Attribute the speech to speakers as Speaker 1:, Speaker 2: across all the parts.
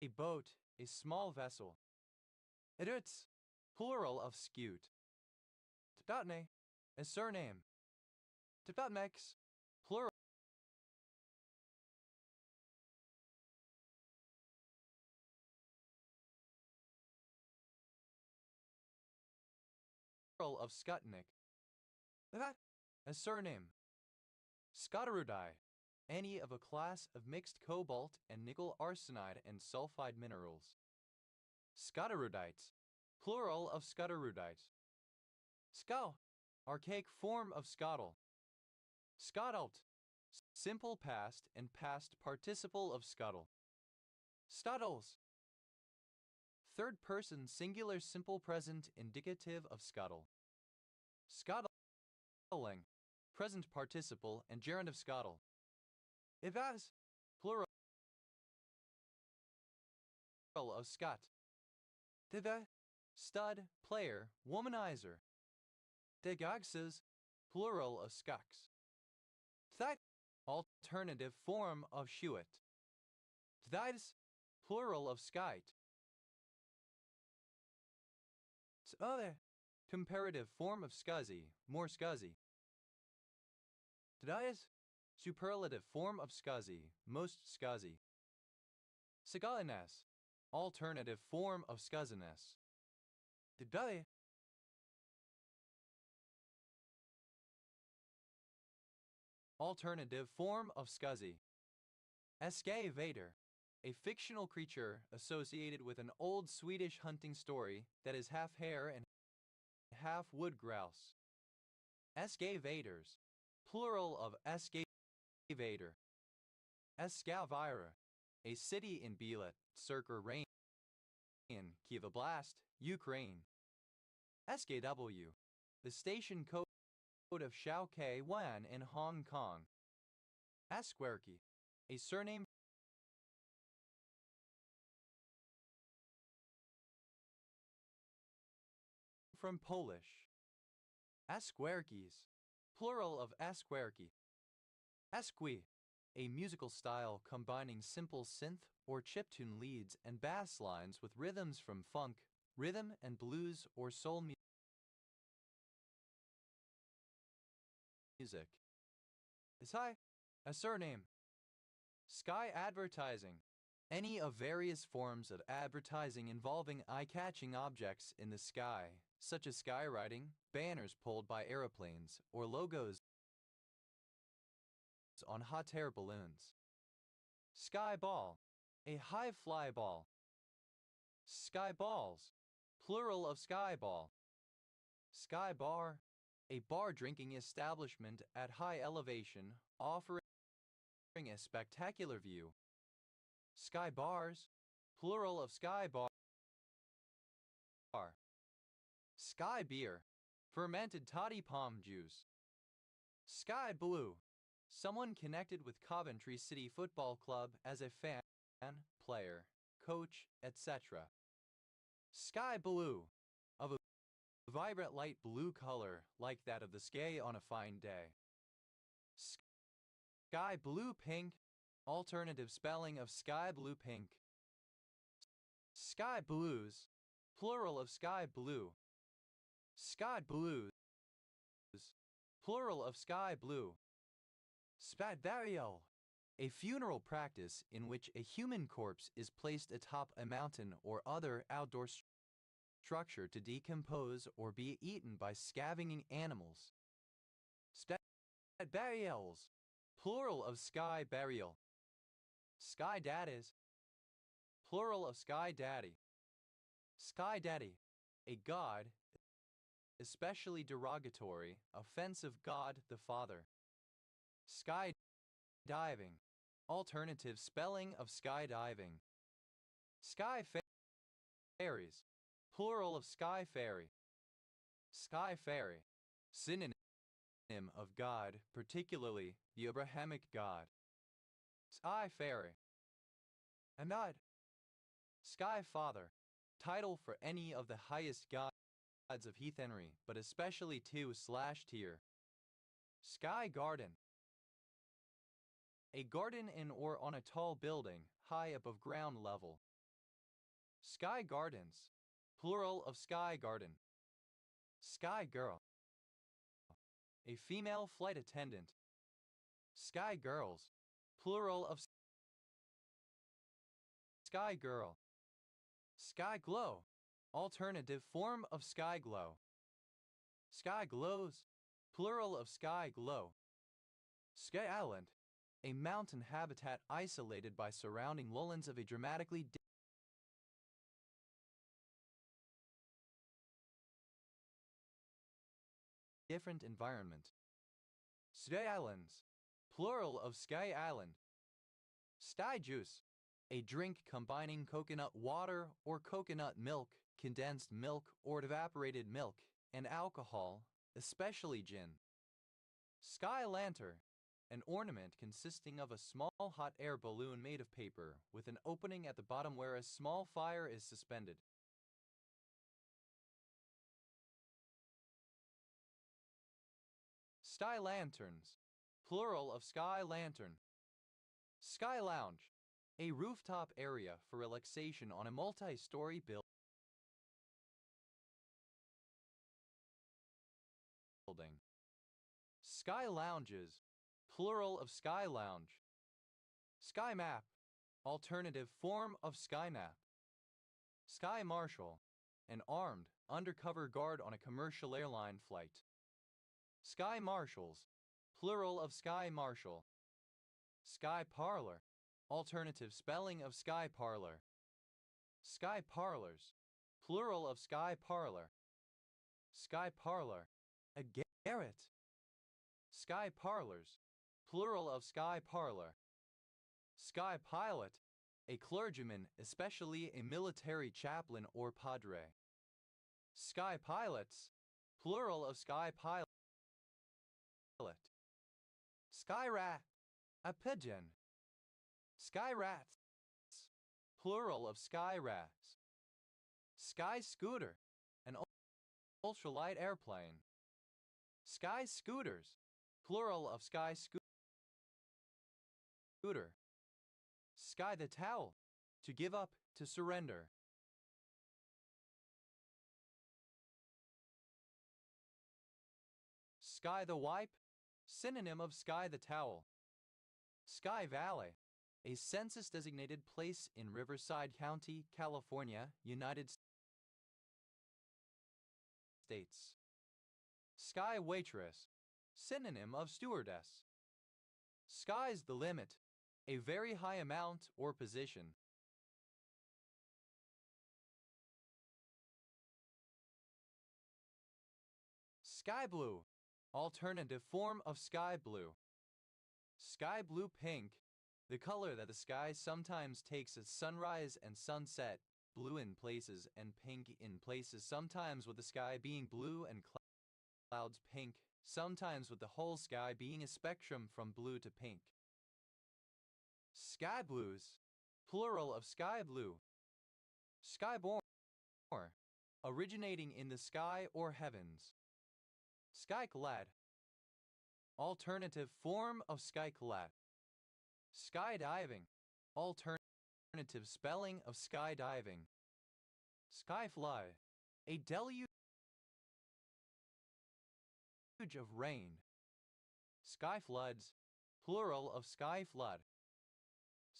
Speaker 1: A boat, a small vessel. It's plural of skute. Tbatne, a surname. Tbatmex, plural of Skutnik. That, a surname. Skotarudai, any of a class of mixed cobalt and nickel arsenide and sulfide minerals. Skotarudites, plural of Skotarudite. Skau, archaic form of skottle. Skotalt, simple past and past participle of scuttle. Stottles, third person singular simple present indicative of scuttle. Scottling, present participle and gerund of scottle. Ivaz, plural of scot. Diva, stud, player, womanizer. Degaxes, plural of skux. Thite, alternative form of shuit. Thides, plural of skite. Other, comparative form of scuzzy, more scuzzy. Tdias, superlative form of scuzzy, most scuzzy. Sigalinas, alternative form of scuzziness. Tdai, alternative form of scuzzy. Eskavator, a fictional creature associated with an old Swedish hunting story that is half hare and half wood grouse. Escavators, plural of escavator. Eskavira, a city in Bilet, Circa Rain, Kievoblast, Ukraine. SKW, the station code of Shaokai-wan in Hong Kong. Asquerki, a surname from Polish. Asquerkis, plural of asquerki. Esqui, a musical style combining simple synth or chiptune leads and bass lines with rhythms from funk, rhythm and blues or soul music. Isai, a surname. Sky advertising, any of various forms of advertising involving eye-catching objects in the sky, such as skywriting, banners pulled by aeroplanes, or logos on hot air balloons. Sky ball, a high fly ball. Sky balls, plural of sky ball. Sky bar, a bar drinking establishment at high elevation offering a spectacular view. Sky bars, plural of sky bar. Sky beer, fermented toddy palm juice. Sky blue, someone connected with Coventry City Football Club as a fan, player, coach, etc. Sky blue, of a vibrant light blue color like that of the sky on a fine day. Sky blue pink, alternative spelling of sky blue pink. Sky blues, plural of sky blue. Sky blues, plural of sky blue. Spadvario, a funeral practice in which a human corpse is placed atop a mountain or other outdoor structure to decompose or be eaten by scavenging animals. Spadburials, plural of sky burial. Sky daddies, plural of sky daddy. Sky daddy, a god, especially derogatory, offensive God the Father. Sky diving, alternative spelling of skydiving. Sky fairies, plural of sky fairy. Sky fairy, synonym of God, particularly the Abrahamic God. Sky fairy. Anad, sky father, title for any of the highest gods of heathenry, but especially two/tier. Sky garden, a garden in or on a tall building, high above ground level. Sky gardens, plural of sky garden. Sky girl, a female flight attendant. Sky girls, plural of sky girl. Sky glow, alternative form of sky glow. Sky glows, plural of sky glow. Sky island, a mountain habitat isolated by surrounding lowlands of a dramatically different environment. Sky islands, plural of sky island. Sky juice, a drink combining coconut water or coconut milk, condensed milk or evaporated milk, and alcohol, especially gin. Sky lantern, an ornament consisting of a small hot air balloon made of paper with an opening at the bottom where a small fire is suspended. Sky lanterns, plural of sky lantern. Sky lounge, a rooftop area for relaxation on a multi-story building. Sky lounges, plural of sky lounge. Sky map, alternative form of sky nap. Sky marshal, an armed, undercover guard on a commercial airline flight. Sky marshals, plural of sky marshal. Sky parlor, alternative spelling of sky parlor. Sky parlors, plural of sky parlor. Sky parlor, a garret. Sky parlors, plural of sky parlor. Sky pilot, a clergyman, especially a military chaplain or padre. Sky pilots, plural of sky pilot. Sky rat, a pigeon. Sky rats, plural of sky rats. Sky scooter, an ultralight airplane. Sky scooters, plural of sky scooter. Sky the towel, to give up, to surrender. Sky the wipe, synonym of sky the towel. Sky Valley, a census-designated place in Riverside County, California, United States. Sky waitress, synonym of stewardess. Sky's the limit, a very high amount or position. Sky blue, alternative form of sky blue. Sky blue pink, the color that the sky sometimes takes at sunrise and sunset, blue in places and pink in places, sometimes with the sky being blue and clouds pink, sometimes with the whole sky being a spectrum from blue to pink. Sky blues, plural of sky blue. Skyborn, originating in the sky or heavens. Skyclad, alternative form of skyclad. Skydiving, alternative spelling of skydiving. Skyfly, a deluge of rain. Skyfloods, plural of skyflood.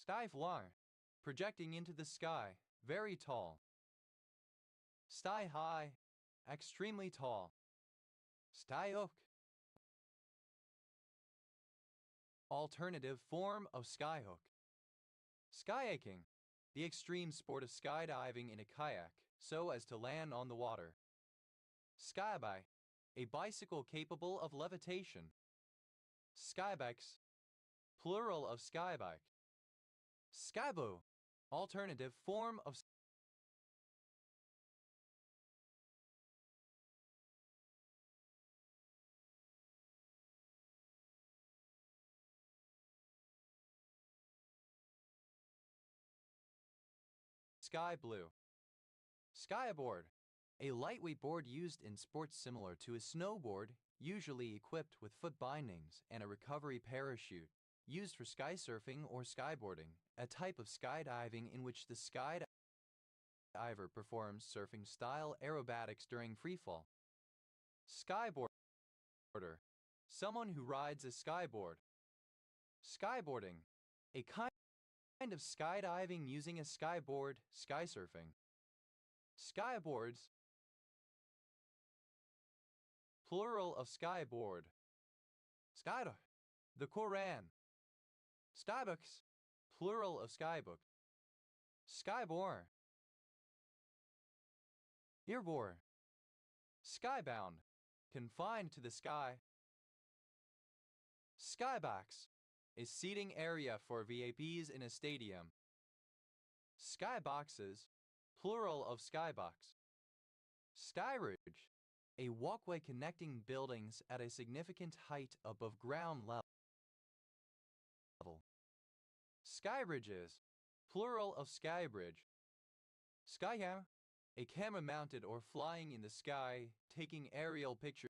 Speaker 1: Skyflar, projecting into the sky, very tall. Sky high, extremely tall. Skyhook, alternative form of skyhook. Skyking, the extreme sport of skydiving in a kayak so as to land on the water. Skybike, a bicycle capable of levitation. Skybikes, plural of skybike. Skyblue, alternative form of sky blue. Skyboard, a lightweight board used in sports similar to a snowboard, usually equipped with foot bindings and a recovery parachute, used for sky surfing or skyboarding, a type of skydiving in which the skydiver performs surfing-style aerobatics during freefall. Skyboarder, someone who rides a skyboard. Skyboarding, a kind of skydiving using a skyboard, skysurfing. Skyboards, plural of skyboard. Skyder, the Quran. Skybooks, plural of skybook. Skyborne, earbore. Skybound, confined to the sky. Skybox, a seating area for VIPs in a stadium. Skyboxes, plural of skybox. Skyridge, a walkway connecting buildings at a significant height above ground level. Skyridges, plural of skybridge. Skycam, a camera mounted or flying in the sky, taking aerial pictures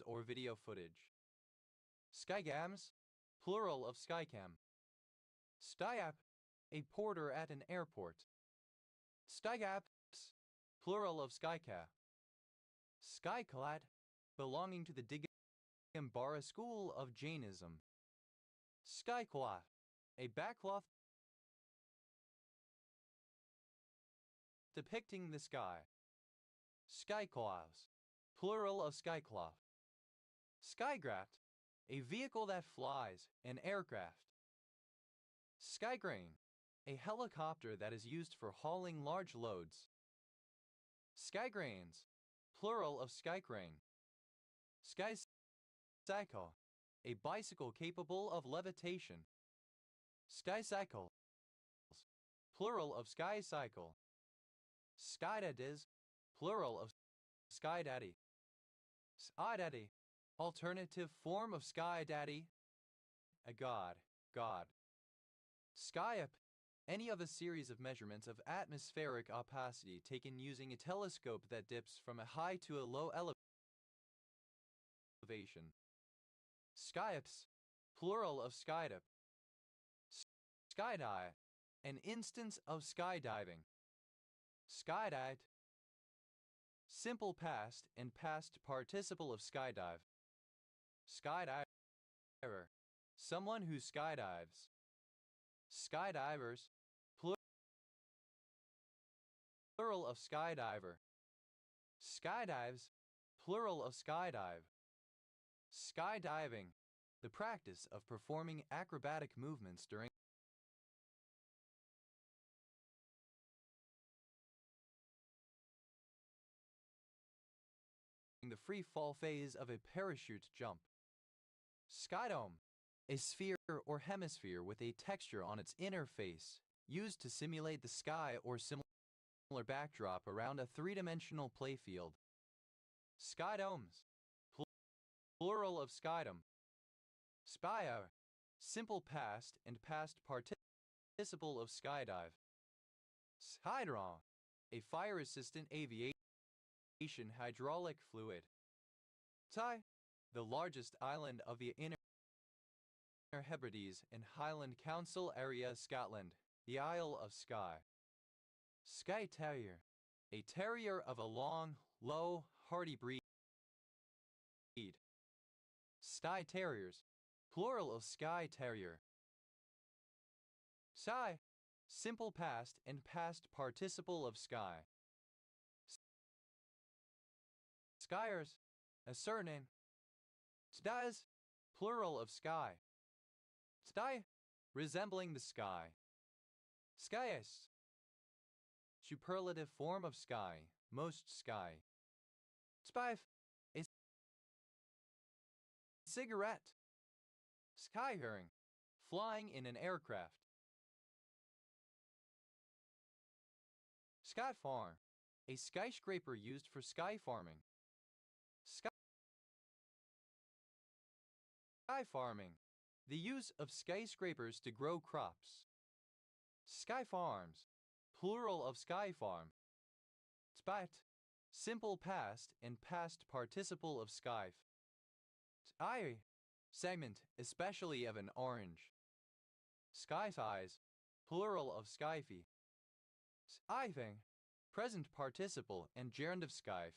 Speaker 1: or video footage. Skygams, plural of skycam. Styap, a porter at an airport. Stygaps, plural of skycap. Skyclad, belonging to the Digambara school of Jainism. Skycloth, a backcloth depicting the sky. Skycloths, plural of skycloth. Skygraft, a vehicle that flies, an aircraft. Skycrane, a helicopter that is used for hauling large loads. Skycranes, plural of skycrane. Skycycle, a bicycle capable of levitation. Skycycles, plural of skycycle. Skydaddies, plural of skydaddy. Skydaddy, alternative form of skydaddy, a god. Skyup, any of a series of measurements of atmospheric opacity taken using a telescope that dips from a high to a low elevation. Skyups, plural of skydup. Skydive, an instance of skydiving. Skydive, simple past and past participle of skydive. Skydiver, someone who skydives. Skydivers, plural of skydiver. Skydives, plural of skydive. Skydiving, the practice of performing acrobatic movements during the free fall phase of a parachute jump. Skydome, a sphere or hemisphere with a texture on its inner face, used to simulate the sky or similar backdrop around a three-dimensional playfield. Skydomes, plural of skydome. Spire, simple past and past participle of skydive. Skydron, a fire-assistant aviation hydraulic fluid. Tai, the largest island of the Inner Hebrides and Highland Council area, Scotland, the Isle of Skye. Skye Terrier, a terrier of a long, low, hardy breed. Skye Terriers, plural of Skye Terrier. Skye, simple past and past participle of sky. Skyers, a surname. Sties, plural of sky. Sty, resembling the sky. Skyes, superlative form of sky, most sky. Spife, a cigarette. Skyhering, flying in an aircraft. Sky farm, a skyscraper used for sky farming. Sky farming, the use of skyscrapers to grow crops. Sky farms, plural of sky farm. Spat, simple past and past participle of skife. Sky, segment, especially of an orange. Sky size, plural of skyfy. Skiving, present participle and gerund of skive.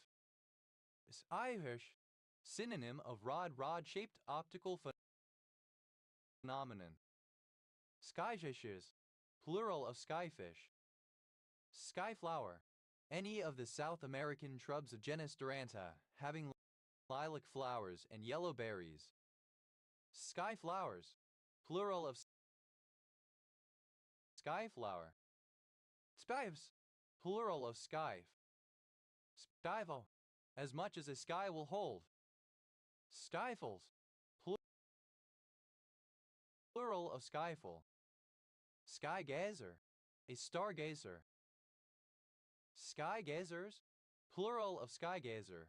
Speaker 1: Skivish, synonym of rod-shaped optical phenomenon. Skyfishes, plural of skyfish. Skyflower, any of the South American shrubs of genus Duranta, having lilac flowers and yellow berries. Skyflowers, plural of skyflower. Skives, plural of skive. Skivo, as much as a sky will hold. Skyfles, plural of skyful. Skygazer, a stargazer. Skygazers, plural of skygazer.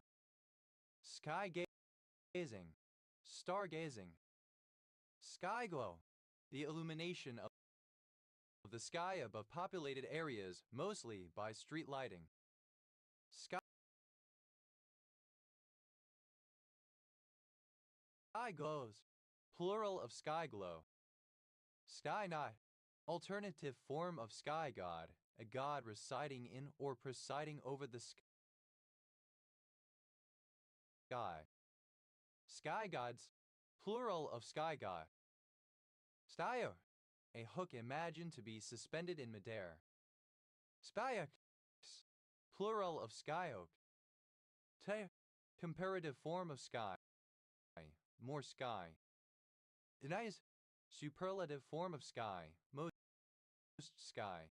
Speaker 1: Skygazing, stargazing. Skyglow, the illumination of the sky above populated areas, mostly by street lighting. Skyglows, plural of skyglow. Sky night, alternative form of sky god, a god residing in or presiding over the sky. Sky gods, plural of sky god. Styo, a hook imagined to be suspended in midair. Spyax, plural of skyoak. Te, comparative form of sky, more sky. Denies, superlative form of sky, most sky.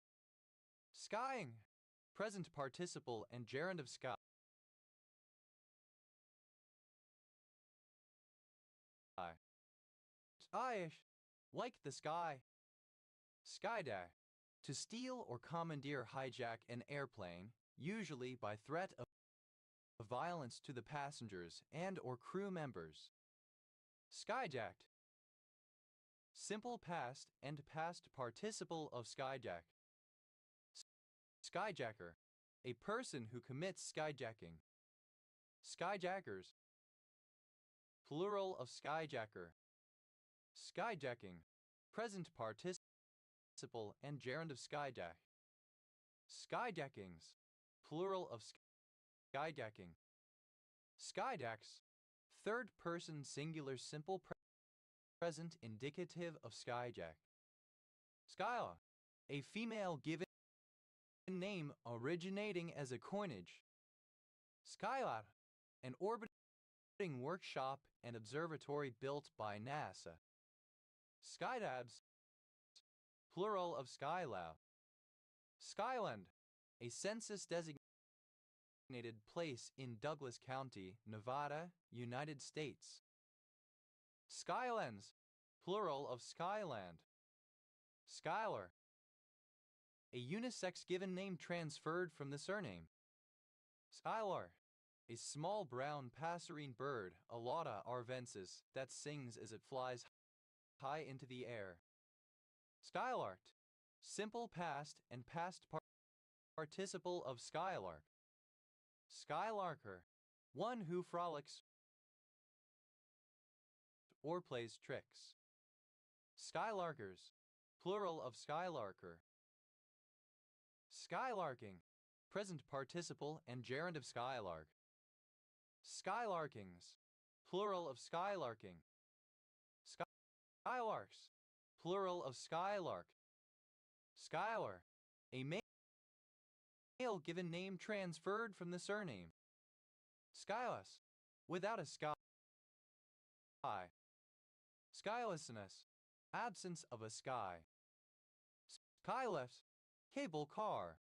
Speaker 1: Skying, present participle and gerund of sky. Skyish, like the sky. Skydash, to steal or commandeer, hijack an airplane, usually by threat of violence to the passengers and or crew members. Skyjacked, simple past and past participle of skyjack. Skyjacker, a person who commits skyjacking. Skyjackers, plural of skyjacker. Skyjacking, present participle and gerund of skyjack. Skyjackings, plural of skydacking. Skydacks, third person singular simple present indicative of skyjack. Skyla, a female given name originating as a coinage. Skylab, an orbiting workshop and observatory built by NASA. Skylabs, plural of Skylab. Skyland, a census-designated place in Douglas County, Nevada, United States. Skylands, plural of Skyland. Skylar, a unisex given name transferred from the surname. Skylar, a small brown passerine bird, Alauda arvensis, that sings as it flies high into the air. Skylark, simple past and past participle of skylark. Skylarker, one who frolics or plays tricks. Skylarkers, plural of skylarker. Skylarking, present participle and gerund of skylark. Skylarkings, plural of skylarking. Skylarks, plural of skylark. Skylar, a male given name transferred from the surname. Skyless, without a sky. Skylessness, absence of a sky. Skyless, cable car.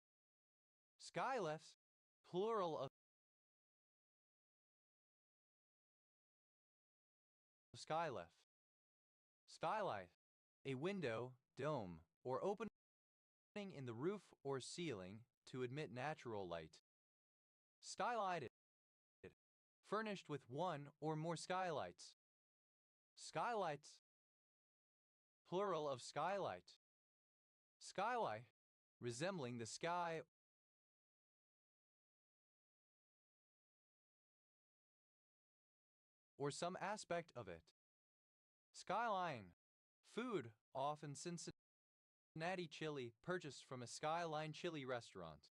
Speaker 1: Skyless, plural of skylift. Skylight, a window, dome, or opening in the roof or ceiling to admit natural light. Skylighted, furnished with one or more skylights. Skylights, plural of skylight. Skylight, resembling the sky or some aspect of it. Skyline, food, often synonymous natty chili purchased from a Skyline chili restaurant.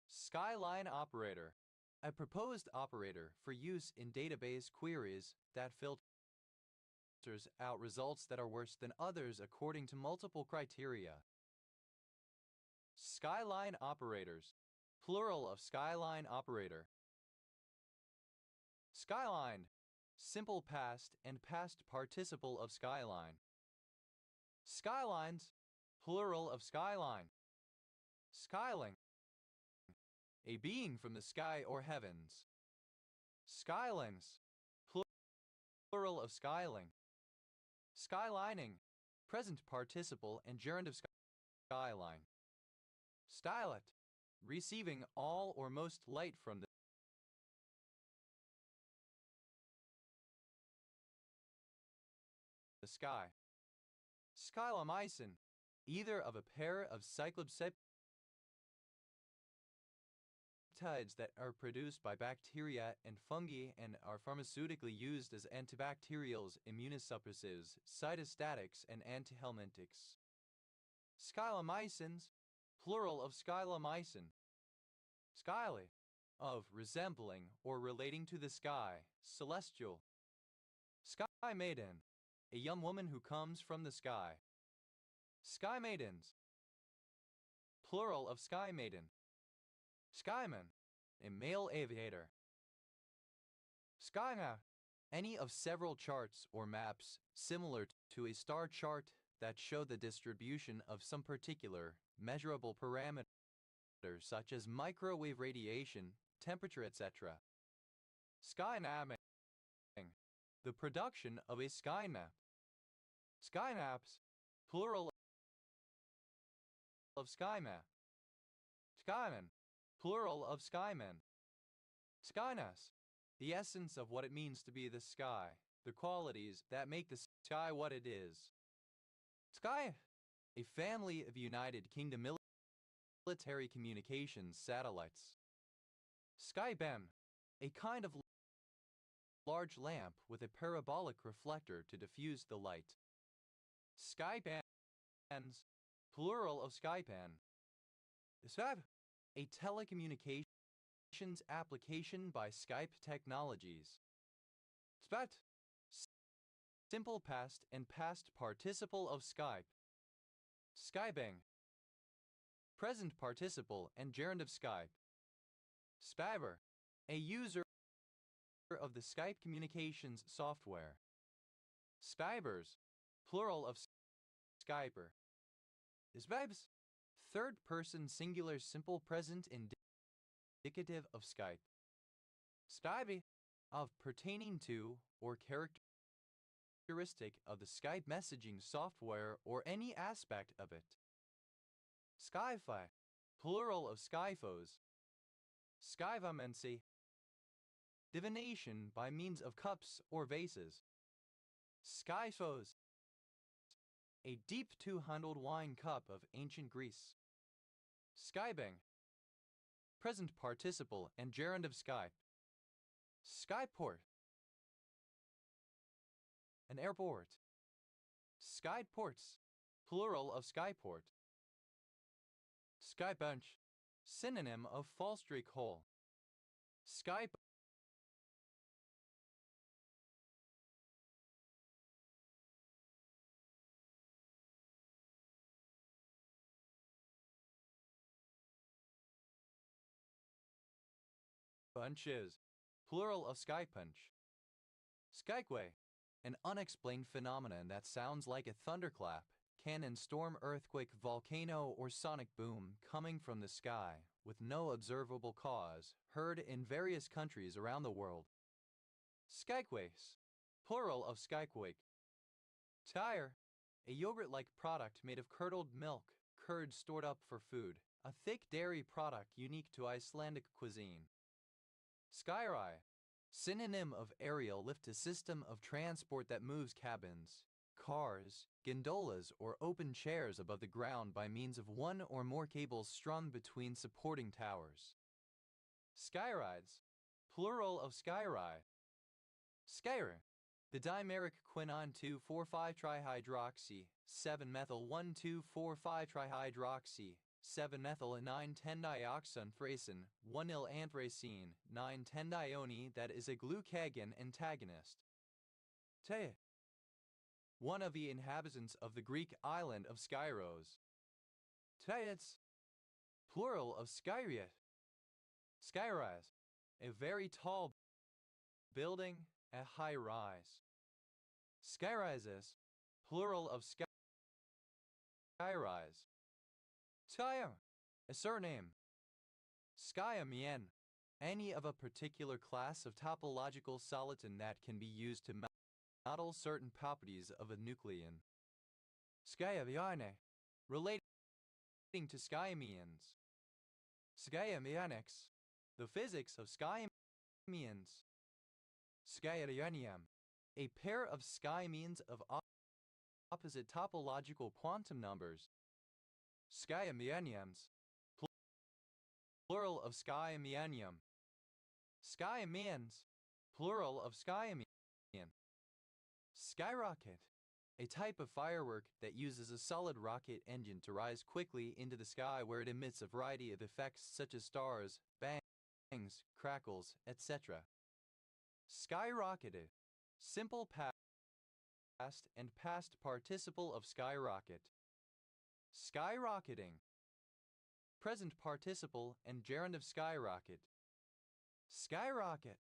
Speaker 1: Skyline operator. A proposed operator for use in database queries that filters out results that are worse than others according to multiple criteria. Skyline operators. Plural of Skyline operator. Skyline. Simple past and past participle of skyline. Skylines. Plural of skyline. Skyling. A being from the sky or heavens. Skylings. Plural of skyling. Skylining. Present participle and gerund of skyline. Stylet. Receiving all or most light from the sky. Skylomycin. Either of a pair of cyclopeptides that are produced by bacteria and fungi and are pharmaceutically used as antibacterials, immunosuppressives, cytostatics, and antihelmintics. Skylomycins. Plural of skylomycin. Skyly. Of resembling or relating to the sky, celestial. Sky maiden. A young woman who comes from the sky. Sky maidens. Plural of sky maiden. Skyman. A male aviator. Skymap. Any of several charts or maps similar to a star chart that show the distribution of some particular measurable parameter such as microwave radiation, temperature, etc. Skymapping. The production of a sky map. Skymaps. Plural of skymap. Skyman. Plural of skymen. Skynas. The essence of what it means to be the sky, the qualities that make the sky what it is. Sky. A family of United Kingdom military communications satellites. Skybem. A kind of large lamp with a parabolic reflector to diffuse the light. Skypans. Plural of skypan. Skype. A telecommunications application by Skype Technologies. Spat. Simple past and past participle of Skype. Skybang. Present participle and gerund of Skype. Spabber. A user of the Skype communications software. Spibers. Plural of Skyper. Sbibs. Third person singular simple present indicative of Skype. Spibby. Of pertaining to or characteristic of the Skype messaging software or any aspect of it. Skyfi. Plural of Skyphos. Skyvamency. Divination by means of cups or vases. Skyphos. A deep two-handled wine cup of ancient Greece. Skybang. Present participle and gerund of Skype. Skyport. An airport. Skyports. Plural of skyport. Skybunch. Synonym of fallstreak hole. Skype. Bunches. Plural of skypunch. Skyway. An unexplained phenomenon that sounds like a thunderclap, cannon, storm, earthquake, volcano, or sonic boom coming from the sky, with no observable cause, heard in various countries around the world. Skyquakes. Plural of skyquake. Tire. A yogurt-like product made of curdled milk, curd stored up for food, a thick dairy product unique to Icelandic cuisine. Skyry. Synonym of aerial lift, a system of transport that moves cabins, cars, gondolas, or open chairs above the ground by means of one or more cables strung between supporting towers. Skyrides. Plural of skyry. Skyr. The dimeric quinine 2,4,5-trihydroxy, 7-methyl 1,2,4,5-trihydroxy, 7-methyl-9,10-dioxanthracin, 1,1-anthracene, 9,10-dione that is a glucagon antagonist. Te. One of the inhabitants of the Greek island of Skyros. Teits. Plural of Skyriot. Skyrise. A very tall building, a high rise. Skyrises. Plural of skyrise. Tyre. A surname. Skyamien. Any of a particular class of topological soliton that can be used to model certain properties of a nucleon. Skyaviane. Relating to skyamians. Skyamianics. The physics of skyamians. Skyarianium. A pair of skyamians of opposite topological quantum numbers. Skyamianiums. Plural of skyamianium. Skyamians. Plural of skyamian. Skyrocket. A type of firework that uses a solid rocket engine to rise quickly into the sky where it emits a variety of effects such as stars, bangs, crackles, etc. Skyrocketed. Simple past and past participle of skyrocket. Skyrocketing. Present participle and gerund of skyrocket. Skyrocket.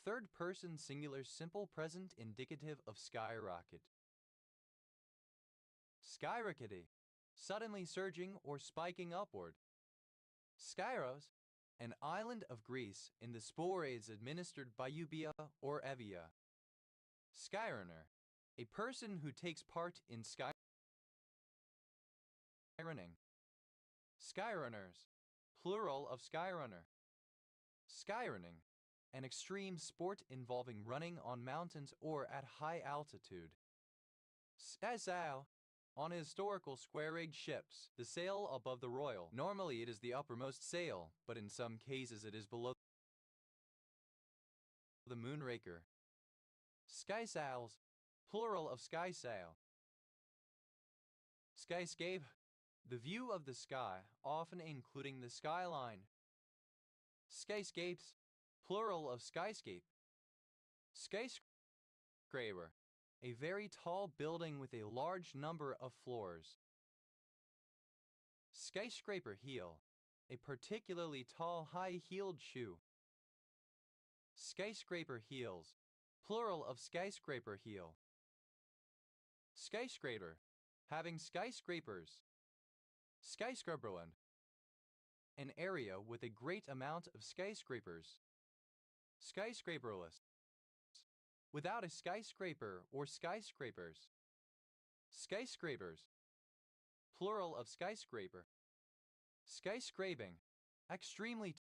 Speaker 1: Third person singular simple present indicative of skyrocket. Skyrockety. Suddenly surging or spiking upward. Skyros. An island of Greece in the Sporades administered by Euboea or Evia. Skyrunner. A person who takes part in skyrunning. Skyrunners. Plural of skyrunner. Skyrunning. An extreme sport involving running on mountains or at high altitude. Skysail. On historical square-rigged ships, the sail above the royal. Normally it is the uppermost sail, but in some cases it is below the moonraker. Skysails. Plural of skysail. Skyscape. The view of the sky, often including the skyline. Skyscapes. Plural of skyscape. Skyscraper. A very tall building with a large number of floors. Skyscraper heel. A particularly tall high-heeled shoe. Skyscraper heels. Plural of skyscraper heel. Skyscraper. Having skyscrapers. Skyscraperland. An area with a great amount of skyscrapers. Skyscraperless. Without a skyscraper or skyscrapers. Skyscrapers. Plural of skyscraper. Skyscraping. Extremely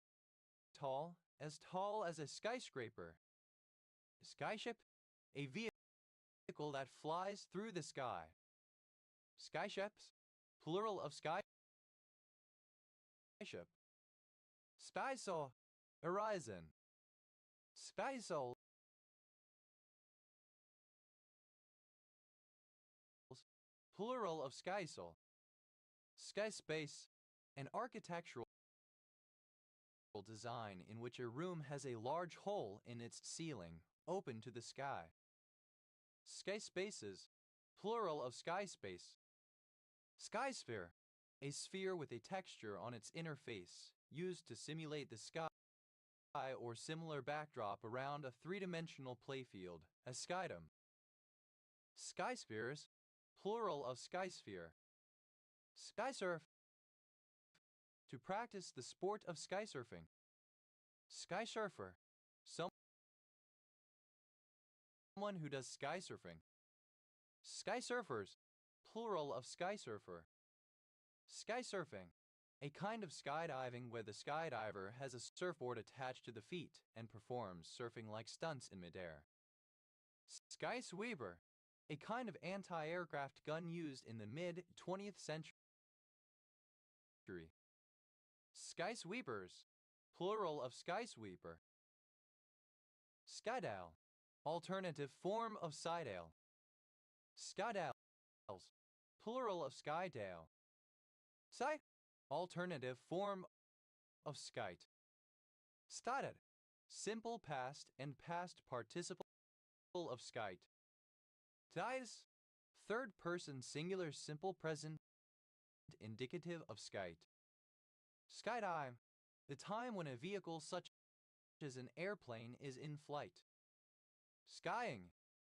Speaker 1: tall as a skyscraper. Skyship. A vehicle that flies through the sky. Skyships. Plural of skyship. Spysail. Horizon. Spysail. Plural of skysail. Skyspace. An architectural design in which a room has a large hole in its ceiling, open to the sky. Skyspaces. Plural of skyspace. Skysphere. A sphere with a texture on its inner face, used to simulate the sky or similar backdrop around a three-dimensional playfield, a skydome. Skyspheres. Plural of skysphere. Skysurf. To practice the sport of skysurfing. Skysurfer. Someone who does skysurfing. Skysurfers. Plural of skysurfer. Skysurfing. A kind of skydiving where the skydiver has a surfboard attached to the feet and performs surfing-like stunts in midair. Skysweeper. A kind of anti-aircraft gun used in the mid-20th century. Skysweepers. Plural of skysweeper. Skydial. alternative form of skydale. Skydales, plural of skydale. Sky, alternative form of skite. Started, simple past and past participle of skite. Dies, third person singular simple present indicative of skite. Skydive, the time when a vehicle such as an airplane is in flight. Skying,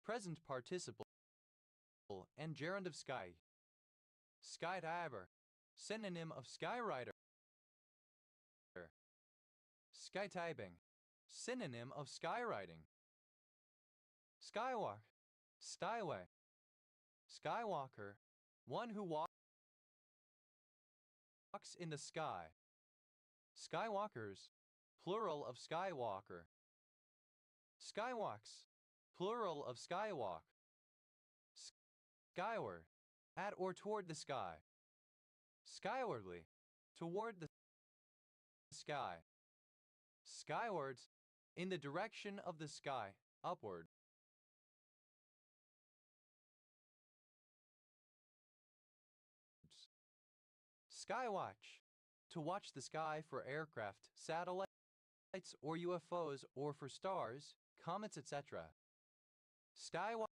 Speaker 1: present participle and gerund of sky. Skydiver, synonym of skyrider. Skytyping, synonym of skywriting. Skywalk, styway. Skywalker, one who walks in the sky. Skywalkers, plural of skywalker. Skywalks, plural of skywalk. Skyward, at or toward the sky. Skywardly, toward the sky. Skywards, in the direction of the sky, upward. Skywatch, to watch the sky for aircraft, satellites, or UFOs, or for stars, comets, etc. Skywatch,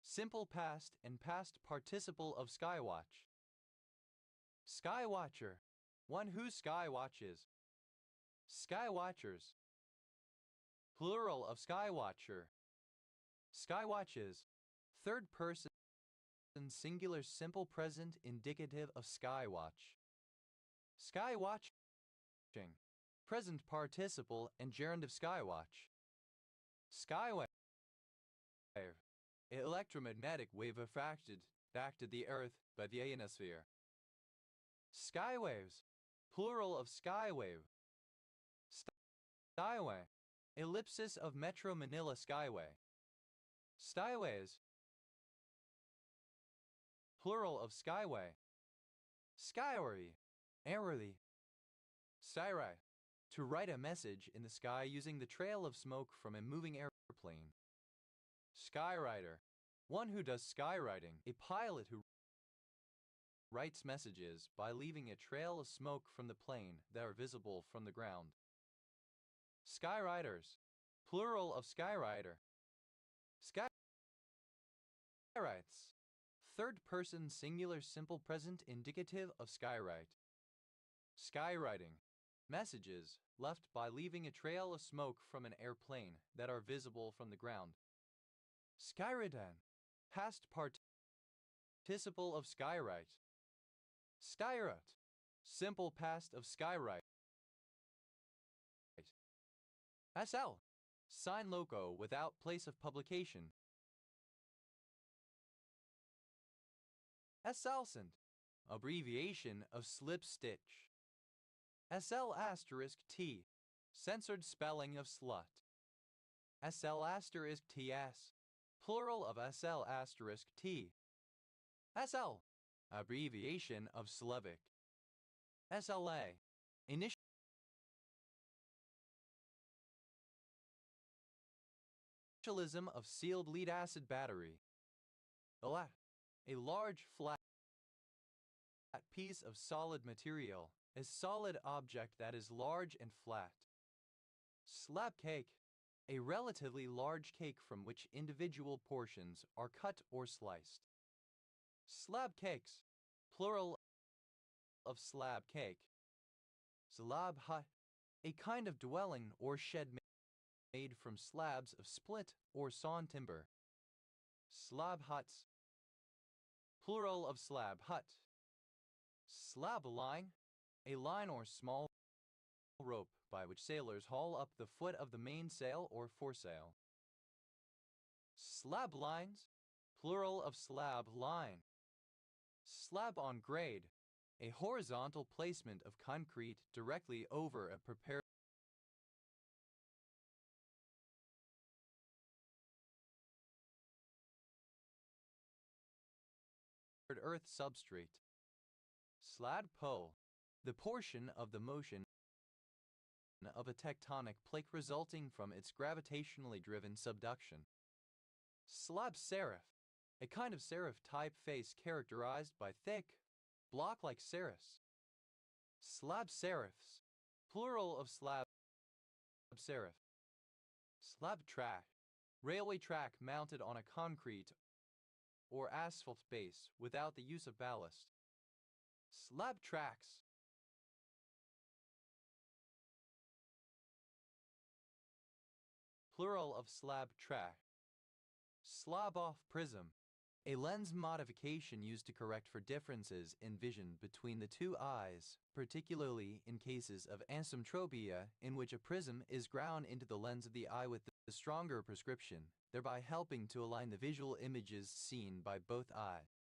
Speaker 1: simple past and past participle of skywatch. Skywatcher, one who skywatches. Skywatchers, plural of skywatcher. Skywatches, third person singular simple present indicative of skywatch. Skywatching, present participle and gerund of skywatch. Skywave, electromagnetic wave affected back to the earth by the ionosphere. Skywaves, plural of skywave. Skyway, ellipsis of Metro Manila Skyway. Skyways, plural of skyway. Skywary, airily. Skyray, to write a message in the sky using the trail of smoke from a moving airplane. Skyrider, one who does skywriting, a pilot who writes messages by leaving a trail of smoke from the plane that are visible from the ground. Skyriders, plural of skyrider. Skyrights, third person singular simple present indicative of skywrite. Skywriting, messages left by leaving a trail of smoke from an airplane that are visible from the ground. Skyridan, past participle of skywrite. Skyrot, simple past of skywrite. SL, sign loco without place of publication. SLcent, abbreviation of slip stitch. SL asterisk T, censored spelling of slut. SL asterisk TS, plural of SL asterisk T. SL, abbreviation of Slavic. SLA, initialism of sealed lead acid battery. LA, a large flat piece of solid material, a solid object that is large and flat. Slab cake, a relatively large cake from which individual portions are cut or sliced. Slab cakes, plural of slab cake. Slab hut, a kind of dwelling or shed made from slabs of split or sawn timber. Slab huts, plural of slab hut. Slab line, a line or small rope by which sailors haul up the foot of the mainsail or foresail. Slab lines, plural of slab line. Slab on grade, a horizontal placement of concrete directly over a prepared earth substrate. Slab pole, the portion of the motion of a tectonic plate resulting from its gravitationally driven subduction. Slab serif, a kind of serif type face characterized by thick, block-like serifs. Slab serifs, plural of slab serif. Slab track, railway track mounted on a concrete or asphalt base without the use of ballast. Slab tracks. Plural of slab track. Slab-off prism, a lens modification used to correct for differences in vision between the two eyes, particularly in cases of asymptropia in which a prism is ground into the lens of the eye with the stronger prescription, thereby helping to align the visual images seen by both eyes.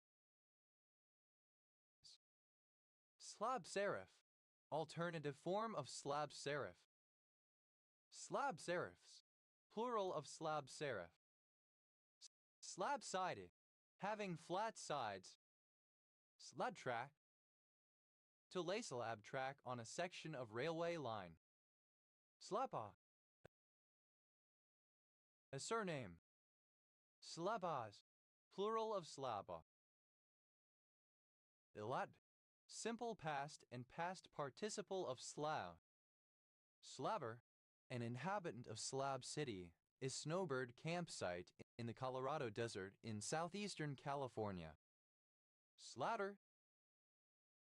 Speaker 1: Slab serif, alternative form of slab serif. Slab serifs, plural of slab serif. Slab-sided, having flat sides. Slab track, to lay slab track on a section of railway line. Slaba, a surname. Slabas, plural of slaba. Ilat, simple past and past participle of slab. Slabber, an inhabitant of Slab City, is snowbird campsite in the Colorado Desert in southeastern California. Slatter,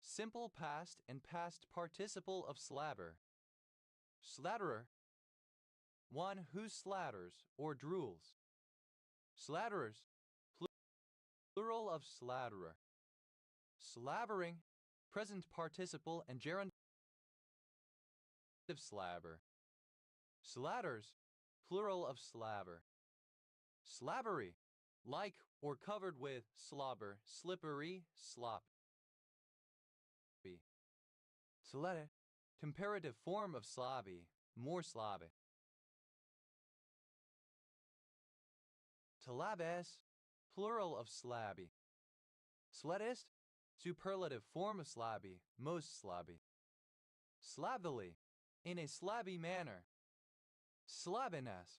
Speaker 1: simple past and past participle of slabber. Slatterer, one who slatters or drools. Slatterers, plural of slatterer. Slabbering, present participle and gerund of slabber. Slatters, plural of slabber. Slabbery, like or covered with slobber, slippery, slop. Slette, comparative form of slobby, more slobby. Talabes, plural of slabby. Slettist, superlative form of slabby, most slabby. Slabbily, in a slabby manner. Slabbiness,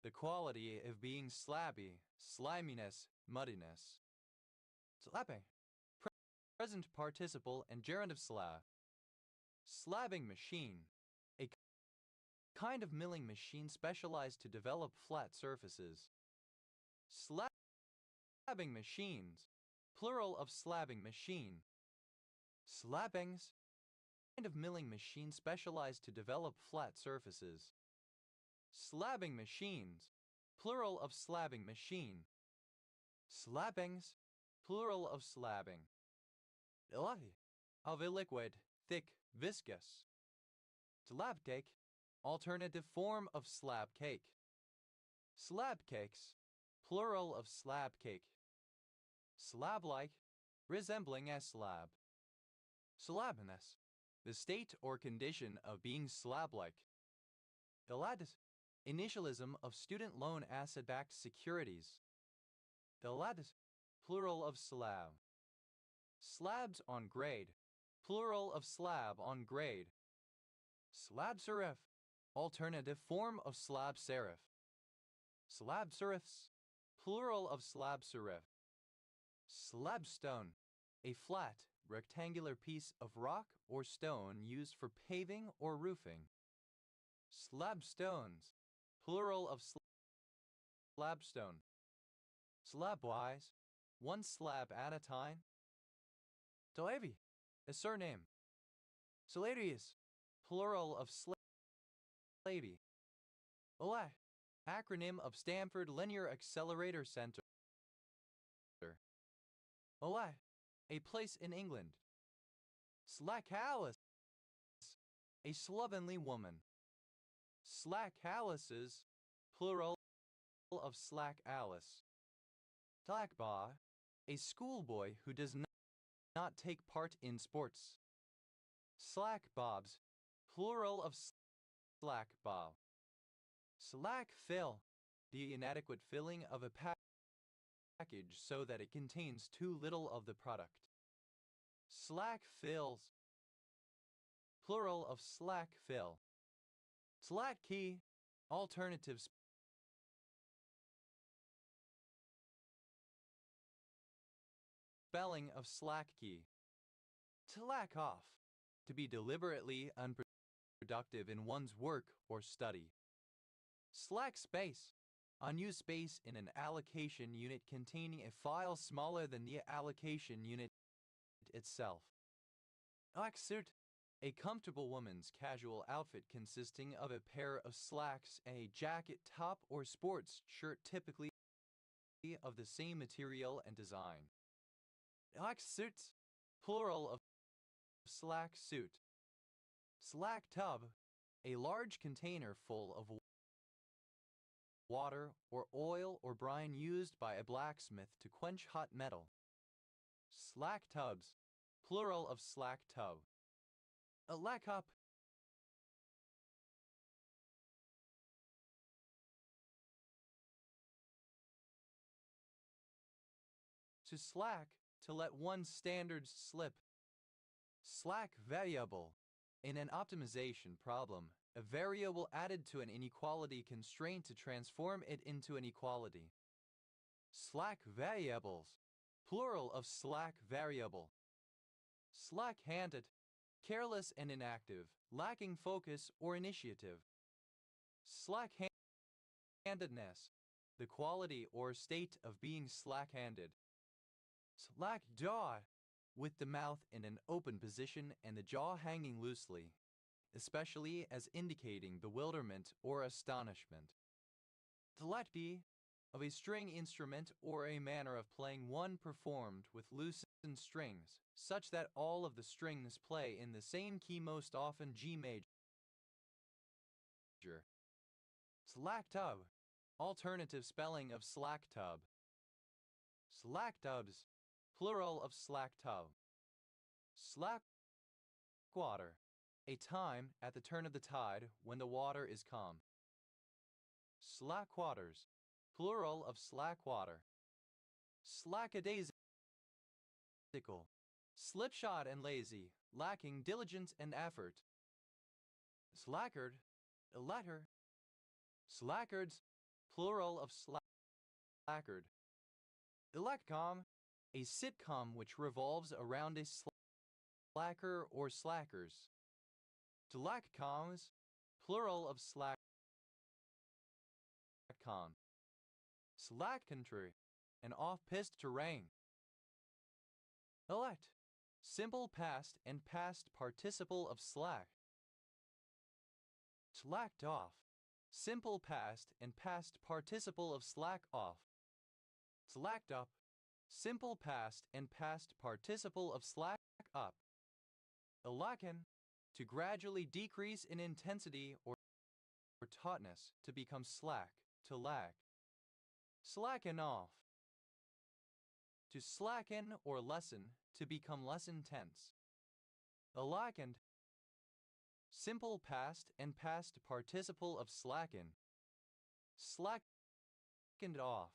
Speaker 1: the quality of being slabby, sliminess, muddiness. Slapping, present participle and gerund of slab. Slabbing machine, a kind of milling machine specialized to develop flat surfaces. Slabbing machines, plural of slabbing machine. Slabbings, kind of milling machine specialized to develop flat surfaces. Slabbing machines, plural of slabbing machine. Slabbings, plural of slabbing. Ilahi, of a liquid, thick, viscous. Slab cake, alternative form of slab cake. Slab cakes, plural of slab cake. Slab-like, resembling a slab. Slabiness, the state or condition of being slab-like. Iladis, initialism of student loan asset-backed securities. Iladis, plural of slab. Slabs on grade, plural of slab on grade. Slab serif, alternative form of slab serif. Slab serifs, plural of slab serif. Slabstone, a flat, rectangular piece of rock or stone used for paving or roofing. Slabstones, plural of slabstone. Slabwise, one slab at a time. Dolevi, a surname. Salarius, plural of slavey. Olay, acronym of Stanford Linear Accelerator Center. Olay, a place in England. Slackalis, a slovenly woman. Slackalises, plural of slack Alice. Slackbaw, a schoolboy who does not take part in sports. Slackbobs, plural of slackbob. Slack fill, the inadequate filling of a package so that it contains too little of the product. Slack fills, plural of slack fill. Slack-key, alternative spelling of slack-key. To lack off, to be deliberately unproductive in one's work or study. Slack space, unused space in an allocation unit containing a file smaller than the allocation unit itself. Slack suit, a comfortable woman's casual outfit consisting of a pair of slacks and a jacket top or sports shirt typically of the same material and design. Slack suits, plural of slack suit. Slack tub, a large container full of water or oil or brine used by a blacksmith to quench hot metal. Slack tubs, plural of slack tub. A lack up, to slack, to let one's standards slip. Slack variable, in an optimization problem, a variable added to an inequality constraint to transform it into an equality. Slack variables, plural of slack variable. Slack-handed, careless and inactive, lacking focus or initiative. Slack-handedness, the quality or state of being slack-handed. Slack jaw, with the mouth in an open position and the jaw hanging loosely, especially as indicating bewilderment or astonishment. Dilecti, of a string instrument or a manner of playing one performed with loosened strings, such that all of the strings play in the same key, most often G major. Slack tub, alternative spelling of slack tub. Slack tubs, plural of slack tub. Slack water, a time at the turn of the tide when the water is calm. Slack waters, plural of slack water. Slackadaisical, slipshod and lazy, lacking diligence and effort. Slackard, a letter. Slackards, plural of slackard. Electcom, a sitcom which revolves around a slacker or slackers. Delackcoms, plural of slackcom. Slack country, an off-piste terrain. Elect, simple past and past participle of slack. Slacked off, simple past and past participle of slack off. Slacked up, simple past and past participle of slack up. Elacken, to gradually decrease in intensity or tautness, to become slack, to lack. Slacken off, to slacken or lessen, to become less intense. Elackened, simple past and past participle of slacken. Slackened off,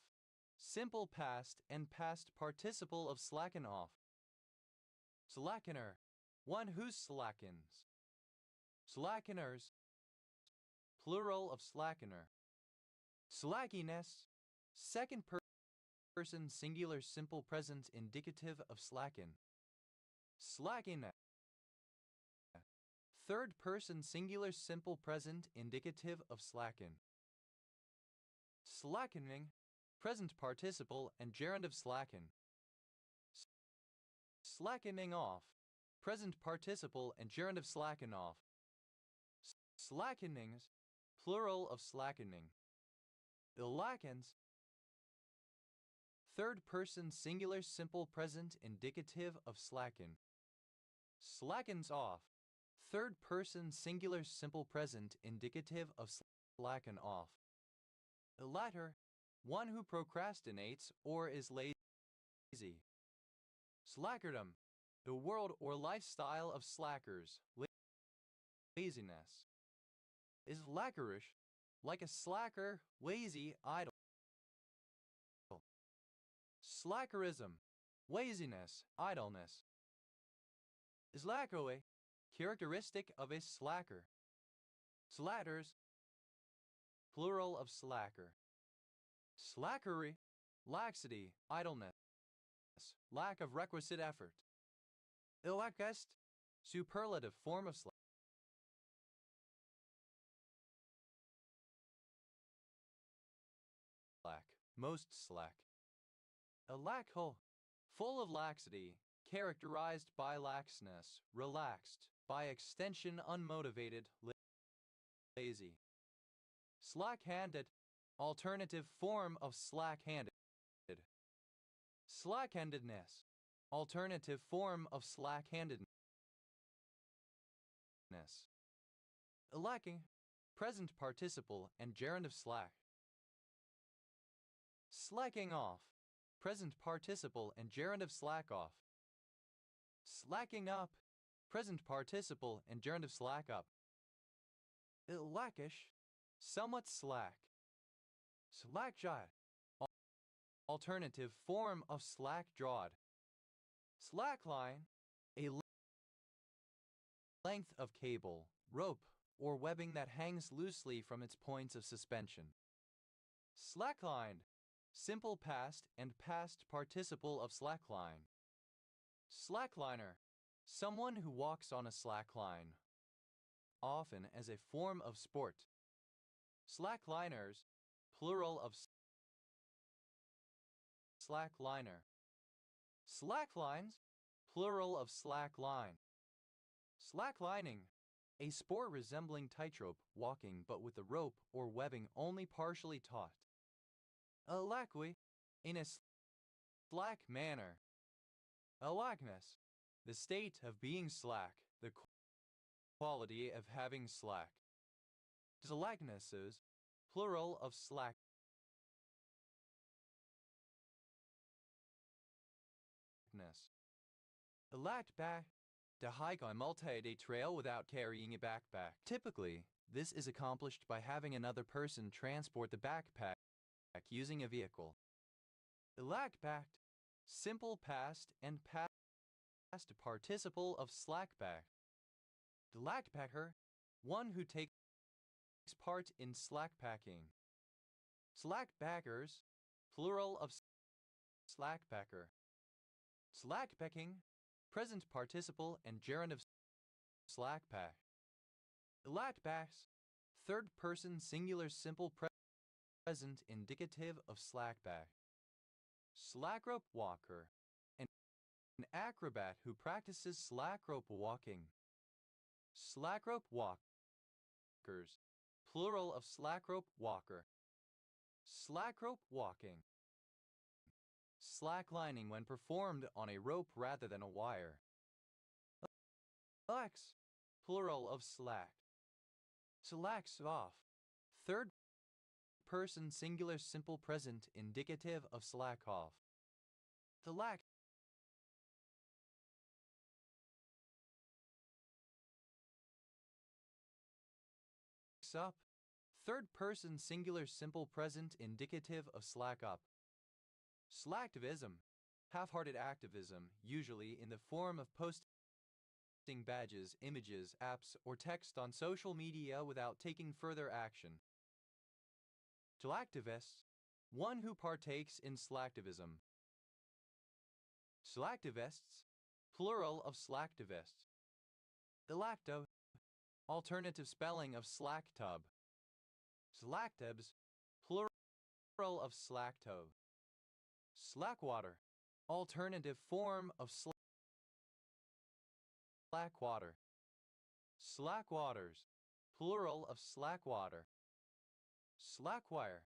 Speaker 1: simple past and past participle of slacken off. Slackener, one who slackens. Slackeners, plural of slackener. Slackiness, second person singular simple present indicative of slacken. Slackiness, third person singular simple present indicative of slacken. Slackening, present participle and gerund of slacken. Slackening off, present participle and gerund of slacken off. Slackenings, plural of slackening. Ilackens, third person singular simple present indicative of slacken. Slackens off, third person singular simple present indicative of slacken off. The latter, one who procrastinates or is lazy. Slackerdom, the world or lifestyle of slackers, laziness. Is lackerish, like a slacker, lazy, idle. Slackerism, laziness, idleness. Is lackoe, characteristic of a slacker. Slatters, plural of slacker. Slackery, laxity, idleness, lack of requisite effort. Illacest, superlative form of slack, most slack. Illacul, full of laxity, characterized by laxness, relaxed, by extension unmotivated, lazy. Slack-handed, alternative form of slack-handed. Slack-handedness, alternative form of slack-handedness. Lacking, present participle and gerund of slack. Slacking off, present participle and gerund of slack off. Slacking up, present participle and gerund of slack up. Lackish, somewhat slack. Slack-jawed, alternative form of slack-jawed. Slackline, a length of cable, rope, or webbing that hangs loosely from its points of suspension. Slacklined, simple past and past participle of slackline. Slackliner, someone who walks on a slackline, often as a form of sport. Slackliners, plural of slackliner. Slacklines, plural of slackline. Slacklining, a sport resembling tightrope walking but with the rope or webbing only partially taut. Alackwy, in a slack manner. Alackness, the state of being slack, the quality of having slack. Slacknesses, plural of slackness. Elect back, to hike on multi-day trail without carrying a backpack. Typically, this is accomplished by having another person transport the backpack using a vehicle. Elect-backed, simple past and past participle of slackback. Slackpacker, one who takes part in slackpacking. Slackbackers, plural of slackpacker. Slackpacking, present participle and gerund of slackpack. Elatbacks, third person singular simple present indicative of slackback. Slackrope walker, an acrobat who practices slackrope walking. Slackrope walkers, plural of slackrope walker. Slackrope walking. Slacklining when performed on a rope rather than a wire. Slacks, plural of slack. Slacks off, third person singular simple present indicative of slack off. Slack up, third person singular simple present indicative of slack up. Slacktivism, half-hearted activism, usually in the form of posting badges, images, apps, or text on social media without taking further action. Slacktivists, one who partakes in slacktivism. Slacktivists, plural of slacktivists. Slacktub, alternative spelling of slacktub. Slacktubs, plural of slacktub. Slackwater, alternative form of slackwater. Slackwaters, plural of slackwater. Slackwire,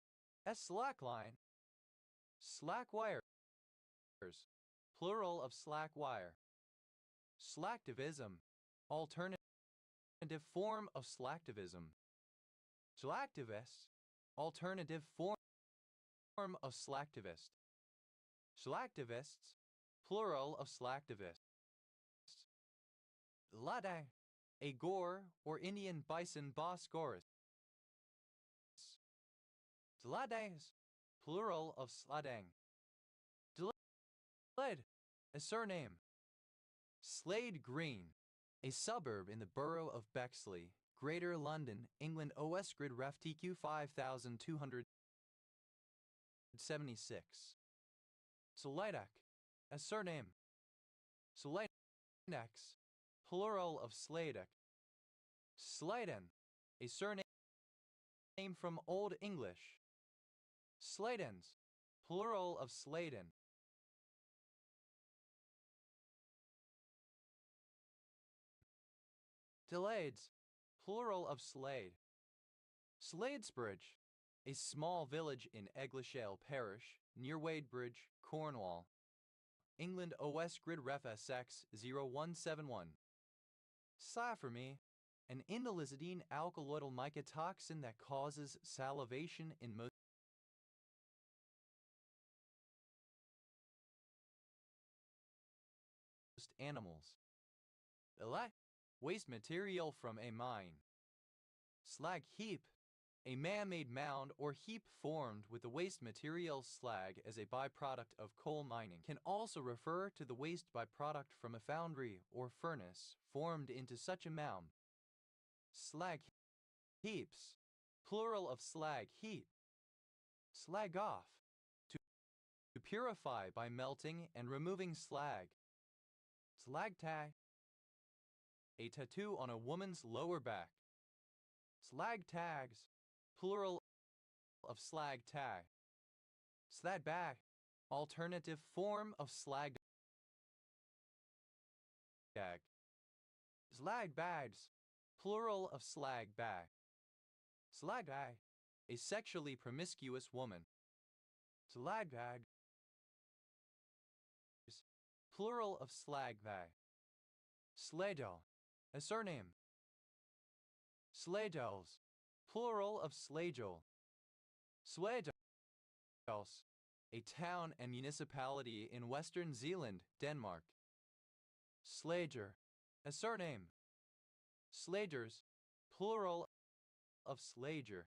Speaker 1: a slackline. Slackwires, plural of slackwire. Slacktivism, alternative form of slacktivism. Slacktivists, alternative form of slacktivist. Slacktivists, plural of slacktivists. Ladang, a Gore or Indian bison Bosporus. Sladangs, plural of sladang. Slade, a surname. Slade Green, a suburb in the borough of Bexley, Greater London, England. OS Grid Ref TQ 5276. Sleidak, a surname. Sleidax, plural of Sleidak. Sleiden, a surname from Old English. Sleidens, plural of Sladen. Slades, plural of Slade. Sladesbridge, a small village in Eglishale Parish, near Wadebridge, Cornwall. England. OS Grid Ref SX 0171. Saframe, an indolizidine alkaloidal mycotoxin that causes salivation in most animals. Waste material from a mine. Slag heap, a man-made mound or heap formed with the waste material slag as a byproduct of coal mining, can also refer to the waste byproduct from a foundry or furnace formed into such a mound. Slag heaps, plural of slag heap. Slag off, to purify by melting and removing slag. Slag tag, a tattoo on a woman's lower back. Slag tags, plural of slag tag. Slag bag, alternative form of slag gag. Slag bags, plural of slag bag. Slag bag, a sexually promiscuous woman. Slag bag, plural of slag bag. Sladel, a surname. Sladels, plural of Slagel. Sladels, a town and municipality in Western Zealand, Denmark. Slager, a surname. Slagers, plural of Slager.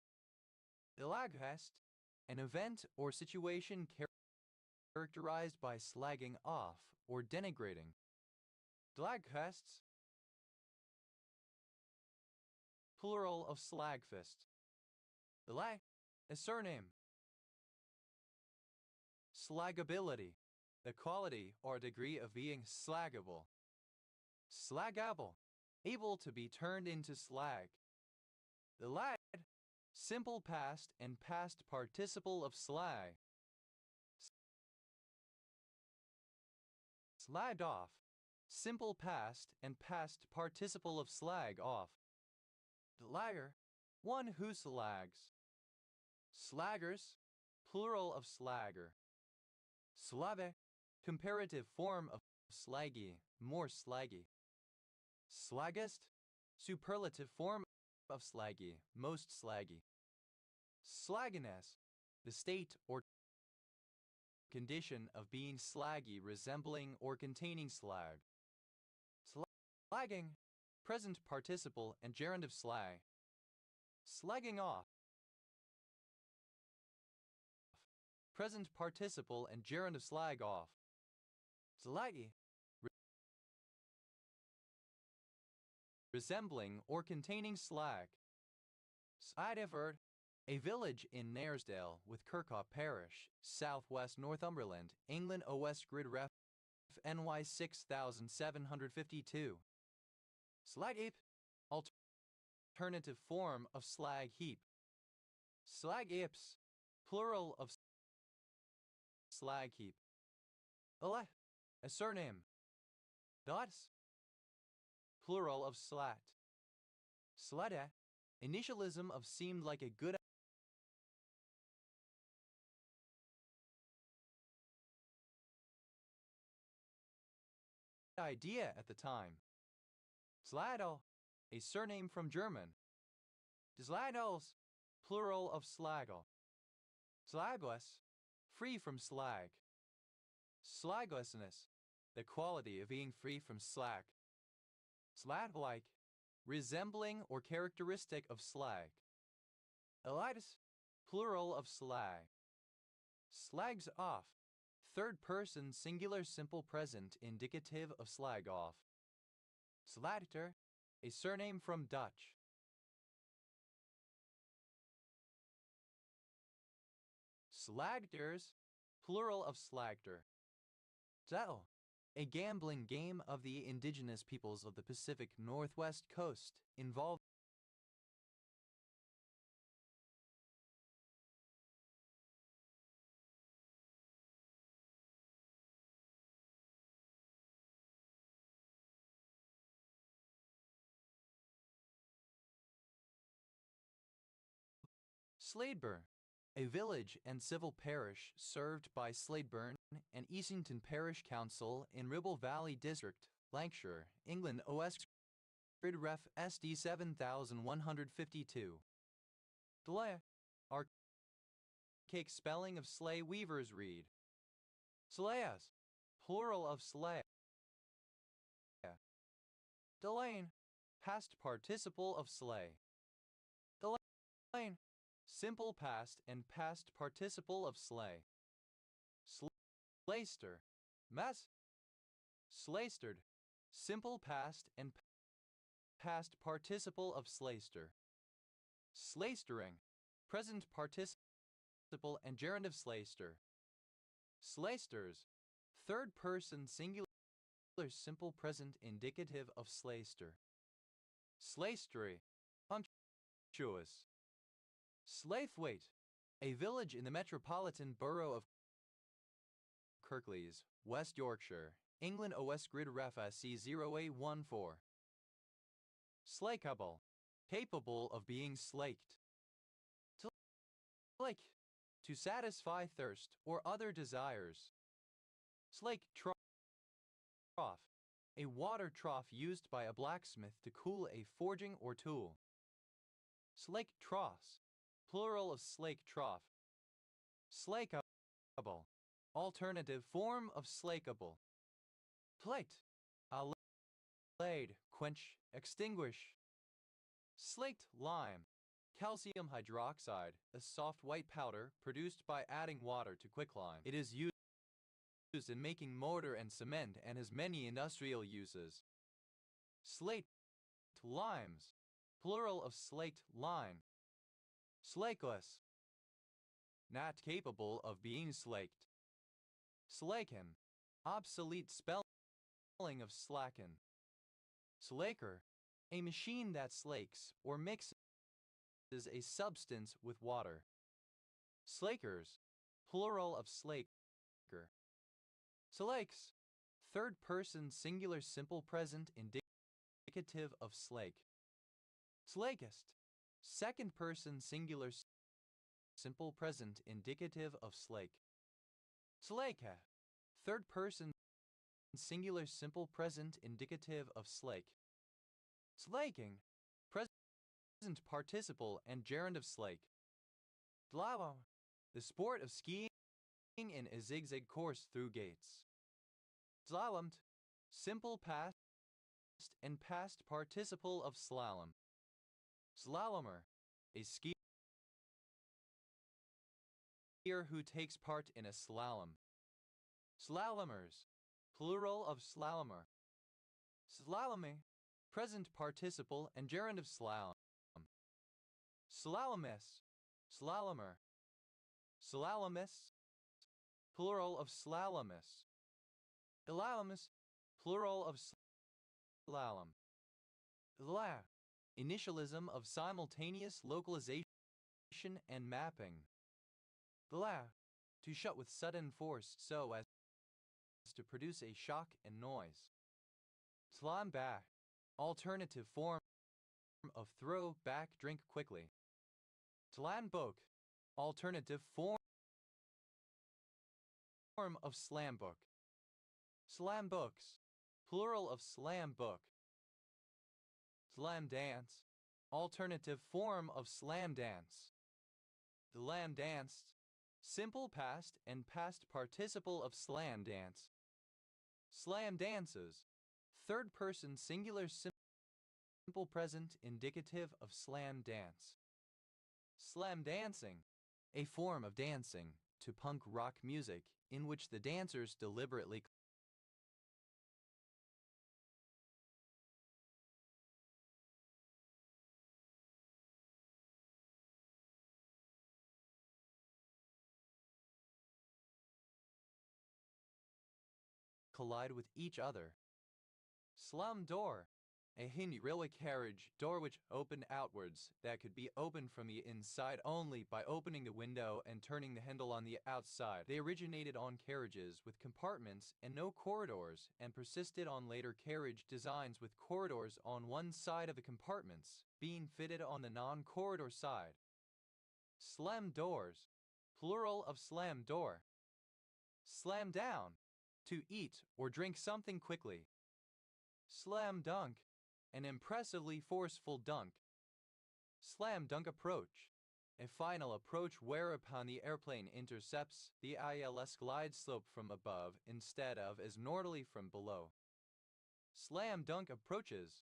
Speaker 1: Slagfest, an event or situation characterized by slagging off or denigrating. Slagfests, plural of slagfest. Slag, a surname. Slagability, the quality or degree of being slaggable. Slagable, able to be turned into slag. The lad, simple past and past participle of slag. Slagged off, simple past and past participle of slag off. Slagger, one who slags. Slaggers, plural of slagger. Slave, comparative form of slaggy, more slaggy. Slaggest, superlative form of slaggy, most slaggy. Slagginess, the state or condition of being slaggy, resembling or containing slag. Slagging, present participle and gerund of slag. Slagging off, present participle and gerund of slag off. Slaggy, resembling or containing slag. Slideford, a village in Knaresdale with Kirkop Parish, southwest Northumberland, England. OS Grid Ref NY 6752. Slag heap, alternative form of slag heap. Slag heaps, plural of slag heap. A surname. Dots, plural of slat. Slada, initialism of seemed like a good idea at the time. Sladel, a surname from German. Sladels, plural of slagel. Slagless, free from slag. Slaglessness, the quality of being free from slag. Slag-like, resembling or characteristic of slag. Elitis, plural of slag. Slags off, third person singular simple present indicative of slag off. Sladter, a surname from Dutch. Slagders, plural of slagder. Dao, a gambling game of the indigenous peoples of the Pacific Northwest coast involving Sladeburn, a village and civil parish served by Sladeburn and Easington Parish Council in Ribble Valley District, Lancashire, England. OS Grid Ref SD 7152. Delay. Archaic spelling of sleigh weavers read. Slayas, plural of sleigh. Delane, past participle of sleigh. Delane, simple past and past participle of sleigh. Slayster, mess. Slaystered, simple past and past participle of slayster. Slaystering, present participle and gerund of slayster. Slaysters, third person singular simple present indicative of slayster. Slaystery, unctuous. Slaithwaite, a village in the metropolitan borough of Kirklees, West Yorkshire, England. OS Grid Ref SC 0814. Slakeable, capable of being slaked. To slake, to satisfy thirst or other desires. Slake trough, a water trough used by a blacksmith to cool a forging or tool. Slake troughs, plural of slake trough. Slakeable, alternative form of slakeable. Plate, allayed, quench, extinguish. Slaked lime, calcium hydroxide, a soft white powder produced by adding water to quicklime. It is used in making mortar and cement and has many industrial uses. Slate limes, plural of slaked lime. Slakeless, not capable of being slaked. Slaken, obsolete spelling of slacken. Slaker, a machine that slakes or mixes a substance with water. Slakers, plural of slaker. Slakes, third person singular simple present indicative of slake. Slakest, second person singular simple present indicative of slake. Slaka, third person singular simple present indicative of slake. Slaking, present participle and gerund of slake. Dlawa, the sport of skiing in a zigzag course through gates. Slalomed, simple past and past participle of slalom. Slalomer, a skier who takes part in a slalom. Slalomers, plural of slalomer. Slalome, present participle and gerund of slalom. Slalomists, slalomer. Slalomists, plural of slalomists. Slalomists, plural of slalom. La, initialism of simultaneous localization and mapping. La, to shut with sudden force so as to produce a shock and noise. Slam back, alternative form of throw back, drink quickly. Slambook, alternative form of slambook. Slambooks, plural of slam book. Slam dance, alternative form of slam dance. Slam danced, simple past and past participle of slam dance. Slam dances, third person singular simple present indicative of slam dance. Slam dancing, a form of dancing to punk rock music in which the dancers deliberately collide with each other. Slam door. A Hindi railway carriage door which opened outwards that could be opened from the inside only by opening the window and turning the handle on the outside. They originated on carriages with compartments and no corridors and persisted on later carriage designs with corridors on one side of the compartments being fitted on the non-corridor side. Slam doors, plural of slam door. Slam down, to eat or drink something quickly. Slam dunk, an impressively forceful dunk. Slam dunk approach, a final approach whereupon the airplane intercepts the ILS glide slope from above instead of as northerly from below. Slam dunk approaches,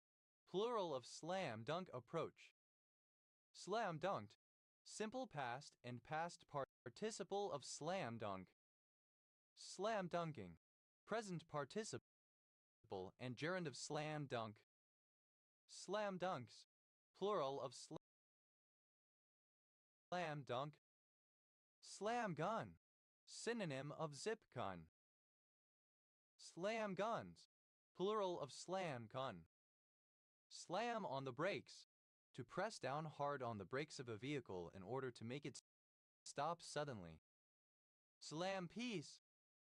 Speaker 1: plural of slam dunk approach. Slam dunked, simple past and past participle of slam dunk. Slam dunking, present participle and gerund of slam dunk. Slam dunks, plural of slam dunk. Slam gun, synonym of zip gun. Slam guns, plural of slam gun. Slam on the brakes, to press down hard on the brakes of a vehicle in order to make it stop suddenly. Slam piece,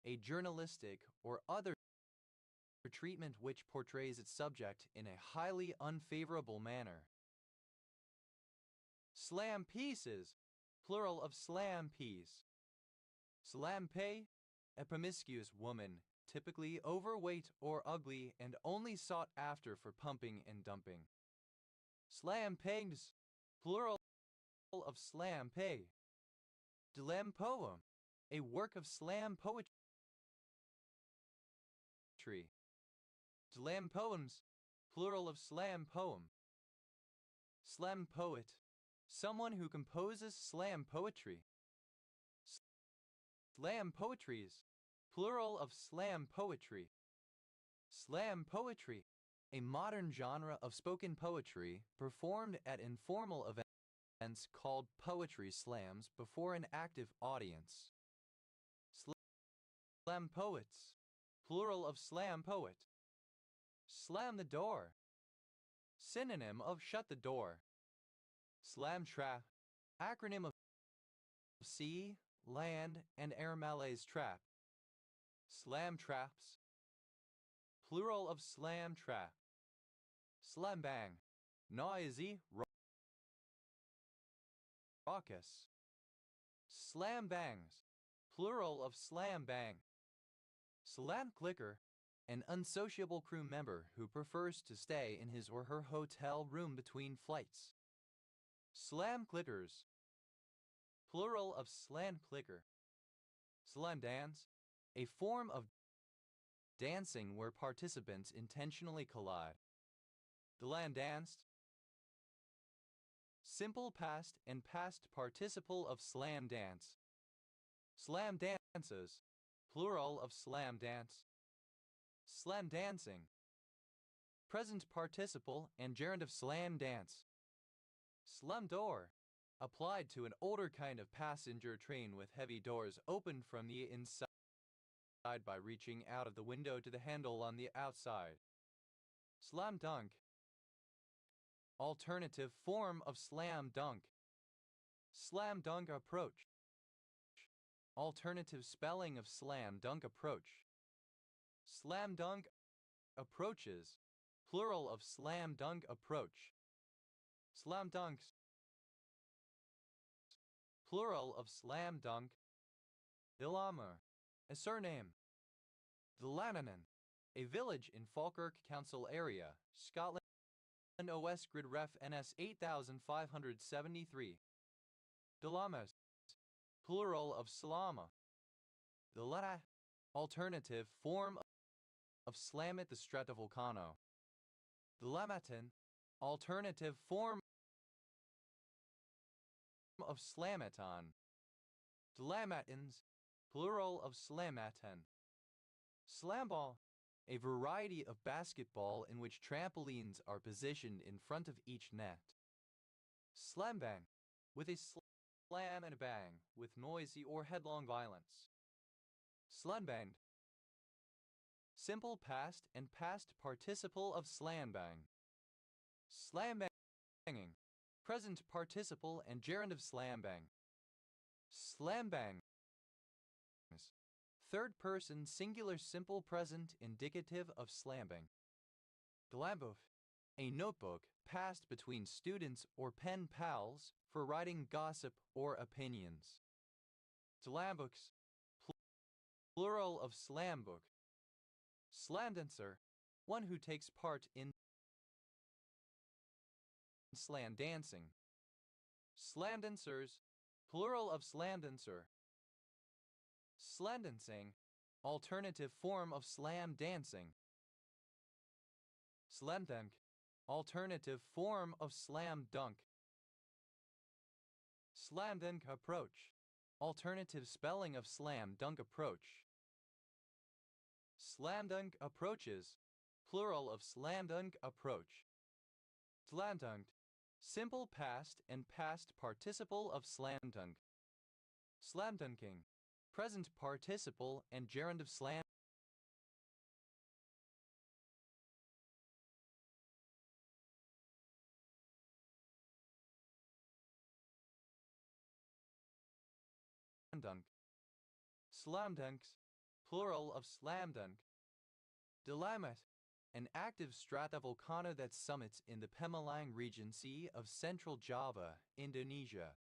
Speaker 1: a journalistic or other treatment which portrays its subject in a highly unfavorable manner. Slam pieces, plural of slam piece. Slam pay, a promiscuous woman, typically overweight or ugly and only sought after for pumping and dumping. Slam pegs, plural of slam pay. Slam poem, a work of slam poetry. Slam poems, plural of slam poem. Slam poet, someone who composes slam poetry. Slam poetries, plural of slam poetry. Slam poetry, a modern genre of spoken poetry performed at informal events called poetry slams before an active audience. Slam poets, plural of slam poet. Slam the door, synonym of shut the door. Slam trap, acronym of sea, land, and air Malays trap. Slam traps, plural of slam trap. Slam bang, noisy, raucous. Slam bangs, plural of slam bang. Slam clicker, an unsociable crew member who prefers to stay in his or her hotel room between flights. Slam clickers, plural of slam clicker. Slam dance, a form of dancing where participants intentionally collide. Slam danced, simple past and past participle of slam dance. Slam dances, plural of slam dance. Slam dancing, present participle and gerund of slam dance. Slam door, applied to an older kind of passenger train with heavy doors opened from the inside by reaching out of the window to the handle on the outside. Slam dunk, alternative form of slam dunk. Slam dunk approach, alternative spelling of slam dunk approach. Slam dunk approaches, plural of slam dunk approach. Slam dunks, plural of slam dunk. Dilamur, a surname. Dilananan, a village in Falkirk Council area, Scotland. OS Grid Ref NS 8573. Dilamas, plural of salama. Dilana, alternative form of Slamet the Stratovolcano. Dilamatin, alternative form of Slamaton. Dilamatins, plural of Slamatin. Slamball, a variety of basketball in which trampolines are positioned in front of each net. Slambang, with a slam and a bang, with noisy or headlong violence. Slamband, Simple past and past participle of slambang. Slambanging. Present participle and gerund of slambang. Slambangs. Third person singular simple present indicative of slambang. Glambook. A notebook passed between students or pen pals for writing gossip or opinions. Slambooks. Plural of slambook. Slamdancer. One who takes part in slam dancing. Slamdancers. Plural of slamdancer. Slamdancing. Alternative form of slam dancing. Slamdunk. Alternative form of slam dunk. Slamdunk approach. Alternative spelling of slam dunk approach. Slamdunk approaches. Plural of slamdunk approach. Slamdunked. Simple past and past participle of slamdunk. Slamdunking. Present participle and gerund of slam. Dunk. Slamdunks. Plural of slamdunk. Dalamat. An active stratovolcano that summits in the Pemalang Regency of Central Java, Indonesia.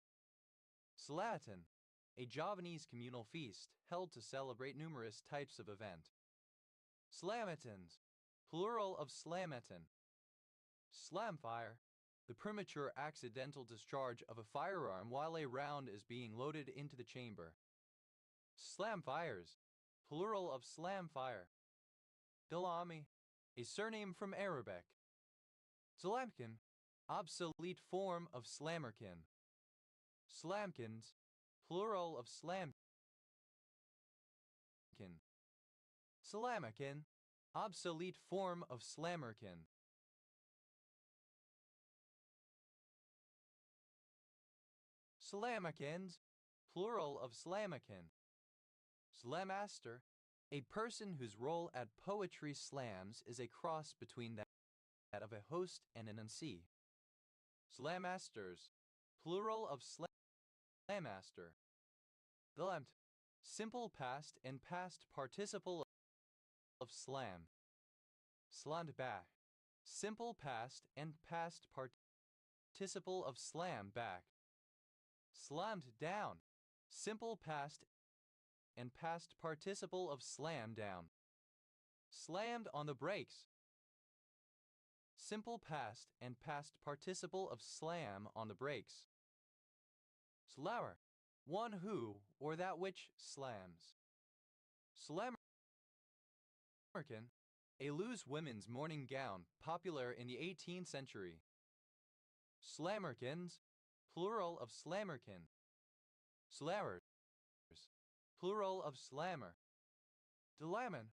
Speaker 1: Selatan. A Javanese communal feast held to celebrate numerous types of event. Slamatins. Plural of slamatin. Slamfire. The premature accidental discharge of a firearm while a round is being loaded into the chamber. Slamfires. Plural of slamfire. Dalami. A surname from Arabic. Slamkin. Obsolete form of slammerkin. Slamkins. Plural of slamkin. Slamakin. Obsolete form of slammerkin. Slamakins. Plural of slamakin. Slamaster. A person whose role at poetry slams is a cross between that of a host and an MC. Slamasters. Plural of slamaster. Glamt. Simple past and past participle of slam. Slammed back. Simple past and past participle of slam back. Slammed down. Simple past and past participle of slam down. Slammed on the brakes. Simple past and past participle of slam on the brakes. Slammer. One who or that which slams. Slammerkin. A loose women's morning gown popular in the 18th century. Slammerkins. Plural of slammerkin. Slammers. Plural of slammer. Delamin.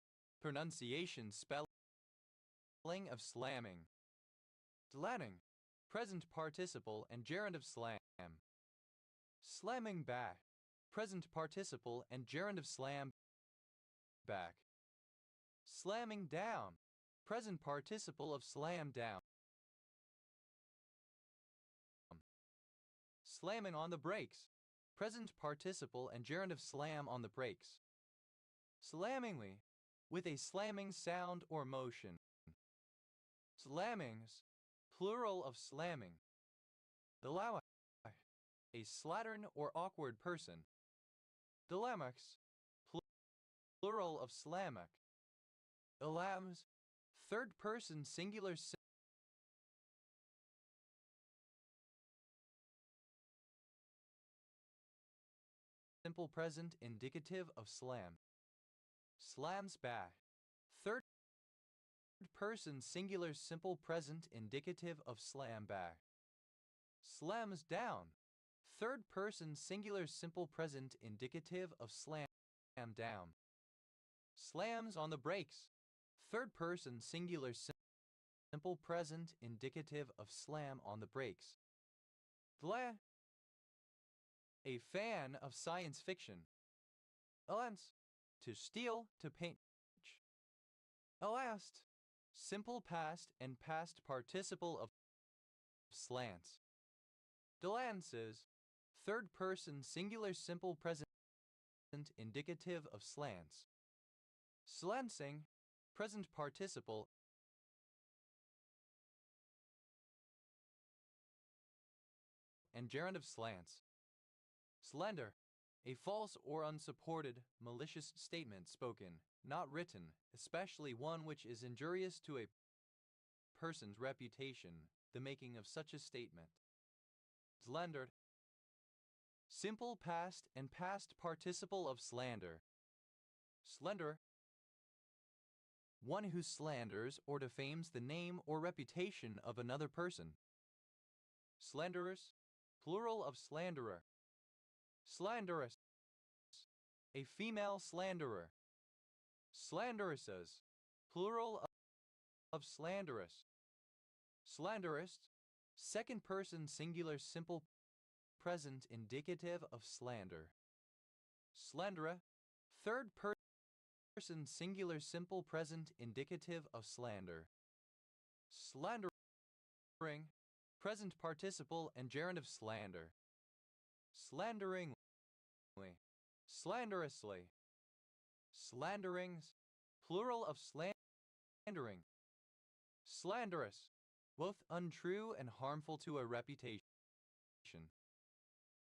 Speaker 1: Pronunciation spelling of slamming. Delaning. Present participle and gerund of slam. Slamming back. Present participle and gerund of slam back. Slamming down. Present participle of slam down. Slamming on the brakes. Present participle and gerund of slam on the brakes. Slammingly. With a slamming sound or motion. Slammings. Plural of slamming. Dilemma. A slattern or awkward person. Dilemmax. Plural of slamak. Ilams. Third person singular simple present indicative of slam. Slams back. Third person singular simple present indicative of slam back. Slams down. Third person singular simple present indicative of slam down. Slams on the brakes. Third person singular simple present indicative of slam on the brakes. Dla. A fan of science fiction. Alens. To steal, to paint. Last, simple past and past participle of slants. Delances, third person singular simple present indicative of slants. Slancing, present participle and gerund of slants. Slander, a false or unsupported, malicious statement spoken, not written, especially one which is injurious to a person's reputation, the making of such a statement. Slandered, simple past and past participle of slander. Slender, one who slanders or defames the name or reputation of another person. Slanderers, plural of slanderer. Slanderess, a female slanderer. Slanderesses, plural of slanderous. Slanderist, second person singular simple present indicative of slander. Slandera, third person singular simple present indicative of slander. Slandering, present participle and gerund of slander. Slanderingly, slanderously. Slanderings, plural of slandering. Slanderous, both untrue and harmful to a reputation.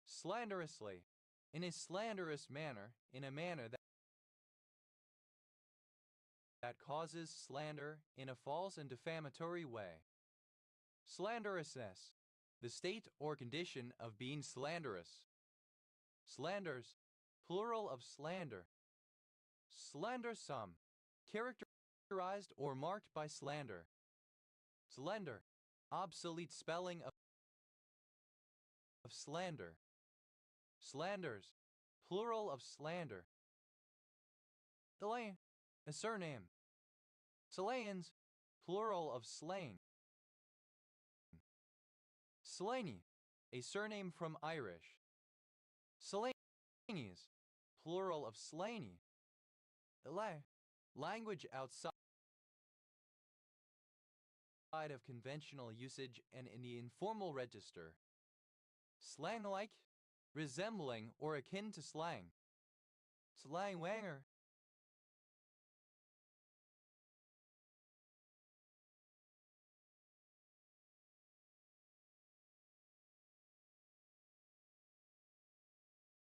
Speaker 1: Slanderously, in a slanderous manner, in a manner that causes slander in a false and defamatory way. Slanderousness, the state or condition of being slanderous. Slanders, plural of slander. Slandersome, characterized or marked by slander. Slender, obsolete spelling of slander. Slanders, plural of slander. Delay, a surname. Slayans, plural of slaying. Slaney, a surname from Irish. Slaneys, plural of slaney. Language outside of conventional usage and in the informal register. Slang-like, resembling or akin to slang. Slangwanger,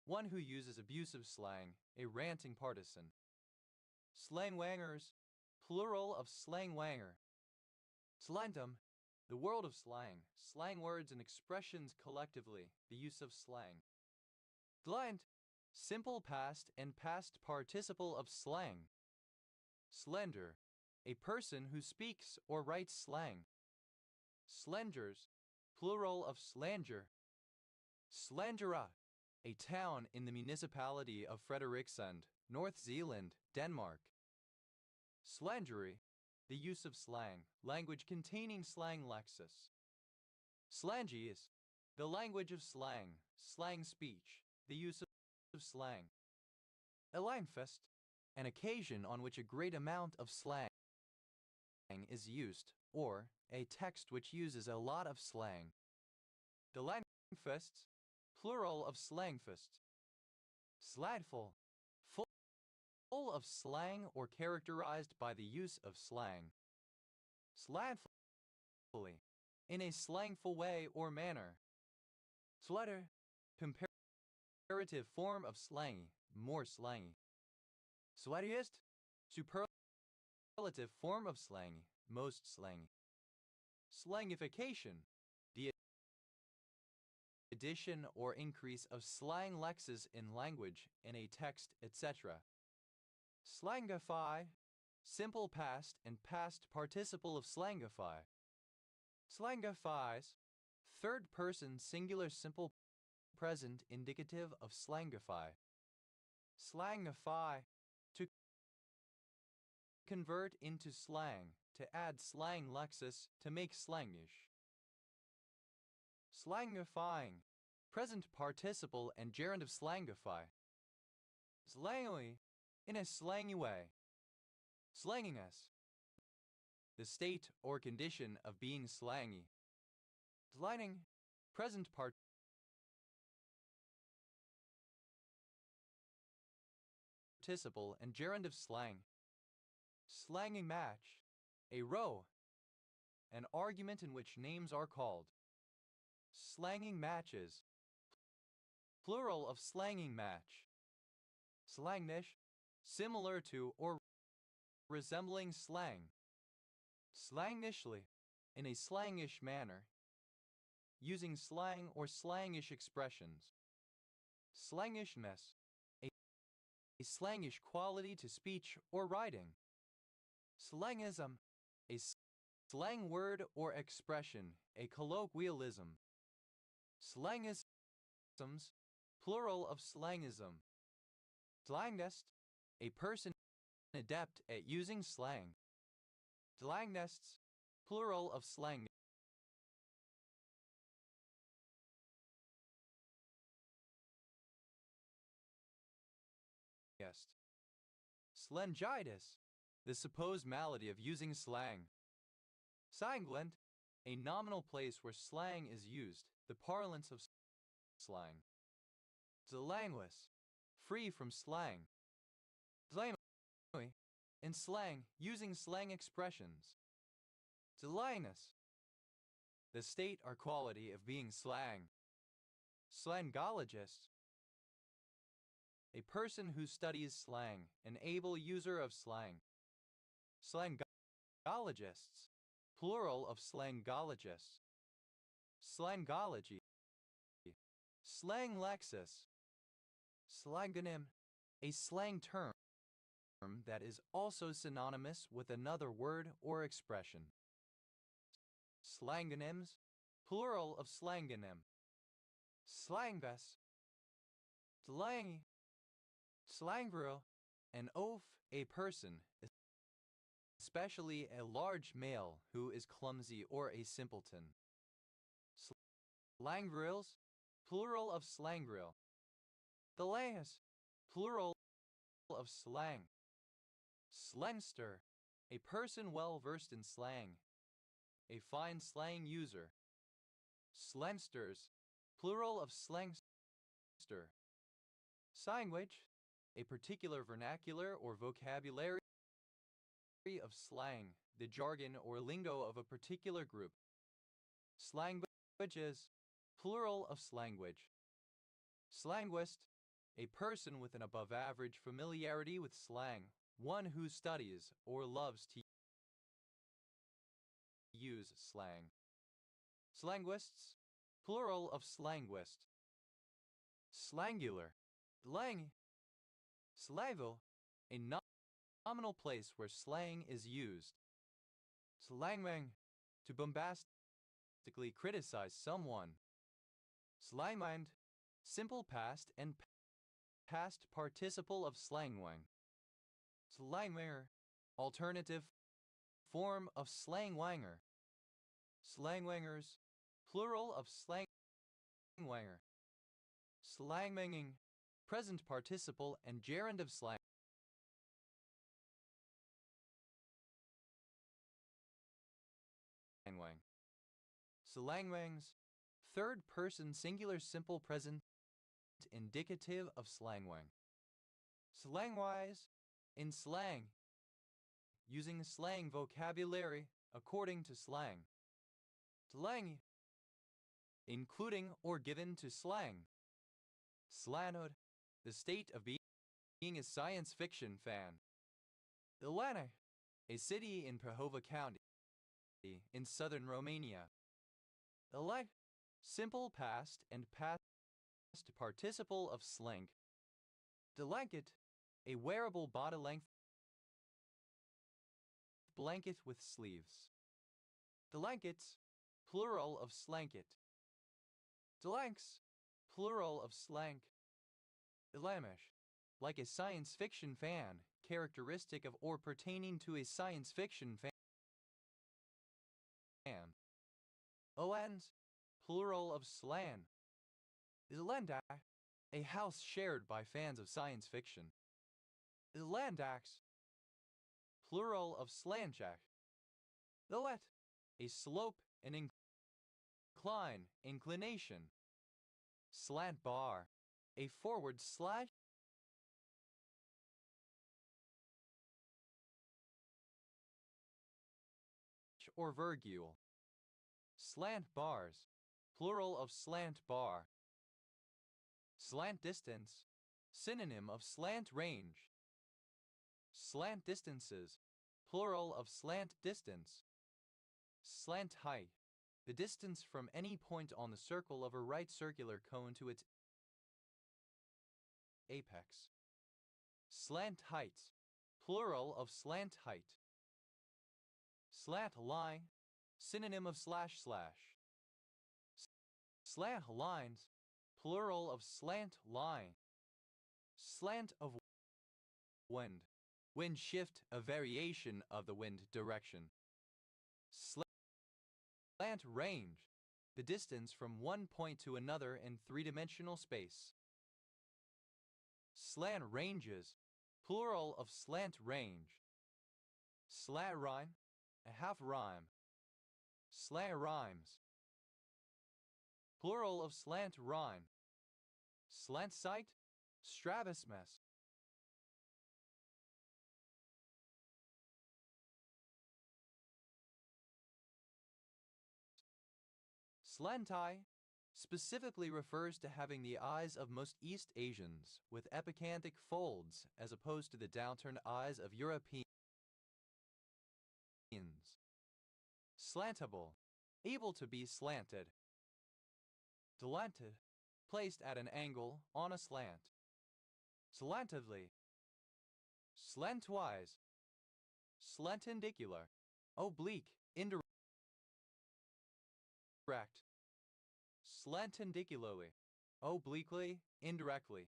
Speaker 1: one who uses abusive slang, a ranting partisan. Slangwangers, plural of slangwanger. Slangdom, the world of slang, slang words and expressions collectively, the use of slang. Slant, simple past and past participle of slang. Slender, a person who speaks or writes slang. Slangers, plural of slanger. Slangera, a town in the municipality of Frederiksund, North Zealand, Denmark. Slangery, the use of slang, language containing slang lexis. Slangies, the language of slang, slang speech, the use of slang. A linefest, an occasion on which a great amount of slang is used, or a text which uses a lot of slang. The linefests, plural of slangfest. Sladful, full of slang or characterized by the use of slang. Sladfully, in a slangful way or manner. Sweater, comparative form of slangy, more slangy. Sweatiest, superlative form of slangy, most slangy. Slangification, the addition or increase of slang lexes in language, in a text, etc. Slangify, simple past and past participle of slangify. Slangifies, third person singular simple present indicative of slangify. Slangify, to convert into slang, to add slang lexis, to make slangish. Slangifying, present participle and gerund of slangify. Slangily, in a slangy way. Slanging us, the state or condition of being slangy. Declining, present participle and gerund of slang. Slanging match, a row, an argument in which names are called. Slanging matches, plural of slanging match. Slangnish, similar to or resembling slang. Slangnishly, in a slangish manner, using slang or slangish expressions. Slangishness, a slangish quality to speech or writing. Slangism, a slang word or expression, a colloquialism. Slangisms, plural of slangism. Slangnest, a person adept at using slang. Slangnests, plural of slang. Slangitis, the supposed malady of using slang. Sanguine, a nominal place where slang is used, the parlance of slang. Delanguous, free from slang. Delanguy, in slang, using slang expressions. Delinus, the state or quality of being slang. Slangologist, a person who studies slang, an able user of slang. Slangologists, plural of slangologists. Slangology, slang lexis. Slangonym, a slang term that is also synonymous with another word or expression. Slangonyms, plural of slangonym. Slangvest, slangy. Slangvro, an oaf, a person, especially a large male who is clumsy or a simpleton. Slangvrils, plural of slangvril. Thalaeus, plural of slang. Slangster, a person well versed in slang, a fine slang user. Slangsters, plural of slangster. Slanguage, a particular vernacular or vocabulary of slang, the jargon or lingo of a particular group. Slanguages, plural of slanguage. Slanguist, a person with an above-average familiarity with slang, one who studies or loves to use slang. Slanguists, plural of slanguist. Slangular, slang. Slavo, a nominal place where slang is used. Slangwang, to bombastically criticize someone. Slangmind, simple past and past participle of slangwang. Slangwanger, alternative form of slangwanger. Slangwangers, plural of slangwanger. Slangmanging, present participle and gerund of slang. Slangwang. Slangwangs, third person singular simple present indicative of slangwang. Slangwise, in slang, using slang vocabulary according to slang. Slangy, including or given to slang. Slanod, the state of being a science fiction fan. Ilana, a city in Prahova County, in southern Romania. Elect, simple past and past participle of slink. Delanket, a wearable body-length blanket with sleeves. Delankets, plural of slanket. Delanks, plural of slank. Ilamish, like a science fiction fan, characteristic of or pertaining to a science fiction fan. Oans, plural of slan. Ilenda, a house shared by fans of science fiction. Ilandax, plural of slanjak. Let, a slope, an incline, inclination. Slant bar, a forward slash or virgule. Slant bars, plural of slant bar. Slant distance, synonym of slant range. Slant distances, plural of slant distance. Slant height, the distance from any point on the circle of a right circular cone to its apex. Slant heights, plural of slant height. Slant line, synonym of slash slash. Slant lines, plural of slant line. Slant of wind. Wind shift, a variation of the wind direction. Slant range, the distance from one point to another in three-dimensional space. Slant ranges, plural of slant range. Slant rhyme, a half rhyme. Slant rhymes, plural of slant rhyme. Slant sight, strabismus. Slant eye specifically refers to having the eyes of most East Asians with epicanthic folds as opposed to the downturned eyes of Europeans. Slantable, able to be slanted. Slanted, placed at an angle on a slant. Slantively. Slantwise. Slantendicular, oblique, indirect. Slantendicularly, obliquely, indirectly.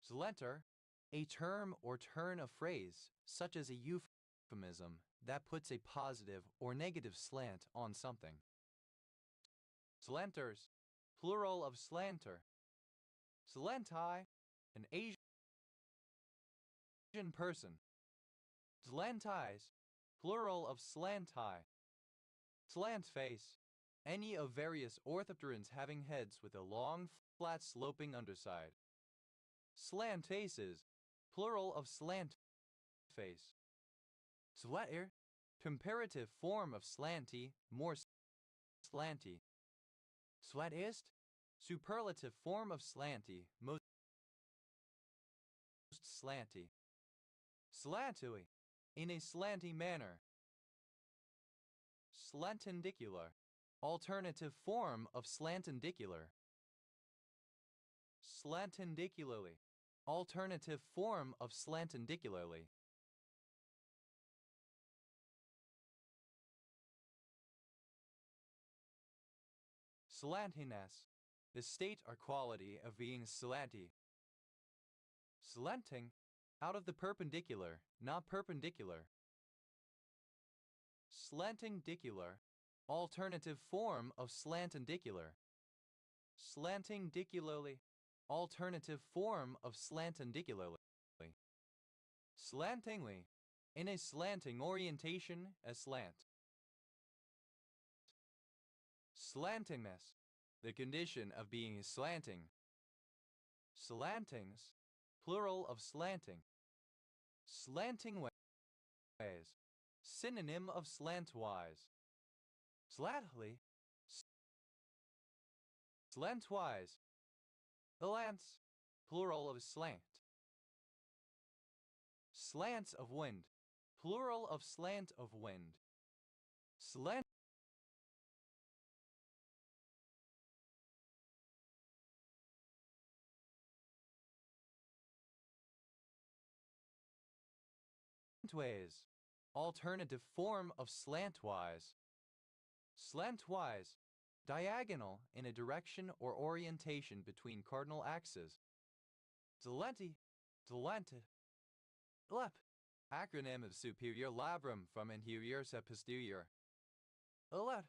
Speaker 1: Slanter, a term or turn of phrase, such as a euphemism that puts a positive or negative slant on something. Slanters, plural of slanter. Slantai, an Asian person. Slantais, plural of slantai. Slant face, any of various orthopterans having heads with a long, flat sloping underside. Slant faces, plural of slant face. Slatter, comparative form of slanty, more slanty. Slatist, superlative form of slanty, most slanty. Slantui, in a slanty manner. Slantendicular, alternative form of slantendicular. Slantendicularly, alternative form of slantendicularly. Slantiness, the state or quality of being slanty. Slanting, out of the perpendicular, not perpendicular. Slantingdicular, alternative form of slantendicular. Slantingdicularly, alternative form of slantendicularly. Slantingly, in a slanting orientation, aslant. Slantingness, the condition of being slanting. Slantings, plural of slanting. Slanting ways, synonym of slantwise. Slatly, slantwise. Slants, plural of slant. Slants of wind, plural of slant of wind. Slant ways, alternative form of slantwise. Slantwise, diagonal in a direction or orientation between cardinal axes. Delenti, delented. Lep, acronym of superior labrum from inferior to posterior. Let,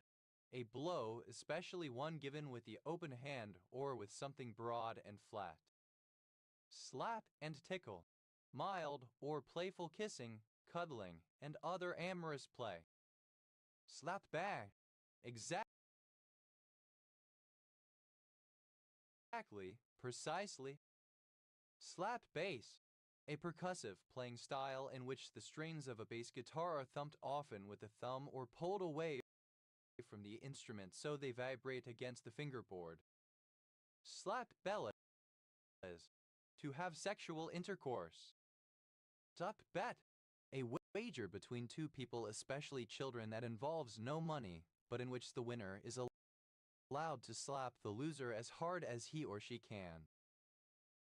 Speaker 1: a blow, especially one given with the open hand or with something broad and flat. Slap and tickle, mild or playful kissing, cuddling, and other amorous play. Slap bang. Exactly. Precisely. Slap bass. A percussive playing style in which the strings of a bass guitar are thumped often with the thumb or pulled away from the instrument so they vibrate against the fingerboard. Slap bellas. To have sexual intercourse. Slap bet. A wager between two people, especially children, that involves no money, but in which the winner is allowed to slap the loser as hard as he or she can.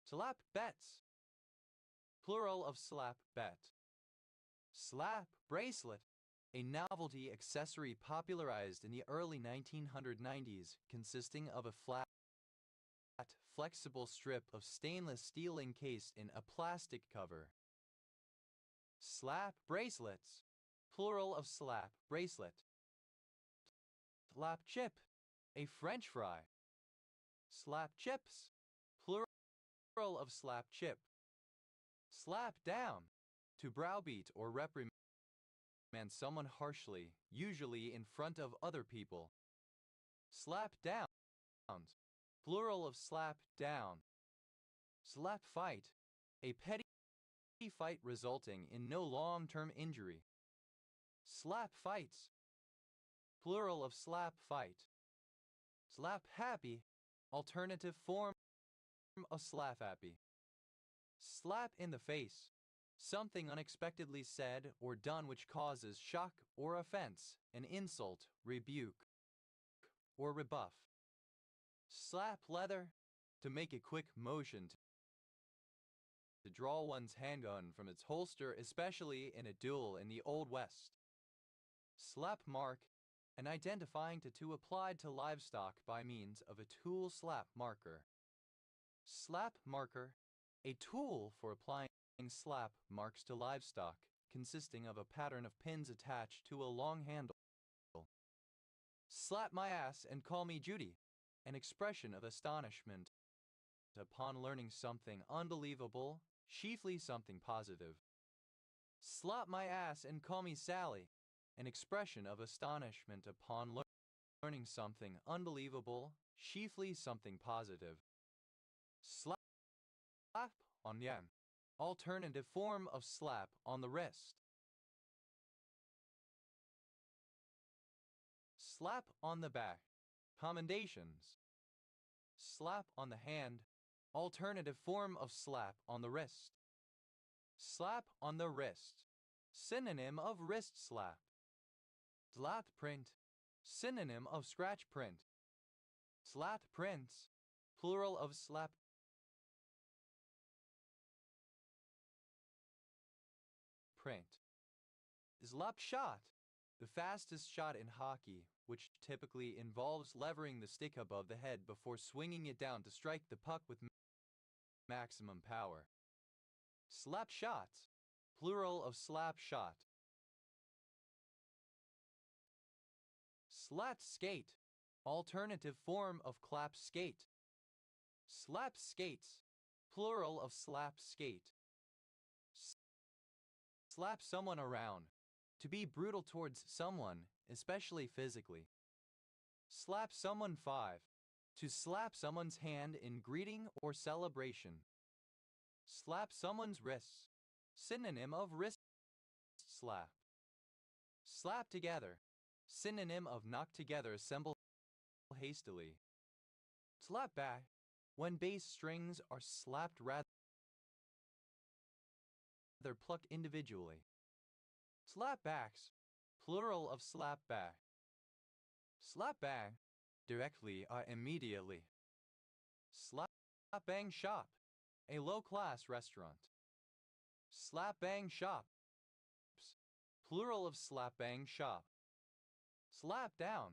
Speaker 1: Slap bets. Plural of slap bet. Slap bracelet. A novelty accessory popularized in the early 1990s, consisting of a flat, flexible strip of stainless steel encased in a plastic cover. Slap bracelets. Plural of slap bracelet. Slap chip. A French fry. Slap chips. Plural of slap chip. Slap down. To browbeat or reprimand someone harshly, usually in front of other people. Slap down. Plural of slap down. Slap fight. A petty fight resulting in no long-term injury. Slap fights. Plural of slap fight. Slap happy. Alternative form of slap happy. Slap in the face. Something unexpectedly said or done which causes shock or offense, an insult, rebuke, or rebuff. Slap leather. To make a quick motion to draw one's handgun from its holster, especially in a duel in the Old West. Slap mark. An identifying tattoo applied to livestock by means of a tool slap marker. Slap marker. A tool for applying slap marks to livestock, consisting of a pattern of pins attached to a long handle. Slap my ass and call me Judy. An expression of astonishment upon learning something unbelievable, chiefly something positive. Slap my ass and call me Sally. An expression of astonishment upon learning something unbelievable, chiefly something positive. Slap on yen. Alternative form of slap on the wrist. Slap on the back. Commendations. Slap on the hand. Alternative form of slap on the wrist. Slap on the wrist. Synonym of wrist slap. Slap print. Synonym of scratch print. Slap prints. Plural of slap print. Slap shot. The fastest shot in hockey, which typically involves levering the stick above the head before swinging it down to strike the puck with maximum power. Slap shots. Plural of slap shot. Slat skate. Alternative form of clap skate. Slap skates. Plural of slap skate. Slap someone around. To be brutal towards someone, especially physically. Slap someone 5. To slap someone's hand in greeting or celebration. Slap someone's wrists. Synonym of wrist slap. Slap together. Synonym of knock together, assemble hastily. Slap back. When bass strings are slapped rather plucked individually. Slap backs. Plural of slap back. Slap bang. Directly or immediately. Slap bang shop. A low-class restaurant. Slap bang shops. Plural of slap bang shop. Slap down.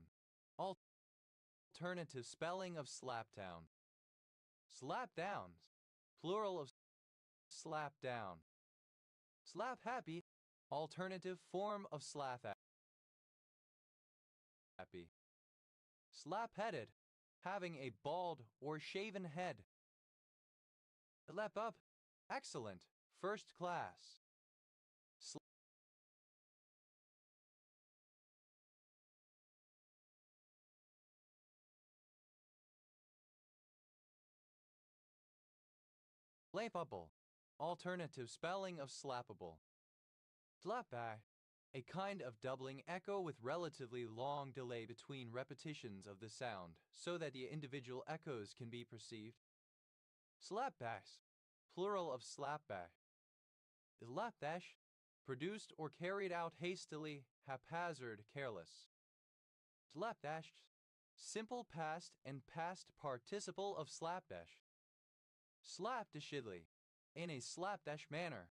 Speaker 1: Alternative spelling of slap down. Slap downs. Plural of slap down. Slap happy. Alternative form of slap happy. Slap headed. Having a bald or shaven head. Slap up. Excellent. First class. Slappable, alternative spelling of slappable. Slapback, a kind of doubling echo with relatively long delay between repetitions of the sound so that the individual echoes can be perceived. Slapbacks, plural of slapback. Slapdash, produced or carried out hastily, haphazard, careless. Slapdash, simple past and past participle of slapdash. Slapdashedly, in a slapdash manner.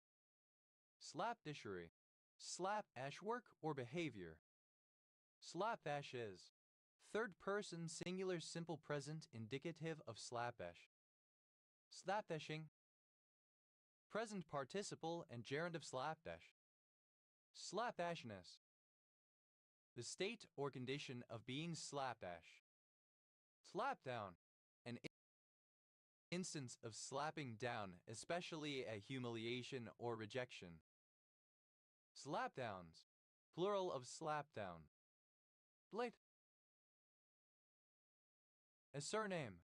Speaker 1: Slapdashery, slapdash work or behavior. Slapdash is third person singular simple present indicative of slapdash. Slapdashing, present participle and gerund of slapdash. Slapdashness, the state or condition of being slapdash. Slapdown, an instance of slapping down, especially a humiliation or rejection. Slapdowns, plural of slapdown. Slate, a surname.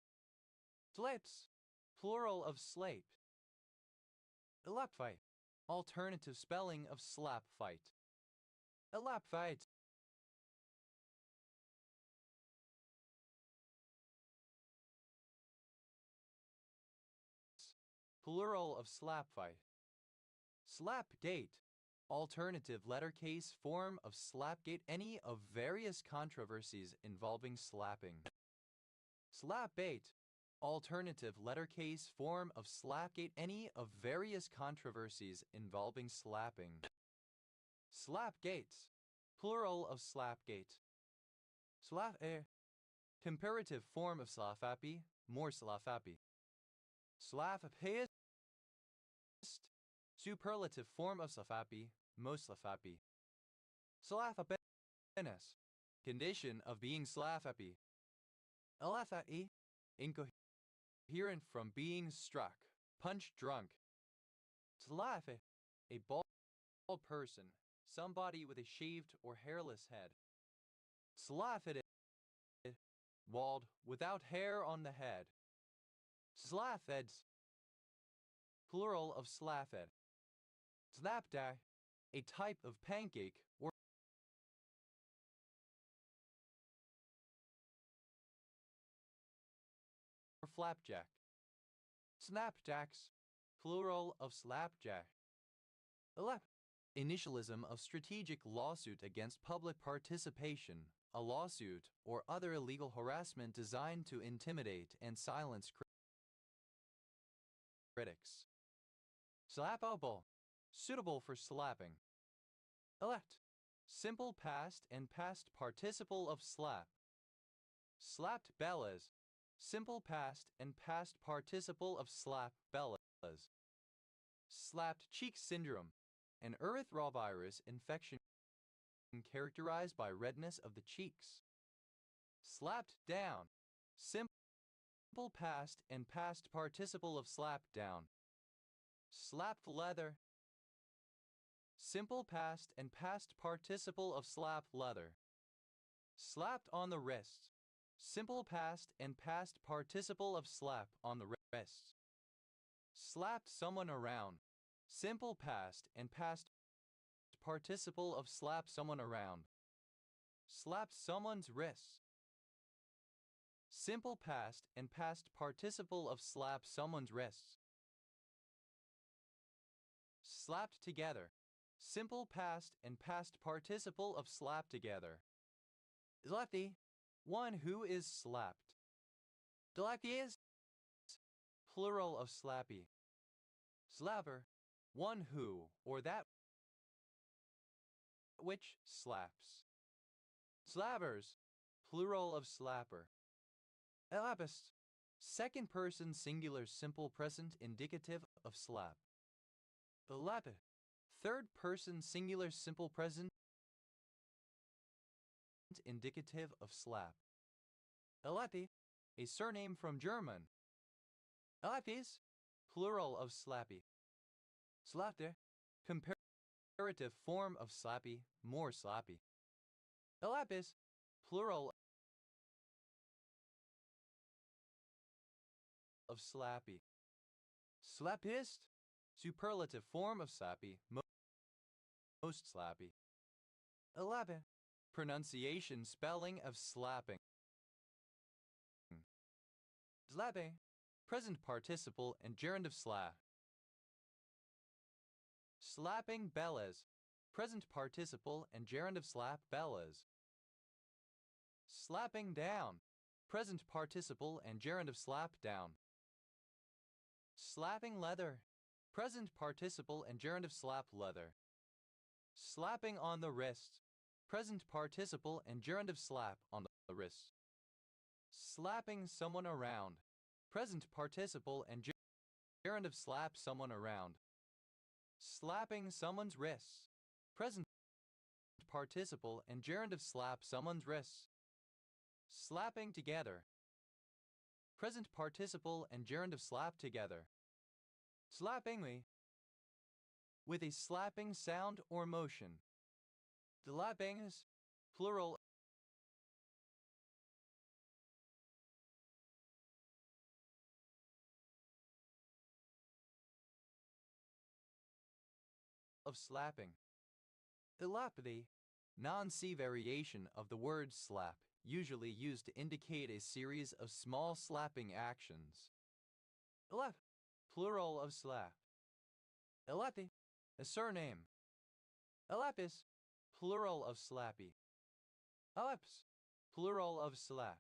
Speaker 1: Slates, plural of slate. Elapfight, alternative spelling of slap fight. Elapfight, plural of slap fight. Slapgate, alternative letter case form of slapgate, any of various controversies involving slapping. Slapbait, alternative letter case form of slapgate, any of various controversies involving slapping. Slapgates, plural of slapgate. Slap-air, comparative form of slaffappy, more slaffappy. Slaffapiest, superlative form of slaffappy, most slaffappy. Slaffabenes, condition of being slaffappy. Alathai, incoherent from being struck, punch drunk. Slaffe, a bald person, somebody with a shaved or hairless head. Slaffed, bald, without hair on the head. Slaffeds, plural of slaffed. Slapdash, a type of pancake or flapjack. Snapjacks, plural of slapjack. Initialism of strategic lawsuit against public participation, a lawsuit or other illegal harassment designed to intimidate and silence critics. Slappable, suitable for slapping. Elect, simple past and past participle of slap. Slapped bellas, simple past and past participle of slap bellas. Slapped cheek syndrome, an erythrovirus infection characterized by redness of the cheeks. Slapped down, simple past and past participle of slapped down. Slapped leather, simple past and past participle of slapped leather. Slapped on the wrist, simple past and past participle of slap on the wrist. Slapped someone around, simple past and past participle of slap someone around. Slapped someone's wrist. Simple past and past participle of slap someone's wrists. Slapped together. Simple past and past participle of slap together. Slappy, one who is slapped. Slappy is plural of slappy. Slapper, one who or that which slaps. Slappers, plural of slapper. Elapist, second person singular simple present indicative of slap. Elapid, third person singular simple present indicative of slap. Elapi, a surname from German. Elapis, plural of slappy. Slapte, comparative form of slappy, more slappy. Elapis, plural of slappy. Slappiest, superlative form of slappy, most slappy. 11. Pronunciation spelling of slapping. Slapping, present participle and gerund of slap. Slapping bellas, present participle and gerund of slap bellas. Slapping down, present participle and gerund of slap down. Slapping leather, present participle and gerund of slap leather. Slapping on the wrist, present participle and gerund of slap on the wrist. Slapping someone around, present participle and gerund of slap someone around. Slapping someone's wrists, present participle and gerund of slap someone's wrists. Slapping together, present participle and gerund of slap together. Slapping me, with a slapping sound or motion. Slappings, plural of slapping. Elapity, non-C variation of the word slap, usually used to indicate a series of small slapping actions. Elap, plural of slap. Elapi, a surname. Elapis, plural of slappy. Elaps, plural of slap.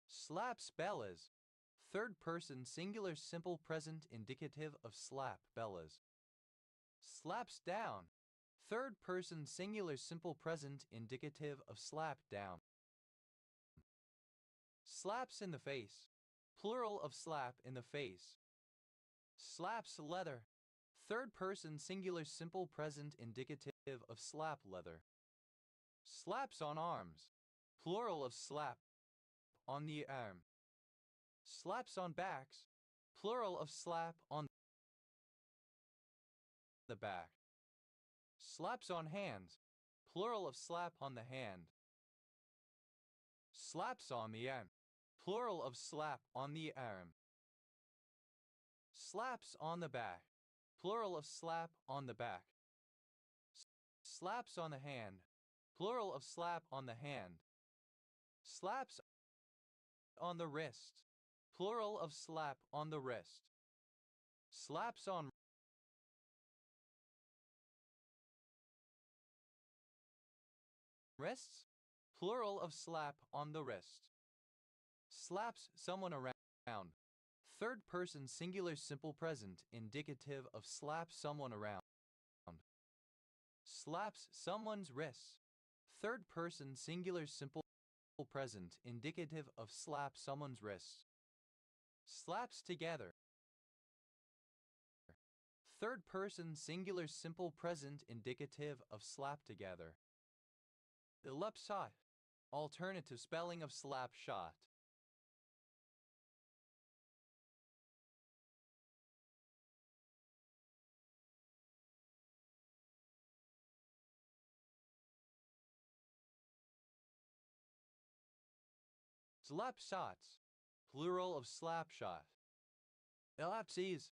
Speaker 1: Slaps bellas, third person singular simple present indicative of slap bellas. Slaps down, third person singular simple present indicative of slap down. Slaps in the face, plural of slap in the face. Slaps leather, third person singular simple present indicative of slap leather. Slaps on arms, plural of slap on the arm. Slaps on backs, plural of slap on the back. Slaps on hands, plural of slap on the hand. Slaps on the arm, plural of slap on the arm. Slaps on the back, plural of slap on the back. Slaps on the hand, plural of slap on the hand. Slaps on the wrist, plural of slap on the wrist. Slaps on wrists, plural of slap on the wrist. Slaps someone around, third person singular simple present indicative of slap someone around. Slaps someone's wrists, third person singular simple present indicative of slap someone's wrists. Slaps together, third person singular simple present indicative of slap together. Elapsat, alternative spelling of slap shot. Slapshots, plural of slapshot. Ellipses,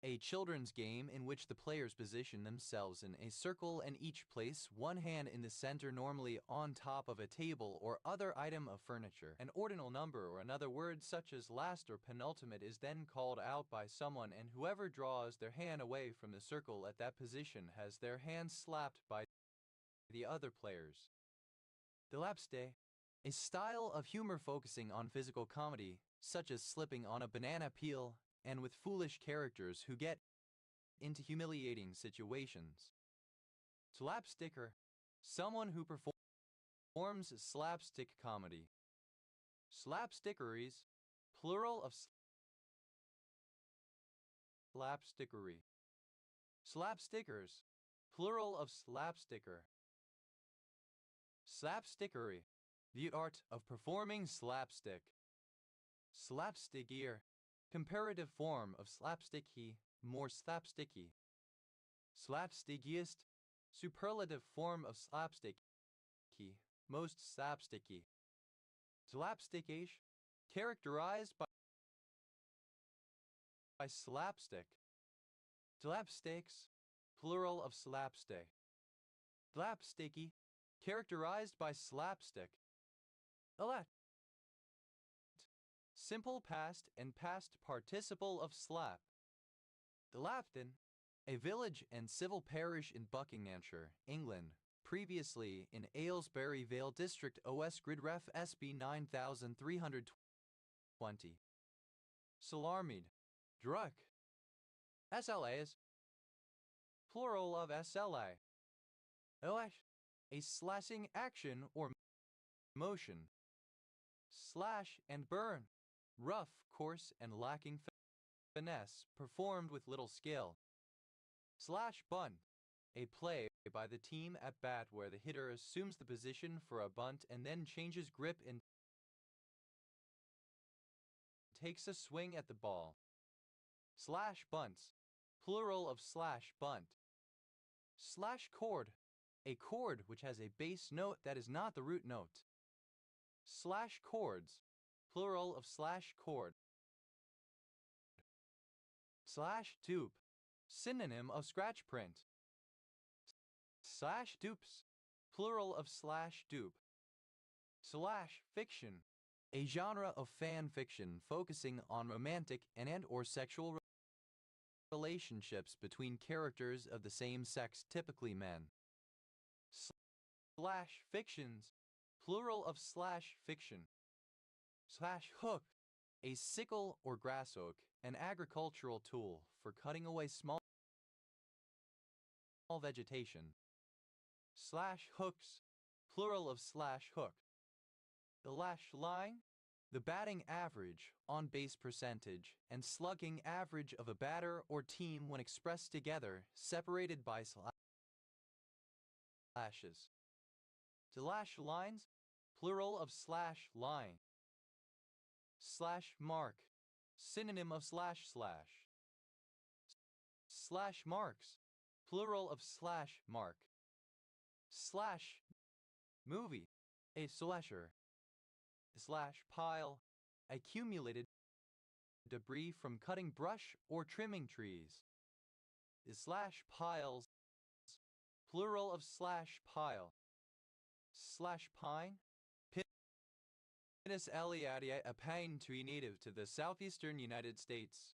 Speaker 1: a children's game in which the players position themselves in a circle and each place one hand in the center, normally on top of a table or other item of furniture. An ordinal number or another word such as last or penultimate is then called out by someone, and whoever draws their hand away from the circle at that position has their hand slapped by the other players. Delapste, a style of humor focusing on physical comedy, such as slipping on a banana peel, and with foolish characters who get into humiliating situations. Slapsticker, someone who performs slapstick comedy. Slapstickeries, plural of slapstickery. Slapstickers, plural of slapsticker. Slapstickery, the art of performing slapstick. Slapstickier, comparative form of slapsticky, more slapsticky. Slapstickiest, superlative form of slapsticky, most slapsticky. Slapstickish, characterized slapstick. Slapsticks, plural of slapstick. Slapsticky, characterized by slapstick. Elect. Simple past and past participle of slap. Delapton, a village and civil parish in Buckinghamshire, England, previously in Aylesbury Vale District OS Grid Ref SB 9320. Salarmid, Druck. SLAs, plural of SLA. Elash, a slashing action or motion. Slash and burn, rough, coarse, and lacking finesse, performed with little skill. Slash bunt, a play by the team at bat where the hitter assumes the position for a bunt and then changes grip and takes a swing at the ball. Slash bunts, plural of slash bunt. Slash chord, a chord which has a bass note that is not the root note. Slash chords, plural of slash chord. Slash dupe, synonym of scratch print. Slash dupes, plural of slash dupe. Slash fiction, a genre of fan fiction focusing on romantic and/or sexual relationships between characters of the same sex, typically men. Slash fictions, plural of slash fiction. Slash hook, a sickle or grass oak, an agricultural tool for cutting away small vegetation. Slash hooks, plural of slash hook. The lash line, the batting average, on-base percentage, and slugging average of a batter or team when expressed together, separated by slashes. To lash lines, plural of slash line. Slash mark, synonym of slash slash. Slash marks, plural of slash mark. Slash movie, a slasher. Slash pile, accumulated debris from cutting brush or trimming trees. Slash piles, plural of slash pile. Slash pine, Pinus alliatia, a pine tree native to the southeastern United States.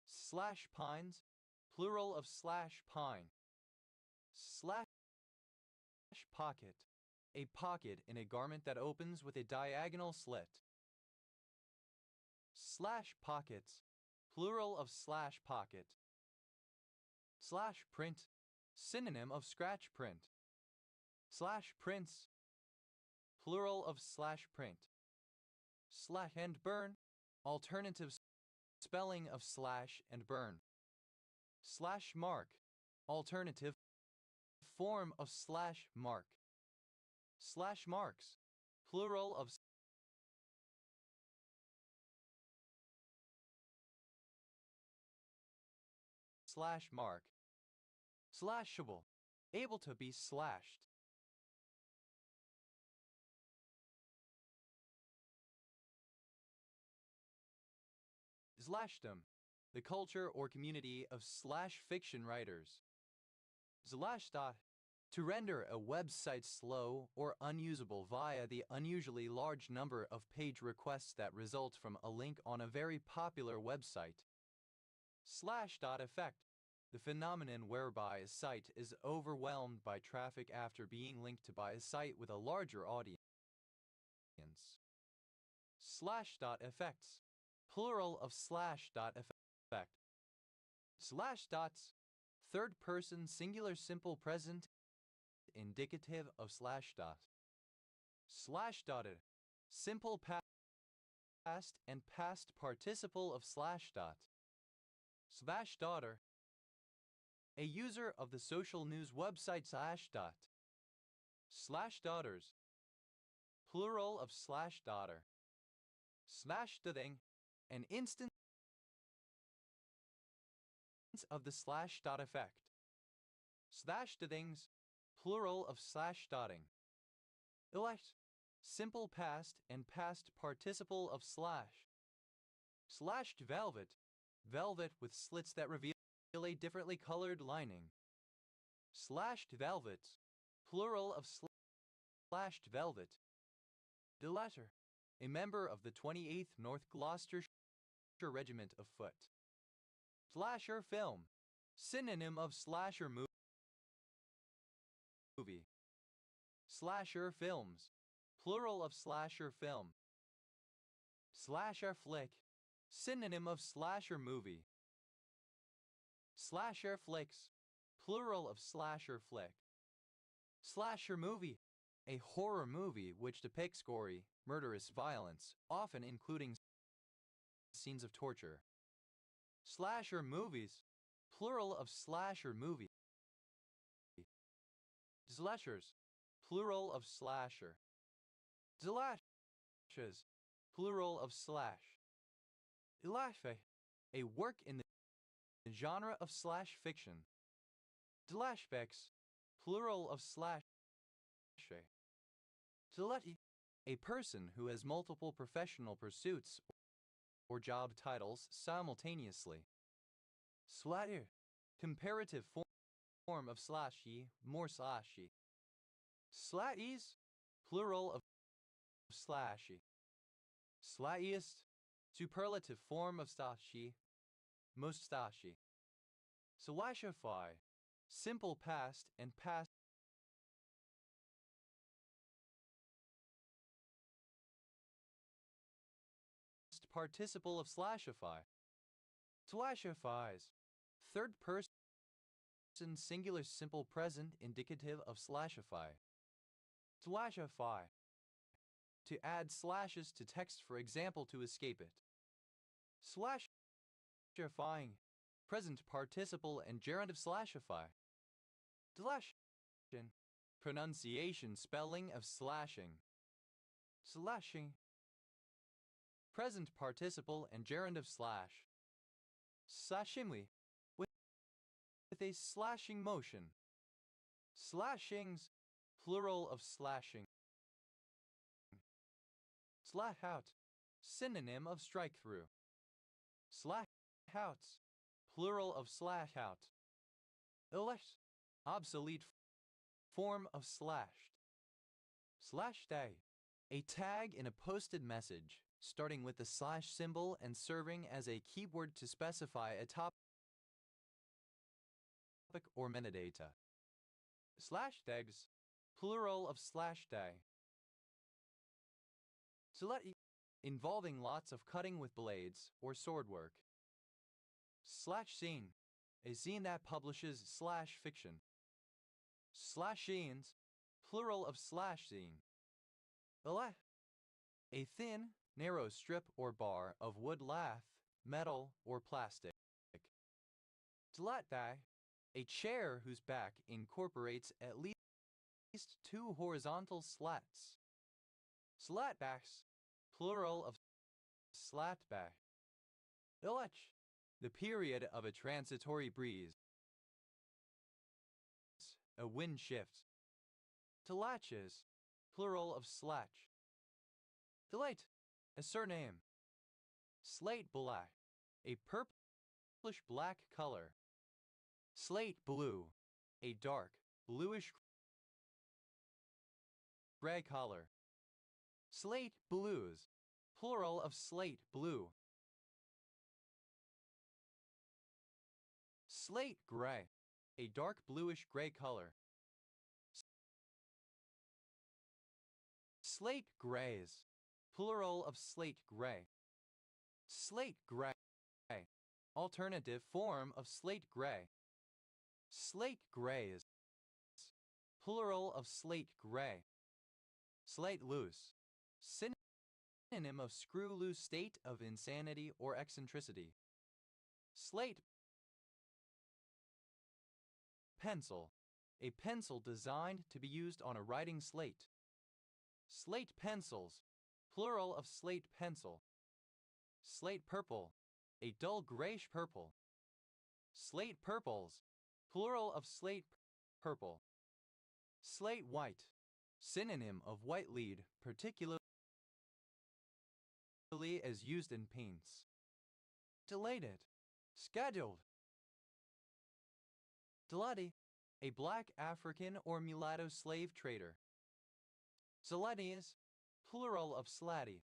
Speaker 1: Slash pines, plural of slash pine. Slash pocket, a pocket in a garment that opens with a diagonal slit. Slash pockets, plural of slash pocket. Slash print, synonym of scratch print. Slash prints, plural of slash print. Slash and burn, alternative spelling of slash and burn. Slash mark, alternative form of slash mark. Slash marks, plural of slash mark. Slashable, able to be slashed. Slashdom, the culture or community of slash fiction writers. Slashdot, to render a website slow or unusable via the unusually large number of page requests that result from a link on a very popular website. Slashdot effect, the phenomenon whereby a site is overwhelmed by traffic after being linked to by a site with a larger audience. Slashdot effects, plural of slashdot effect. Slashdots, third person singular simple present indicative of slashdot. Slashdotted, simple past and past participle of slashdot. Slashdaughter, a user of the social news website Slashdot. Slashdaughters, plural of slashdaughter. Slashdotting, an instance of the slashdot effect. Slashdotings, plural of slashdotting. Elect, simple past and past participle of slash. Slashed velvet, velvet with slits that reveal a differently colored lining. Slashed velvet, plural of slashed velvet. Delatter, a member of the 28th North Gloucestershire Regiment of Foot. Slasher film, synonym of slasher movie. Slasher films, plural of slasher film. Slasher flick, synonym of slasher movie. Slasher flicks, plural of slasher flick. Slasher movie, a horror movie which depicts gory, murderous violence, often including scenes of torture. Slasher movies, plural of slasher movie. Slashers, plural of slasher. Slashes, plural of slash. Elafe, a work in the genre of slash fiction. Flashbacks, plural of slash. Tleti, a person who has multiple professional pursuits or job titles simultaneously. Slatter, comparative form of slashy, more slashy. Slatties, plural of slashy. Slattiest, superlative form of stashy, most stashy. Slashify, simple past and past participle of slashify. Slashifies, third person singular simple present indicative of slashify. Slashify, to add slashes to text, for example, to escape it. Slashifying, present participle and gerund of slashify. Slashing, pronunciation spelling of slashing. Slashing, present participle and gerund of slash. Sashimly, with a slashing motion. Slashings, plural of slashing. Slash out, synonym of strike through. Slash outs, plural of slash out. Elect, obsolete form of slashed. Slash day, a tag in a posted message, starting with the slash symbol and serving as a keyword to specify a topic or metadata. Slash tags, plural of slash day. Select, involving lots of cutting with blades or sword work. Slash scene, a zine that publishes slash fiction. Slash zines, plural of slash zine. A thin, narrow strip or bar of wood, lath, metal, or plastic. Slatbag, a chair whose back incorporates at least two horizontal slats. Slatbacks, plural of slatback. Ilech, the period of a transitory breeze. A wind shift. Tlatches, plural of slatch. Delate, a surname. Slate black, a purplish black color. Slate blue, a dark, bluish gray color. Slate blues, plural of slate blue. Slate gray, a dark bluish gray color. Slate grays, plural of slate gray. Slate gray, alternative form of slate gray. Slate grays, plural of slate gray. Slate loose, synonym of screw loose state of insanity or eccentricity. Slate pencil, a pencil designed to be used on a writing slate. Slate pencils, plural of slate pencil. Slate purple, a dull grayish purple. Slate purples, plural of slate purple. Slate white, synonym of white lead, particularly as used in paints. Delated, Scheduled. Dlati, a black African or mulatto slave trader. Slatius, plural of Slati.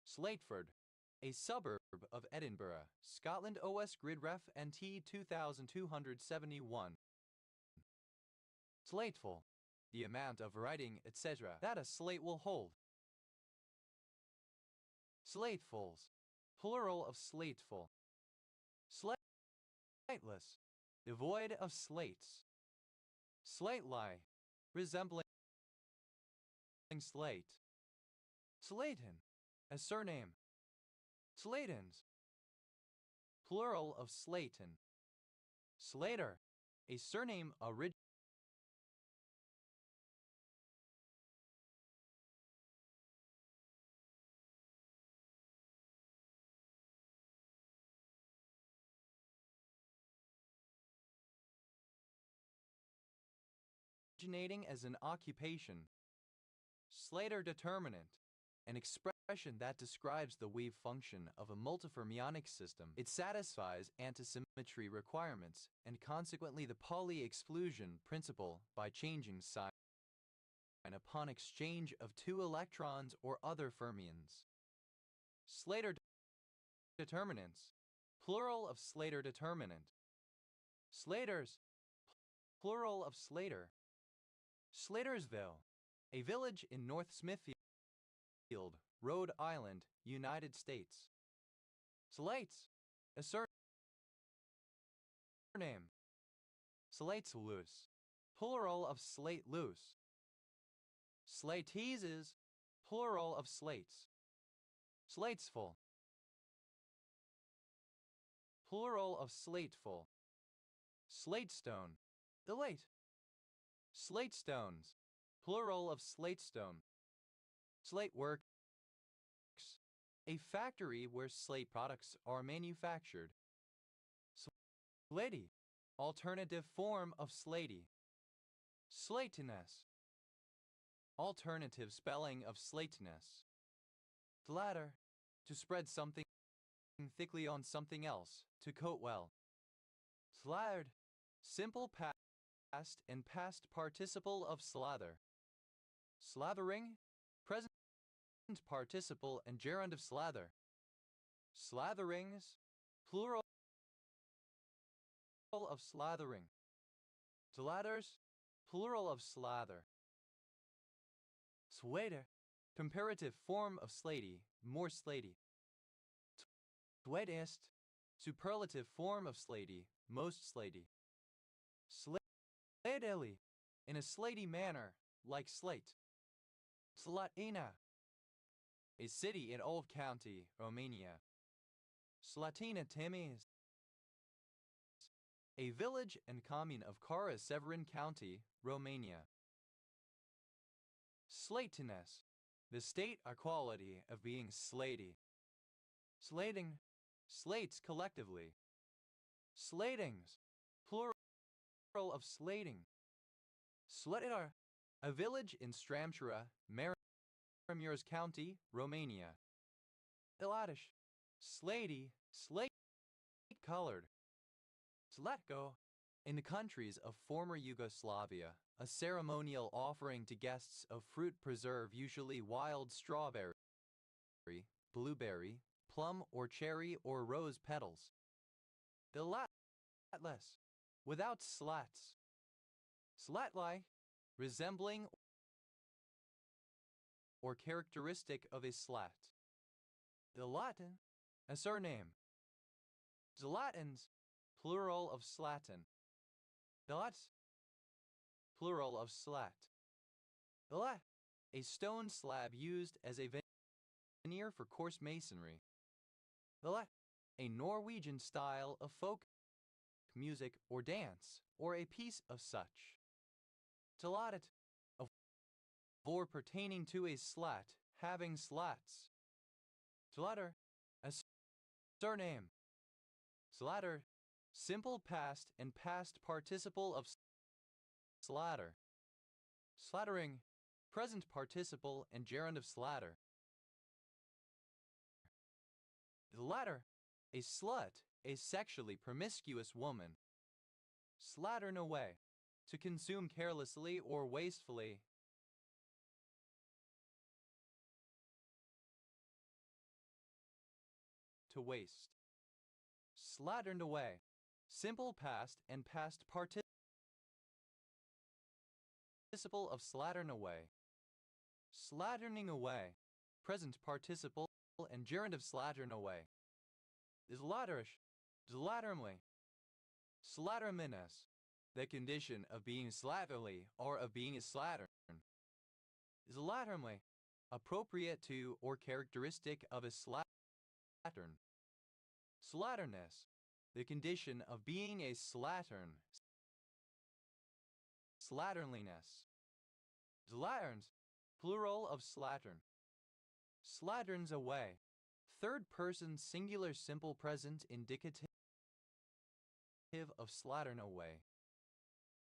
Speaker 1: Slateford, a suburb of Edinburgh, Scotland. OS Grid Ref NT 2271. Slateful, the amount of writing, etc. that a slate will hold. Slatefuls, plural of slateful. Slateless, devoid of slates. Slatelie, resembling slate. Slaton, a surname. Slatons, plural of Slaton. Slater, a surname originating as an occupation. Slater determinant, an expression that describes the wave function of a multifermionic system. It satisfies antisymmetry requirements and consequently the Pauli exclusion principle by changing sign upon exchange of two electrons or other fermions. Slater determinants, plural of Slater determinant. Slaters, plural of Slater. Slatersville, a village in North Smithfield, Rhode Island, United States. Slates, a surname. Slatesloose, plural of slate loose. Slateeses, plural of slates. Slatesful, plural of slateful. Slatestone, elate. Slatestones, plural of slatestone. Slateworks, a factory where slate products are manufactured. Slaty, alternative form of slaty. Slatiness, alternative spelling of slatiness. Slather, to spread something thickly on something else, to coat well. Slathered, simple past and past participle of slather. Slathering, present participle and gerund of slather. Slatherings, plural of slathering. Slathers, plural of slather. Swader, comparative form of slaty, more slaty. Sweatest, superlative form of slaty, most slaty. Slately, in a slaty manner, like slate. Slatina, a city in Old County, Romania. Slatina Timiz, a village and commune of Cara-Severin County, Romania. Slatiness, the state or quality of being slaty. Slating, slates collectively. Slatings, plural of slating. Slatitar, a village in Stramshura, Maramureș County, Romania. Elatish, slaty, slate-colored. Slatko, in the countries of former Yugoslavia, a ceremonial offering to guests of fruit preserve, usually wild strawberry, blueberry, plum or cherry or rose petals. The slatless, without slats. Slatly, resembling or characteristic of a slat. The Latin, a surname. Zlatans, plural of slatin. Dots, plural of slat. Dela, a stone slab used as a veneer for coarse masonry. Dela, a Norwegian style of folk music or dance, or a piece of such. Telatit, a for pertaining to a slat, having slats. Slatter, a surname. Slatter, simple past and past participle of slatter. Slattering, present participle and gerund of slatter. The latter, a slut, a sexually promiscuous woman. Slattern away, to consume carelessly or wastefully. To waste. Slatterned away, simple past and past participle of slattern away. Slatterning away, present participle and gerund of slattern away. Slatterish, slattermly. Slatterminess, the condition of being slatterly or of being a slattern. Slattermly, appropriate to or characteristic of a slattern. Slatterness, the condition of being a slattern. Slatternliness. Slatterns, plural of slattern. Slatterns away, third person singular simple present indicative of slattern away.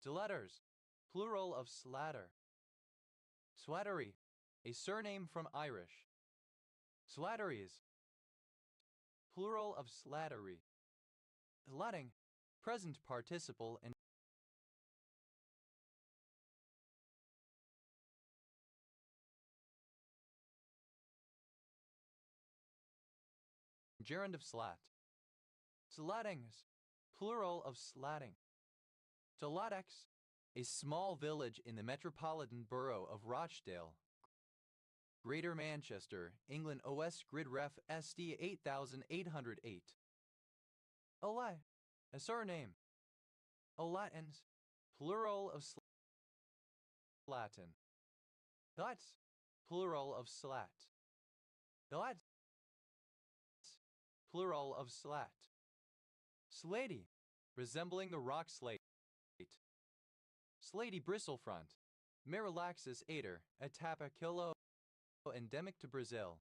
Speaker 1: Slatters, plural of slatter. Slattery, a surname from Irish. Slatteries, plural of slattery. Slatting, present participle and gerund of slat. Slattings, plural of slatting. Slatex, a small village in the metropolitan borough of Rochdale, Greater Manchester, England. OS Grid Ref SD 8808. Olay, a surname. Olatins, plural of Latin. Dots, plural of slat. Dots, plural of slat. Slaty, resembling the rock slate. Slaty bristlefront, Marilaxis ater, a tapacillo endemic to Brazil.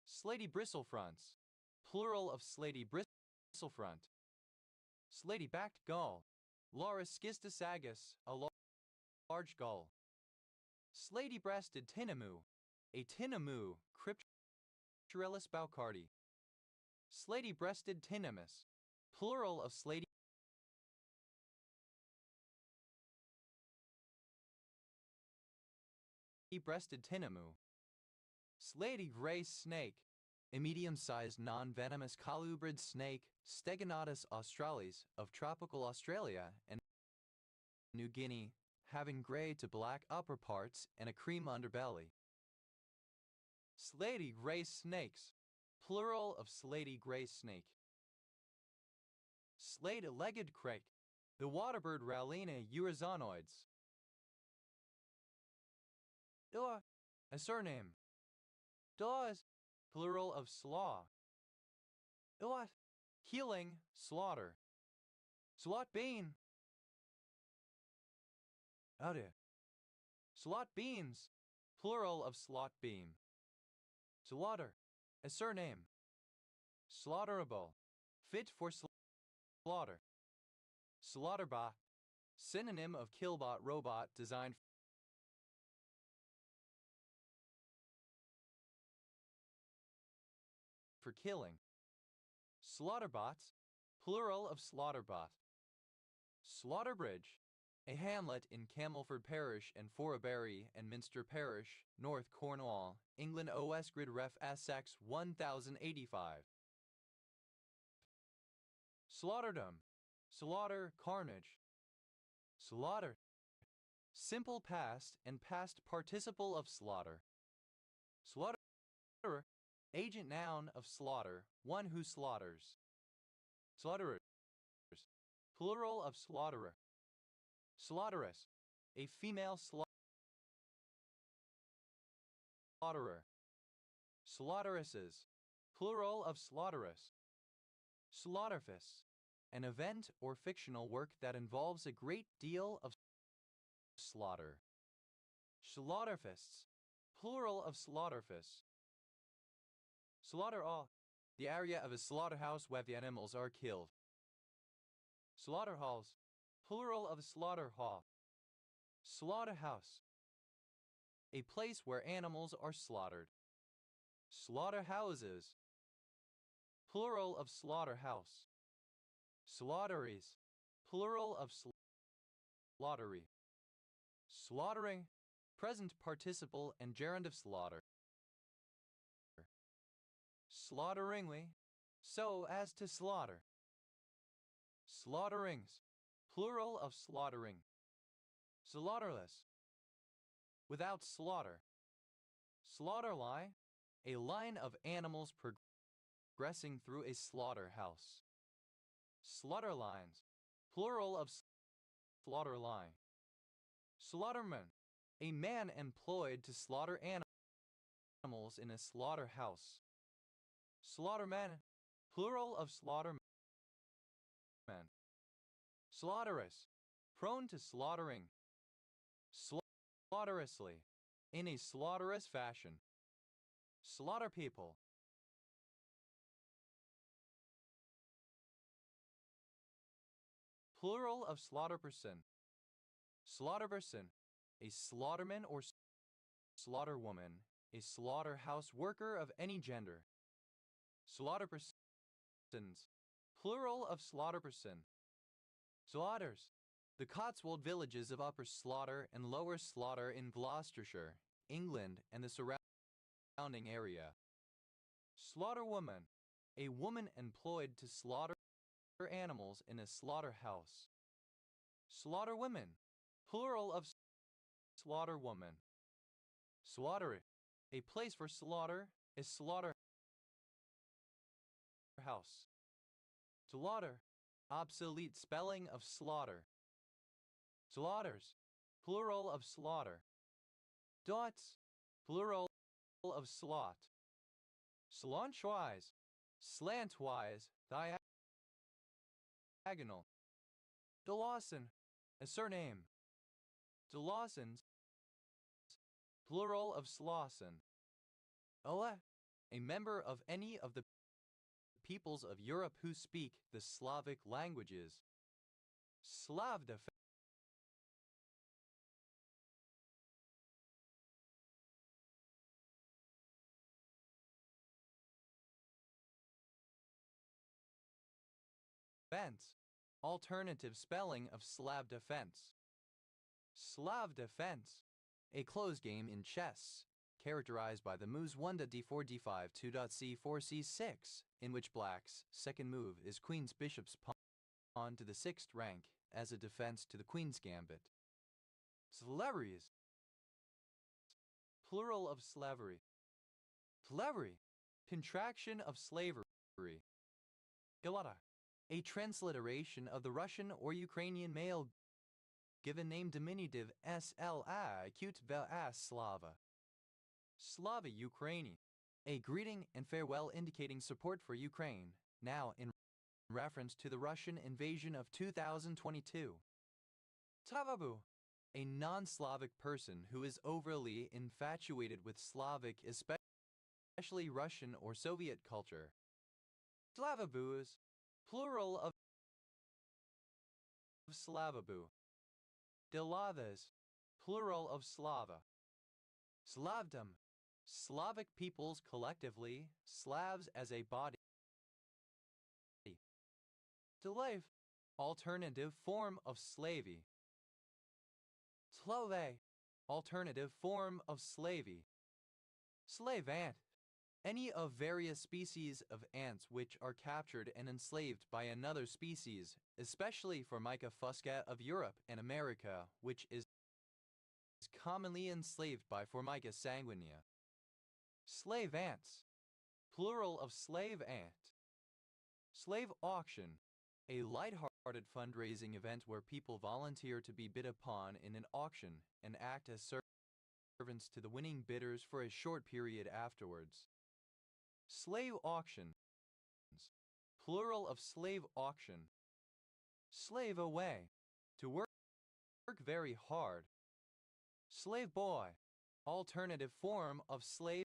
Speaker 1: Slaty bristlefronts, plural of slaty bristlefront. Slaty-backed gull, Larus schistosagus, a large gull. Slaty-breasted tinamou, a tinamou, Crypturellus boucardi. Slaty-breasted tinamus, plural of slaty breasted tinamou. Slaty gray snake, a medium-sized non-venomous colubrid snake, Stegonotus australis, of tropical Australia and New Guinea, having gray to black upper parts and a cream underbelly. Slaty gray snakes, plural of slaty gray snake. Slate-legged crake, the waterbird Rallina urizonoides. A surname. Dawes, plural of slaw. Healing, slaughter. Slot bean. Howdy. Slot beans, plural of slot beam. Slaughter, a surname. Slaughterable, fit for slaughter. Slaughterbot, synonym of killbot robot designed for killing. Slaughterbots, plural of slaughterbot. Slaughterbridge, a hamlet in Camelford Parish and Forbury and Minster Parish, North Cornwall, England. OS Grid Ref SX 1085. Slaughterdom, slaughter, carnage. Slaughter, simple past and past participle of slaughter. Slaughterer, agent noun of slaughter, one who slaughters. Slaughterers, plural of slaughterer. Slaughteress, a female slaughterer. Slaughteresses, plural of slaughteress. Slaughterfist, an event or fictional work that involves a great deal of slaughter. Slaughterfists, plural of slaughterfists. Slaughter all, the area of a slaughterhouse where the animals are killed. Slaughterhalls, plural of slaughter hall. Slaughterhouse, a place where animals are slaughtered. Slaughterhouses, plural of slaughterhouse. Slaughteries, plural of slaughtery. Slaughtering, present participle and gerund of slaughter. Slaughteringly, so as to slaughter. Slaughterings, plural of slaughtering. Slaughterless, without slaughter. Slaughter line, a line of animals progressing through a slaughterhouse. Slaughter lines, plural of slaughter line. Slaughterman, a man employed to slaughter animals in a slaughterhouse. Slaughterman, plural of slaughterman. Slaughterous, prone to slaughtering. Slaughterously, in a slaughterous fashion. Slaughter people. Plural of slaughterperson. Slaughterperson, a slaughterman or slaughterwoman, a slaughterhouse worker of any gender. Slaughterpersons, plural of slaughterperson. Slaughters, the Cotswold villages of Upper Slaughter and Lower Slaughter in Gloucestershire, England and the surrounding area. Slaughterwoman, a woman employed to slaughter animals in a slaughterhouse. Slaughterwomen, plural of slaughterwoman. Slaughtery, a place for slaughter, a slaughterhouse. Slaughter, obsolete spelling of slaughter. Slaughters, plural of slaughter. Dots, plural of slot. Slantwise, slantwise, diagonal. Dawson, a surname. Dawsons, plural of Slawson. A member of any of the peoples of Europe who speak the Slavic languages. Slav defense. Alternative spelling of Slav defense. Slav defense, a closed game in chess, characterized by the moves 1 to d4 d5 2 c4 c6, in which black's second move is queen's bishop's pawn to the 6th rank as a defense to the queen's gambit. Slaveries, plural of slavery. Slavery, contraction of slavery. Galata, a transliteration of the Russian or Ukrainian male given name diminutive sla acute slava. Slava Ukraini, a greeting and farewell indicating support for Ukraine, now in reference to the Russian invasion of 2022. Tavabu, a non-Slavic person who is overly infatuated with Slavic, especially Russian or Soviet culture. Slavabus, plural of Slavabu. Delavas, plural of Slava. Slavdom, Slavic peoples collectively, Slavs as a body. Slave, alternative form of slavey. Slove, alternative form of slavey. Slave ant, any of various species of ants which are captured and enslaved by another species, especially Formica fusca of Europe and America, which is commonly enslaved by Formica sanguinea. Slave ants, plural of slave ant. Slave auction, a light-hearted fundraising event where people volunteer to be bid upon in an auction and act as servants to the winning bidders for a short period afterwards. Slave auctions, plural of slave auction. Slave away, to work very hard. Slave boy, alternative form of slave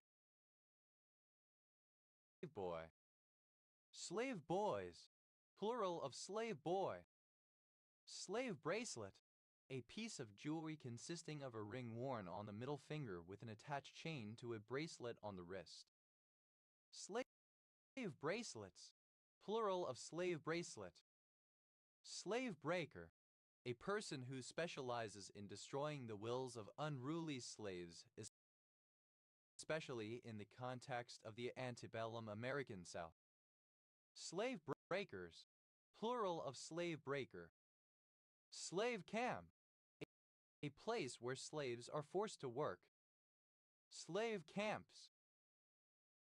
Speaker 1: boy. Slave boys, plural of slave boy. Slave bracelet, a piece of jewelry consisting of a ring worn on the middle finger with an attached chain to a bracelet on the wrist. Slave bracelets, plural of slave bracelet. Slave breaker, a person who specializes in destroying the wills of unruly slaves, especially in the context of the antebellum American South. Slave breakers, plural of slave breaker. Slave camp, a place where slaves are forced to work. Slave camps,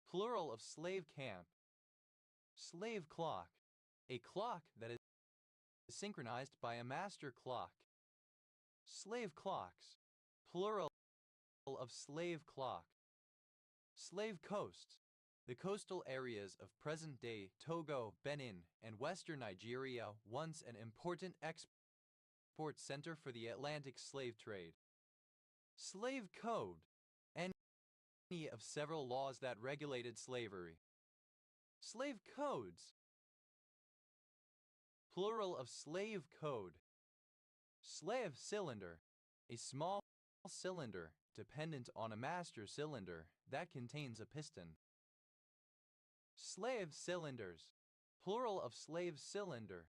Speaker 1: plural of slave camp. Slave clock, a clock that is synchronized by a master clock. Slave clocks, plural of slave clock. Slave coasts, the coastal areas of present-day Togo, Benin, and western Nigeria, once an important export center for the Atlantic slave trade. Slave code, any of several laws that regulated slavery. Slave codes, plural of slave code. Slave cylinder, a small cylinder dependent on a master cylinder that contains a piston. Slave cylinders, plural of slave cylinder.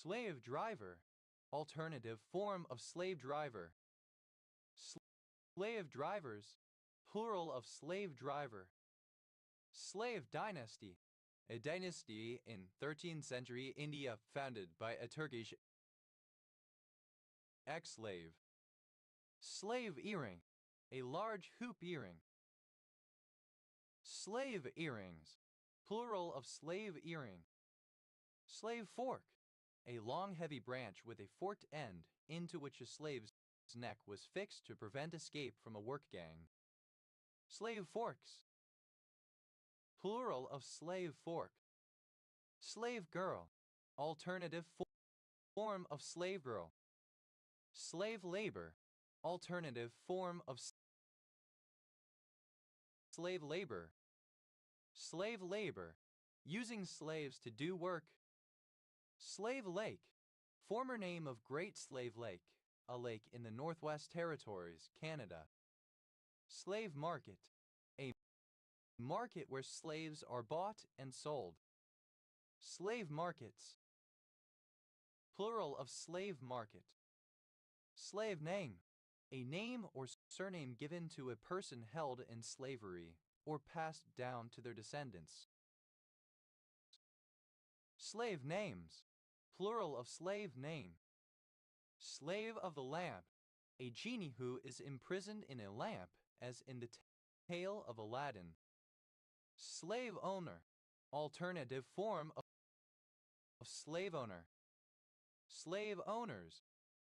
Speaker 1: Slave driver, alternative form of slave driver. Slave drivers, plural of slave driver. Slave dynasty, a dynasty in 13th century India founded by a Turkish ex-slave. Slave earring, a large hoop earring. Slave earrings, plural of slave earring. Slave fork, a long heavy branch with a forked end into which a slave's neck was fixed to prevent escape from a work gang. Slave forks, plural of slave fork. Slave girl, alternative form of slave girl. Slave labor, alternative form of slave labor. Slave labor, using slaves to do work. Slave Lake, former name of Great Slave Lake, a lake in the Northwest Territories, Canada. Slave market, a market where slaves are bought and sold. Slave markets, plural of slave market. Slave name, a name or surname given to a person held in slavery or passed down to their descendants. Slave names, plural of slave name. Slave of the lamp, a genie who is imprisoned in a lamp, as in the tale of Aladdin. Slave owner, alternative form of slave owner. Slave owners,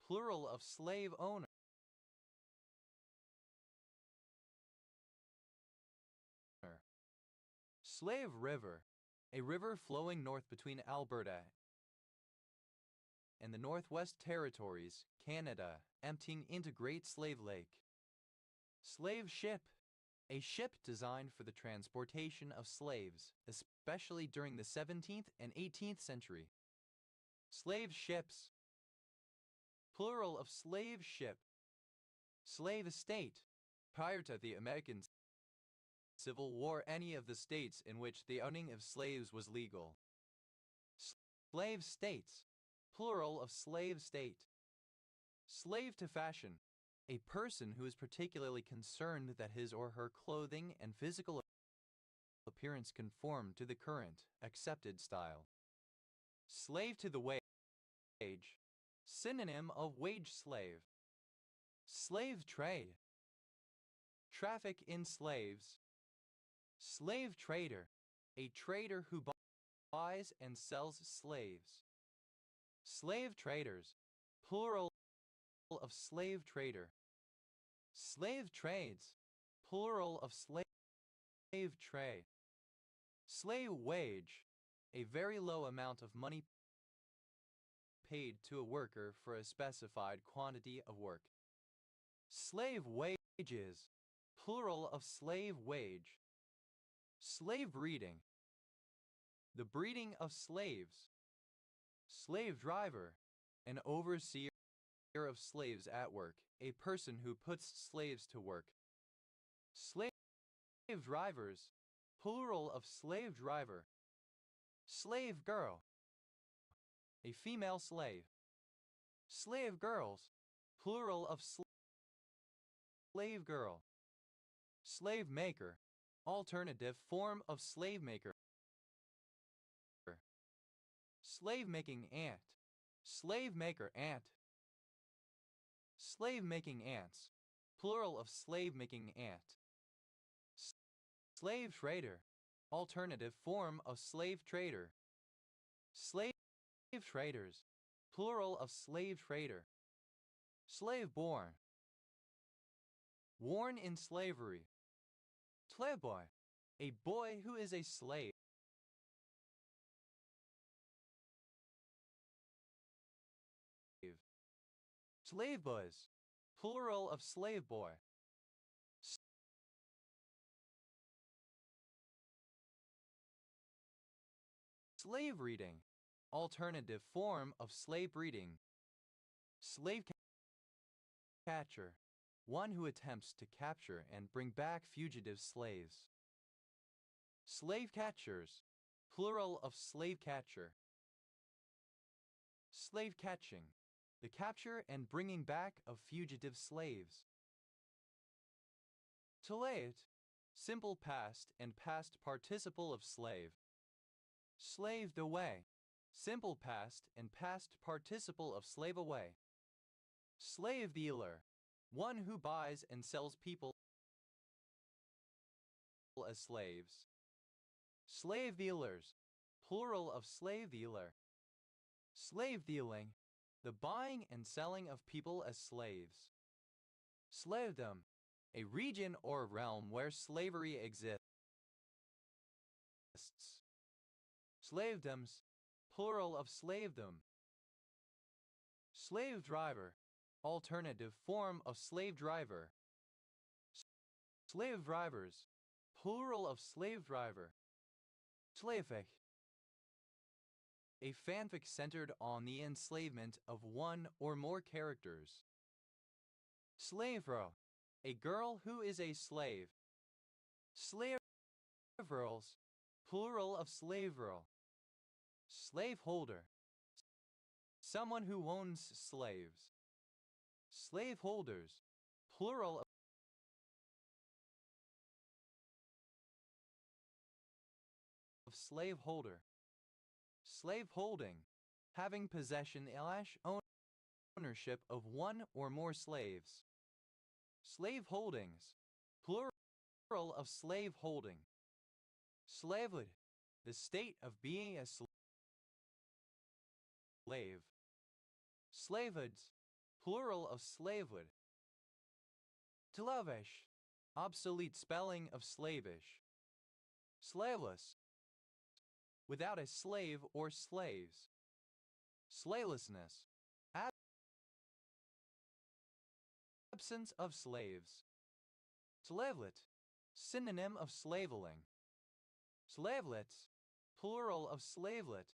Speaker 1: plural of slave owner. Slave River, a river flowing north between Alberta and the Northwest Territories, Canada, emptying into Great Slave Lake. Slave ship, a ship designed for the transportation of slaves, especially during the 17th and 18th century. Slave ships, plural of slave ship. Slave estate, prior to the American Civil War, any of the states in which the owning of slaves was legal. Slave states, plural of slave state. Slave to fashion, a person who is particularly concerned that his or her clothing and physical appearance conform to the current, accepted style. Slave to the wage, synonym of wage slave. Slave trade, traffic in slaves. Slave trader, a trader who buys and sells slaves. Slave traders, plural of slave trader. Slave trades, plural of slave tray. Slave wage, a very low amount of money paid to a worker for a specified quantity of work. Slave wages, plural of slave wage. Slave breeding, the breeding of slaves. Slave driver, an overseer of slaves at work, a person who puts slaves to work. Slave drivers, plural of slave driver. Slave girl, a female slave. Slave girls, plural of slave girl. Slave maker, alternative form of slave maker. Slave making ant, slave maker ant. Slave making ants, plural of slave making ant. Slave trader, alternative form of slave trader. Slave traders, plural of slave trader. Slave born, born in slavery. Slave boy, a boy who is a slave. Slave boys, plural of slave boy. Slave reading, alternative form of slave reading. Slave catcher, one who attempts to capture and bring back fugitive slaves. Slave catchers, plural of slave catcher. Slave catching, the capture and bringing back of fugitive slaves. Talayt, simple past and past participle of slave. Slaved away, simple past and past participle of slave away. Slave dealer, one who buys and sells people as slaves. Slave dealers, plural of slave dealer. Slave dealing, the buying and selling of people as slaves. Slavedom, a region or realm where slavery exists. Slavedoms, plural of slavedom. Slave driver, alternative form of slave driver. Slave drivers, plural of slave driver. Slavefic, a fanfic centered on the enslavement of one or more characters. Slavero, a girl who is a slave. Slave girls, plural of slave girl. Slaveholder, someone who owns slaves. Slaveholders, plural of slaveholder. Slaveholding, having possession/ownership of one or more slaves. Slaveholdings, plural of slaveholding. Slavehood, the state of being a slave. Slavehoods, plural of slavehood. Slavish, obsolete spelling of slavish. Slaveless, without a slave or slaves. Slavelessness, absence of slaves. Slavelet, synonym of slaveling. Slavelets, plural of slavelet.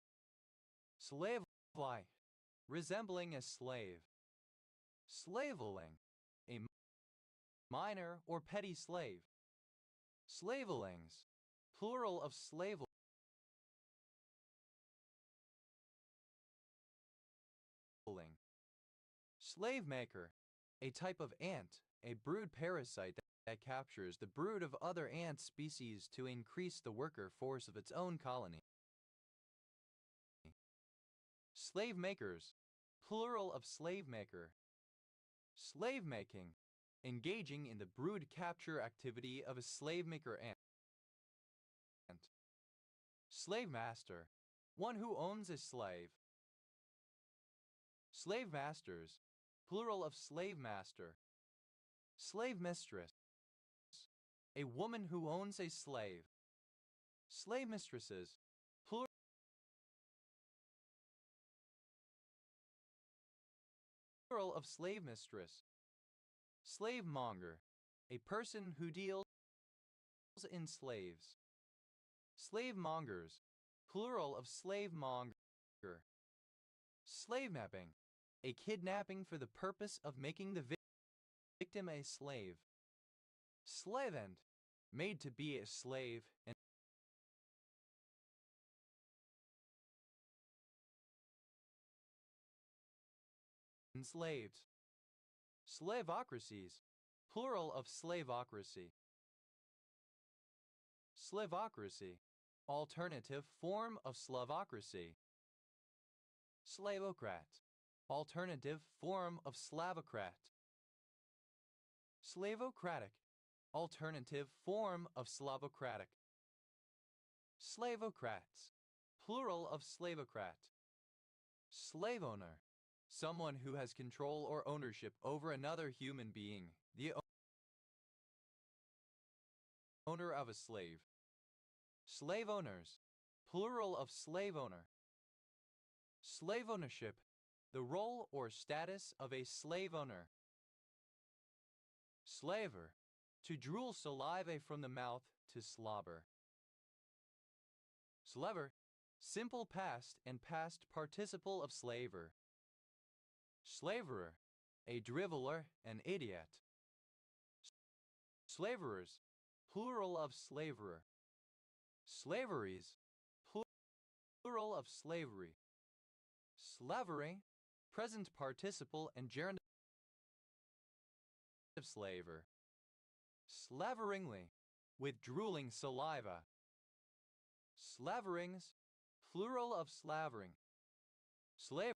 Speaker 1: Slavely, resembling a slave. Slaveling, a minor or petty slave. Slavelings, plural of slaveling. Slave maker, a type of ant, a brood parasite that captures the brood of other ant species to increase the worker force of its own colony. Slave makers, plural of slave maker. Slave making, engaging in the brood capture activity of a slave maker ant. Slave master, one who owns a slave. Slave masters, plural of slave master. Slave mistress, a woman who owns a slave. Slave mistresses, plural of slave mistress. Slave monger, a person who deals in slaves. Slave mongers, plural of slave monger. Slave mapping, a kidnapping for the purpose of making the victim a slave. Slavend, made to be a slave and enslaved. Slavocracies, plural of slavocracy. Slavocracy, alternative form of slavocracy. Slavocrat, alternative form of slavocrat. Slavocratic, alternative form of slavocratic. Slavocrats, plural of slavocrat. Slave owner, someone who has control or ownership over another human being, the owner of a slave. Slave owners, plural of slave owner. Slave ownership, the role or status of a slave owner. Slaver, to drool saliva from the mouth to slobber. Slaver, simple past and past participle of slaver. Slaverer, a driveler, an idiot. Slaverers, plural of slaverer. Slaveries, plural of slavery. Slavery, present participle and gerund of slaver. Slaveringly, with drooling saliva. Slaverings, plural of slavering. Slavers,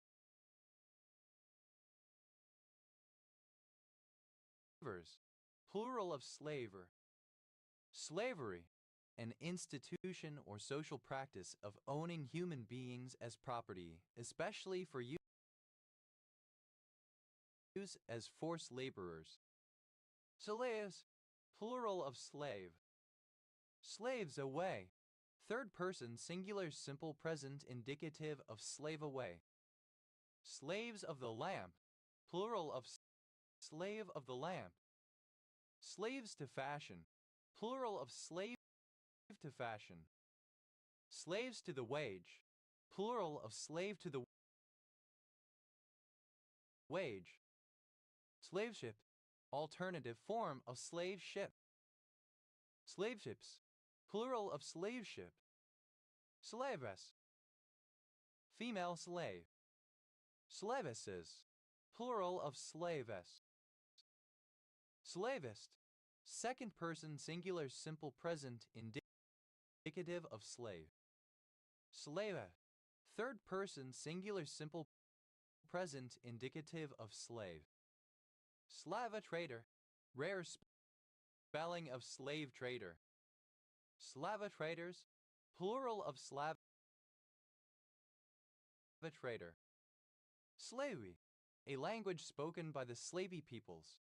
Speaker 1: plural of slaver. Slavery, an institution or social practice of owning human beings as property, especially for use as forced laborers. Slaves, plural of slave. Slaves away, third person singular simple present indicative of slave away. Slaves of the lamp, plural of slave of the lamp. Slaves to fashion, plural of slave to fashion. Slaves to the wage, plural of slave to the wage. Slaveship, alternative form of slave ship. Slaveships, plural of slave ship. Slavress, female slave. Slavesses, plural of slavess. Slavist, second person singular simple present indicative of slave. Slave, third person singular simple present indicative of slave. Slava trader, rare spelling of slave trader. Slava traders, plural of Slava trader. Slavi, a language spoken by the Slavi peoples.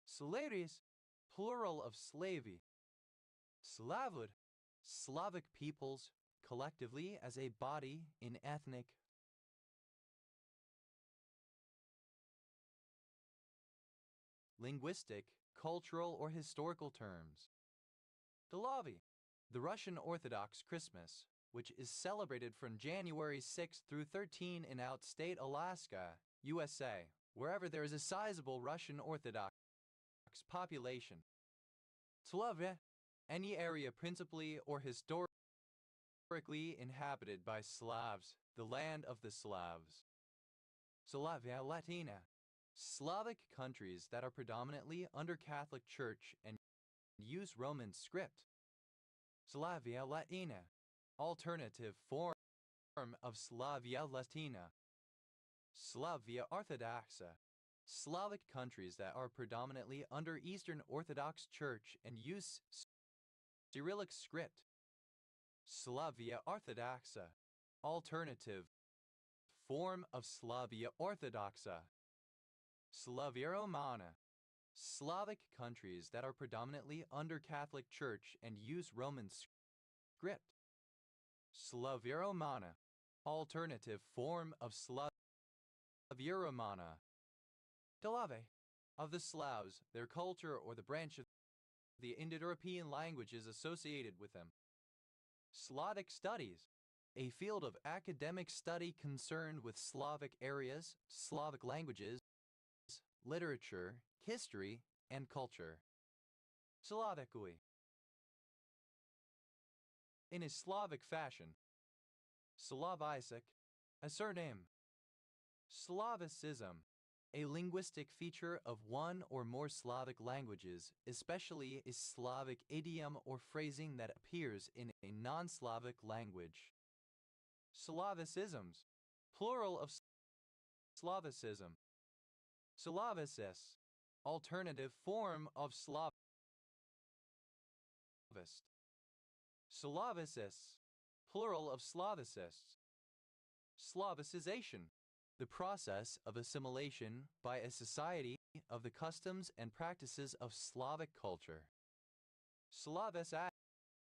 Speaker 1: Slaves, plural of Slavi. Slavud, Slavic peoples, collectively as a body in ethnic, linguistic, cultural, or historical terms. Delavi, the Russian Orthodox Christmas, which is celebrated from January 6 through 13 in outstate Alaska, USA, wherever there is a sizable Russian Orthodox population. Slavia, any area principally or historically inhabited by Slavs, the land of the Slavs. Slavia Latina, Slavic countries that are predominantly under Catholic Church and use Roman script. Slavia Latina, alternative form of Slavia Latina. Slavia Orthodoxa, Slavic countries that are predominantly under Eastern Orthodox Church and use Cyrillic script. Slavia Orthodoxa, alternative form of Slavia Orthodoxa. Slavia Romana, Slavic countries that are predominantly under Catholic Church and use Roman script. Slavia Romana, alternative form of Slavia Romana. Delave, of the Slavs, their culture or the branch of the Indo-European languages associated with them. Slavic studies, a field of academic study concerned with Slavic areas, Slavic languages, literature, history, and culture. Slavicui. In a Slavic fashion. Slavistic, a surname. Slavicism, a linguistic feature of one or more Slavic languages, especially a Slavic idiom or phrasing that appears in a non-Slavic language. Slavicisms, plural of Slavicism. Slavicis, alternative form of Slavist. Slavicis, plural of Slavicists. Slavicization, the process of assimilation by a society of the customs and practices of Slavic culture. Slavicize,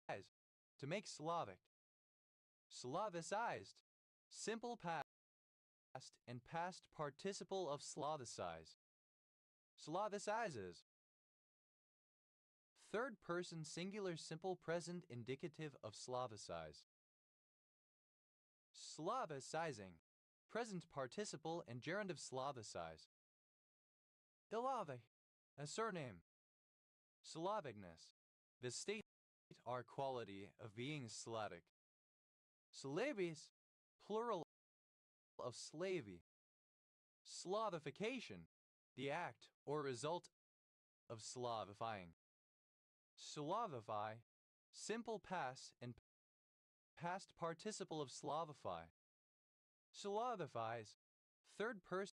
Speaker 1: to make Slavic. Slavicized, simple past and past participle of Slavicize. Slavicizes. Third person singular simple present indicative of Slavicize. Slavicizing, present participle and gerund of Slavicize. Ilave, a surname. Slavicness, the state or quality of being Slavic. Slavis, plural of slavy. Slavification, the act or result of slavifying. Slavify, simple past and past participle of slavify. Slavifies, third person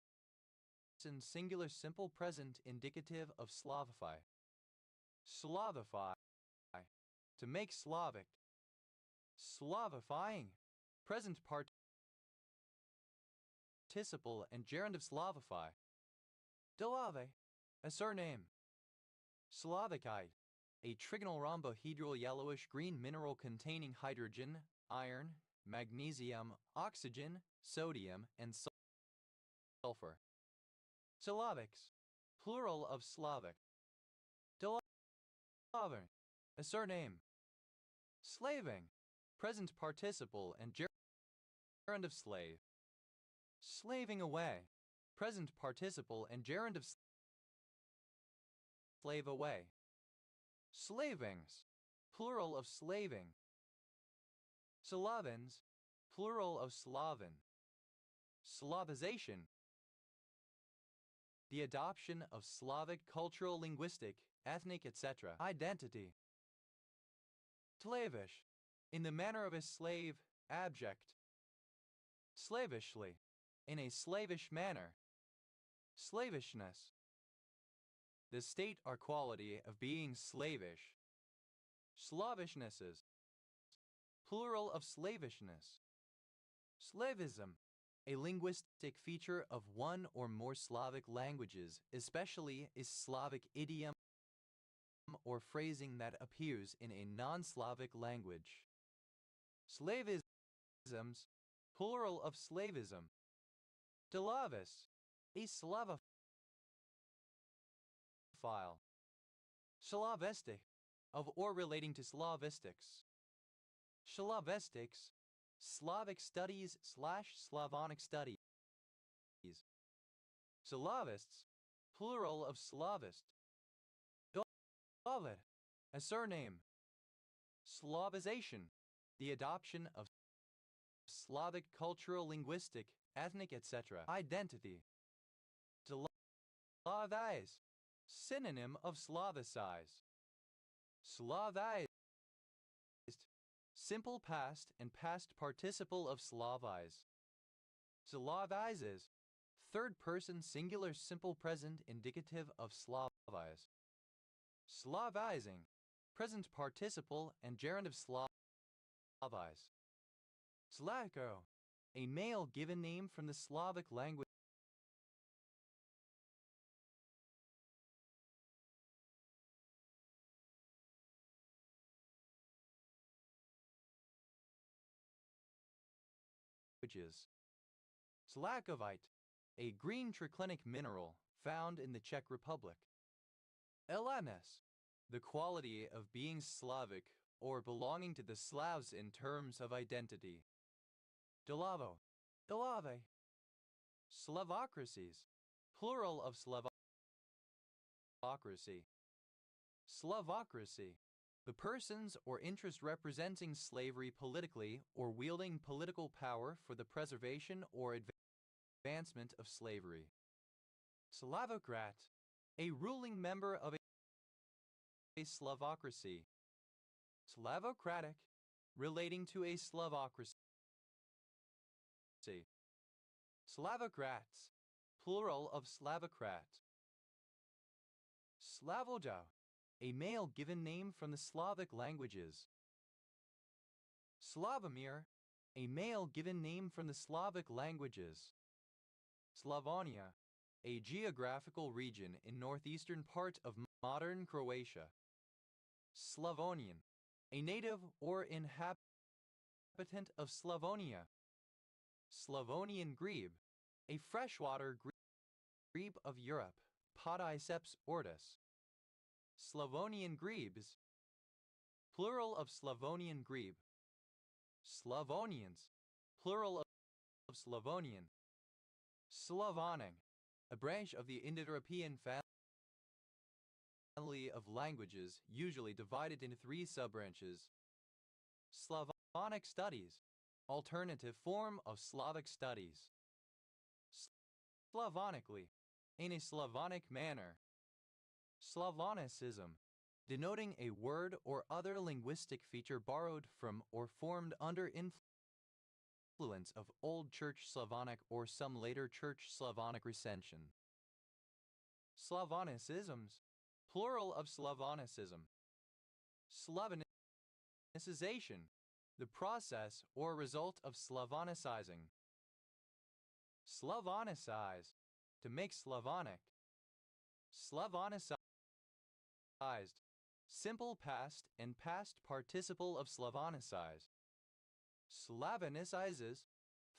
Speaker 1: singular simple present indicative of slavify. Slavify, to make Slavic. Slavifying, present participle and gerund of slavify. Delave, a surname. Slavicite, a trigonal rhombohedral yellowish-green mineral containing hydrogen, iron, magnesium, oxygen, sodium, and sulfur. Slavics, plural of Slavic. Delaver, a surname. Slaving, present participle and gerund of slave. Slaving away, present participle and gerund of slave away. Slavings, plural of slaving. Slavins, plural of Slaven. Slavization, the adoption of Slavic cultural, linguistic, ethnic, etc. identity. Slavish, in the manner of a slave, abject. Slavishly, in a slavish manner. Slavishness, the state or quality of being slavish. Slavishnesses, plural of slavishness. Slavism, a linguistic feature of one or more Slavic languages, especially a Slavic idiom or phrasing that appears in a non-Slavic language. Slavisms, plural of slavism. Delavis, a Slavophile. Slavistic, of or relating to Slavistics. Slavistics, Slavic studies / Slavonic studies. Slavists, plural of Slavist. David, a surname. Slavization, the adoption of Slavic cultural, linguistic, ethnic, etc. identity. Slavize, synonym of Slavicize. Slavized, simple past and past participle of Slavize. Slavizes, third person singular simple present indicative of Slavize. Slavizing, present participle and gerund of Slavize. Slako, a male given name from the Slavic language. Slakovite, a green triclinic mineral found in the Czech Republic. Elenes, the quality of being Slavic or belonging to the Slavs in terms of identity. Delavo, Delave. Slavocracies, plural of Slavocracy. Slavocracy. The persons or interests representing slavery politically or wielding political power for the preservation or advancement of slavery. Slavocrat. A ruling member of a Slavocracy. Slavocratic. Relating to a Slavocracy. Slavocrats. Plural of Slavocrat. Slavoda. A male given name from the Slavic languages. Slavomir. A male given name from the Slavic languages. Slavonia. A geographical region in northeastern part of modern Croatia. Slavonian. A native or inhabitant of Slavonia. Slavonian grebe. A freshwater grebe of Europe. Podiceps ortus. Slavonian grebes. Plural of Slavonian grebe. Slavonians. Plural of Slavonian. Slavonic. A branch of the Indo-European family of languages, usually divided into 3 subbranches. Slavonic studies. Alternative form of Slavic studies. Slavonically. In a Slavonic manner. Slavonicism. Denoting a word or other linguistic feature borrowed from or formed under influence of Old Church Slavonic or some later Church Slavonic recension. Slavonicisms. Plural of Slavonicism. Slavonicization. The process or result of Slavonicizing. Slavonicize. To make Slavonic. Slavonicized. Simple past and past participle of Slavonicized. Slavonicizes.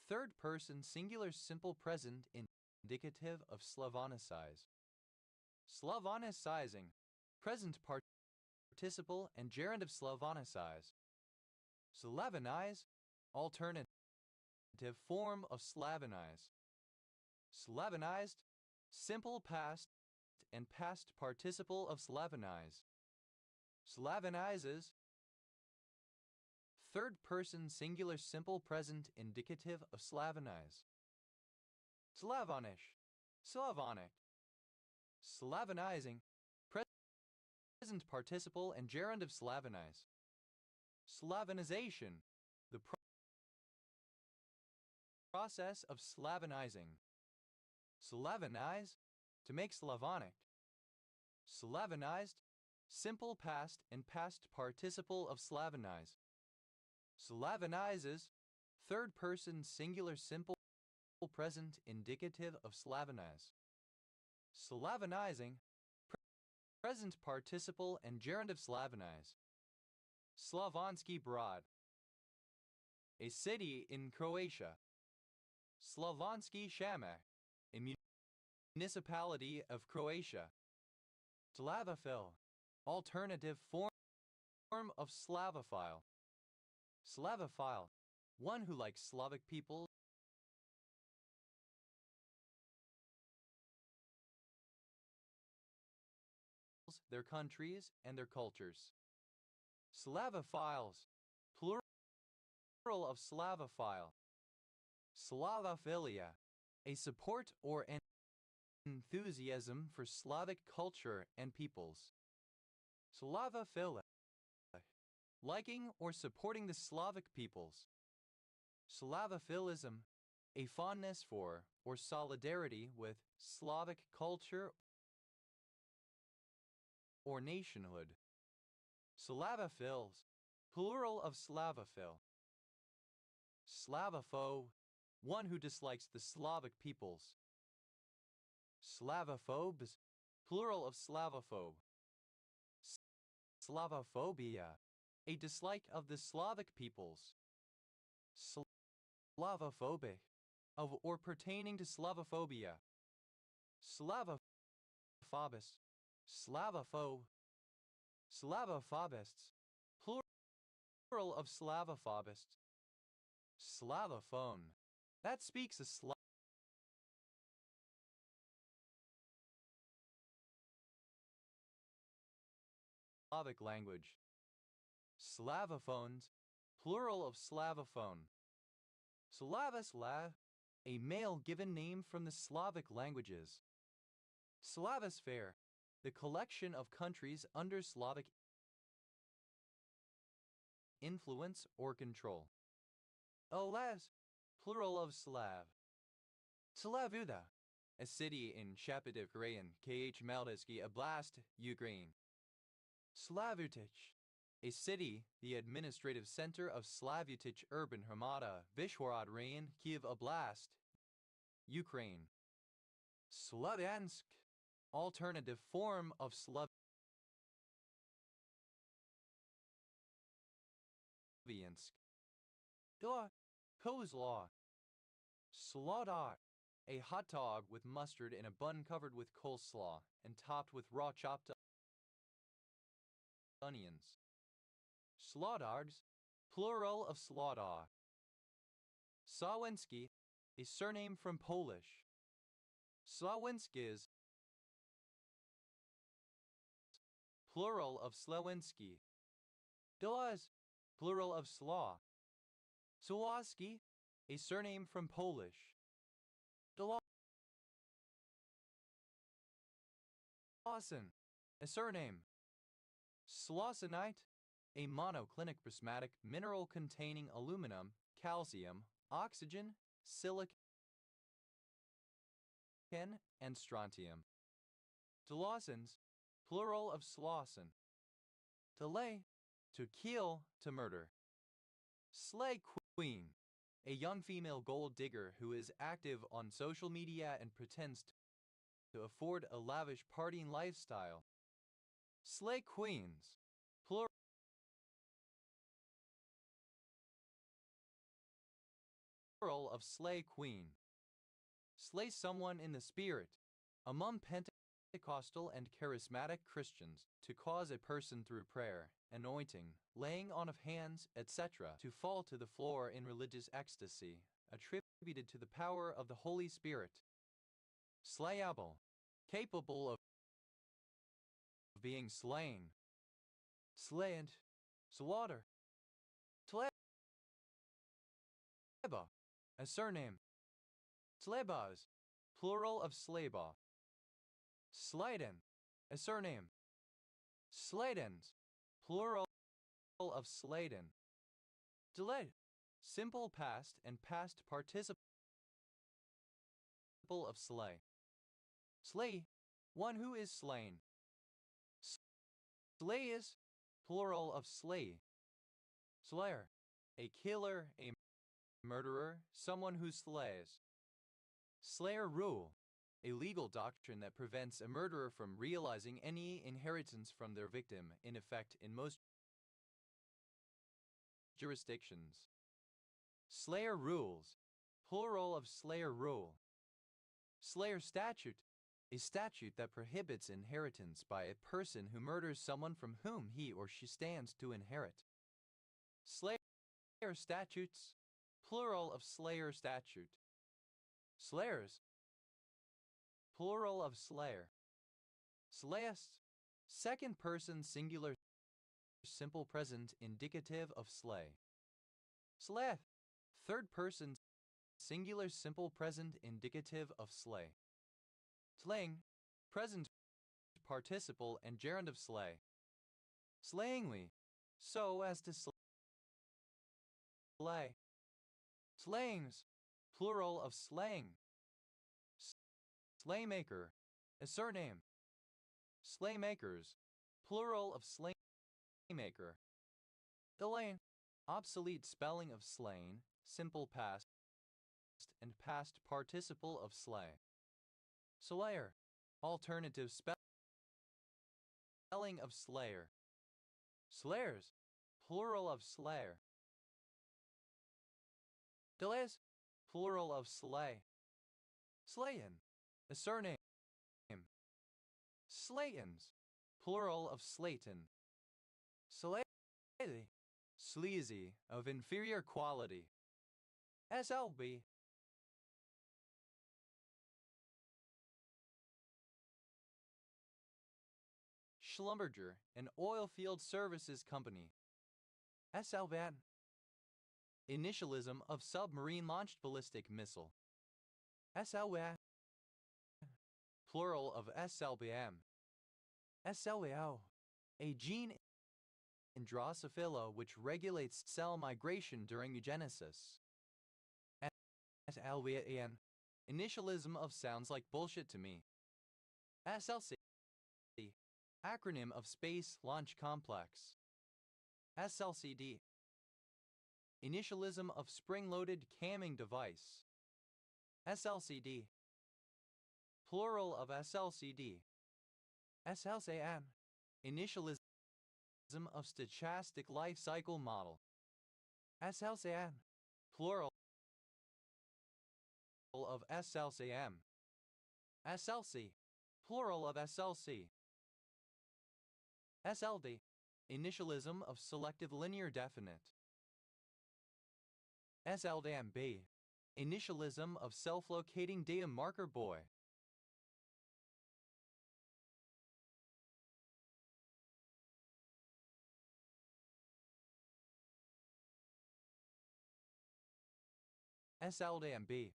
Speaker 1: Third person singular simple present indicative of Slavonicize. Slavonicizing. Present participle and gerund of Slavonicize. Slavonize. Alternative form of Slavonize. Slavonized. Simple past and past participle of Slavonize. Slavonizes. Third person singular simple present indicative of Slavonize. Slavonish. Slavonic. Slavonizing. Present participle and gerund of Slavonize. Slavonization. The process of Slavonizing. Slavonize. To make Slavonic. Slavonized. Simple past and past participle of Slavonize. Slavonizes. Third person singular simple present indicative of Slavonize. Slavonizing. Present participle and gerund of Slavonize. Slavonski Brod. A city in Croatia. Slavonski Shamak. A municipality of Croatia. Slavophil. Alternative form of Slavophile. Slavophile. One who likes Slavic peoples, their countries, and their cultures. Slavophiles. Plural of Slavophile. Slavophilia. A support or an enthusiasm for Slavic culture and peoples. Slavophilia. Liking or supporting the Slavic peoples. Slavophilism. A fondness for or solidarity with Slavic culture or nationhood. Slavophils. Plural of Slavophil. Slavophobe. One who dislikes the Slavic peoples. Slavophobes. Plural of Slavophobe. Slavophobia. A dislike of the Slavic peoples. Slavophobic. Of or pertaining to Slavophobia. Slavophobus. Slavophobe. Slavophobists. Plural of Slavophobists. Slavophone. That speaks a Slavic language. Slavophones, plural of Slavophone. Slavoslav, a male given name from the Slavic languages. Slavosphere, the collection of countries under Slavic influence or control. Olas, plural of Slav. Slavuda, a city in Shapetiv Rayon, KH Maldivsky Oblast, Ukraine. Slavutich, a city, the administrative center of Slavutich Urban Hromada, Vishhorod Rayon, Kiev Oblast, Ukraine. Slavyansk, alternative form of Slaviansk. Kozlaw. Slaughter, a hot dog with mustard in a bun covered with coleslaw and topped with raw chopped onions. Slaughtards, plural of slaughter. Sawensky, a surname from Polish. Slawinskis, plural of Slawensky. Dlas, plural of slaw. Słowski, a surname from Polish. Slawson, a surname. Slawsonite, a monoclinic prismatic mineral containing aluminum, calcium, oxygen, silicon, and strontium. Dlawsons, plural of Slawson. Delay, to kill, to murder. Slay Queen, a young female gold digger who is active on social media and pretends to afford a lavish partying lifestyle. Slay Queens, plural of slay queen. Slay someone in the spirit. Among Pentecostal and charismatic Christians, to cause a person through prayer, anointing, laying on of hands, etc., to fall to the floor in religious ecstasy, attributed to the power of the Holy Spirit. Slayable, capable of being slain. Slayant, slaughter. Tleba, a surname. Tlebas, plural of Sleba. Sladen, a surname. Sladens, plural of Sladen. Delayed, simple past and past participle of slay. Slay, one who is slain. Slayis, plural of slay. Slayer, a killer, a murderer, someone who slays. Slayer rule, a legal doctrine that prevents a murderer from realizing any inheritance from their victim, in effect in most jurisdictions. Slayer rules, plural of slayer rule. Slayer statute, a statute that prohibits inheritance by a person who murders someone from whom he or she stands to inherit. Slayer statutes, plural of slayer statute. Slayers, plural of slayer. Slayest, second person singular simple present indicative of slay. Slayeth, third person singular simple present indicative of slay. Slaying, present participle and gerund of slay. Slayingly, so as to slay. Slayings, plural of slaying. Slaymaker, a surname. Slaymakers, plural of slaymaker. Delay, obsolete spelling of slain, simple past and past participle of slay. Slayer, alternative spelling of slayer. Slayers, plural of slayer. Delays, plural of slay. Slayen, a surname. Slaytons, plural of Slayton. Slay, sleazy, of inferior quality. SLB, Schlumberger, an oil field services company. SLBM. Initialism of submarine-launched ballistic missile. SLBM. Plural of SLBM. SLBO. A gene in Drosophila which regulates cell migration during eugenesis. SLBM. Initialism of sounds like bullshit to me. SLC. Acronym of Space Launch Complex. SLCD. Initialism of spring-loaded camming device. SLCD. Plural of SLCD. SLCM. Initialism of stochastic life cycle model. SLCM. Plural of SLCM. SLC. Plural of SLC. SLD. Initialism of selective linear definite. SLDMB. Initialism of self-locating data marker boy. SLDMB.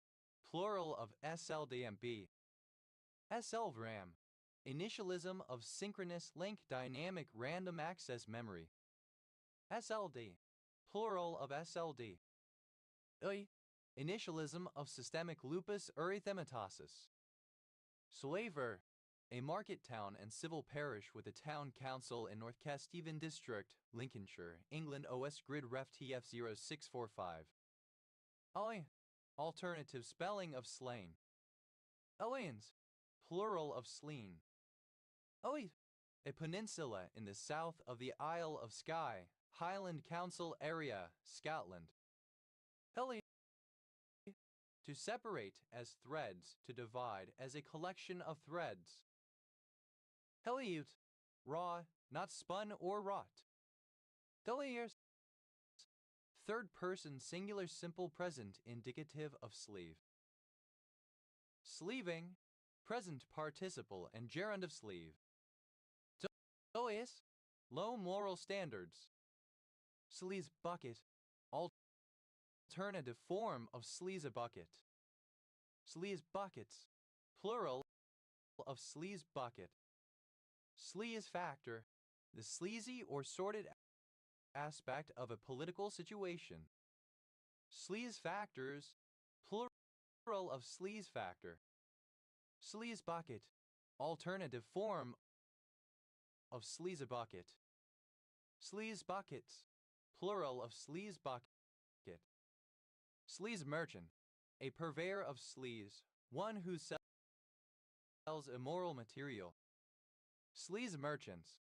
Speaker 1: Plural of SLDMB. SLVRAM. Initialism of synchronous link dynamic random access memory. SLD. Plural of SLD. Initialism of systemic lupus erythematosus. Slaver. A market town and civil parish with a town council in North Kesteven District, Lincolnshire, England. OS Grid Ref TF0645. Alternative spelling of slain. Aliens. Plural of sleen. A peninsula in the south of the Isle of Skye, Highland Council area, Scotland. To separate as threads, to divide as a collection of threads. Heliute. Raw, not spun or wrought. Deliers. Third person singular simple present indicative of sleeve. Sleeving. Present participle and gerund of sleeve. Delius. Low moral standards. Sleaze bucket. Alternative form of sleaze bucket. Sleaze buckets. Plural of sleaze bucket. Sleaze factor. The sleazy or sordid aspect of a political situation. Sleaze factors. Plural of sleaze factor. Sleaze bucket. Alternative form of sleaze bucket. Sleaze buckets. Plural of sleaze bucket. Sleaze merchant. A purveyor of sleaze, one who sells immoral material. Sleaze merchants.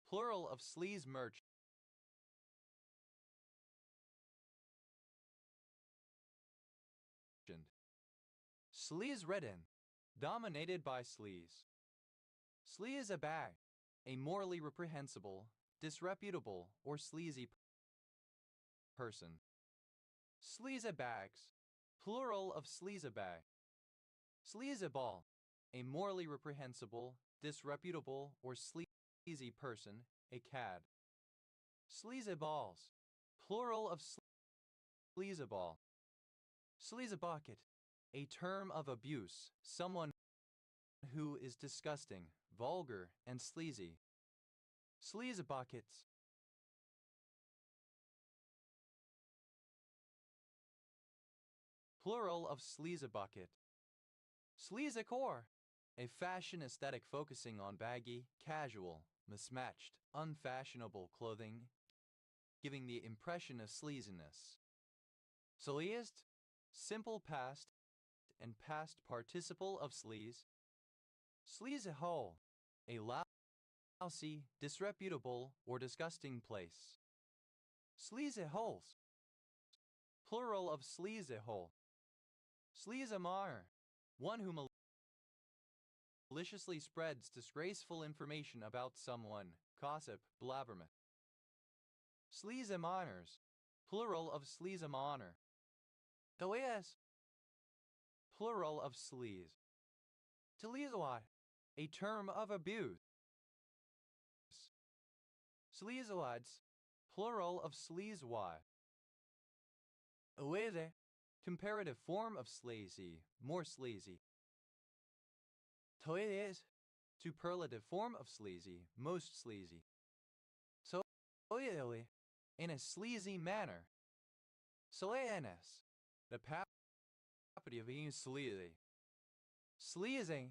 Speaker 1: Plural of sleaze merchant. Sleaze redden. Dominated by sleaze. Sleaze a bag. A morally reprehensible, disreputable, or sleazy person. Sleaze bags. Plural of sleaze bag. Sleaze ball. A morally reprehensible, disreputable, or sleazy person, a cad. Sleaze balls. Plural of sleaze ball. Sleaze bucket. A term of abuse, someone who is disgusting, vulgar, and sleazy. Sleaze buckets. Plural of sleaze bucket. Sleaze core. A fashion aesthetic focusing on baggy, casual, mismatched, unfashionable clothing, giving the impression of sleaziness. Sleazed. Simple past and past participle of sleaze. Sleaze hole. A lousy, disreputable, or disgusting place. Sleaze holes. Plural of sleaze hole. Sleaze mar. One who maliciously spreads disgraceful information about someone, gossip, blabbermouth. Sleaze minors. Plural of sleaze honor. Toes. Plural of sleaze. Talizoai. A term of abuse. Sleazoids, plural of sleazoi. Oede, comparative form of sleazy, more sleazy. Toedes, superlative form of sleazy, most sleazy. So, oeoe, in a sleazy manner. Soeanes, the property of being sleazy. Sleazing,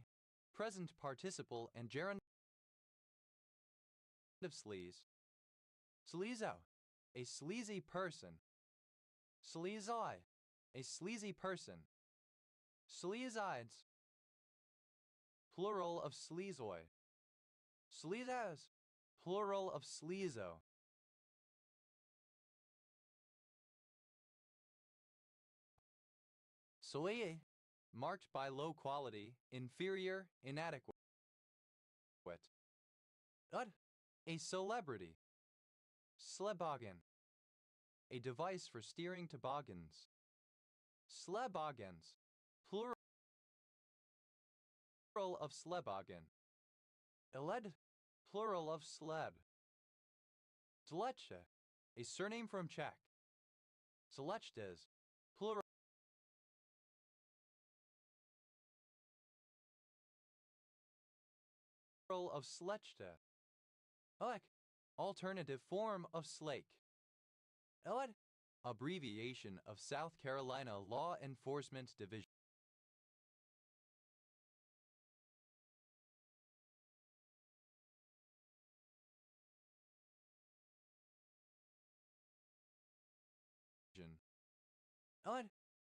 Speaker 1: present participle and gerund of sleaze. Sleazo, a sleazy person. Sleazoi, a sleazy person. Sleazides, plural of sleazoi. Sleazos, plural of sleazo. Soie, marked by low quality, inferior, inadequate. Ud, a celebrity. Sleboggen, a device for steering toboggans. Sleboggans, plural of sleboggen. Eled, plural of sleb. Tleche, a surname from Czech. Tlechtes, plural of slechte. Elek, alternative form of slake. Eled, abbreviation of South Carolina Law Enforcement Division. Eled,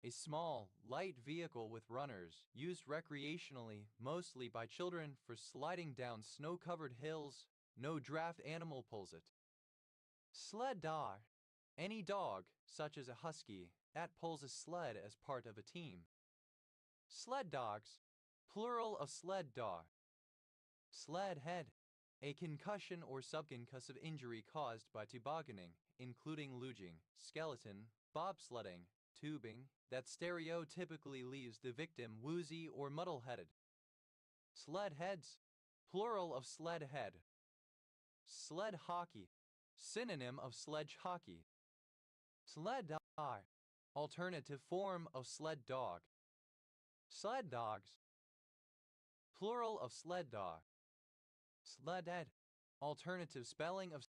Speaker 1: a small, light vehicle with runners, used recreationally, mostly by children for sliding down snow-covered hills. No draft animal pulls it. Sled dog, any dog, such as a husky, that pulls a sled as part of a team. Sled dogs, plural of sled dog. Sled head, a concussion or subconcussive injury caused by tobogganing, including luging, skeleton, bobsledding, tubing, that stereotypically leaves the victim woozy or muddle-headed. Sled heads, plural of sled head. Sled hockey, synonym of sledge hockey. Sled dog, alternative form of sled dog. Sled dogs, plural of sled dog. Sledhead, alternative spelling of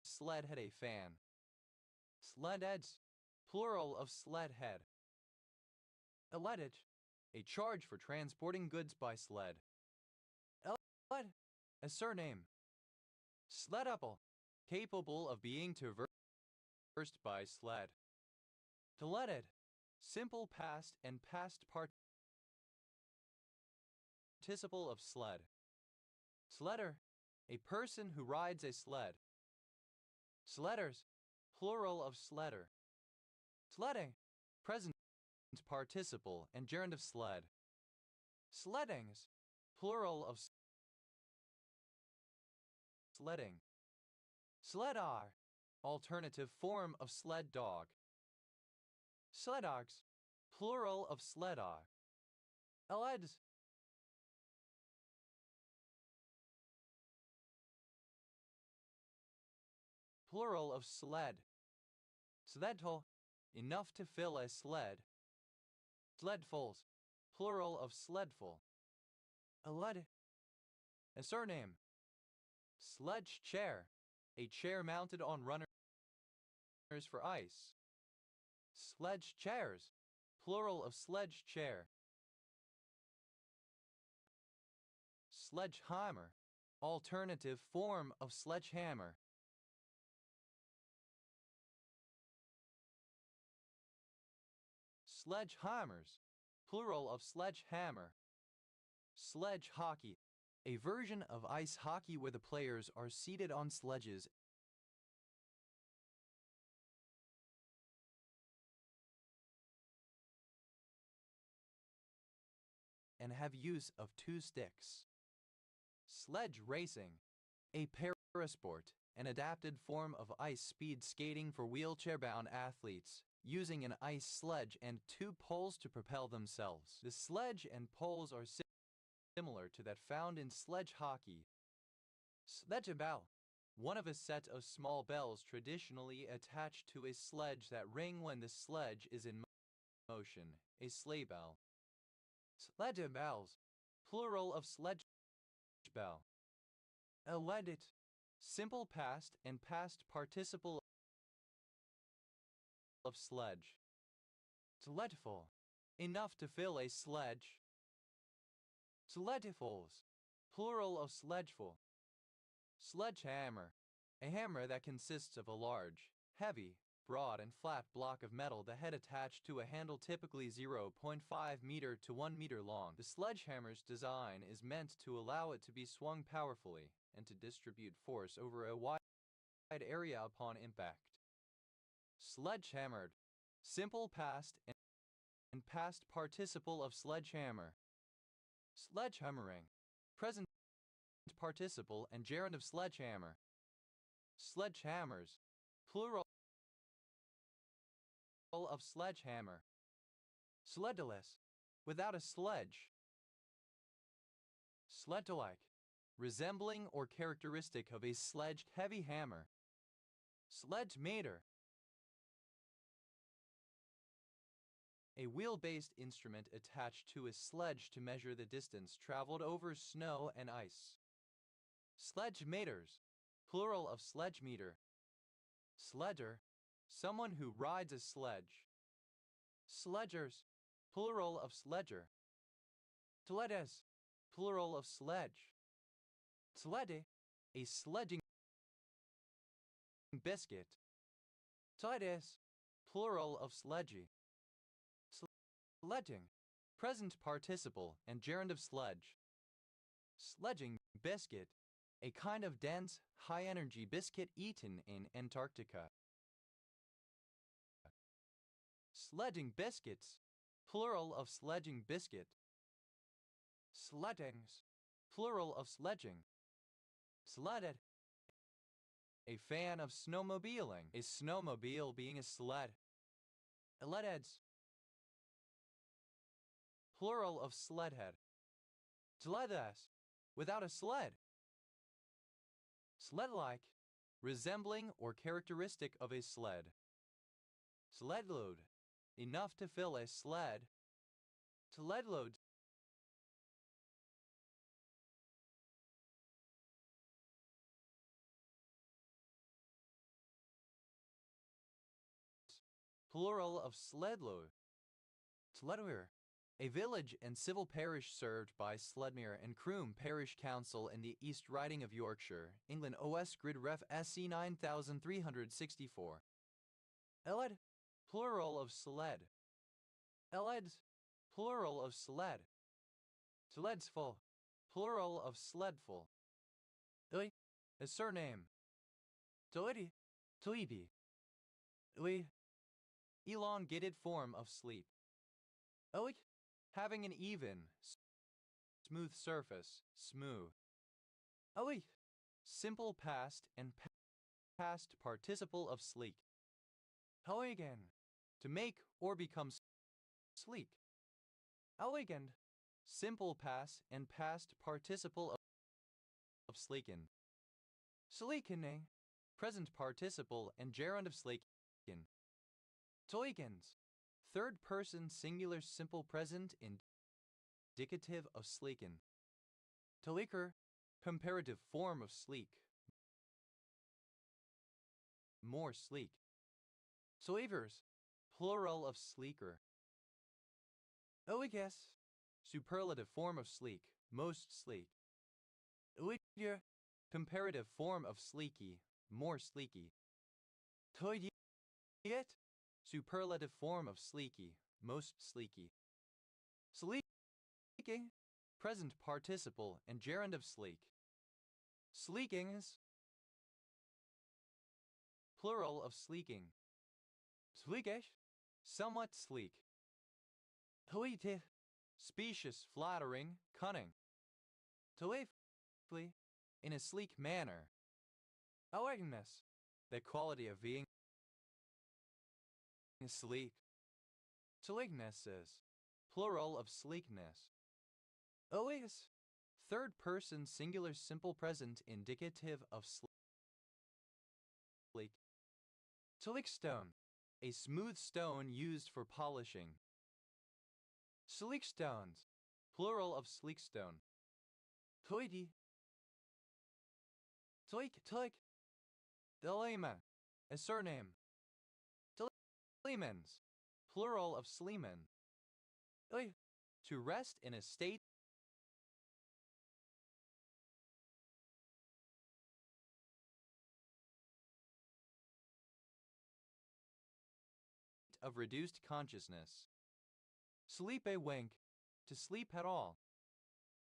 Speaker 1: sledhead, a fan. Sledheads, plural of sledhead. Eledage, a charge for transporting goods by sled. Eled, a surname. Sledable, capable of being traversed by sled. Sledded, simple past and past participle of sled. Sledder, a person who rides a sled. Sledders, plural of sledder. Sledding, present participle and gerund of sled. Sleddings, plural of sledding. Sledar, alternative form of sled dog. Sledogs, plural of sledar. Eleds, plural of sled. Sledful, enough to fill a sled. Sledfuls, plural of sledful. Eled, a surname. Sledge chair, a chair mounted on runners for ice. Sledge chairs, plural of sledge chair. Sledgehammer, alternative form of sledgehammer. Sledgehammers, plural of sledgehammer. Sledge hockey, a version of ice hockey where the players are seated on sledges and have use of two sticks. Sledge racing, a parasport, an adapted form of ice speed skating for wheelchair-bound athletes, using an ice sledge and two poles to propel themselves. The sledge and poles are similar to that found in sledge hockey. Sledge bell. One of a set of small bells traditionally attached to a sledge that ring when the sledge is in motion, a sleigh bell. Sledge bells, plural of sledge bell. Eledit, simple past and past participle of sledge. Sledful, enough to fill a sledge. Sledgefuls, plural of sledgeful. Sledgehammer, a hammer that consists of a large, heavy, broad and flat block of metal, the head attached to a handle typically 0.5 meter to 1 meter long. The sledgehammer's design is meant to allow it to be swung powerfully and to distribute force over a wide area upon impact. Sledgehammered, simple past and past participle of sledgehammer. Sledgehammering, present participle and gerund of sledgehammer. Sledgehammers, plural of sledgehammer. Sledgeless, without a sledge. Sledge-like, resembling or characteristic of a sledged heavy hammer. Sledge-meter, a wheel-based instrument attached to a sledge to measure the distance traveled over snow and ice. Sledge-meters, plural of sledge-meter. Sledger, someone who rides a sledge. Sledgers, plural of sledger. Sledes, plural of sledge. Slede, a sledging biscuit. Sledes, plural of sledgy. Sledging, present participle and gerund of sledge. Sledging biscuit, a kind of dense, high-energy biscuit eaten in Antarctica. Sledging biscuits, plural of sledging biscuit. Sleddings, plural of sledging. Sledded, a fan of snowmobiling, a snowmobile being a sled. Sledheads, plural of sledhead. Sledless, without a sled. Sled-like, resembling or characteristic of a sled. Sledload, enough to fill a sled. Sledload, plural of sledload. Sledmere, a village and civil parish served by Sledmere and Croom Parish Council in the East Riding of Yorkshire, England. OS Grid Ref SC 9364. Eled, plural of sled. Eleds, plural of sled. Sledsful, plural of sledful. Ui, a surname. Toidi, toibi. Ui, elongated form of sleep. Oik, having an even, smooth surface, smooth. Oik, simple past and past participle of sleek. Hoigend, to make or become sleek. Oigend, simple past and past participle of sleeken. Sleekening, present participle and gerund of sleeken. Toigens, third person singular simple present indicative of sleeken. Toiker, comparative form of sleek. More sleek. Soevers, plural of sleeker. Oiges, superlative form of sleek, most sleek. Oidier, comparative form of sleeky, more sleeky. Toidiet, superlative form of sleeky, most sleeky. Sleeking, present participle and gerund of sleek. Sleekings, plural of sleeking. Sleekish, somewhat sleek. Toite, specious, flattering, cunning. Toefly, in a sleek manner. Oegness, the quality of being sleek. Sleeknesses, plural of sleekness. Oegus, Third person singular simple present indicative of sleek. Sleekstone, a smooth stone used for polishing. Sleekstones, plural of sleekstone. Toity. Toik. Delema, a surname. Sleemans, plural of sleeman. To rest in a state of reduced consciousness. Sleep a wink, to sleep at all.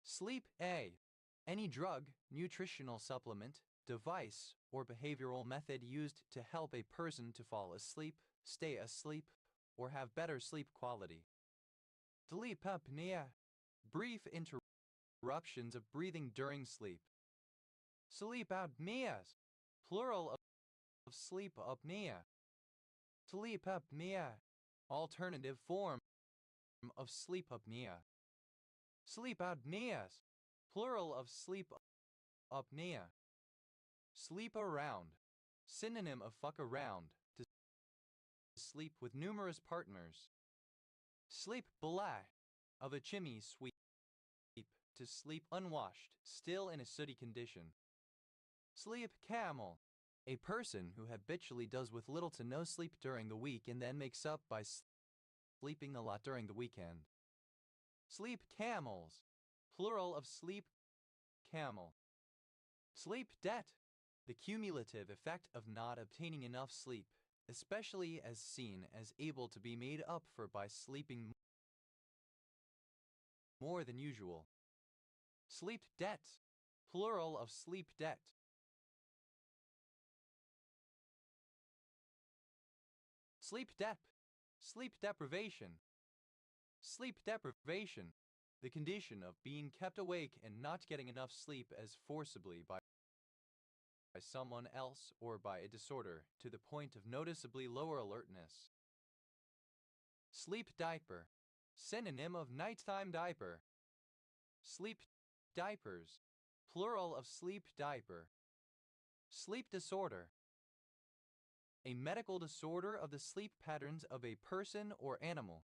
Speaker 1: Sleep a, any drug, nutritional supplement, device, or behavioral method used to help a person to fall asleep, stay asleep, or have better sleep quality. Sleep apnea, brief interruptions of breathing during sleep. Sleep apneas, plural of sleep apnea. Sleep apnea, alternative form of sleep apnea. Sleep apneas, plural of sleep apnea. Sleep around, synonym of fuck around, to sleep with numerous partners. Sleep blah, of a chimney sweep, to sleep unwashed, still in a sooty condition. Sleep camel, a person who habitually does with little to no sleep during the week and then makes up by sleeping a lot during the weekend. Sleep camels, plural of sleep camel. Sleep debt, the cumulative effect of not obtaining enough sleep, especially as seen as able to be made up for by sleeping more than usual. Sleep debt, plural of sleep debt. Sleep sleep deprivation. Sleep deprivation, the condition of being kept awake and not getting enough sleep as forcibly by someone else or by a disorder to the point of noticeably lower alertness. Sleep diaper, synonym of nighttime diaper. Sleep diapers, plural of sleep diaper. Sleep disorder, a medical disorder of the sleep patterns of a person or animal.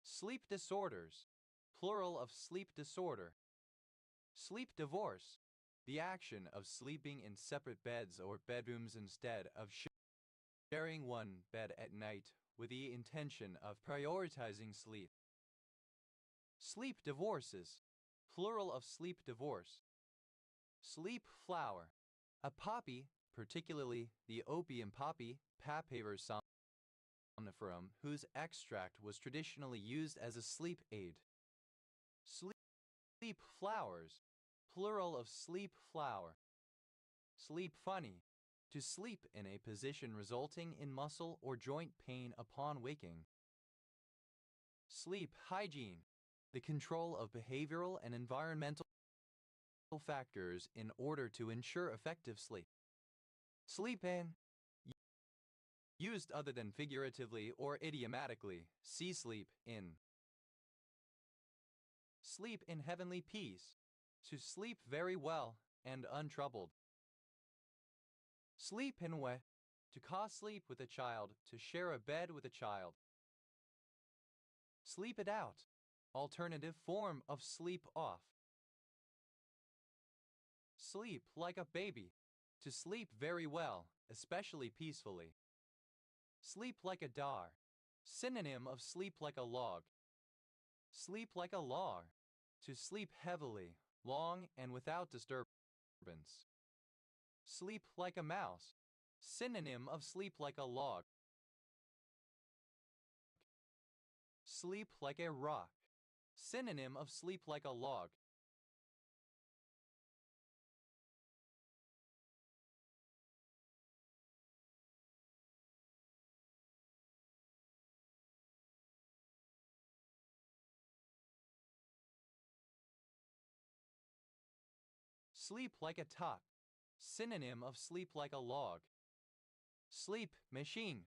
Speaker 1: Sleep disorders, plural of sleep disorder. Sleep divorce, the action of sleeping in separate beds or bedrooms instead of sharing one bed at night with the intention of prioritizing sleep. Sleep divorces, plural of sleep divorce. Sleep flower, a poppy, particularly the opium poppy, Papaver somniferum, whose extract was traditionally used as a sleep aid. Sleep flowers, plural of sleep flower. Sleep funny, to sleep in a position resulting in muscle or joint pain upon waking. Sleep hygiene, the control of behavioral and environmental factors in order to ensure effective sleep. Sleep in, used other than figuratively or idiomatically, see sleep in. Sleep in heavenly peace, to sleep very well and untroubled. Sleep in way, to co-sleep with a child, to share a bed with a child. Sleep it out, alternative form of sleep off. Sleep like a baby, to sleep very well, especially peacefully. Sleep like a dar, synonym of sleep like a log. Sleep like a log, to sleep heavily, long and without disturbance. Sleep like a mouse, synonym of sleep like a log. Sleep like a rock, synonym of sleep like a log. Sleep like a top, synonym of sleep like a log. Sleep machine,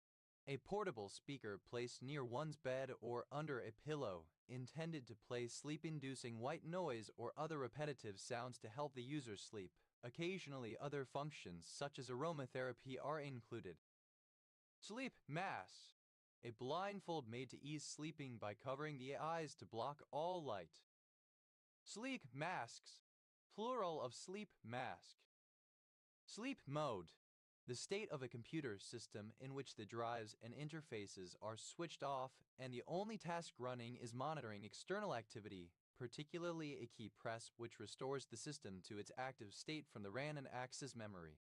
Speaker 1: A portable speaker placed near one's bed or under a pillow, intended to play sleep-inducing white noise or other repetitive sounds to help the user sleep. Occasionally, other functions such as aromatherapy are included. Sleep masks. A blindfold made to ease sleeping by covering the eyes to block all light. Sleep masks. Plural of sleep mask. Sleep mode. The state of a computer system in which the drives and interfaces are switched off and the only task running is monitoring external activity, particularly a key press which restores the system to its active state from the RAM and access memory.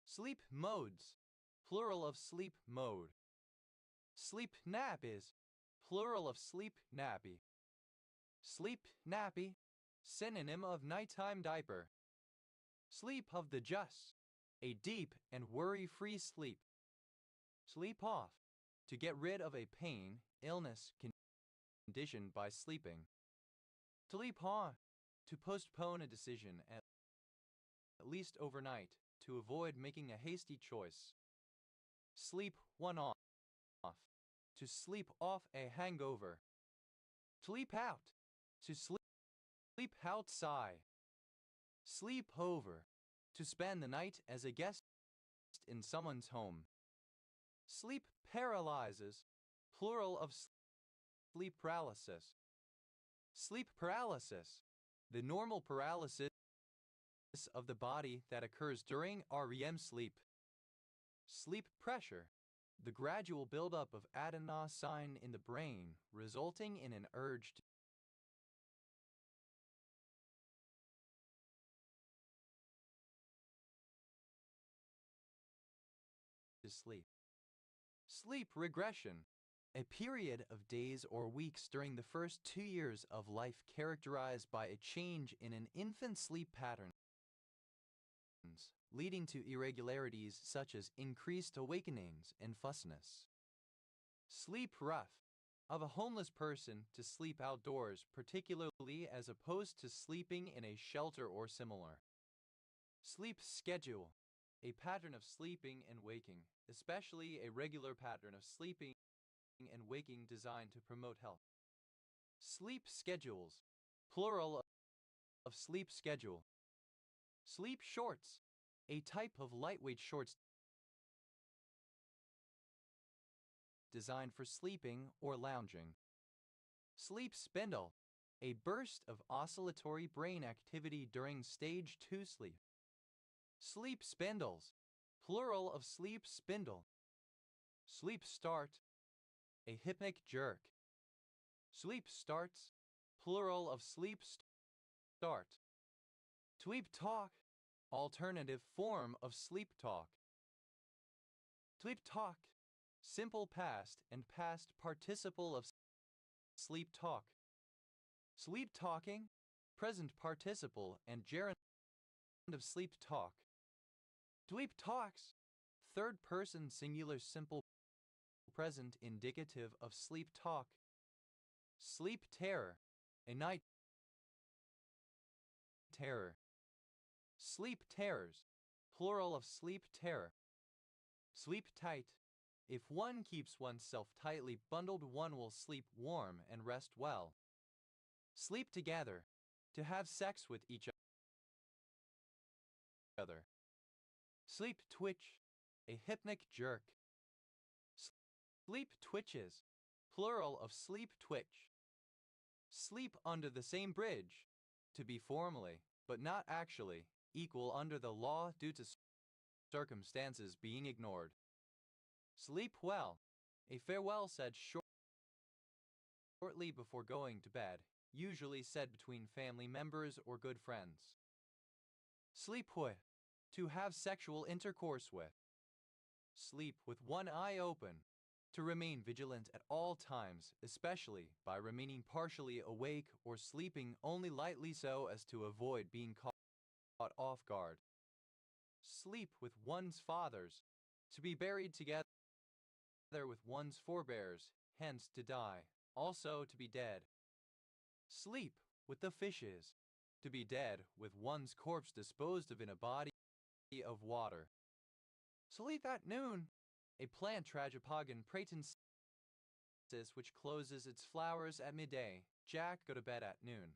Speaker 1: Sleep modes. Plural of sleep mode. Sleep nap is plural of sleep nappy. Sleep nappy, synonym of nighttime diaper. Sleep of the just, a deep and worry-free sleep. Sleep off, to get rid of a pain, illness, condition by sleeping. Sleep on, to postpone a decision at least overnight, to avoid making a hasty choice. Sleep one off, to sleep off a hangover. Sleep out, to sleep outside. Sleep over, to spend the night as a guest in someone's home. Sleep paralyzes, plural of sleep paralysis. Sleep paralysis, the normal paralysis of the body that occurs during REM sleep. Sleep pressure, the gradual buildup of adenosine in the brain, resulting in an urge to sleep. Sleep regression, a period of days or weeks during the first 2 years of life characterized by a change in an infant's sleep patterns, leading to irregularities such as increased awakenings and fussiness. Sleep rough, of a homeless person to sleep outdoors, particularly as opposed to sleeping in a shelter or similar. Sleep schedule, a pattern of sleeping and waking, especially a regular pattern of sleeping and waking designed to promote health. Sleep schedules, plural of sleep schedule. Sleep shorts, a type of lightweight shorts designed for sleeping or lounging. Sleep spindle, a burst of oscillatory brain activity during stage 2 sleep. Sleep spindles, plural of sleep spindle. Sleep start, a hypnic jerk. Sleep starts, plural of sleep start. Sleep talk, alternative form of sleep talk. Sleep talk, simple past and past participle of sleep talk. Sleep talking, present participle and gerund of sleep talk. Sleep talks, third person singular simple present indicative of sleep talk. Sleep terror, a night terror. Sleep terrors, plural of sleep terror. Sleep tight. If one keeps oneself tightly bundled, one will sleep warm and rest well. Sleep together, to have sex with each other. Sleep twitch, a hypnic jerk. Sleep twitches, plural of sleep twitch. Sleep under the same bridge, to be formally, but not actually, equal under the law due to circumstances being ignored. Sleep well, a farewell said shortly before going to bed, usually said between family members or good friends. Sleep with, to have sexual intercourse with. Sleep with one eye open, to remain vigilant at all times, especially by remaining partially awake or sleeping only lightly so as to avoid being caught off guard. Sleep with one's fathers, to be buried together with one's forebears, hence to die, also to be dead. Sleep with the fishes, to be dead with one's corpse disposed of in a body of water. Sleep at noon, a plant Tragopogon pratensis which closes its flowers at midday. Jack go to bed at noon.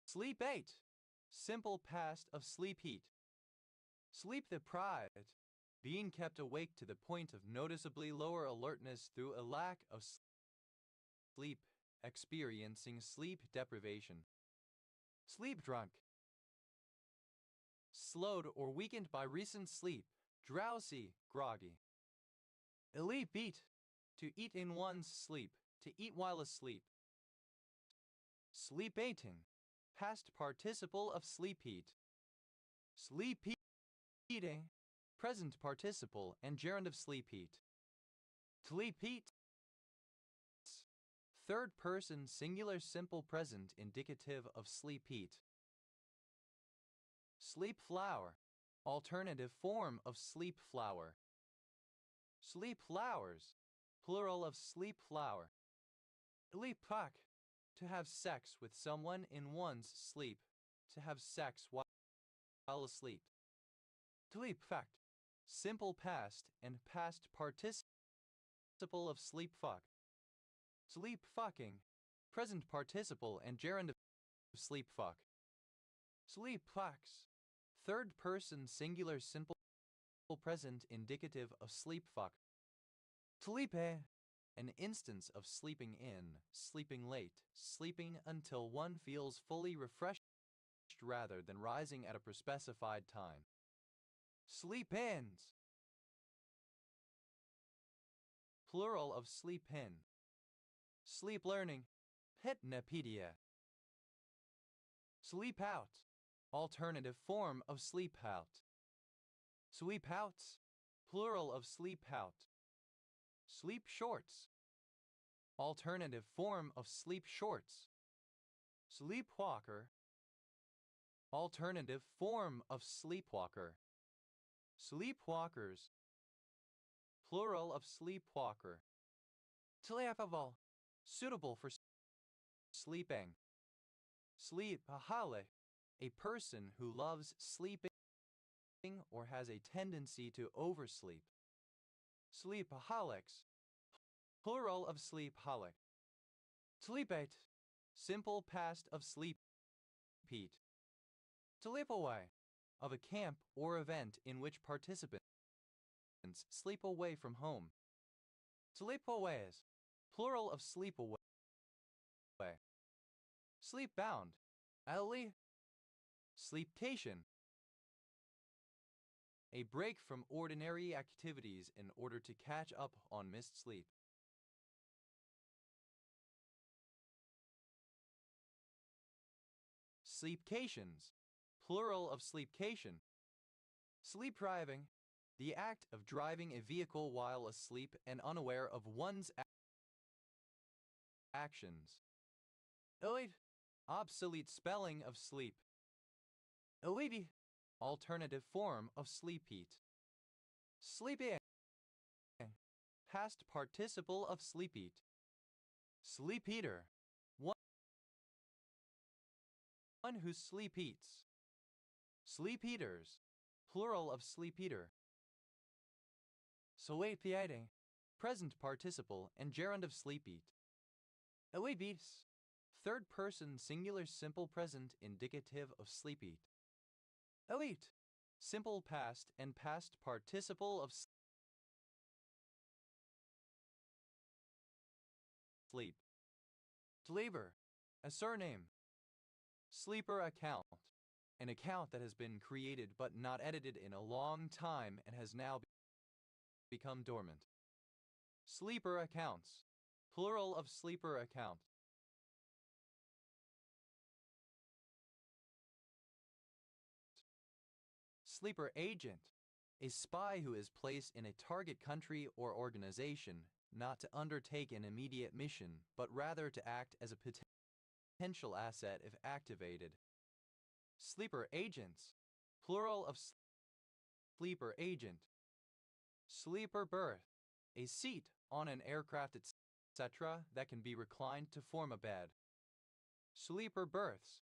Speaker 1: Sleep 8. Simple past of sleep heat. Sleep deprived, being kept awake to the point of noticeably lower alertness through a lack of sleep, experiencing sleep deprivation. Sleep drunk. Slowed or weakened by recent sleep, drowsy, groggy. Elite beat. To eat in one's sleep, to eat while asleep. Sleep eating. Past participle of sleep heat. Sleep eating. Present participle and gerund of sleep heat. Sleep heat. Third person singular simple present indicative of sleep heat. Sleep flower. Alternative form of sleep flower. Sleep flowers. Plural of sleep flower. Sleep pak. To have sex with someone in one's sleep. To have sex while asleep. Sleep fact. Simple past and past participle of sleep fuck. Sleep fucking. Present participle and gerund of sleep fuck. Sleep fucks. Third person singular simple present indicative of sleep fuck. Sleep an instance of sleeping in, sleeping late, sleeping until one feels fully refreshed rather than rising at a pre-specified time. Sleep ins. Plural of sleep in. Sleep learning. Hypnopedia. Sleep out. Alternative form of sleep out. Sleep outs. Plural of sleep out. Sleep shorts. Alternative form of sleep shorts. Sleepwalker. Alternative form of sleepwalker. Sleepwalkers. Plural of sleepwalker. Sleepable. Suitable for sleeping. Sleepaholic. A person who loves sleeping or has a tendency to oversleep. Sleepaholics. Plural of sleepholic. Sleepate. Simple past of sleep heat. Sleep away. Of a camp or event in which participants sleep away from home. Sleepaways. Plural of sleep away. Sleep bound. Ellie. Sleepcation. A break from ordinary activities in order to catch up on missed sleep. Sleepcations. Plural of sleepcation. Sleep driving. The act of driving a vehicle while asleep and unaware of one's actions. Elite. Obsolete spelling of sleep. Elite. Alternative form of sleep heat. Sleep in. Past participle of sleep eat. Sleep eater. One who sleep eats. Sleep eaters. Plural of sleep eater. Sleep eating. Present participle and gerund of sleep eat. Sleep eats. Third person singular simple present indicative of sleep eat. Elite. Simple past and past participle of sleep. Sleeper. A surname. Sleeper account. An account that has been created but not edited in a long time and has now become dormant. Sleeper accounts. Plural of sleeper account. Sleeper agent. A spy who is placed in a target country or organization, not to undertake an immediate mission, but rather to act as a potential asset if activated. Sleeper agents. Plural of sleeper agent. Sleeper berth. A seat on an aircraft, etc., that can be reclined to form a bed. Sleeper berths.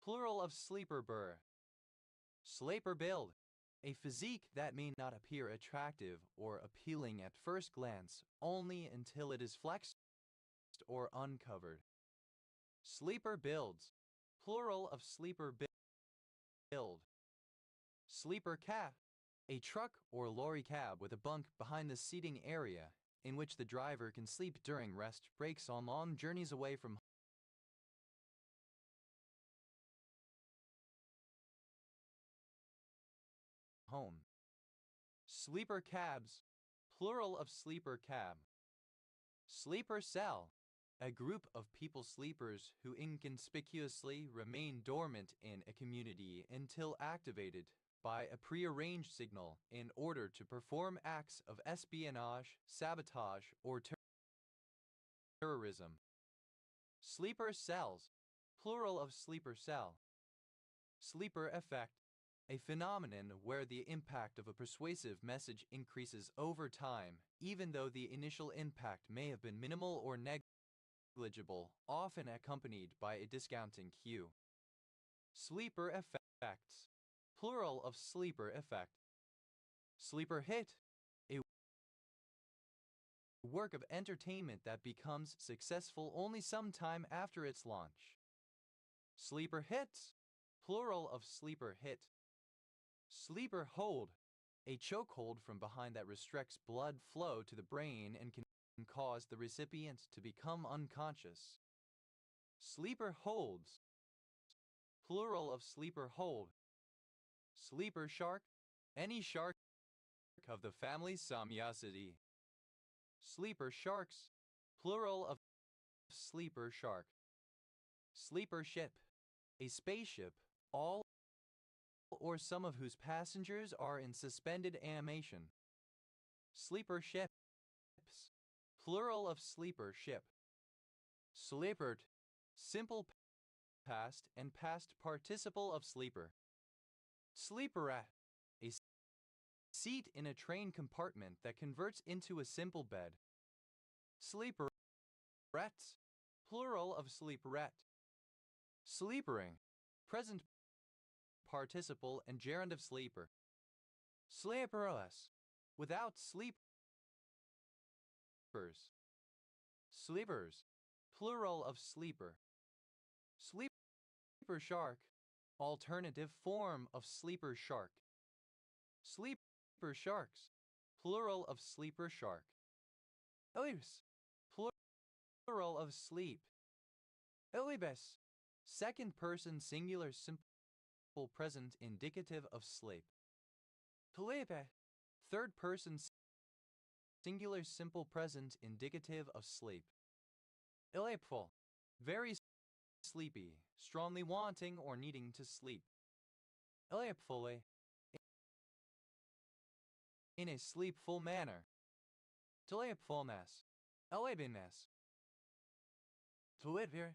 Speaker 1: Plural of sleeper berth. Sleeper build. A physique that may not appear attractive or appealing at first glance only until it is flexed or uncovered. Sleeper builds, plural of sleeper build. Sleeper cab, a truck or lorry cab with a bunk behind the seating area in which the driver can sleep during rest breaks on long journeys away from home. Sleeper cabs, plural of sleeper cab. Sleeper cell, a group of people sleepers who inconspicuously remain dormant in a community until activated by a prearranged signal in order to perform acts of espionage, sabotage, or terrorism. Sleeper cells, plural of sleeper cell. Sleeper effect, a phenomenon where the impact of a persuasive message increases over time, even though the initial impact may have been minimal or negligible, often accompanied by a discounting cue. Sleeper effects, plural of sleeper effect. Sleeper hit, a work of entertainment that becomes successful only some time after its launch. Sleeper hits, plural of sleeper hit. Sleeper hold, a chokehold from behind that restricts blood flow to the brain and can cause the recipient to become unconscious. Sleeper holds, plural of sleeper hold. Sleeper shark, any shark of the family Samyacidae. Sleeper sharks, plural of sleeper shark. Sleeper ship, a spaceship, all or some of whose passengers are in suspended animation. Sleeper ships, plural of sleeper ship. Sleepert, simple past and past participle of sleeper. Sleeperette, a seat in a train compartment that converts into a simple bed. Sleeperettes, plural of sleeperette. Sleepering, present participle and gerund of sleeper. Sleeperless, without sleepers. Sleepers, plural of sleeper. Sleeper shark, alternative form of sleeper shark. Sleeper sharks, plural of sleeper shark. Elibus, plural of sleep. Elibus, second person singular simple present indicative of sleep. Telepe, third person singular simple present indicative of sleep. Elapful, very sleepy, strongly wanting or needing to sleep. Elapfully, in a sleepful manner. Telapfulness, elabiness. Telitvir,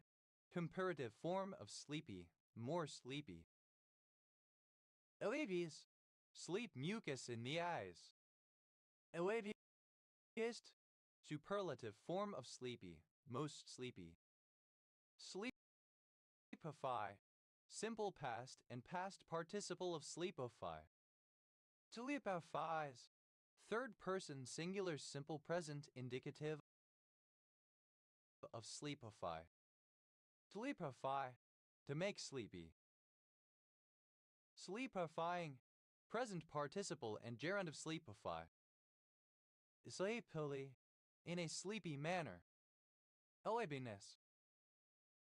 Speaker 1: comparative form of sleepy, more sleepy. Elavius, sleep mucus in the eyes. Elaviest, superlative form of sleepy, most sleepy. Sleepify, simple past and past participle of sleepify. Telepifies, third person singular simple present indicative of sleepify. Telepify, to make sleepy. Sleepifying, present participle and gerund of sleepify. Sleepily, in a sleepy manner. Elabiness,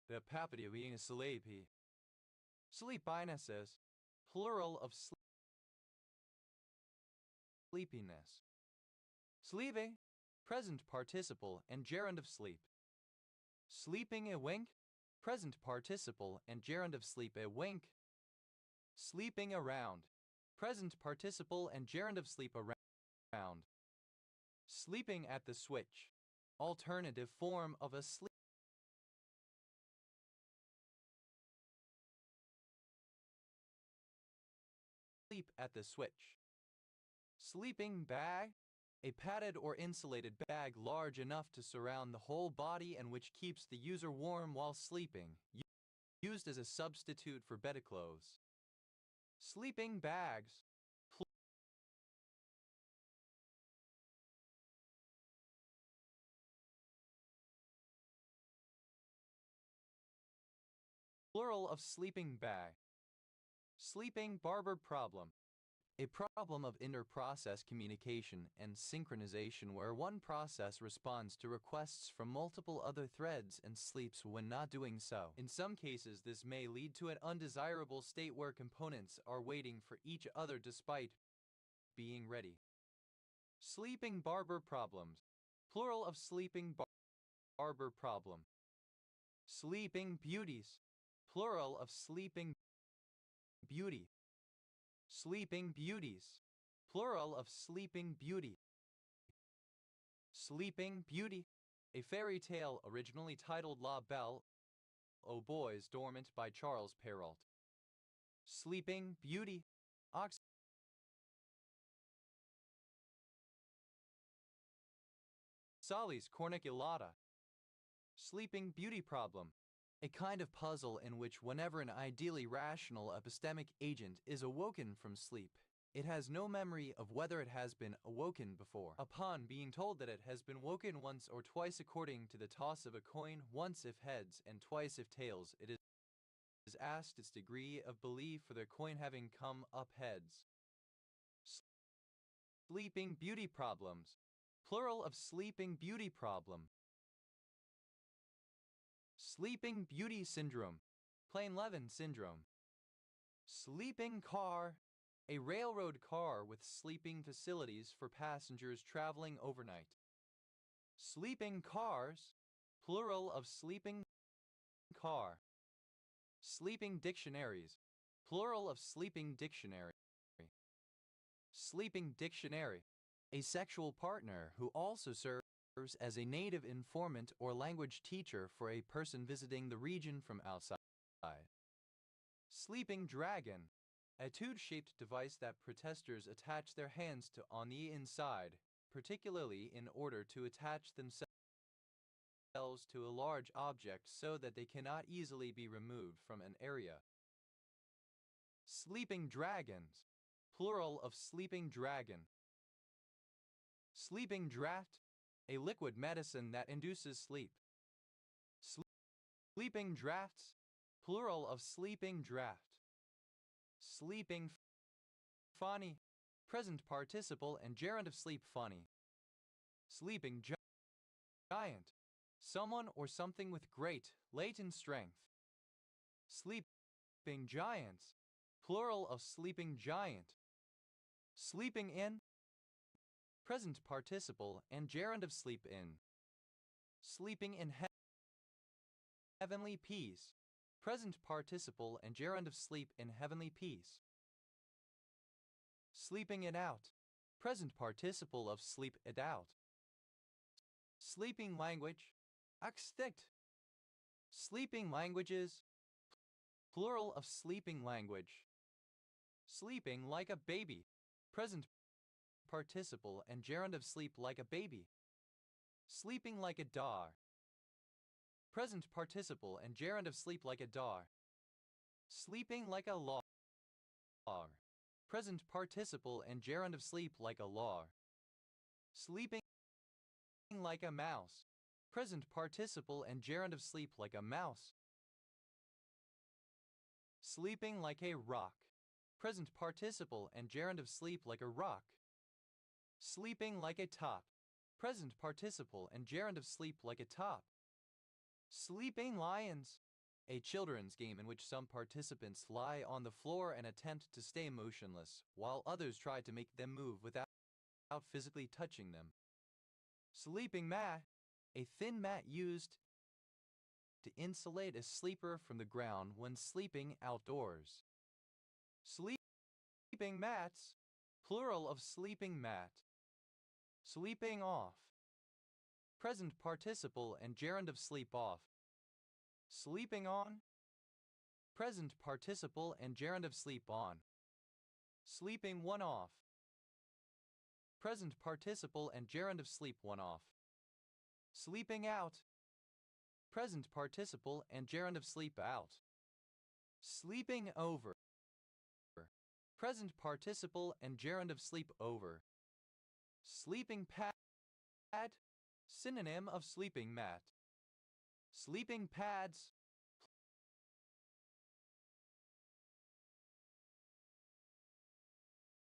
Speaker 1: the papity being sleepy. Sleepinesses, plural of sleepiness. Sleeping, present participle and gerund of sleep. Sleeping a wink, present participle and gerund of sleep a wink. Sleeping around, present participle and gerund of sleep around. Sleeping at the switch, alternative form of a sleep at the switch. Sleeping bag, a padded or insulated bag large enough to surround the whole body and which keeps the user warm while sleeping, used as a substitute for bedclothes. Sleeping bags, plural of sleeping bag. Sleeping barber problem. A problem of inter-process communication and synchronization where one process responds to requests from multiple other threads and sleeps when not doing so. In some cases, this may lead to an undesirable state where components are waiting for each other despite being ready. Sleeping barber problems. Plural of sleeping barber problem. Sleeping beauties. Plural of sleeping beauty. Sleeping beauties. Plural of sleeping beauty. Sleeping Beauty. A fairy tale originally titled La Belle aux Bois Dormant by Charles Perrault. Sleeping Beauty. Oxalis corniculata. Sleeping Beauty problem. A kind of puzzle in which whenever an ideally rational epistemic agent is awoken from sleep, it has no memory of whether it has been awoken before. Upon being told that it has been woken once or twice according to the toss of a coin, once if heads and twice if tails, it is asked its degree of belief for the coin having come up heads. Sleeping Beauty problems. Plural of Sleeping Beauty problem. Sleeping Beauty syndrome. Plain-Levin syndrome. Sleeping car. A railroad car with sleeping facilities for passengers traveling overnight. Sleeping cars. Plural of sleeping car. Sleeping dictionaries. Plural of sleeping dictionary. Sleeping dictionary. A sexual partner who also serves as a native informant or language teacher for a person visiting the region from outside. Sleeping dragon. A tube-shaped device that protesters attach their hands to on the inside, particularly in order to attach themselves to a large object so that they cannot easily be removed from an area. Sleeping dragons. Plural of sleeping dragon. Sleeping draft. A liquid medicine that induces sleep. Sleeping drafts. Plural of sleeping draft. Sleeping funny. Present participle and gerund of sleep funny. Sleeping giant. Someone or something with great, latent strength. Sleeping giants. Plural of sleeping giant. Sleeping in. Present participle and gerund of sleep in. Sleeping in heavenly peace. Present participle and gerund of sleep in heavenly peace. Sleeping it out. Present participle of sleep it out. Sleeping language. Axstikt. Sleeping languages. Plural of sleeping language. Sleeping like a baby. Present participle and gerund of sleep like a baby. Sleeping like a dar. Present participle and gerund of sleep like a dar. Sleeping like a lar. Present participle and gerund of sleep like a lar. Sleeping like a mouse. Present participle and gerund of sleep like a mouse. Sleeping like a rock. Present participle and gerund of sleep like a rock. Sleeping like a top. Present participle and gerund of sleep like a top. Sleeping lions. A children's game in which some participants lie on the floor and attempt to stay motionless, while others try to make them move without physically touching them. Sleeping mat. A thin mat used to insulate a sleeper from the ground when sleeping outdoors. Sleeping mats. Plural of sleeping mat. Sleeping off. Present participle and gerund of sleep off. Sleeping on. Present participle and gerund of sleep on. Sleeping one off. Present participle and gerund of sleep one off. Sleeping out. Present participle and gerund of sleep out. Sleeping over. Present participle and gerund of sleep over. Sleeping pad. Synonym of sleeping mat. Sleeping pads.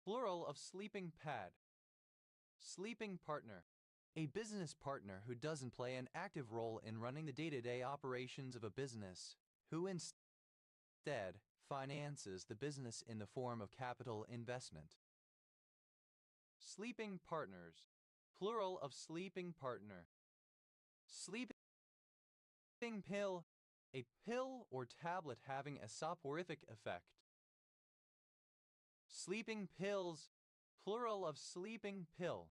Speaker 1: Plural of sleeping pad. Sleeping partner. A business partner who doesn't play an active role in running the day-to-day operations of a business, who instead finances the business in the form of capital investment. Sleeping partners. Plural of sleeping partner. Sleeping pill. A pill or tablet having a soporific effect. Sleeping pills. Plural of sleeping pill.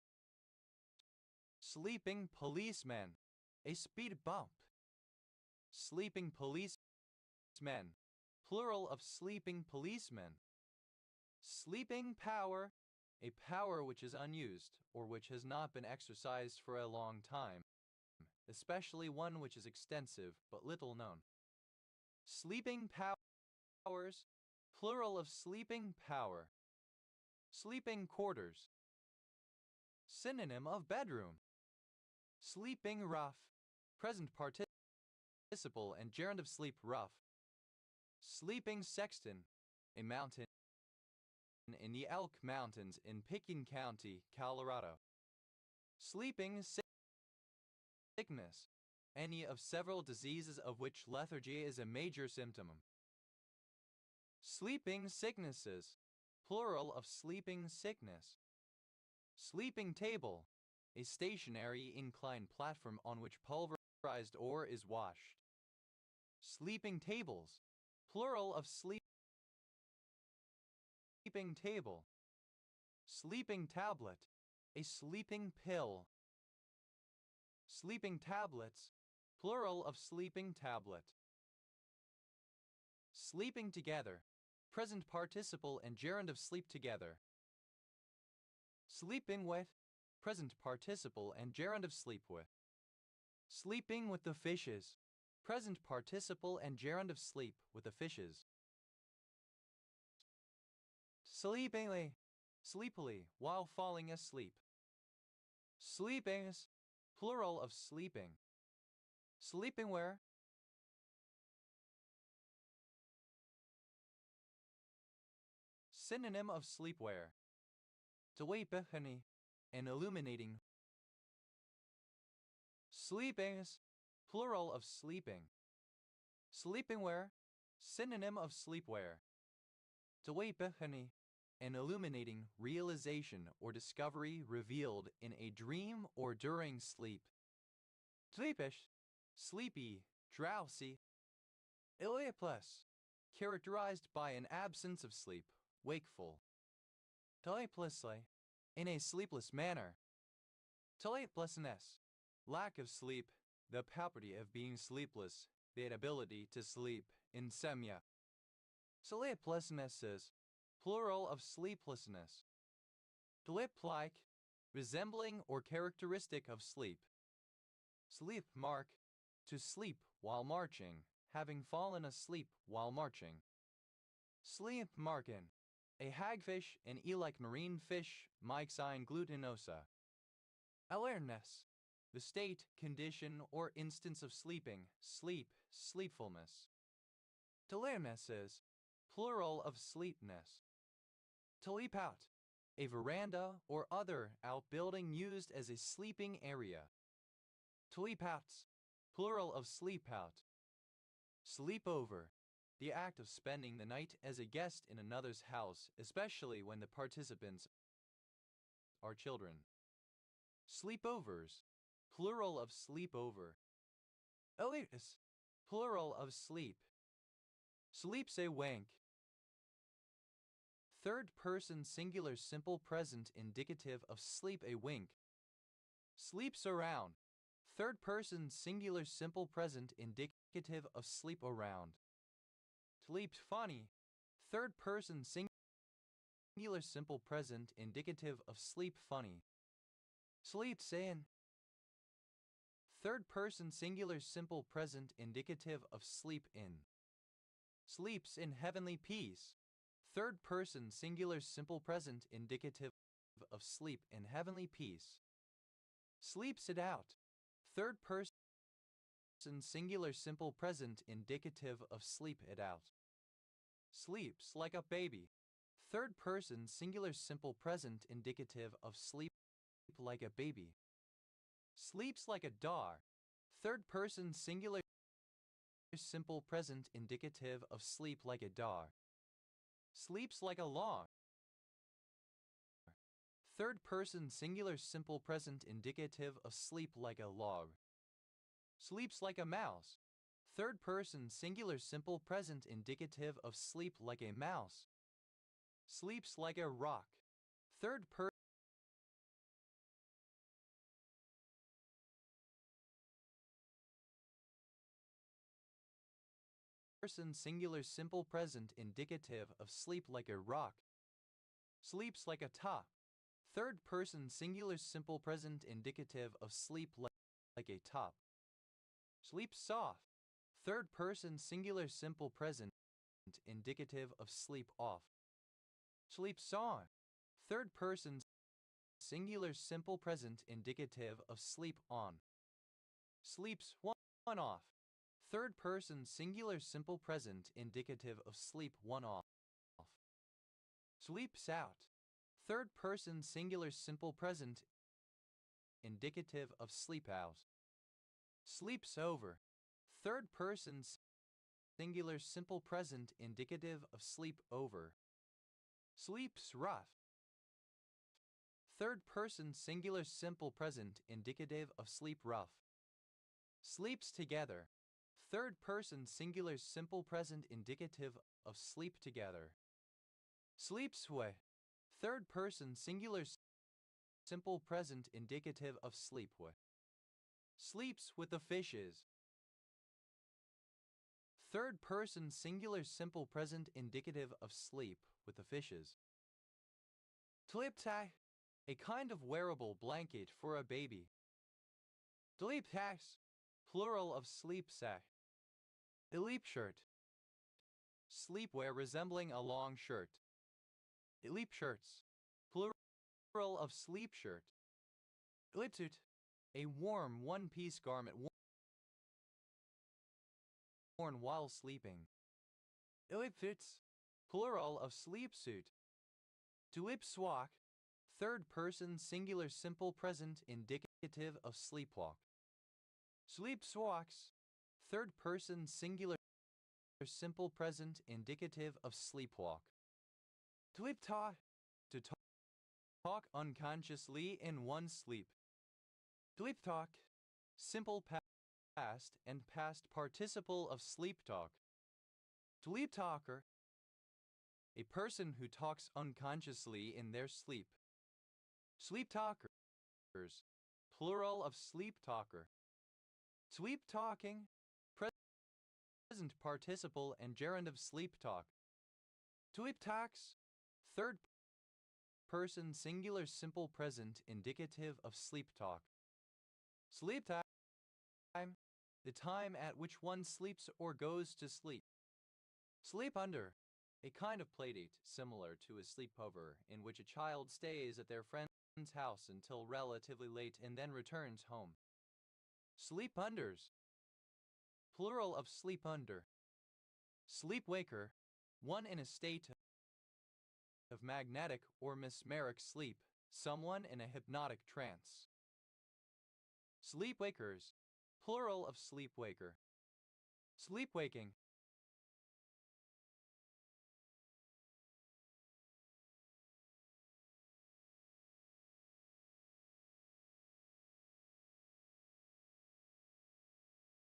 Speaker 1: Sleeping policeman. A speed bump. Sleeping policemen. Plural of sleeping policemen. Sleeping power. A power which is unused or which has not been exercised for a long time, especially one which is extensive but little known. Sleeping powers. Plural of sleeping power. Sleeping quarters. Synonym of bedroom. Sleeping rough. Present participle and gerund of sleep rough. Sleeping sexton. A mountain in the Elk Mountains in Pitkin County, Colorado. Sleeping sickness. Any of several diseases of which lethargy is a major symptom. Sleeping sicknesses. Plural of sleeping sickness. Sleeping table. A stationary inclined platform on which pulverized ore is washed. Sleeping tables. Plural of sleeping table. Sleeping tablet. A sleeping pill. Sleeping tablets. Plural of sleeping tablet. Sleeping together. Present participle and gerund of sleep together. Sleeping with. Present participle and gerund of sleep with. Sleeping with the fishes. Present participle and gerund of sleep with the fishes. Sleepingly. Sleepily while falling asleep. Sleepings. Plural of sleeping. Sleeping where. Synonym of sleepwear. Dweepechany. An illuminating. Sleepings. Plural of sleeping. Sleeping where. Synonym of sleepwear. Dweepechany. An illuminating realization or discovery revealed in a dream or during sleep. Dweepish. Sleepy, drowsy. Iliopus. Characterized by an absence of sleep, wakeful. Teleplessly. In a sleepless manner. Teleplessness. Lack of sleep, the property of being sleepless, the inability to sleep, insomnia. Sleeplessnesses. Plural of sleeplessness. Sleep-like. Resembling or characteristic of sleep. Sleep mark. To sleep while marching, having fallen asleep while marching. Sleep marken. A hagfish, an eel-like marine fish, Myxine glutinosa. Alertness. The state, condition, or instance of sleeping, sleep, sleepfulness. Telermeses. Plural of sleepness. To leap out. A veranda or other outbuilding used as a sleeping area. To leap outs. Plural of sleep out. Sleep over. The act of spending the night as a guest in another's house, especially when the participants are children. Sleepovers. Plural of sleepover. Elitus. Plural of sleep. Sleeps a wank. Third person singular simple present indicative of sleep a wink. Sleeps around. Third person singular simple present indicative of sleep around. Sleep funny. Third person singular simple present indicative of sleep funny. Sleeps in. Third person singular simple present indicative of sleep in. Sleeps in heavenly peace. Third person singular simple present indicative of sleep in heavenly peace. Sleeps it out. Third person singular simple present indicative of sleep it out. Sleeps like a baby. Third person singular simple present indicative of sleep like a baby. Sleeps like a dog. Third person singular simple present indicative of sleep like a dog. Sleeps like a log. Third person singular simple present indicative of sleep like a log. Sleeps like a mouse. Third person singular simple present indicative of sleep like a mouse. Sleeps like a rock. Third person singular simple present indicative of sleep like a rock. Sleeps like a top. Third person singular simple present indicative of sleep like a top. Sleep soft. Third person singular simple present indicative of sleep off. Sleep song. Third person singular simple present indicative of sleep on. Sleeps one off. Third person singular simple present indicative of sleep one off. Sleeps out. Third person singular simple present indicative of sleep out. Sleeps over. Third person singular simple present indicative of sleep over. Sleeps rough. Third person singular simple present indicative of sleep rough. Sleeps together. Third person singular simple present indicative of sleep together. Sleeps with. Third person singular simple present indicative of sleep with. Sleeps with the fishes. Third person singular simple present indicative of sleep with the fishes. Tliptai, a kind of wearable blanket for a baby. Dliptas, plural of sleep sack. Elip shirt, sleepwear resembling a long shirt. Elip shirts, plural of sleep shirt. Elipsuit, a warm one-piece garment worn while sleeping. Elipfits, plural of sleep suit. Tulipswalk, third person singular simple present indicative of sleepwalk. Sleepswalks, third person singular simple present indicative of sleepwalk. Tulipta, to talk unconsciously in one's sleep. Tuliptalk, simple past and past participle of sleep talk. Tuliptalker, a person who talks unconsciously in their sleep. Sleep talkers, plural of sleep talker. Sleep talking, present participle and gerund of sleep talk. Tweep talks, third person singular simple present indicative of sleep talk. Sleep time, the time at which one sleeps or goes to sleep. Sleep under, a kind of playdate similar to a sleepover in which a child stays at their friend's house until relatively late and then returns home. Sleep unders, plural of sleep under. Sleepwaker, one in a state of magnetic or mesmeric sleep, someone in a hypnotic trance. Sleepwakers, plural of sleepwaker. Sleepwaking,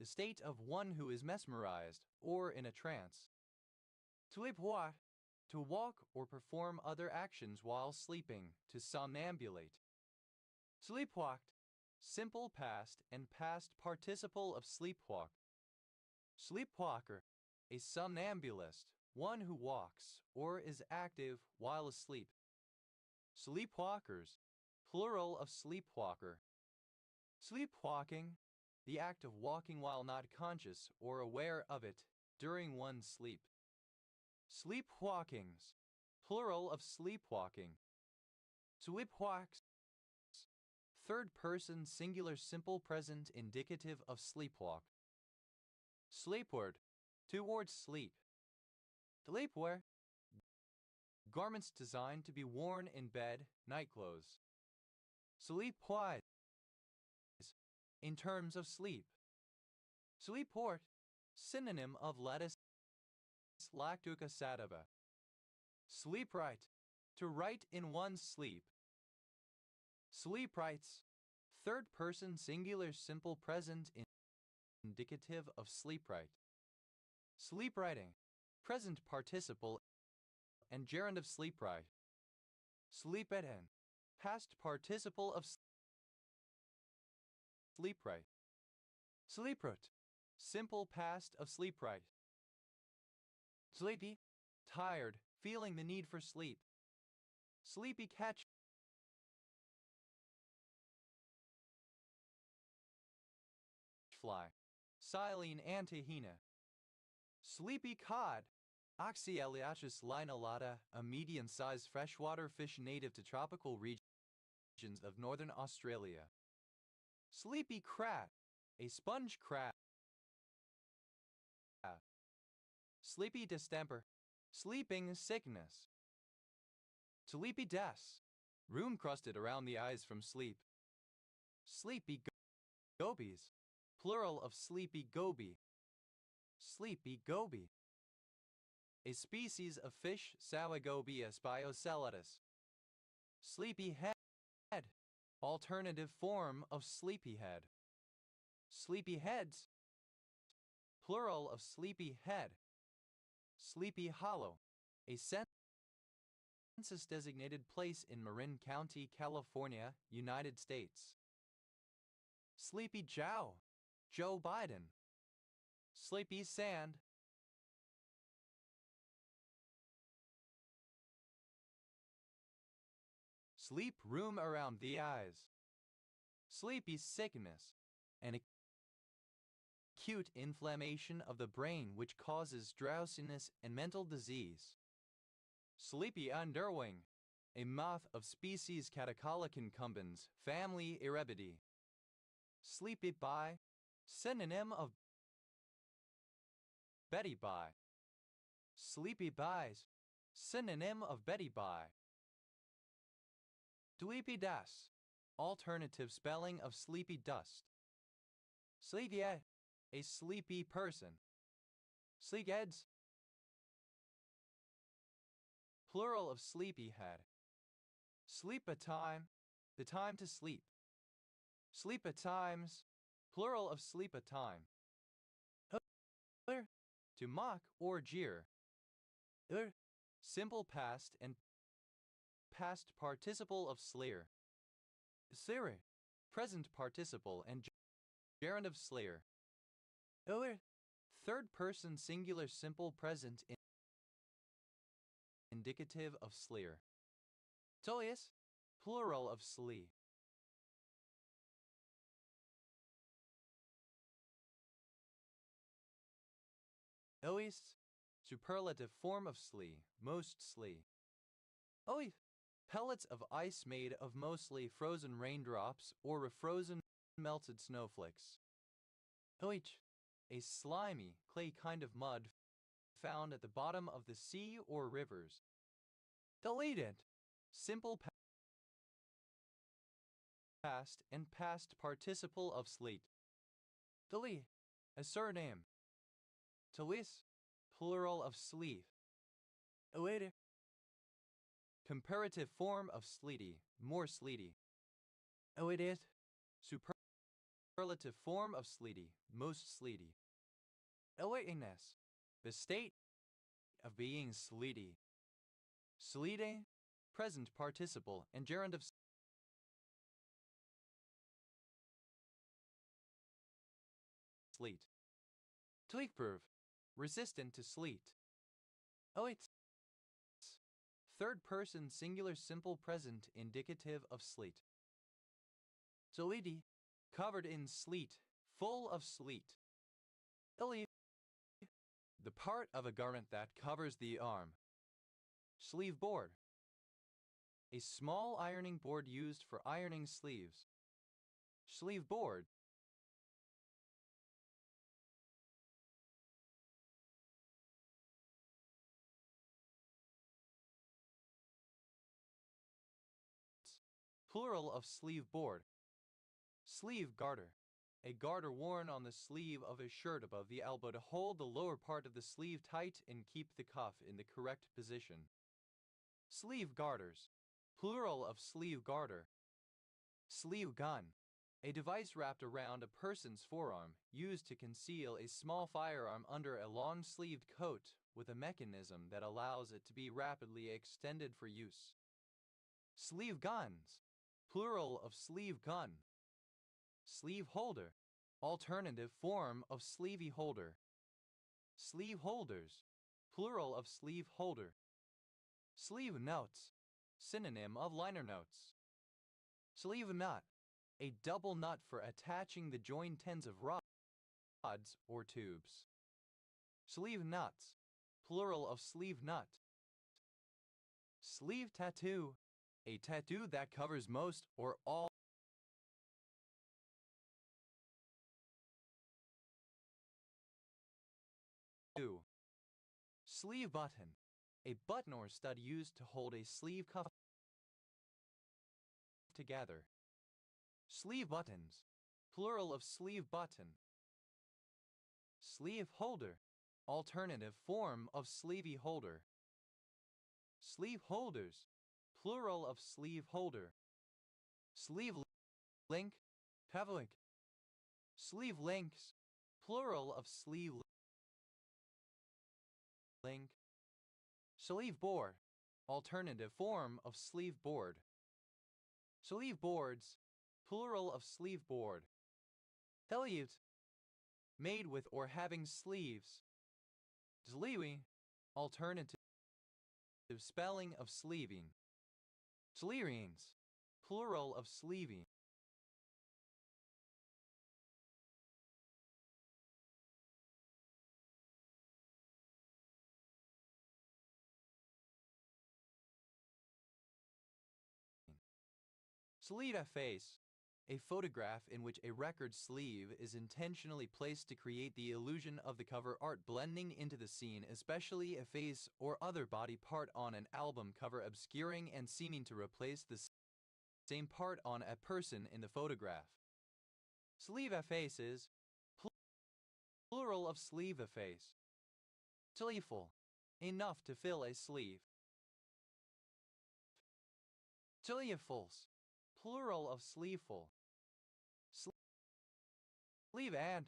Speaker 1: the state of one who is mesmerized or in a trance. Tulipwa, to walk or perform other actions while sleeping, to somnambulate. Sleepwalked, simple past and past participle of sleepwalk. Sleepwalker, a somnambulist, one who walks or is active while asleep. Sleepwalkers, plural of sleepwalker. Sleepwalking, the act of walking while not conscious or aware of it during one's sleep. Sleepwalkings, plural of sleepwalking. Sleepwalks, third person singular simple present indicative of sleepwalk. Sleepward, toward sleep. Sleepware, Garments designed to be worn in bed, night clothes. Sleep wise. In terms of sleep. Sleep port, synonym of lettuce lactuca sativa. Sleep right, to write in one's sleep. Sleep writes, third person singular simple present indicative of sleep right. Sleep writing, present participle and gerund of sleep right. Sleep eten, past participle of sleep right. Sleeprut, simple past of sleep right. Sleepy, tired, feeling the need for sleep. Sleepy catch fly. Silene antehina. Sleepy cod. Oxyeleatus linolata, a medium-sized freshwater fish native to tropical regions of northern Australia. Sleepy crab. A sponge crab. Sleepy distemper. Sleeping sickness. Sleepy des. Room crusted around the eyes from sleep. Sleepy gobies. Plural of sleepy goby. Sleepy goby. A species of fish, Sawagobius biocellatus. Sleepy head. Alternative form of sleepyhead. Sleepy heads. Plural of sleepy head. Sleepy Hollow. A census-designated place in Marin County, California, United States. Sleepy Joe. Joe Biden. Sleepy Sand. Sleep room around the eyes. Sleepy sickness. An acute inflammation of the brain which causes drowsiness and mental disease. Sleepy underwing. A moth of species Catocala incumbens, family Erebidae. Sleepy bye. Synonym of Betty bye. Sleepy buys. Synonym of Betty bye. Sleepy dust. Alternative spelling of sleepy dust. Sleepyhead. A sleepy person. Sleepyheads. Plural of sleepyhead. Sleep a time. The time to sleep. Sleep at times. Plural of sleep a time. To mock or jeer. Simple past and past participle of slayer. Slayer. Present participle and gerund of slayer. Third person singular simple present indicative of slayer. Tolius. Plural of slee. Ois. Superlative form of slee, most slee. Ois. Pellets of ice made of mostly frozen raindrops or frozen melted snowflakes. Oich. A slimy, clay kind of mud found at the bottom of the sea or rivers. Deleted. Simple past and past participle of sleet. Deli. A surname. Talis. Plural of sleeve. Oeder. Comparative form of sleety, more sleety. Oedet. Superlative form of sleety, most sleety. Oetiness. The state of being sleety. Sleete. Present participle and gerund of sleet. Tleekproof. Resistant to sleet. Oits. Third person singular simple present indicative of sleet. Solidi. Covered in sleet, full of sleet. Ili. The part of a garment that covers the arm. Sleeve board. A small ironing board used for ironing sleeves. Sleeve board. plural of sleeve board. Sleeve garter, a garter worn on the sleeve of a shirt above the elbow to hold the lower part of the sleeve tight and keep the cuff in the correct position. Sleeve garters, plural of sleeve garter. Sleeve gun, a device wrapped around a person's forearm used to conceal a small firearm under a long-sleeved coat with a mechanism that allows it to be rapidly extended for use. Sleeve guns, plural of sleeve gun. Sleeve holder, alternative form of sleevey holder. Sleeve holders, plural of sleeve holder. Sleeve notes, synonym of liner notes. Sleeve nut, a double nut for attaching the joint ends of rods or tubes. Sleeve nuts, plural of sleeve nut. Sleeve tattoo, a tattoo that covers most or all Sleeve button, a button or stud used to hold a sleeve cuff together. Sleeve buttons, plural of sleeve button. Sleeve holder, alternative form of sleevey holder. Sleeve holders, plural of sleeve holder. Sleeve link, pavlik. Sleeve links, plural of sleeve link. Sleeve board, alternative form of sleeve board. Sleeve boards, plural of sleeve board. Sleeve, made with or having sleeves. Sleevey, alternative spelling of sleeving. Sleeveings, plural of sleeving. Sleeve face, a photograph in which a record sleeve is intentionally placed to create the illusion of the cover art blending into the scene, especially a face or other body part on an album cover obscuring and seeming to replace the same part on a person in the photograph. Sleeve faces, plural of sleeve face. Sleeveful, enough to fill a sleeve. Sleevefuls, plural of sleeveful. Sleeve and,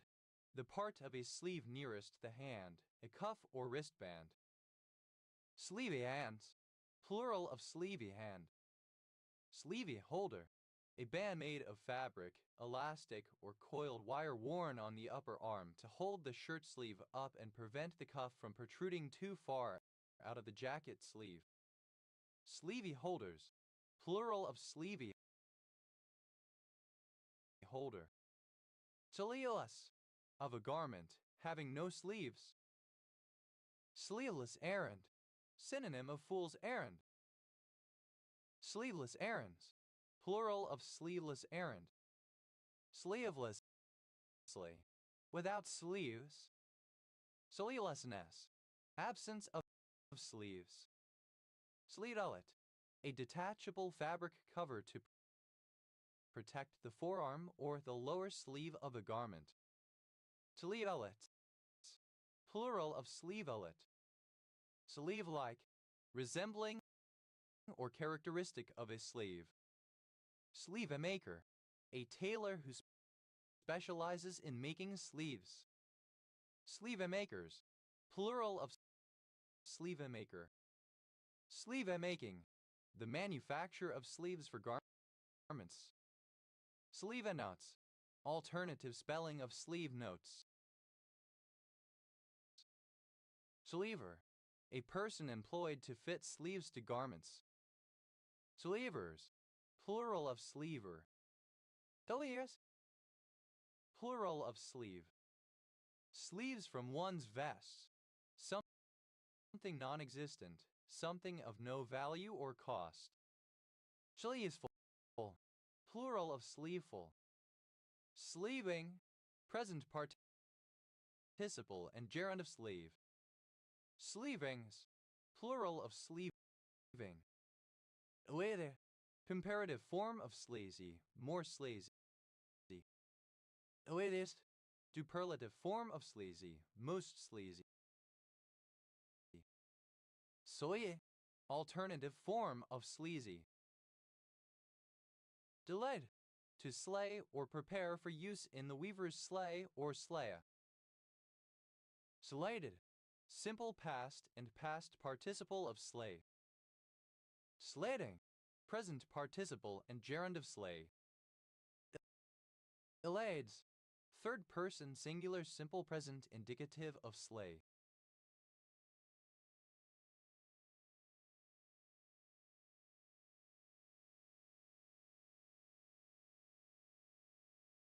Speaker 1: the part of a sleeve nearest the hand, a cuff or wristband. Sleevey hands, plural of sleevey hand. Sleevey holder, a band made of fabric, elastic, or coiled wire worn on the upper arm to hold the shirt sleeve up and prevent the cuff from protruding too far out of the jacket sleeve. Sleevey holders, plural of sleevey holder. Sleeveless, of a garment having no sleeves. Sleeveless errand, synonym of fool's errand. Sleeveless errands, plural of sleeveless errand. Sleevelessly, without sleeves. Sleevelessness, absence of sleeves. Sleevelet, a detachable fabric cover to protect the forearm or the lower sleeve of a garment. Sleevelet, plural of sleevelet. Sleeve-like, resembling or characteristic of a sleeve. Sleeve-maker, a tailor who specializes in making sleeves. Sleeve-makers, plural of sleeve-maker. Sleeve-making, the manufacture of sleeves for garments. Sleeve notes, alternative spelling of sleeve notes. Sleever, a person employed to fit sleeves to garments. Sleevers, plural of sleever. Sleeves, plural of sleeve. Sleeves from one's vest, something non-existent, something of no value or cost. Sleeveful, plural of sleeveful. Sleeving, present participle and gerund of sleeve. Sleevings, plural of sleeving. With Comparative form of sleazy, more sleazy. Elitist, superlative form of sleazy, most sleazy. Soye, alternative form of sleazy. Delayed, to slay or prepare for use in the weaver's sleigh or sleigh. Slated, simple past and past participle of slay. Slating, present participle and gerund of slay. Elades, third person singular simple present indicative of slay.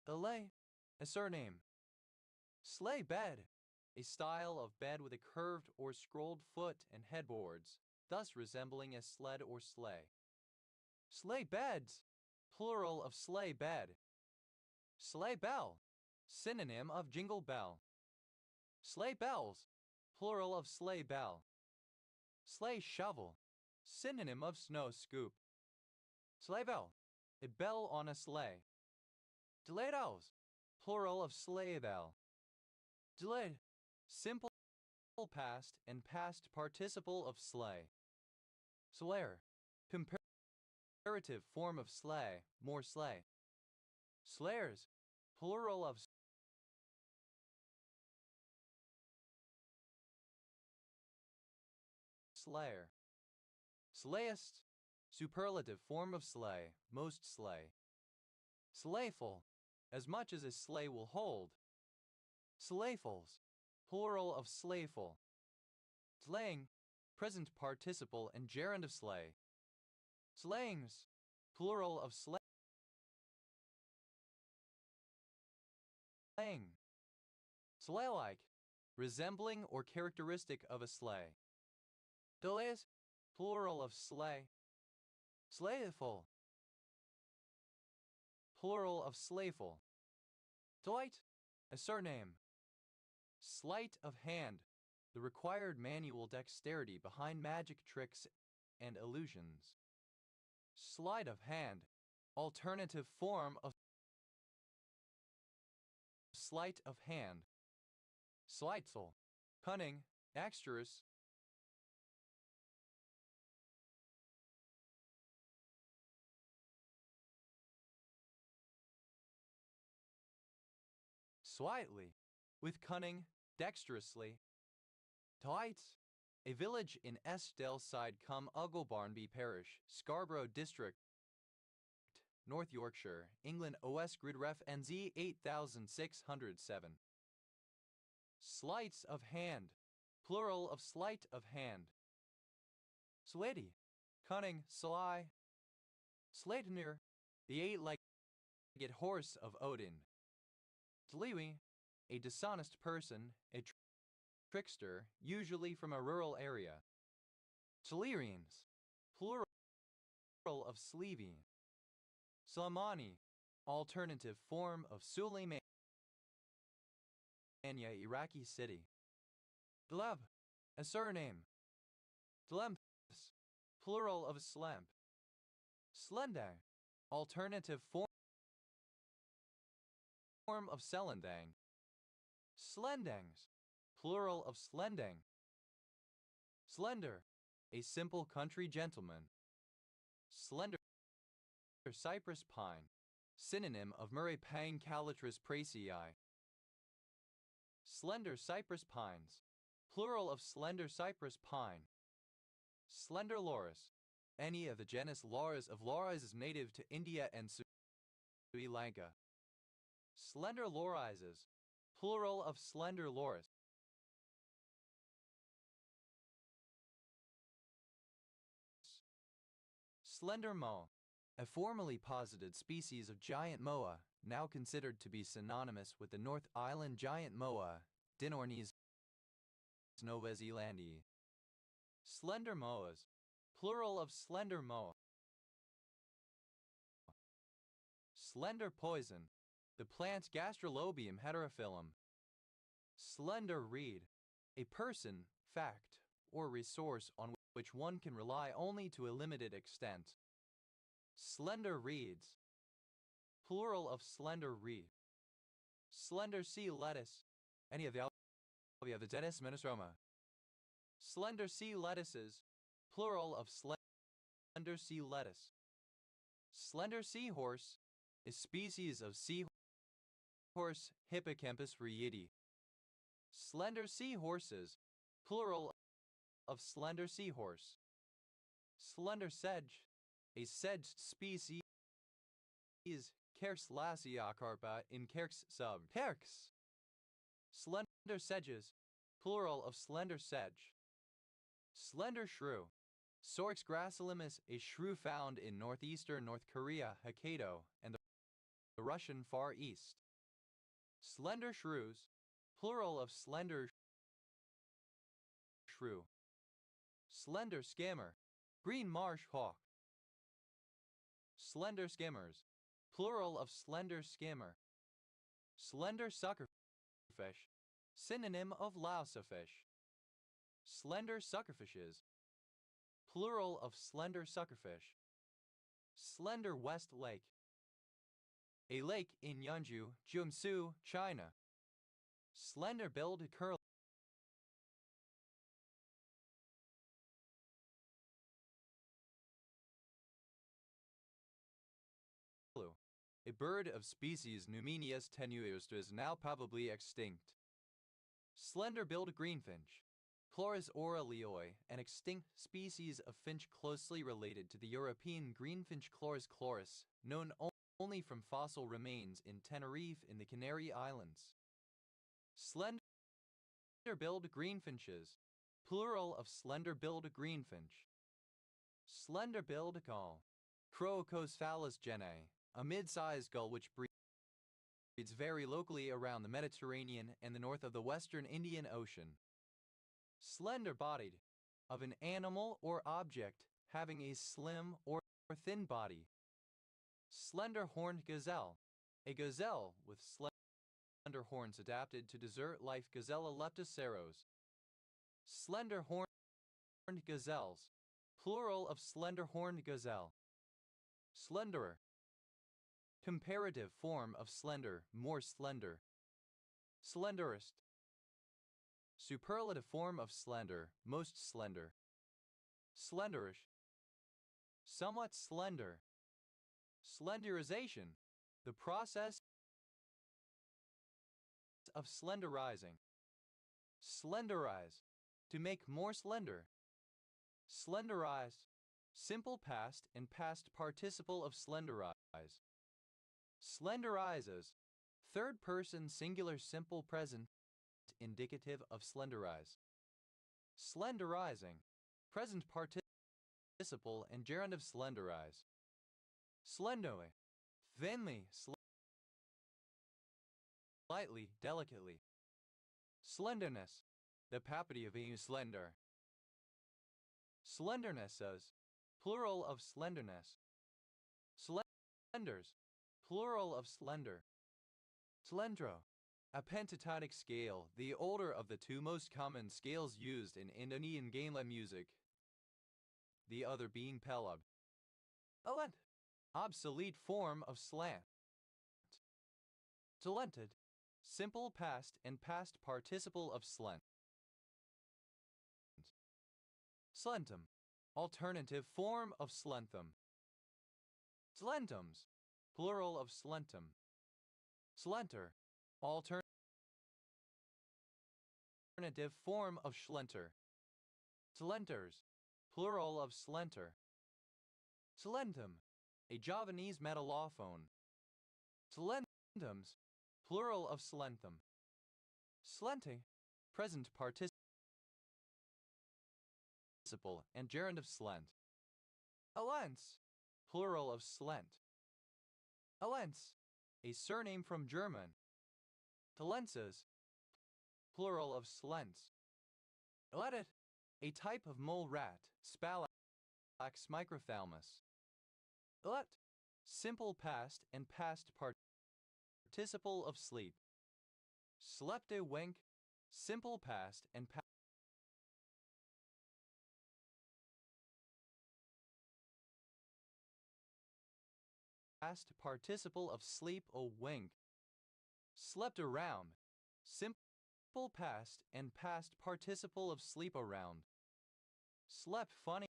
Speaker 1: Elay, a surname. Sleigh bed, a style of bed with a curved or scrolled foot and headboards, thus resembling a sled or sleigh. Sleigh beds, plural of sleigh bed. Sleigh bell, synonym of jingle bell. Sleigh bells, plural of sleigh bell. Sleigh shovel, synonym of snow scoop. Sleigh bell, a bell on a sleigh. Delayed elves, plural of sleigh bell. Delayed, simple past and past participle of sleigh. Slayer, comparative form of sleigh, more sleigh. Slayers, plural of slayer. Slayist, superlative form of slay, most slay. Slayful, as much as a sleigh will hold. Slayfuls, plural of slayful. Slaying, present participle and gerund of slay. Slayings, plural of slaying. Sleigh-like, resembling or characteristic of a sleigh. Delays, plural of sleigh. Slayful, plural of slayful. Delight, a surname. Sleight of hand, the required manual dexterity behind magic tricks and illusions. Sleight of hand, alternative form of sleight of hand. Sleightzl, cunning, dexterous. Slightly, with cunning, dexterously. Tights, a village in Eskdale-side cum Ugglebarnby Parish, Scarborough District, North Yorkshire, England. OS Grid Ref NZ 8607. Sleights of hand, plural of sleight of hand. Slatey, cunning, sly. Sleipnir, the eight-legged horse of Odin. Dlewi, a dishonest person, a trickster, usually from a rural area. Tellurians, plural of Sleevy. Slamani, alternative form of Suleimania, Iraqi city. Dleb, a surname. Dlemps, plural of slemp. Slendang, alternative form of Selendang. Slendangs, plural of slendang. Slender, a simple country gentleman. Slender cypress pine, synonym of Murray Pang Calitris praesii. Slender cypress pines, plural of slender cypress pine. Slender loris, any of the genus Laurus of Lauris is native to India and Sri Lanka. Slender lorises, plural of slender loris. Slender moa, a formerly posited species of giant moa, now considered to be synonymous with the North Island giant moa, Dinornis novazelandii. Slender moas, plural of slender moa. Slender poison, the plant Gastrolobium heterophyllum. Slender reed, a person, fact, or resource on which one can rely only to a limited extent. Slender reeds. Plural of slender reed. Slender sea lettuce. Any of the genus Menosroma. Slender sea lettuces. Plural of slender sea lettuce. Slender seahorse. A species of seahorse, Hippocampus reidi. Slender seahorses. Plural of slender seahorse. Slender sedge. A sedge species. Kerx lasiacarpa in Kerx sub. Kerx. Slender sedges. Plural of slender sedge. Slender shrew. Sorex gracilis, a shrew found in northeastern North Korea, Hokkaido, and the Russian Far East. Slender shrews. Plural of slender shrew. Slender skimmer. Green marsh hawk. Slender skimmers. Plural of slender skimmer. Slender suckerfish. Synonym of lousefish. Slender suckerfishes. Plural of slender suckerfish. Slender West Lake. A lake in Yeonju, Jiangsu, China. Slender-billed curlew. A bird of species Numenius tenuis is now probably extinct. Slender-billed greenfinch. Chloris aurelioi, an extinct species of finch closely related to the European greenfinch Chloris chloris, known only from fossil remains in Tenerife in the Canary Islands. Slender-billed greenfinches. Plural of slender-billed greenfinch. Slender-billed gull. Crocosphalus genae, a mid-sized gull which breeds very locally around the Mediterranean and the north of the western Indian Ocean. Slender-bodied, of an animal or object having a slim or thin body. Slender-horned gazelle, a gazelle with slender horns adapted to desert life. Gazella leptoceros. Slender-horned gazelles. Plural of slender-horned gazelle. Slenderer. Comparative form of slender, more slender. Slenderest. Superlative form of slender, most slender. Slenderish. Somewhat slender. Slenderization. The process of slenderizing. Slenderize. To make more slender. Slenderize. Simple past and past participle of slenderize. Slenderizes. Third person singular simple present indicative of slenderize. Slenderizing. Present participle and gerund of slenderize. Slendoy. Thinly, slightly, delicately. Slenderness. The property of being slender. Slendernesses. Plural of slenderness. Slenders. Plural of slender. Slendro. A pentatonic scale, the older of the two most common scales used in Indonesian gamelan music. The other being pelab. Alent. Obsolete form of slant. Talented. Simple past and past participle of slent. Slentum. Alternative form of slenthum. Slentums. Plural of slentum. Slenter. Alternative form of schlenter. Slenters. Plural of slenter. Slentum. A Javanese metallophone. Slentums. Plural of slenthum. Slente. Present participle and gerund of slent. Alens. Plural of slent. Alens. A surname from German. Talenses. Plural of slents. Aledit. A type of mole rat, Spalax microphthalmus. Let. Simple past and past participle of sleep. Slepte wink. Simple past and past past participle of sleep or wink. Slept around. Simple past and past participle of sleep around. Slept funny.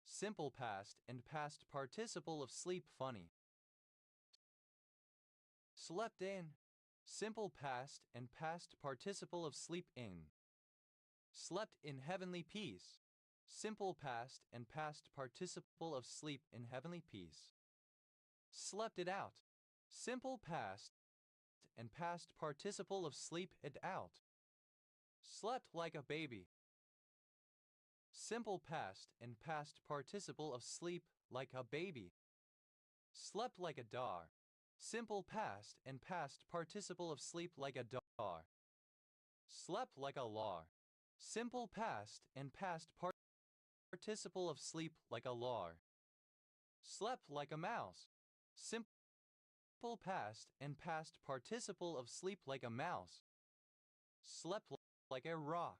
Speaker 1: Simple past and past participle of sleep funny. Slept in. Simple past and past participle of sleep in. Slept in heavenly peace. Simple past and past participle of sleep in heavenly peace. Slept it out. Simple past and past participle of sleep it out. Slept like a baby. Simple past and past participle of sleep like a baby. Slept like a dog. Simple past and past participle of sleep like a dog. Slept like a log. Simple past and past participle of sleep like a log. Slept like a mouse. Simple past and past participle of sleep like a mouse. Slept like a rock.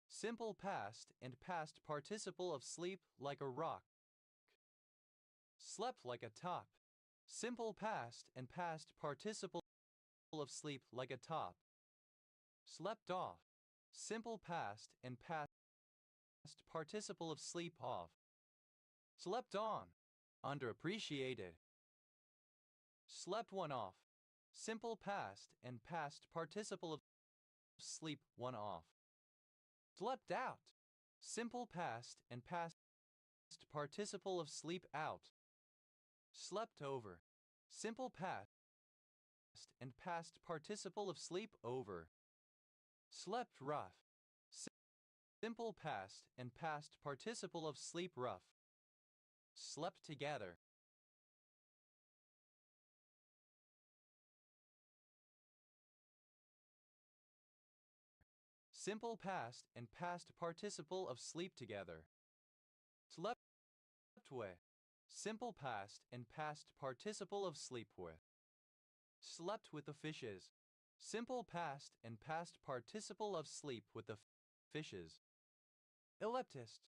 Speaker 1: Simple past and past participle of sleep like a rock. Slept like a top. Simple past and past participle of sleep like a top. Slept off. Simple past and past participle of sleep off. Slept on. Underappreciated. Slept one off. Simple past and past participle of sleep one off. Slept out. Simple past and past participle of sleep out. Slept over. Simple past and past participle of sleep over. Slept rough. Simple past and past participle of sleep rough. Slept together. Simple past and past participle of sleep together. Slept with. Simple past and past participle of sleep with. Slept with the fishes. Simple past and past participle of sleep with the fishes. Elliptist.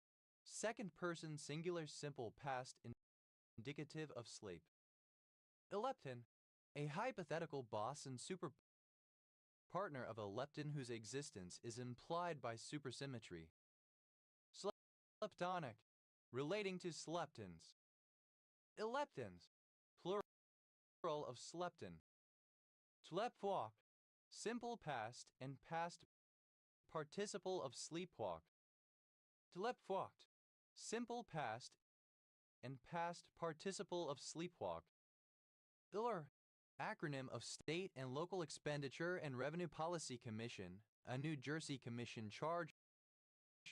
Speaker 1: Second person singular simple past indicative of sleep. Elepton. A hypothetical boss and super partner of a lepton whose existence is implied by supersymmetry. Sleptonic. Relating to sleptons. Eleptons. Plural of slepton. Tlepwalk. Simple past and past participle of sleepwalk. Tlepwalked. Simple past and past participle of sleepwalk. ILR. Acronym of State and Local Expenditure and Revenue Policy Commission, a New Jersey commission charged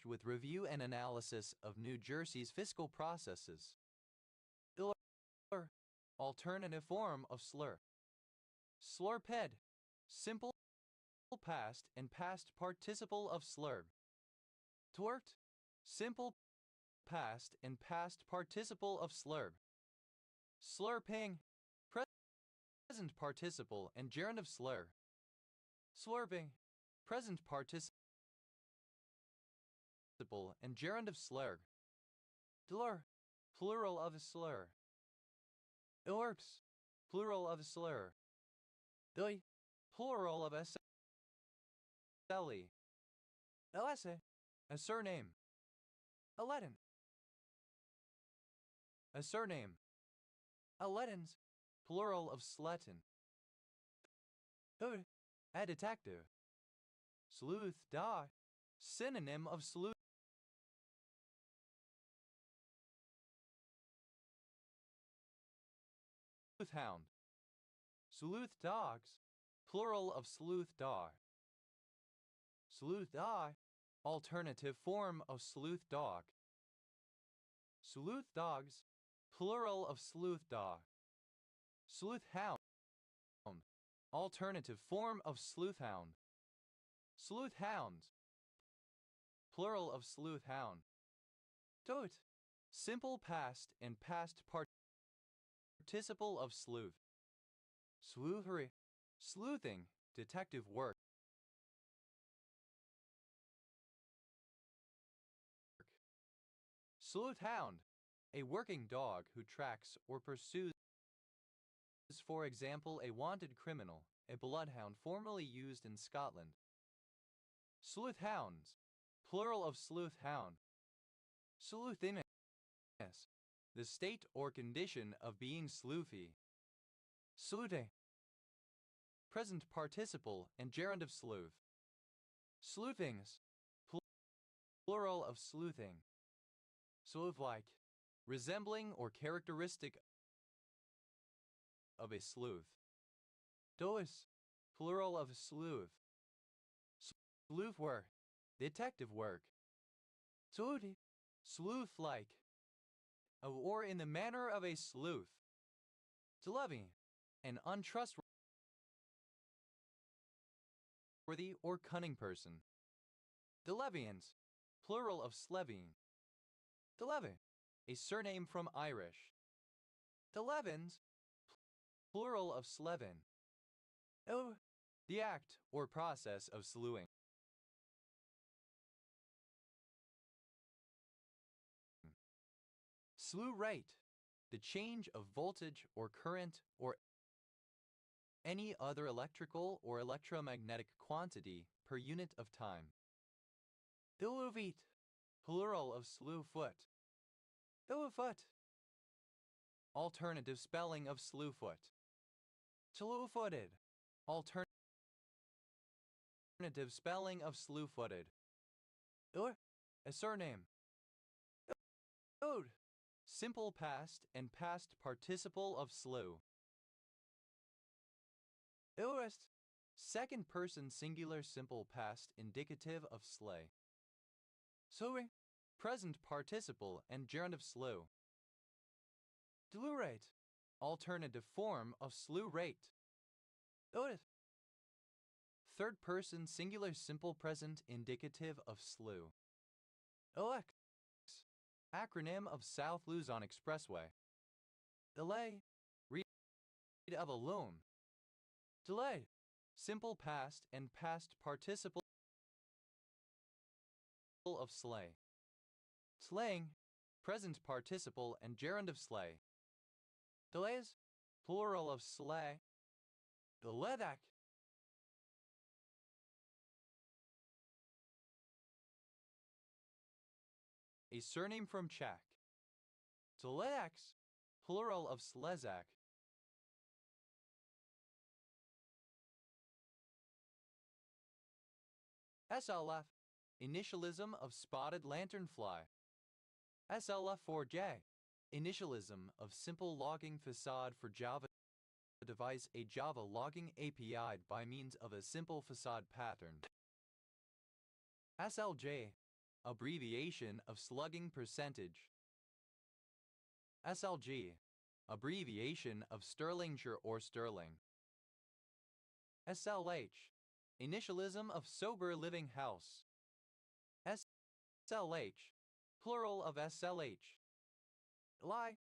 Speaker 1: with review and analysis of New Jersey's fiscal processes. ILR. Alternative form of slur. Slurped. Simple past and past participle of slurb. Twerked. Simple past and past participle of slurb. Slurping. Present participle and gerund of slur. Slurping. Present participle and gerund of slur. Slur. Plural of a slur. Ilurps. Plural of a slur. Doi. Plural of a Ellie. Elese. A surname. Aladdin. A surname. Aladdins. Plural of sletin. A detective. Sleuth dog. Synonym of sleuth. Sleuthhound. Sleuth dogs. Plural of sleuth dog. Sleuth dog. Alternative form of sleuth dog. Sleuth dogs. Plural of sleuth dog. Sleuthhound. Alternative form of sleuthhound. Sleuthhounds. Plural of sleuthhound. Tote. Simple past and past participle of sleuth. Sleuthery. Sleuthing. Detective work. Sleuthhound. A working dog who tracks or pursues, for example, a wanted criminal, a bloodhound formerly used in Scotland. Sleuth hounds, plural of sleuth hound. Sleuthiness, the state or condition of being sleuthy. Sleute, present participle and gerund of sleuth. Sleuthings, plural of sleuthing. Sleuth-like, resembling or characteristic of a sleuth. Dois, plural of sleuth. Sleuth work, detective work. Sleuthi, sleuth-like, or in the manner of a sleuth. Slevy, an untrustworthy or cunning person. Delevians, plural of slevine. Deleve, a surname from Irish. Delevins, plural of slevin. Oh, the act or process of slewing. Slew rate, the change of voltage or current or any other electrical or electromagnetic quantity per unit of time. Diluvit, plural of slew foot. Dilufoot, alternative spelling of slew foot. Slew-footed, alternative spelling of slew-footed. A surname. Ode, simple past and past participle of slew. Illest, second person singular simple past indicative of slay. Slewing, present participle and gerund of slew. Delurate, alternative form of slew rate. Otis, third person singular simple present indicative of slew. OX, acronym of South Luzon Expressway. Delay, read of a loom. Delay, simple past and past participle of slay. Slaying, present participle and gerund of slay. Delays, plural of slay. Deledak, a surname from Czech. Deledax, plural of slezak. SLF, initialism of spotted lanternfly. SLF4J, initialism of simple logging facade for Java device, a Java logging API by means of a simple facade pattern. SLJ, abbreviation of slugging percentage. SLG, abbreviation of Stirlingshire or Sterling. SLH, initialism of sober living house. SLH, plural of SLH. Lie,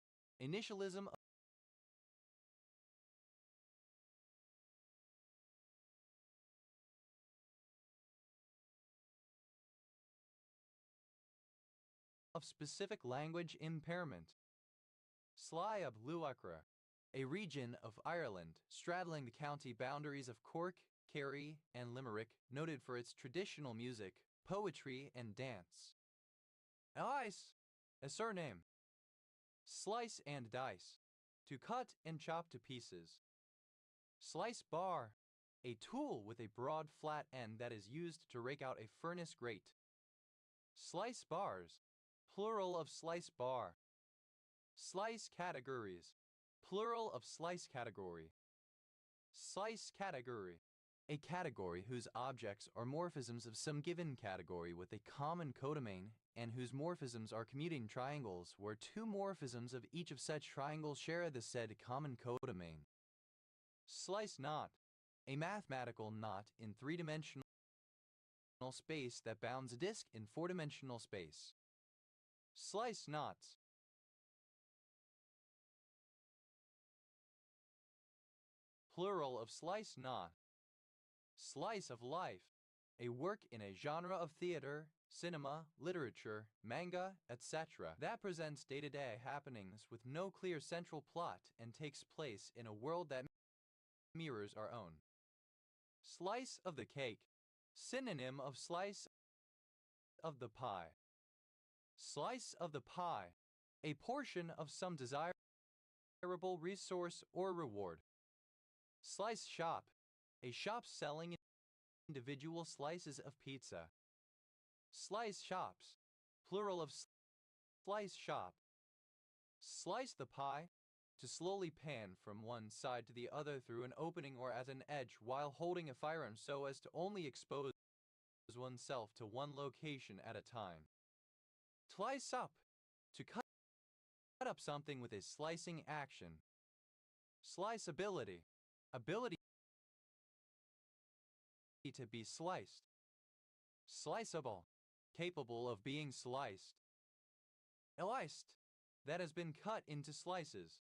Speaker 1: initialism of specific language impairment. Sly of Luachra, a region of Ireland straddling the county boundaries of Cork, Kerry, and Limerick, noted for its traditional music, poetry, and dance. Ice, a surname. Slice and dice, to cut and chop to pieces. Slice bar, a tool with a broad flat end that is used to rake out a furnace grate. Slice bars, plural of slice bar. Slice categories, plural of slice category. Slice category, a category whose objects are morphisms of some given category with a common codomain and whose morphisms are commuting triangles where two morphisms of each of such triangles share the said common codomain. Slice knot, a mathematical knot in three-dimensional space that bounds a disk in four-dimensional space. Slice knots. Plural of slice knot. Slice of life, a work in a genre of theater, cinema, literature, manga, etc. that presents day-to-day happenings with no clear central plot and takes place in a world that mirrors our own. Slice of the cake, synonym of slice of the pie. Slice of the pie, a portion of some desirable resource or reward. Slice shop, a shop selling individual slices of pizza. Slice shops, plural of slice shop. Slice the pie, to slowly pan from one side to the other through an opening or at an edge while holding a firearm so as to only expose oneself to one location at a time. Slice up, to cut up something with a slicing action. Sliceability, ability to be sliced. Sliceable, capable of being sliced. Sliced, that has been cut into slices.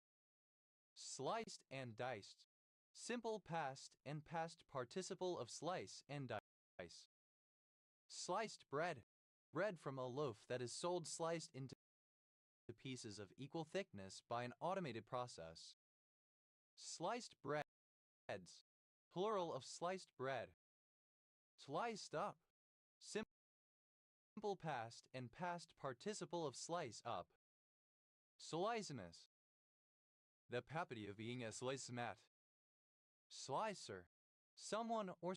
Speaker 1: Sliced and diced, simple past and past participle of slice and dice. Sliced bread, bread from a loaf that is sold sliced into pieces of equal thickness by an automated process. Sliced breads, plural of sliced bread. Sliced up, simple past and past participle of slice up. Sliciness, the property of being a slicemat. Slicer, someone or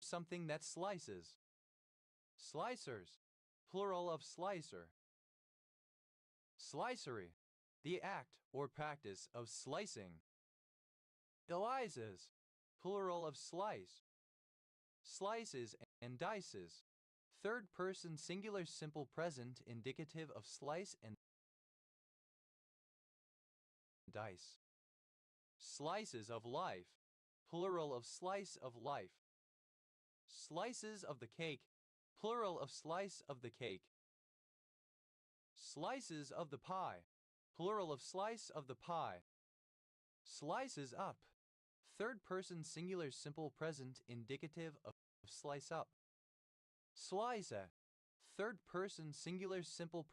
Speaker 1: something that slices. Slicers, plural of slicer. Slicery, the act or practice of slicing. Slices, plural of slice. Slices and dices, third person singular simple present indicative of slice and dice. Slices of life, plural of slice of life. Slices of the cake, plural of slice of the cake. Slices of the pie, plural of slice of the pie. Slices up, third person singular simple present indicative of slice up. Slice, third person singular simple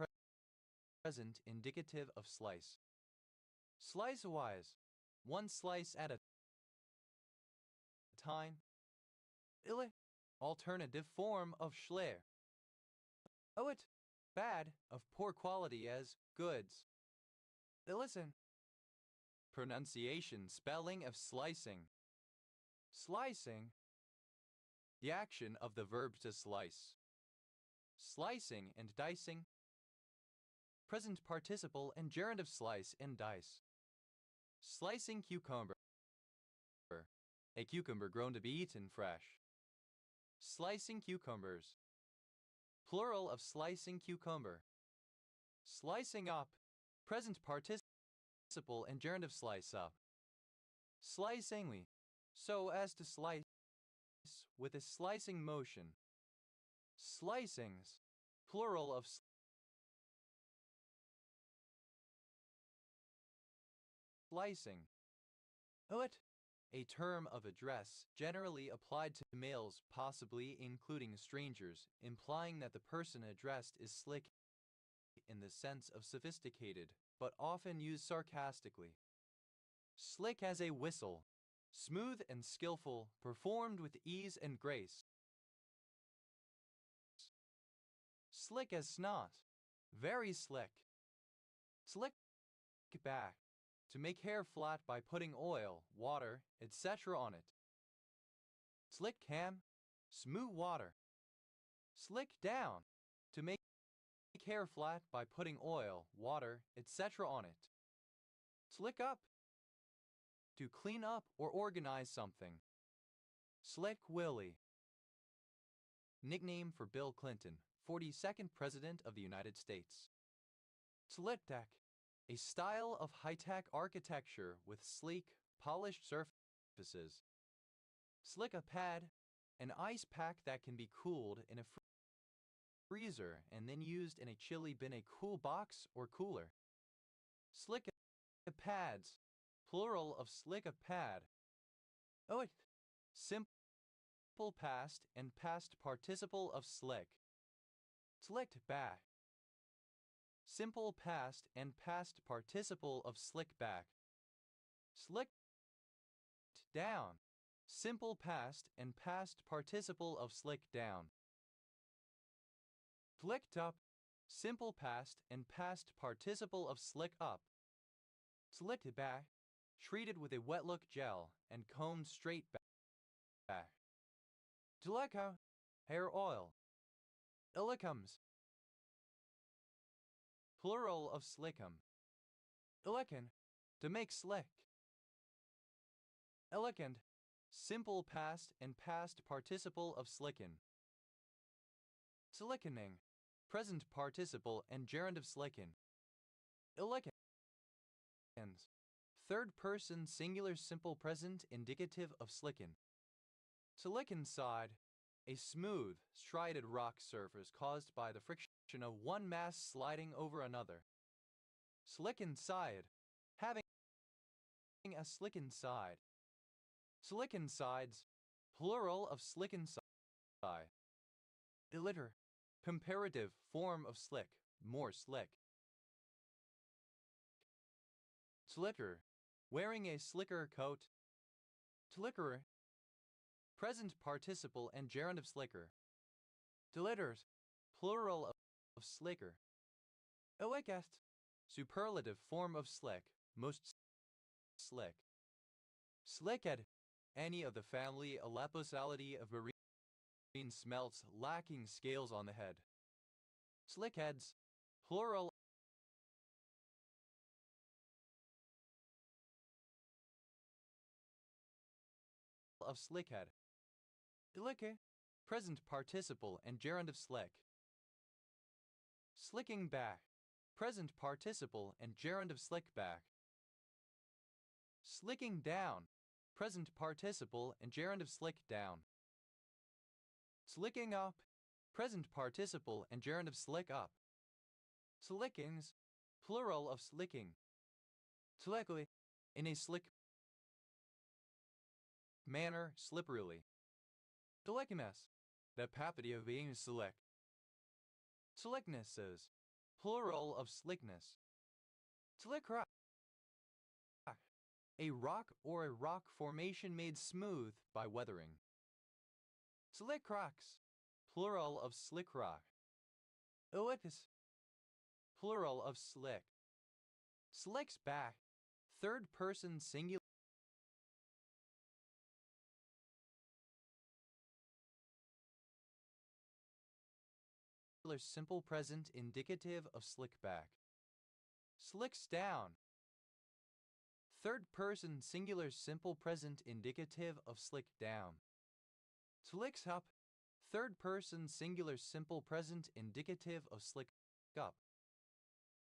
Speaker 1: present indicative of slice. Slice-wise, one slice at a time. Alternative form of schleer. It, bad, of poor quality as goods. Listen. Pronunciation spelling of slicing. Slicing, the action of the verb to slice. Slicing and dicing, present participle and gerund of slice and dice. Slicing cucumber, a cucumber grown to be eaten fresh. Slicing cucumbers, plural of slicing cucumber. Slicing up, present participle and gerund of slice up. Slicingly, so as to slice with a slicing motion. Slicings, plural of slicing. It, a term of address generally applied to males, possibly including strangers, implying that the person addressed is slick in the sense of sophisticated, but often used sarcastically. Slick as a whistle, smooth and skillful, performed with ease and grace. Slick as snot, very slick. Slick back, to make hair flat by putting oil, water, etc. on it. Slick cam, smooth water. Slick down, to make hair flat by putting oil, water, etc. on it. Slick up, to clean up or organize something. Slick Willie, nickname for Bill Clinton, 42nd President of the United States. Slick deck, a style of high-tech architecture with sleek, polished surfaces. Slick a pad, an ice pack that can be cooled in a freezer and then used in a chili bin, a cool box or cooler. Slick a pads, plural of slick a pad. Simple simple past and past participle of slick. Slicked back. Simple past and past participle of slick back. Slicked down. Simple past and past participle of slick down. Slicked up. Simple past and past participle of slick up. Slicked back. Treated with a wet look gel and combed straight back. Deleco. Hair oil. Illicums. Plural of slickum. Illican. To make slick. Elegant. Simple past and past participle of slicken. Slickening. Present participle and gerund of slicken. Illickens. Third person singular simple present indicative of slicken. Slicken side. A smooth, strided rock surface caused by the friction of one mass sliding over another. Slicken side. Having a slicken side. Slicken sides. Plural of slicken side. Illiter. Comparative form of slick, more slick. Slicker. Wearing a slicker coat. Slickerer. Present participle and gerund of slicker. Delitters. Plural of slicker. Illicest. Superlative form of slick, most slick. Slickhead. Any of the family Elaposality of marine smelts lacking scales on the head. Slickheads. Plural of slickhead. Illicke. Present participle and gerund of slick. Slicking back. Present participle and gerund of slick back. Slicking down. Present participle and gerund of slick down. Slicking up. Present participle and gerund of slick up. Slickings. Plural of slicking. Slickly. In a slick manner, slipperily. Slickiness. The property of being slick. Slicknesses. Plural of slickness. Slick rock. A rock or a rock formation made smooth by weathering. Slick rocks. Plural of slick rock. Elliptis. Plural of slick. Slicks back. Third person singular. Simple present indicative of slick back. Slicks down. Third person singular simple present indicative of slick down. Slicks up. Third person singular simple present indicative of slick up.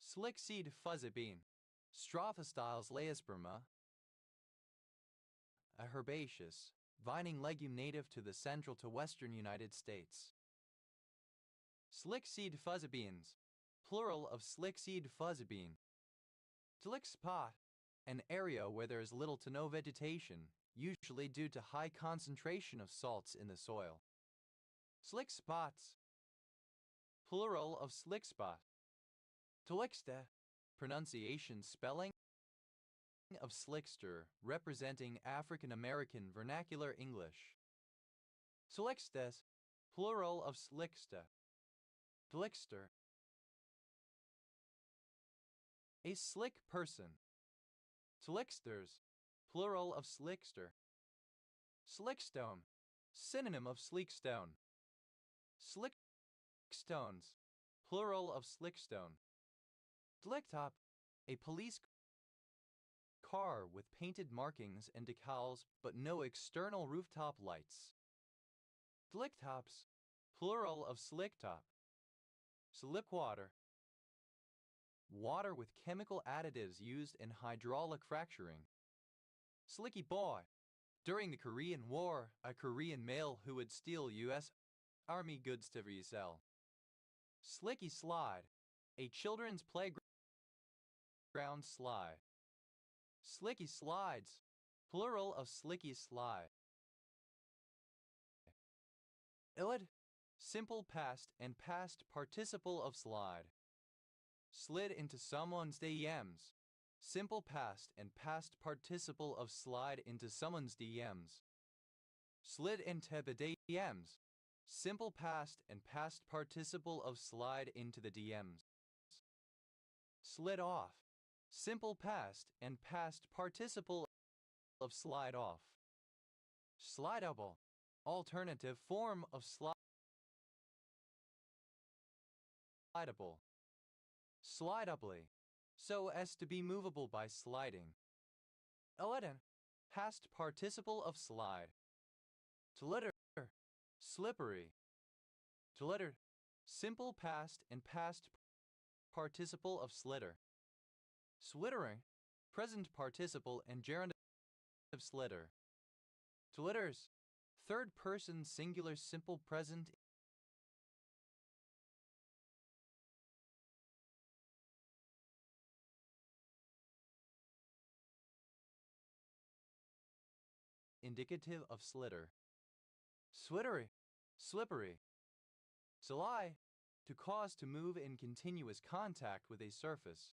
Speaker 1: Slick seed fuzzy bean. Strophostyles laesperma. A herbaceous, vining legume native to the central to western United States. Slick seed fuzzy beans. Plural of slick seed fuzzy bean. Slick spot. An area where there is little to no vegetation, usually due to high concentration of salts in the soil. Slick spots. Plural of slick spot. Slicksta. Pronunciation spelling of slickster, representing African American vernacular English. Slickstes. Plural of slicksta. Slickster. A slick person. Slicksters. Plural of slickster. Slickstone. Synonym of sleekstone. Slickstones. Plural of slickstone. Slicktop. A police car with painted markings and decals but no external rooftop lights. Slicktops. Plural of slicktop. Slickwater. Water with chemical additives used in hydraulic fracturing. Slicky boy. During the Korean War, a Korean male who would steal U.S. Army goods to resell. Slicky slide. A children's playground slide. Slicky slides. Plural of slicky slide. Illit. Simple past and past participle of slide. Slid into someone's DMs. Simple past and past participle of slide into someone's DMs. Slid into the DMs. Simple past and past participle of slide into the DMs. Slid off. Simple past and past participle of slide off. Slidable. Alternative form of slidable. Slidably. So as to be movable by sliding. 11. Past participle of slide. To litter. Slippery. To litter. Simple past and past participle of slitter. Slittering. Present participle and gerundive slitter. To litters. Third person singular simple present indicative of slitter. Swittery. Slippery. Slide. To cause to move in continuous contact with a surface.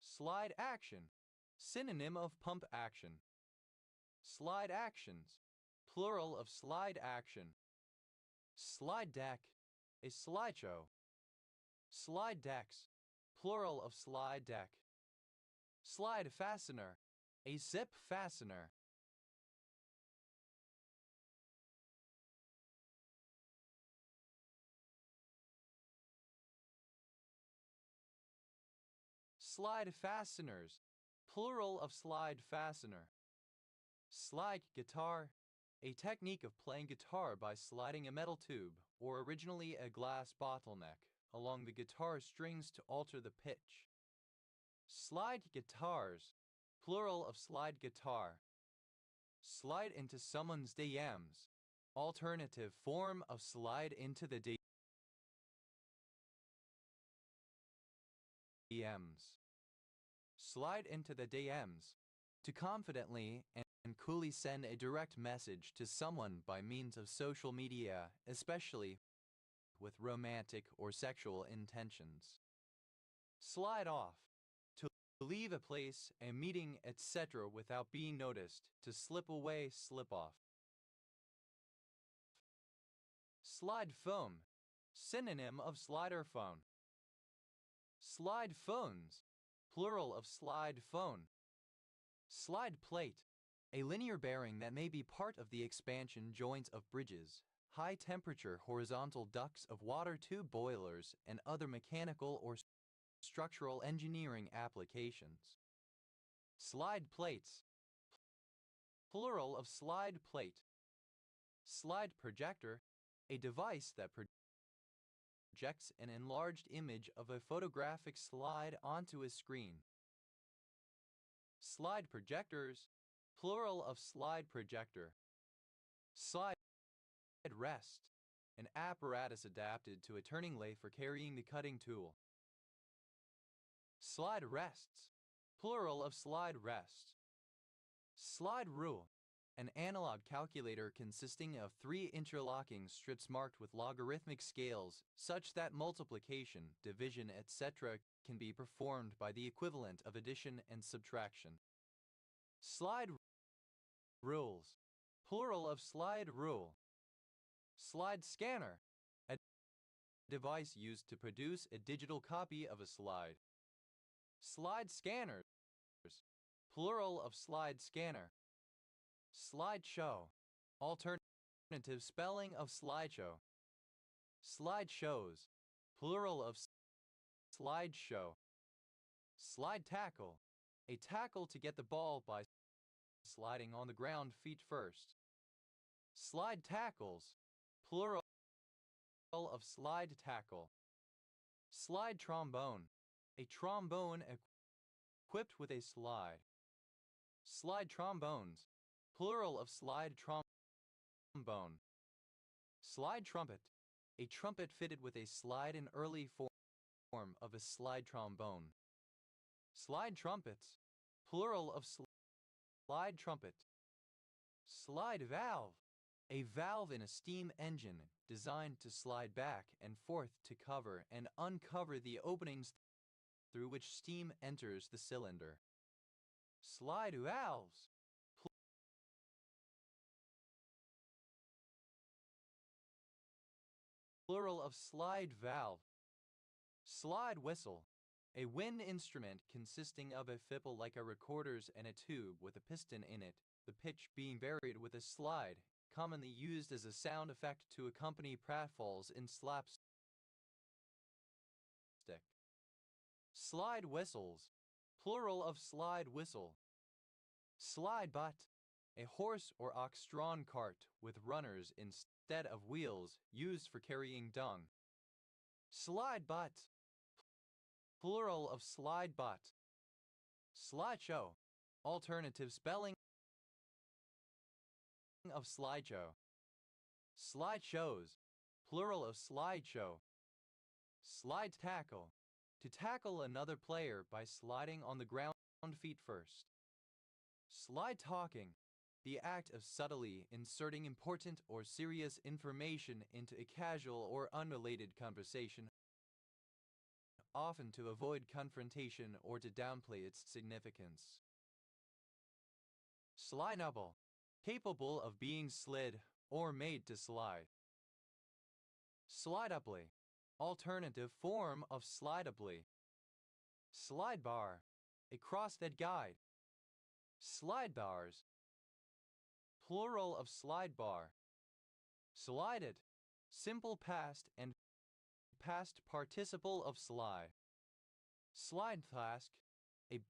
Speaker 1: Slide action. Synonym of pump action. Slide actions. Plural of slide action. Slide deck. A slideshow. Slide decks. Plural of slide deck. Slide fastener. A zip fastener. Slide fasteners. Plural of slide fastener. Slide guitar. A technique of playing guitar by sliding a metal tube, or originally a glass bottleneck, along the guitar strings to alter the pitch. Slide guitars. Plural of slide guitar. Slide into someone's DMs. Alternative form of slide into the DMs. Slide into the DMs. To confidently and coolly send a direct message to someone by means of social media, especially with romantic or sexual intentions. Slide off. To leave a place, a meeting, etc. without being noticed. To slip away, slip off. Slide foam. Synonym of slider phone. Slide phones. Plural of slide phone. Slide plate. A linear bearing that may be part of the expansion joints of bridges, high-temperature horizontal ducts of water tube boilers, and other mechanical or structural engineering applications. Slide plates. Plural of slide plate. Slide projector. A device that projects an enlarged image of a photographic slide onto a screen. Slide projectors. Plural of slide projector. Slide rest. An apparatus adapted to a turning lathe for carrying the cutting tool. Slide rests. Plural of slide rest. Slide rule. An analog calculator consisting of 3 interlocking strips marked with logarithmic scales such that multiplication, division, etc. can be performed by the equivalent of addition and subtraction. Slide rules. Plural of slide rule. Slide scanner. A device used to produce a digital copy of a slide. Slide scanners. Plural of slide scanner. Slideshow. Alternative spelling of slideshow. Slideshows. Plural of slideshow. Slide tackle. A tackle to get the ball by sliding on the ground feet first. Slide tackles. Plural of slide tackle. Slide trombone. A trombone equipped with a slide. Slide trombones. Plural of slide trombone. Slide trumpet. A trumpet fitted with a slide in early form of a slide trombone. Slide trumpets. Plural of slide trumpet. Slide valve. A valve in a steam engine designed to slide back and forth to cover and uncover the openings through which steam enters the cylinder. Slide valves. Plural of slide valve. Slide whistle. A wind instrument consisting of a fipple like a recorder's and a tube with a piston in it, the pitch being varied with a slide, commonly used as a sound effect to accompany pratfalls in slapstick. Slide whistles. Plural of slide whistle. Slide butt. A horse or ox-drawn cart with runners instead of wheels used for carrying dung. Slide butt. Plural of slide butt. Slideshow. Alternative spelling of slideshow. Slideshows. Plural of slideshow. Slide tackle. To tackle another player by sliding on the ground feet first. Slide talking. The act of subtly inserting important or serious information into a casual or unrelated conversation, often to avoid confrontation or to downplay its significance. Slidable. Capable of being slid or made to slide. Slidably. Alternative form of slidably. Slide bar. A cross-fed guide. Slide bars. Plural of slide bar. Slided. Simple past and past participle of slide. Slide flask. A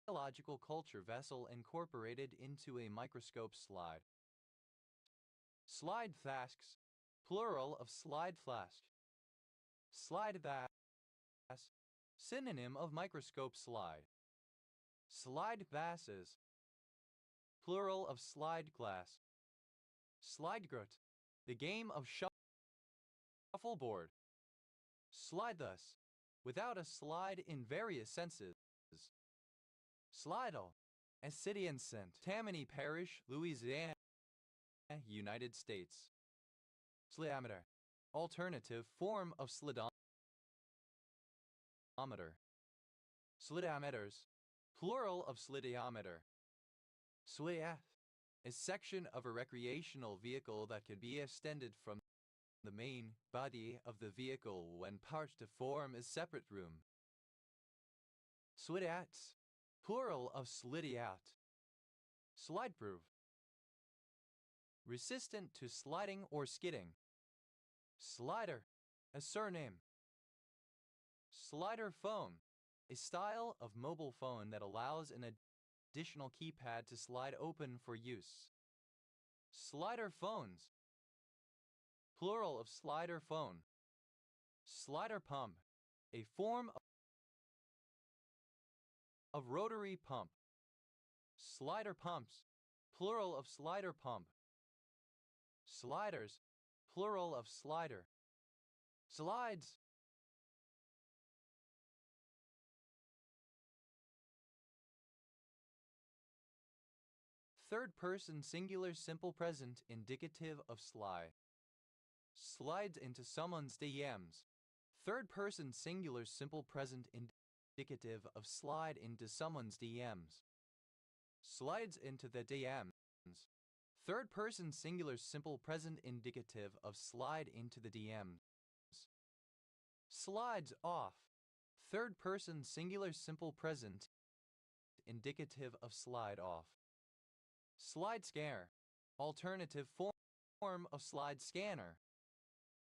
Speaker 1: biological culture vessel incorporated into a microscope slide. Slide flasks. Plural of slide flask. Slide bass. Synonym of microscope slide. Slide glasses. Plural of slide glass. Slide grit. The game of shuffleboard. Slide thus. Without a slide in various senses. Slidle. A city in St. Tammany Parish, Louisiana, United States. Sliometer. Alternative form of slidometer. Slidiometers. Plural of slidiometer. Sliath. A section of a recreational vehicle that can be extended from the main body of the vehicle when parts to form a separate room. Slidiats. Plural of slidiat. Slideproof. Resistant to sliding or skidding. Slider. A surname. Slider phone. A style of mobile phone that allows an additional keypad to slide open for use. Slider phones. Plural of slider phone. Slider pump. A form of rotary pump. Slider pumps. Plural of slider pump. Sliders. Plural of slider. Slides. Third person singular simple present indicative of slide. Slides into someone's DMs. Third person singular simple present indicative of slide into someone's DMs. Slides into the DMs. Third person singular simple present indicative of slide into the DMs. Slides off. Third person singular simple present indicative of slide off. Slide scare. Alternative form of slide scanner.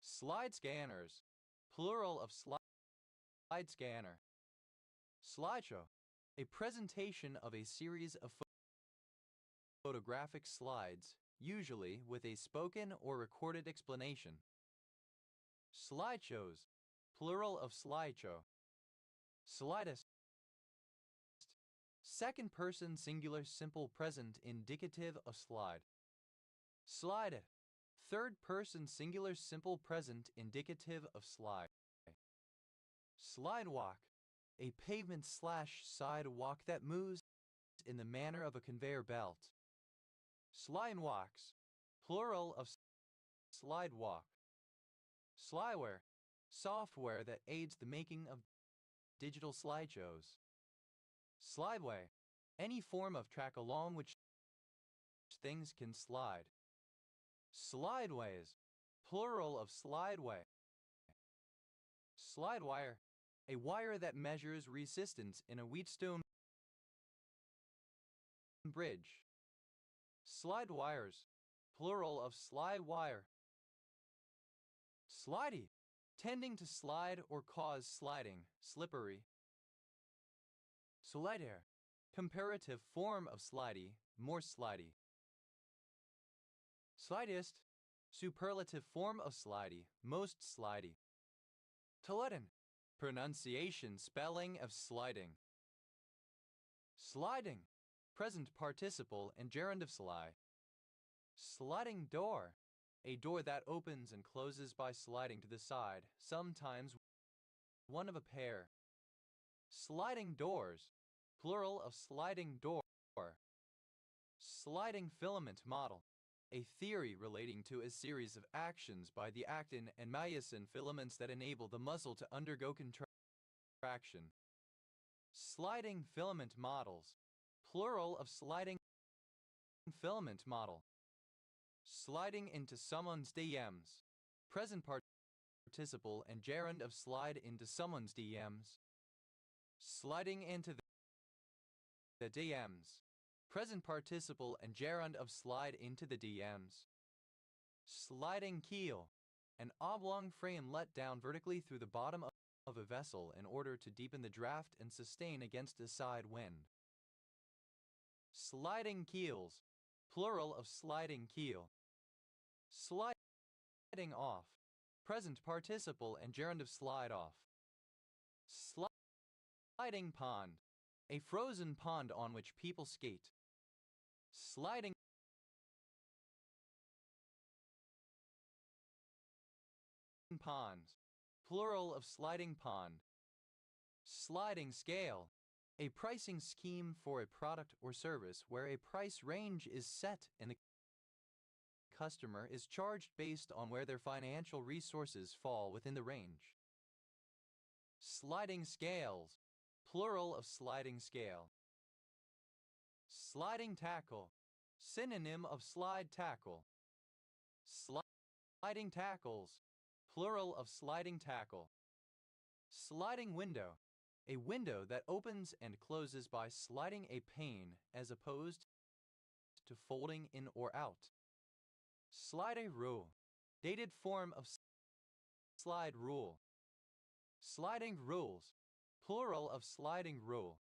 Speaker 1: Slide scanners. Plural of slide scanner. Slideshow. A presentation of a series of photographic slides, usually with a spoken or recorded explanation. Slideshows. Plural of slideshow. Slidest. Second person singular simple present indicative of slide. Slide. Third person singular simple present indicative of slide. Slidewalk. A pavement/sidewalk that moves in the manner of a conveyor belt. Slidewalks. plural of slide walk. Slideware, software that aids the making of digital slideshows. Slideway, any form of track along which things can slide. Slideways, plural of slideway. Slidewire, a wire that measures resistance in a Wheatstone bridge. Slide wires, plural of slide wire. Slidey, tending to slide or cause sliding, slippery. Slider, comparative form of slidey, more slidey. Slidiest, superlative form of slidey, most slidey. Toledan, pronunciation spelling of sliding. Sliding, present participle and gerund of slide. Sliding door, a door that opens and closes by sliding to the side, sometimes one of a pair. Sliding doors, plural of sliding door. Sliding filament model, a theory relating to a series of actions by the actin and myosin filaments that enable the muscle to undergo contraction. Sliding filament models, plural of sliding filament model. Sliding into someone's DMs, present participle and gerund of slide into someone's DMs. Sliding into the DMs, present participle and gerund of slide into the DMs. Sliding keel, an oblong frame let down vertically through the bottom of a vessel in order to deepen the draft and sustain against a side wind. Sliding keels, plural of sliding keel. Sliding off, present participle and gerund of slide off. Sliding pond, a frozen pond on which people skate. Sliding ponds, plural of sliding pond. Sliding scale, a pricing scheme for a product or service where a price range is set and the customer is charged based on where their financial resources fall within the range. Sliding scales, plural of sliding scale. Sliding tackle, synonym of slide tackle. Sliding tackles, plural of sliding tackle. Sliding window, a window that opens and closes by sliding a pane as opposed to folding in or out. Slide rule, dated form of slide rule. Sliding rules, plural of sliding rule.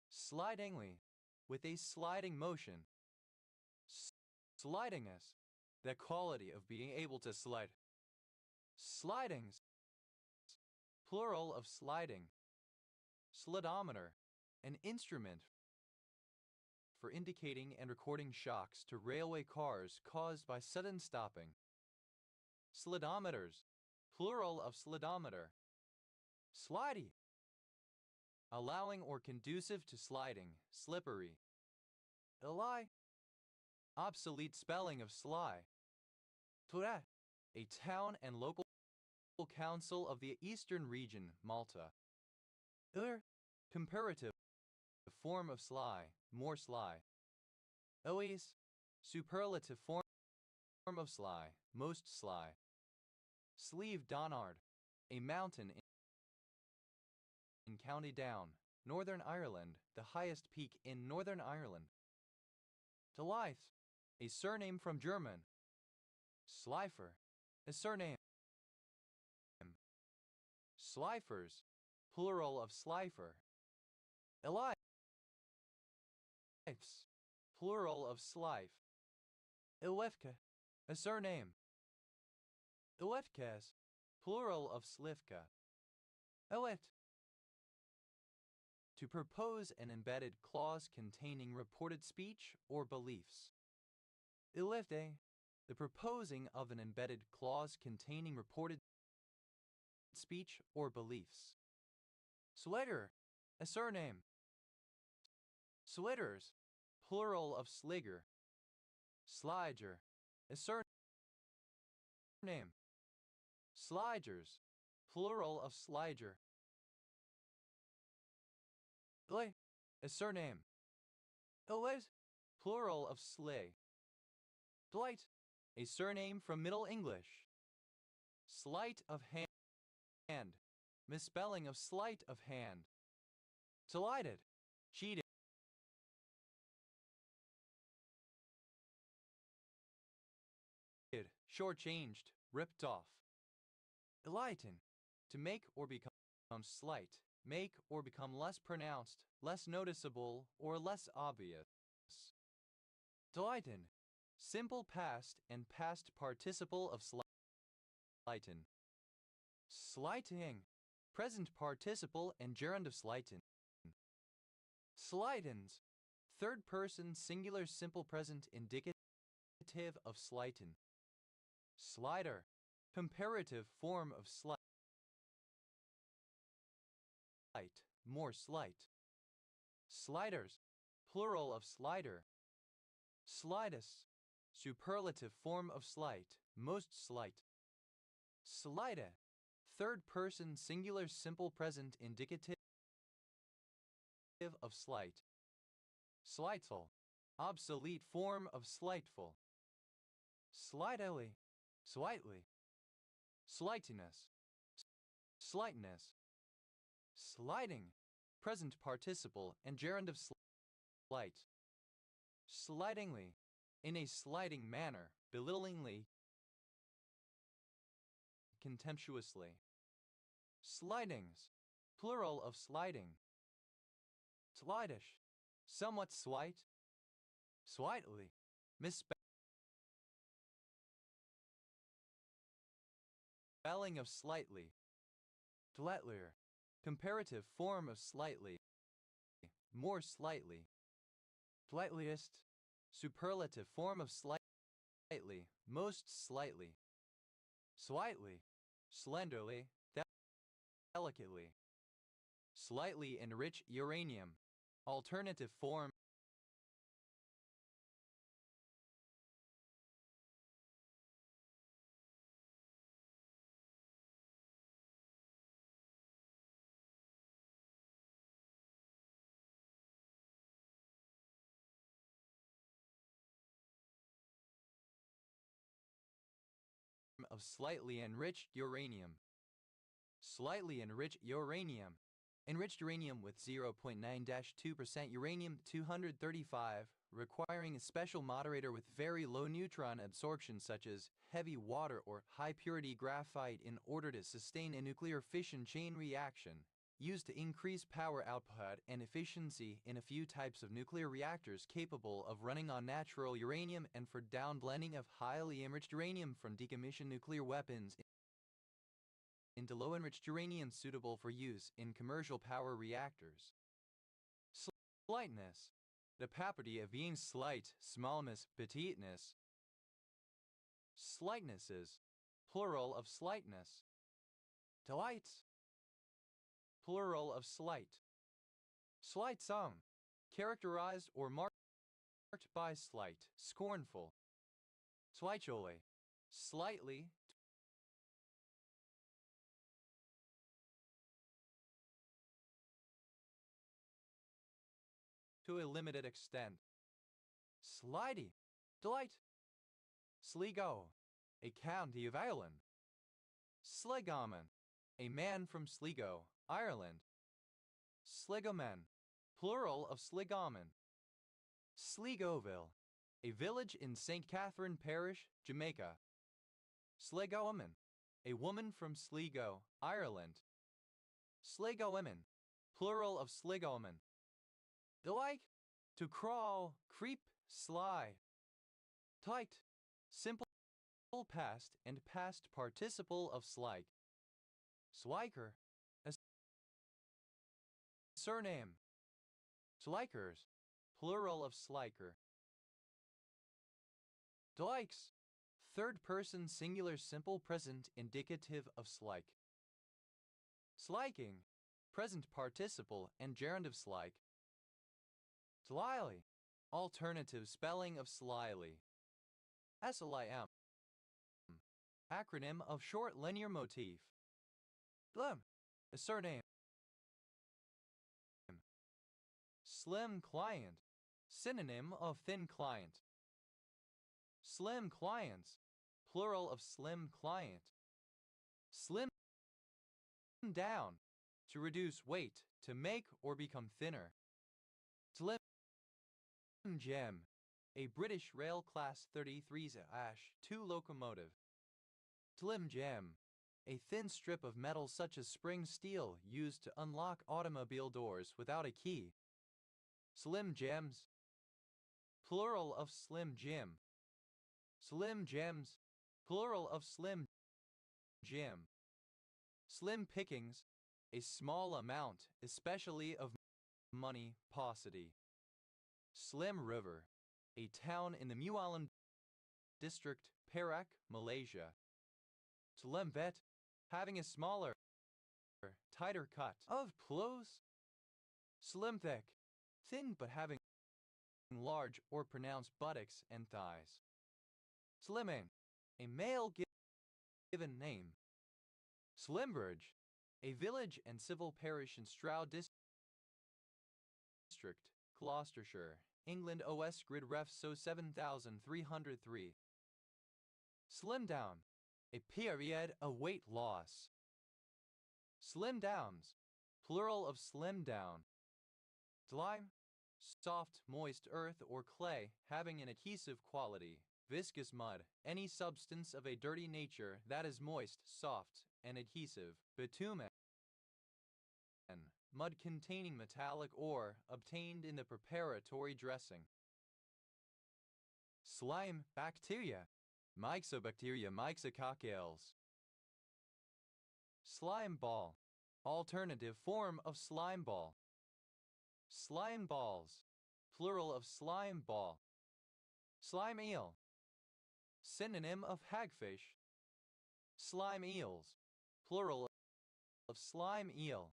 Speaker 1: Slidingly, with a sliding motion. Slidingness, the quality of being able to slide. Slidings, plural of sliding. Slidometer, an instrument for indicating and recording shocks to railway cars caused by sudden stopping. Slidometers, plural of slidometer. Slidey, allowing or conducive to sliding, slippery. Ely, obsolete spelling of sly. Tura, a town and local council of the Eastern Region, Malta. Comparative form of sly, more sly. Oes, superlative form of sly, most sly. Slieve Donard, a mountain in County Down, Northern Ireland, the highest peak in Northern Ireland. Telyth, a surname from German. Slifer, a surname. Slifers, plural of slifer. Elives, plural of slife. Ilevka, a surname. Ilevkas, plural of slivka. Elet, to propose an embedded clause containing reported speech or beliefs. Ilevde, the proposing of an embedded clause containing reported speech or beliefs. Slitter, a surname. Slitters, plural of sligger. Sliger, a surname. Sligers, plural of sliger. Slay, a surname. Eliz, plural of slay. Delight, a surname from Middle English. Sleight of hand, misspelling of sleight of hand. Delighted, cheated. Shortchanged, ripped off. Enlighten, to make or become slight, make or become less pronounced, less noticeable, or less obvious. Delighten, simple past and past participle of slighten. Slighting, present participle and gerund of slighten. Slightens, third person singular simple present indicative of slighten. Slider, comparative form of slight, more slight. Sliders, plural of slider. Slightest, superlative form of slight, most slight. Slighta, third person singular simple present indicative of slight. Slightful, obsolete form of slightful. Slightly, slightly. Slightiness, slightness. Sliding, present participle and gerund of slight. Slightingly, in a slighting manner, belittlingly, contemptuously. Slidings, plural of sliding. Slightish, somewhat slight. Slightly, misspelling of slightly. Slightlier, comparative form of slightly. More slightly. Slightliest, superlative form of slightly, most slightly. Slightly, slenderly, delicately. Slightly enriched uranium, alternative form. Of slightly enriched uranium. Slightly enriched uranium. Enriched uranium with 0.9-2% uranium-235, requiring a special moderator with very low neutron absorption such as heavy water or high-purity graphite in order to sustain a nuclear fission chain reaction, used to increase power output and efficiency in a few types of nuclear reactors capable of running on natural uranium and for downblending of highly enriched uranium from decommissioned nuclear weapons into low-enriched uranium suitable for use in commercial power reactors. Slightness, the property of being slight, smallness, petiteness. Slightnesses, plural of slightness. Delights, plural of slight. Slight some, characterized or marked by slight, scornful. Slightly, slightly. To a limited extent. Slidey, delight. Sligo, a county of Ireland. Sligoman, a man from Sligo, Ireland. Sligoman, plural of Sligoman. Sligoville, a village in St. Catherine Parish, Jamaica. Sligowoman, a woman from Sligo, Ireland. Sligowomen, plural of Sligowoman. Delight, to crawl, creep, sly. Tight, simple past and past participle of slike. Sliker, a surname. Slikers, plural of sliker. Dlikes, third person singular simple present indicative of slike. Sliking, present participle and gerund of slike. Slyly, alternative spelling of slyly. SLIM. Acronym of short linear motif. SLIM. A surname. Slim client. Synonym of thin client. Slim clients. Plural of slim client. Slim down. To reduce weight, to make or become thinner. Slim Gem. A British Rail Class 33-2 locomotive. Slim Gem. A thin strip of metal such as spring steel used to unlock automobile doors without a key. Slim Gems. Plural of Slim Jim. Slim Gems. Plural of Slim Jim. Slim pickings. A small amount, especially of money, paucity. Slim River. A town in the Mualam district, Perak, Malaysia. Slim Vet. Having a smaller, tighter cut of clothes. Slim Thick. Thin but having large or pronounced buttocks and thighs. Slimming. A male given name. Slimbridge. A village and civil parish in Stroud District, Gloucestershire, England. OS Grid Ref SO 7303. Slim down. A period of weight loss. Slim downs. Plural of slim down. Slime. Soft, moist earth or clay having an adhesive quality. Viscous mud. Any substance of a dirty nature that is moist, soft, and adhesive. Bitumen. Mud containing metallic ore obtained in the preparatory dressing. Slime. Bacteria. Myxobacteria myxococcales. Slime ball. Alternative form of slime ball. Slime balls. Plural of slime ball. Slime eel. Synonym of hagfish. Slime eels. Plural of slime eel.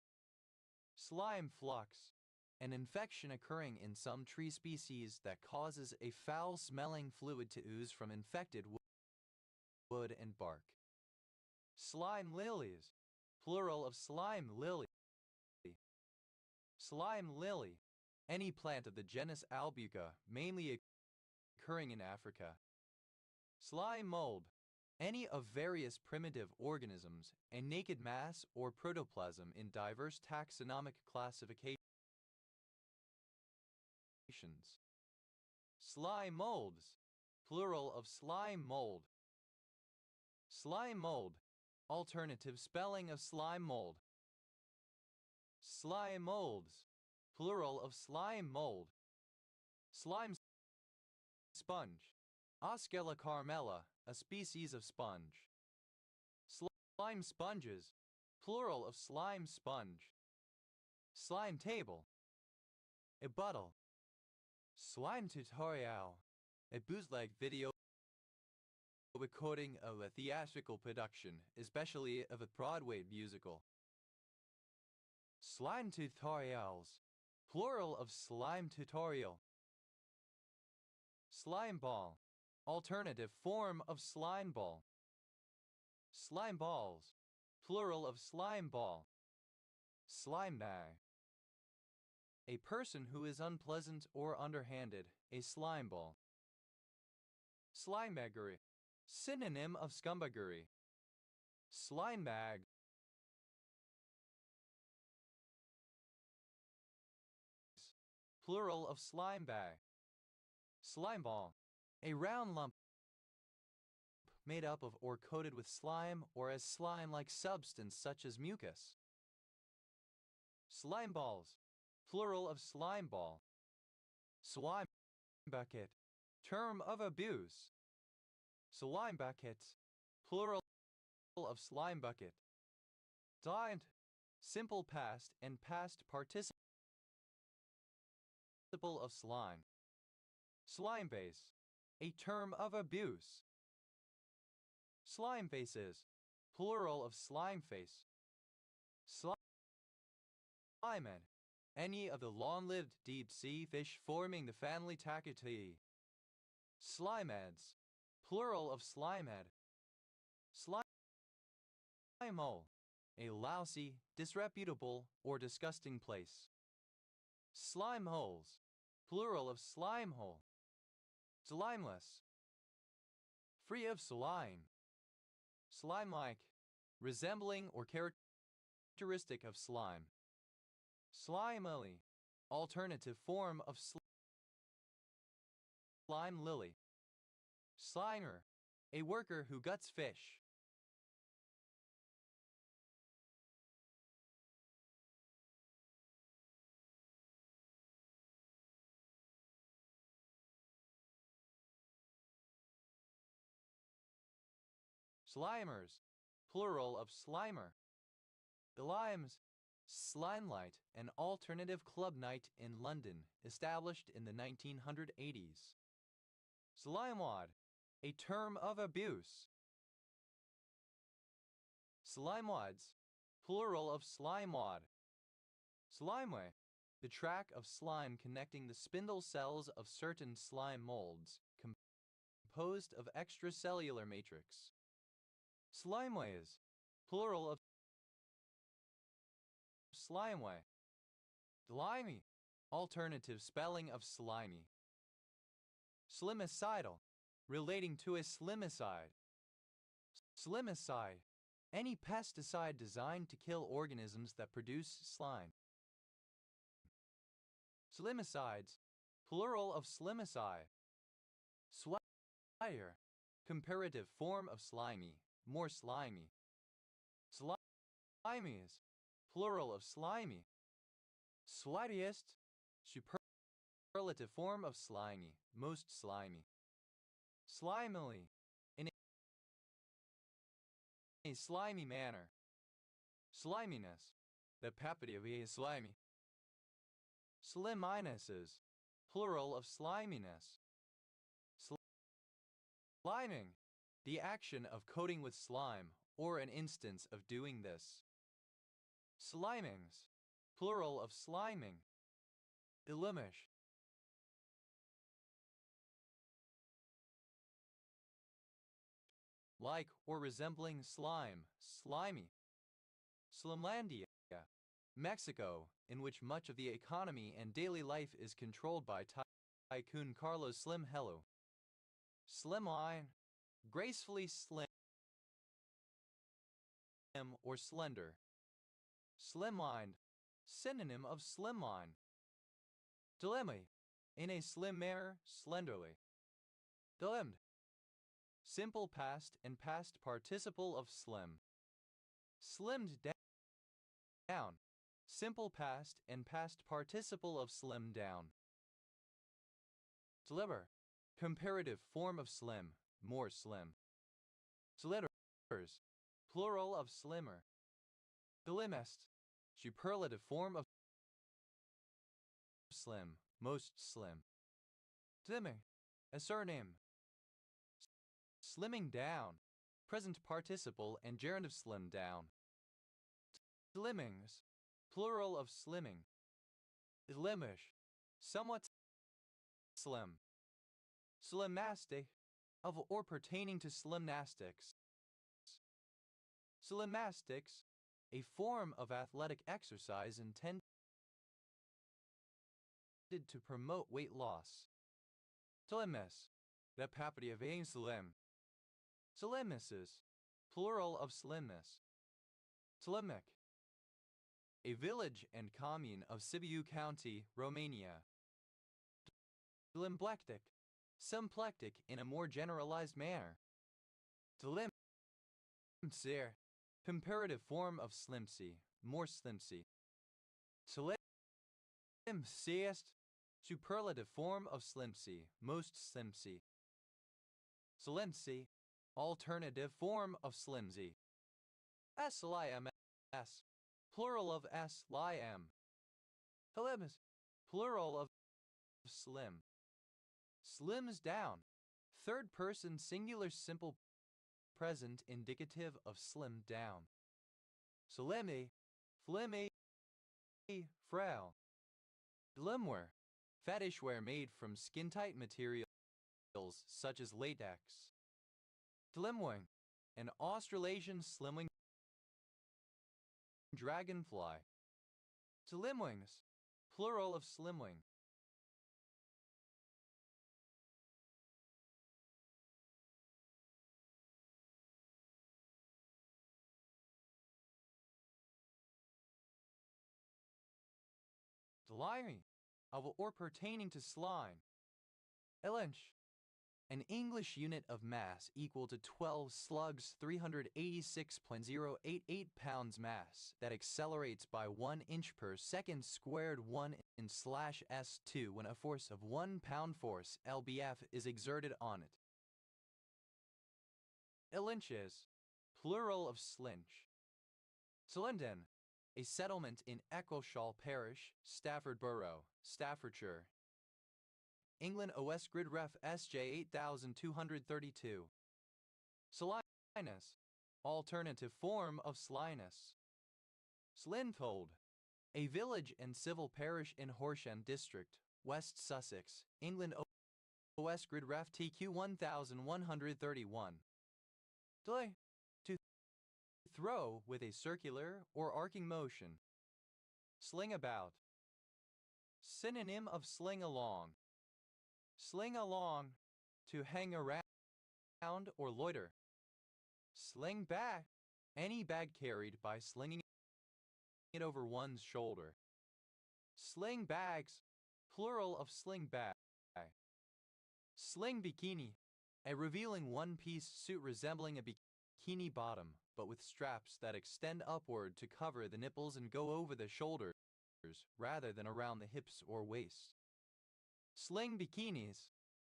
Speaker 1: Slime flux. An infection occurring in some tree species that causes a foul-smelling fluid to ooze from infected wood and bark. Slime lilies. Plural of slime lily. Slime lily. Any plant of the genus Albuca, mainly occurring in Africa. Slime mold. Any of various primitive organisms, a naked mass or protoplasm in diverse taxonomic classifications. Slime molds. Plural of slime mold. Slime mold. Alternative spelling of slime mold. Slime molds. Plural of slime mold. Slime sponge. Oscella carmella, a species of sponge. Slime sponges. Plural of slime sponge. Slime table. A bottle. Slime tutorial. A bootleg video recording of a theatrical production, especially of a Broadway musical. Slime tutorials. Plural of slime tutorial. Slime ball. Alternative form of slime ball. Slime balls. Plural of slime ball. Slime bag. A person who is unpleasant or underhanded, a slime ball. Slimebaggery. Synonym of scumbaggery. Slime bag. Plural of slime bag. Slime ball. A round lump made up of or coated with slime or as slime-like substance such as mucus. Slime balls. Plural of slime ball. Slime bucket. Term of abuse. Slime bucket. Plural of slime bucket. Dined. Simple past and past participle of slime. Slime base. A term of abuse. Slime faces. Plural of slime face. Slimead. Any of the long-lived deep-sea fish forming the family Tachytidae. Slimeads. plural of slimehead. Slimehole, a lousy, disreputable, or disgusting place. Slime holes, plural of slimehole. Slimeless, free of slime. Slime-like, resembling or characteristic of slime. Slimily, alternative form of slime lily. Slimer, a worker who guts fish. Slimers, plural of slimer. The Limes, Slimelight, an alternative club night in London, established in the 1980s. Slimewad, a term of abuse. Slimewads, plural of slimewad. Slimeway, the track of slime connecting the spindle cells of certain slime molds, composed of extracellular matrix. Slimeways, plural of slimeway. Slimy, alternative spelling of slimy. Slimicidal, relating to a slimicide. Slimicide, any pesticide designed to kill organisms that produce slime. Slimicides, plural of slimicide. Slyer, comparative form of slimy, more slimy. Slimies, plural of slimy. Slimiest, superlative form of slimy, most slimy. Slimily, in a slimy manner. Sliminess, the property of a slimy. Sliminuses, plural of sliminess. Sliming, the action of coating with slime, or an instance of doing this. Slimings, plural of sliming. Illimish, like or resembling slime, slimy. Slimlandia, Mexico, in which much of the economy and daily life is controlled by tycoon Carlos Slim Hello. Slimline, gracefully slim or slender. Slimlined, synonym of slimline. Dilemma, in a slim manner, slenderly. Dilemmed, simple past and past participle of slim. Slimmed down, simple past and past participle of slim down. Sliver, comparative form of slim, more slim. Slitters, plural of slimmer. Slimmest, superlative form of slim, most slim. Slimming, a surname. Slimming down, present participle and gerund of slim down. Slimmings, plural of slimming. Slimish, somewhat slim. Slimastic, of or pertaining to slimnastics. Slimastics, a form of athletic exercise intended to promote weight loss. Slimus, the property of a slim. Slimuses, plural of slimness. Slimic, a village and commune of Sibiu County, Romania. Slimplectic, symplectic in a more generalized manner. Slimsir, comparative form of slimsy, more slimsy. Slimsiest, superlative form of slimsy, most slimsy. Slimsy, alternative form of slimsy. Slims, plural of slim. Slims, plural of slim. Slims down, third person singular simple present indicative of slim down. Slimy, flimmy, frail. Slimwear, fettishwear made from skin-tight materials such as latex. Slimwing, an Australasian slimwing dragonfly. Slimwings, plural of slimwing. Slimy, of or pertaining to slime. Elench, an English unit of mass equal to 12 slugs 386.088 pounds mass that accelerates by 1 inch per second squared 1 in slash s2 when a force of 1 pound force lbf is exerted on it. Elinches, plural of slinch. Slindon, a settlement in Eccleshall Parish, Stafford Borough, Staffordshire, England. OS Grid Ref SJ 8232. Slinus, alternative form of Slyness. Slinfold, a village and civil parish in Horsham District, West Sussex, England. OS Grid Ref TQ 1131. Delay, to throw with a circular or arcing motion. Sling about, synonym of sling along. Sling along, to hang around or loiter. Sling back, any bag carried by slinging it over one's shoulder. Sling bags, plural of sling bag. Sling bikini, a revealing one-piece suit resembling a bikini bottom, but with straps that extend upward to cover the nipples and go over the shoulders, rather than around the hips or waist. Sling bikinis,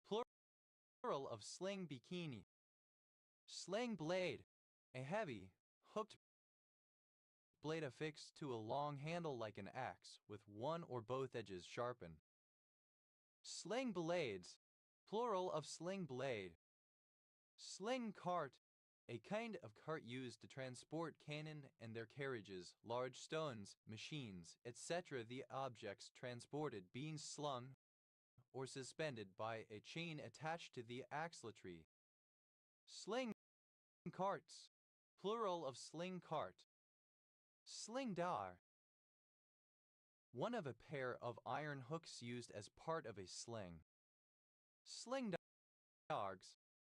Speaker 1: plural of sling bikini. Sling blade, a heavy, hooked blade affixed to a long handle like an axe, with one or both edges sharpened. Sling blades, plural of sling blade. Sling cart, a kind of cart used to transport cannon and their carriages, large stones, machines, etc. The objects transported being slung or suspended by a chain attached to the axletree. Sling carts, plural of sling cart. Sling dar, one of a pair of iron hooks used as part of a sling. Sling dogs,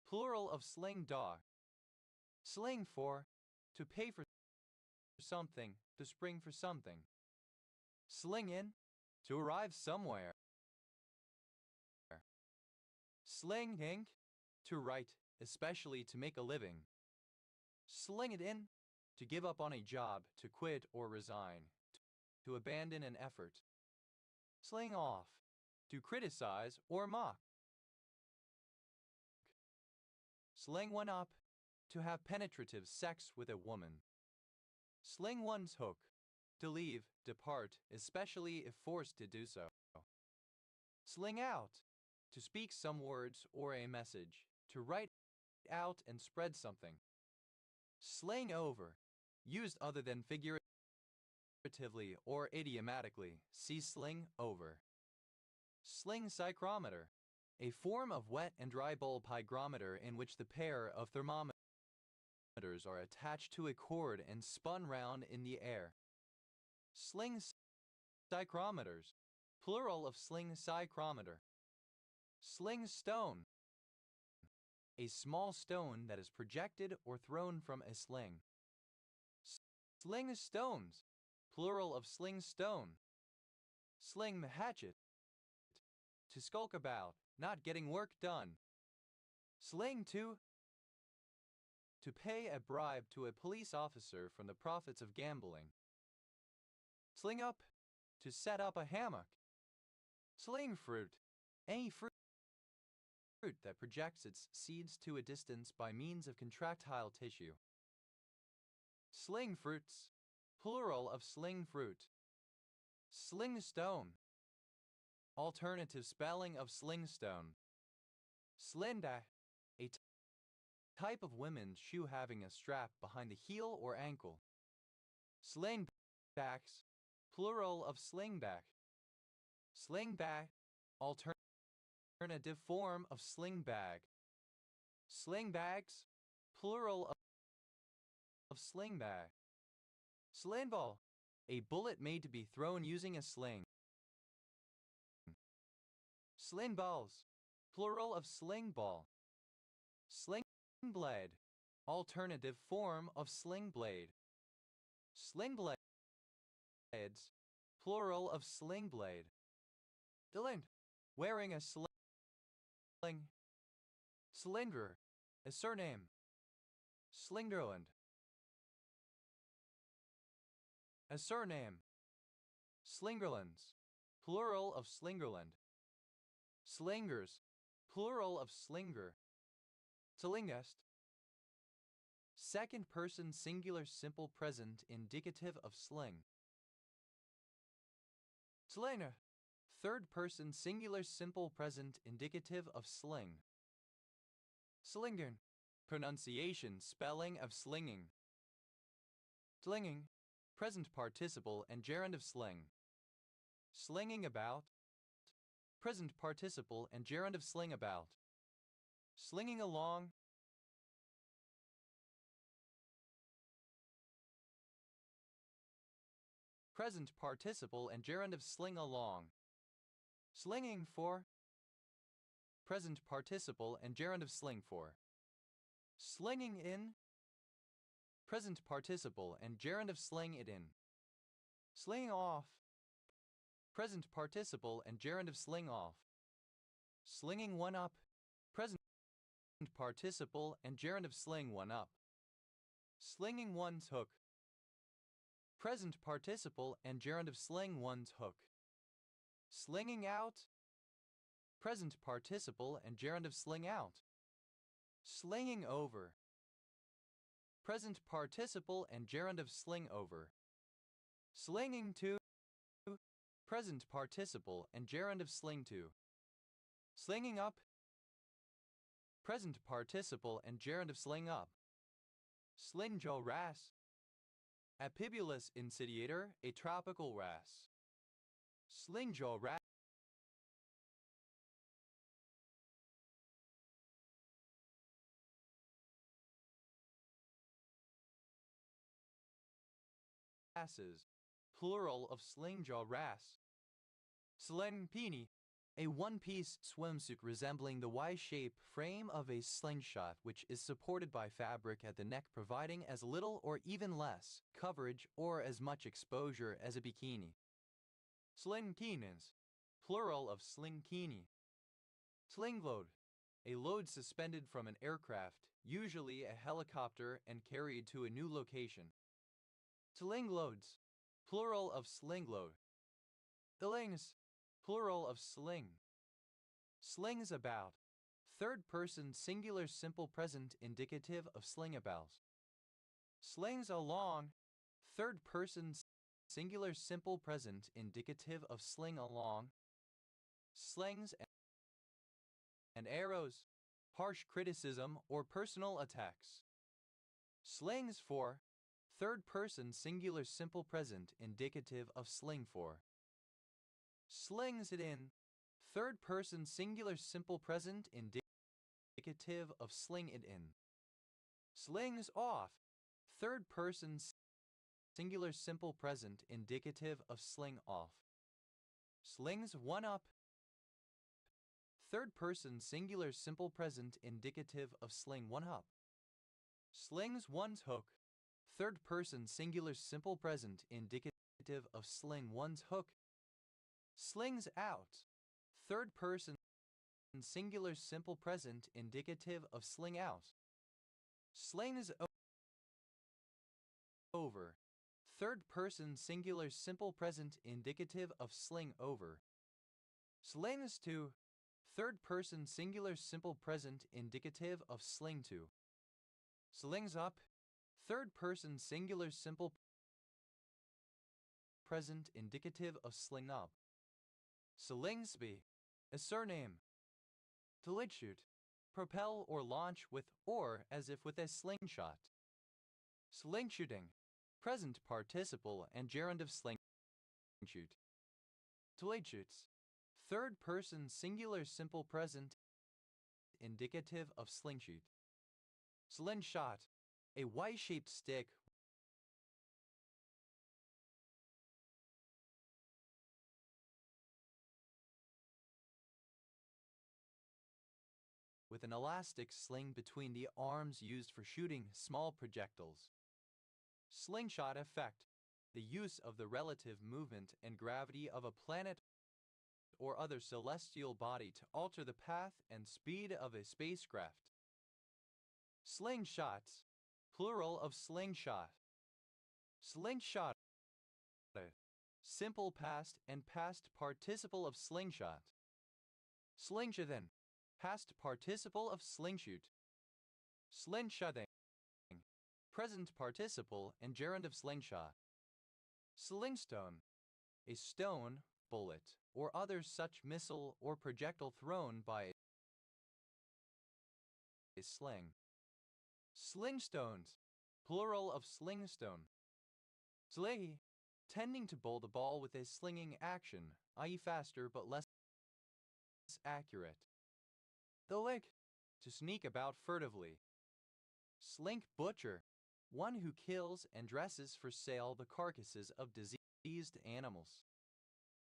Speaker 1: plural of sling dog. Sling for, to pay for something, to spring for something. Sling in, to arrive somewhere. Sling ink, to write, especially to make a living. Sling it in, to give up on a job, to quit or resign, to abandon an effort. Sling off, to criticize or mock. Sling one up, to have penetrative sex with a woman. Sling one's hook, to leave, depart, especially if forced to do so. Sling out, to speak some words or a message, to write out and spread something. Sling over, used other than figuratively or idiomatically, see sling over. Sling psychrometer, a form of wet and dry bulb hygrometer in which the pair of thermometers are attached to a cord and spun round in the air. Sling psychrometers, plural of sling psychrometer. Sling stone, a small stone that is projected or thrown from a sling. Sling stones, plural of sling stone. Sling hatchet, to skulk about, not getting work done. Sling to pay a bribe to a police officer from the profits of gambling. Sling up, to set up a hammock. Sling fruit, any fruit that projects its seeds to a distance by means of contractile tissue. Sling fruits, plural of sling fruit. Sling stone, alternative spelling of slingstone. Slinda, a type of women's shoe having a strap behind the heel or ankle. Slingbacks, plural of slingback. Slingback, alternative form of sling bag. Sling bags, plural of sling bag. Sling ball, a bullet made to be thrown using a sling. Sling balls, plural of sling ball. Sling blade, alternative form of sling blade. Sling blades, plural of sling blade. Dylan, wearing a sling. Slinger, a surname. Slingerland, a surname. Slingerlands, plural of Slingerland. Slingers, plural of slinger. Slingest, second person singular simple present indicative of sling. Slinger, third person singular simple present indicative of sling. Slingern, pronunciation spelling of slinging. Slinging, present participle and gerund of sling. Slinging about, present participle and gerund of sling about. Slinging along, present participle and gerund of sling along. Slinging for, present participle and gerund of sling for. Slinging in, present participle and gerund of sling it in. Sling off, present participle and gerund of sling off. Slinging one up, present participle and gerund of sling one up. Slinging one's hook, present participle and gerund of sling one's hook. Slinging out, present participle and gerund of sling out. Slinging over, present participle and gerund of sling over. Slinging to, present participle and gerund of sling to. Slinging up, present participle and gerund of sling up. Slingjaw wrasse, Apibulus insidiator, a tropical wrasse. Slingjaw wrasses, plural of slingjaw wrasse. Slingpini, a one-piece swimsuit resembling the Y-shaped frame of a slingshot which is supported by fabric at the neck providing as little or even less coverage or as much exposure as a bikini. Slingkinas, plural of slingkini. Slingload, a load suspended from an aircraft, usually a helicopter and carried to a new location. Slingloads, plural of slingload. Slings, plural of sling. Slings about, third person singular simple present indicative of sling about. Slings along, third person singular simple present indicative of sling along. Slings and arrows, harsh criticism or personal attacks. Slings for, third person singular simple present indicative of sling for. Slings it in, third person singular simple present indicative of sling it in. Slings off, third person singular simple present indicative of sling off. Slings one up, third person singular simple present indicative of sling one up. Slings one's hook, third person singular simple present indicative of sling one's hook. Slings out, third person singular simple present indicative of sling out. Slings over, third person singular simple present indicative of sling over. Slings to, third person singular simple present indicative of sling to. Slings up, third person singular simple present indicative of sling up. Slingsby, a surname. Slingshot, propel or launch with or as if with a slingshot. Slingshooting, present participle and gerund of slingshoot. Slingshoots, third person singular simple present indicative of slingshoot. Slingshot, a Y-shaped stick with an elastic sling between the arms used for shooting small projectiles. Slingshot effect, the use of the relative movement and gravity of a planet or other celestial body to alter the path and speed of a spacecraft. Slingshots, plural of slingshot. Slingshot, simple past and past participle of slingshot. Slingshotting, past participle of slingshoot. Slingshotting, present participle and gerund of slingshot. Slingstone, a stone, bullet, or other such missile or projectile thrown by a sling. Slingstones, plural of slingstone. Slihi, tending to bowl the ball with a slinging action, i.e. faster but less accurate. The lick, to sneak about furtively. Slink butcher, one who kills and dresses for sale the carcasses of diseased animals.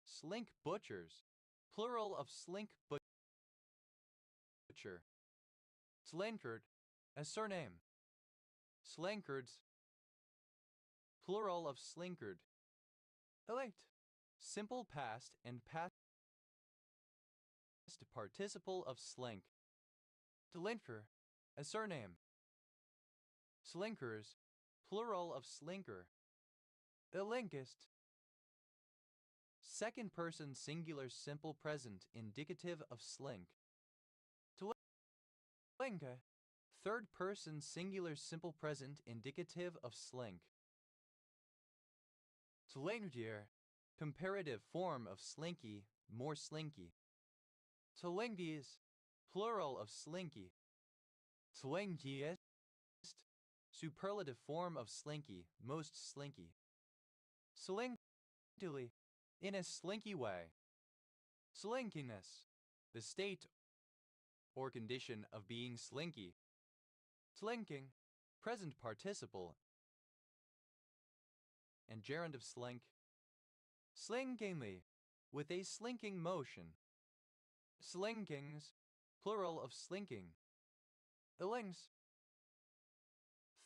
Speaker 1: Slink butchers, plural of slink butcher. Slinkard, a surname. Slinkards, plural of slinkard. Elect, simple past and past participle of slink. Slinker, a surname. Slinkers, plural of slinker. Linkist, second person singular simple present indicative of slink. Tlinka, third person singular simple present indicative of slink. Tlingdir, comparative form of slinky, more slinky. Tlingies, plural of slinky. Tlingiest, superlative form of slinky, most slinky. Slinkily, in a slinky way. Slinkiness, the state or condition of being slinky. Slinking, present participle and gerund of slink. Slinkingly, with a slinking motion. Slinkings, plural of slinking. Links,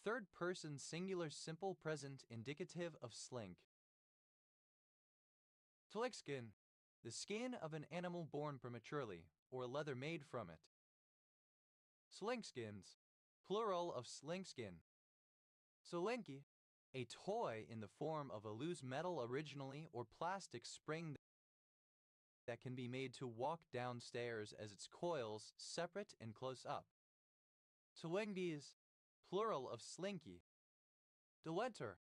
Speaker 1: third person singular simple present indicative of slink. Tlickskin, the skin of an animal born prematurely, or leather made from it. Slinkskins, plural of slinkskin. Slinky, a toy in the form of a loose metal originally or plastic spring that can be made to walk downstairs as its coils separate and close up. Slingies, plural of slinky. Delenter,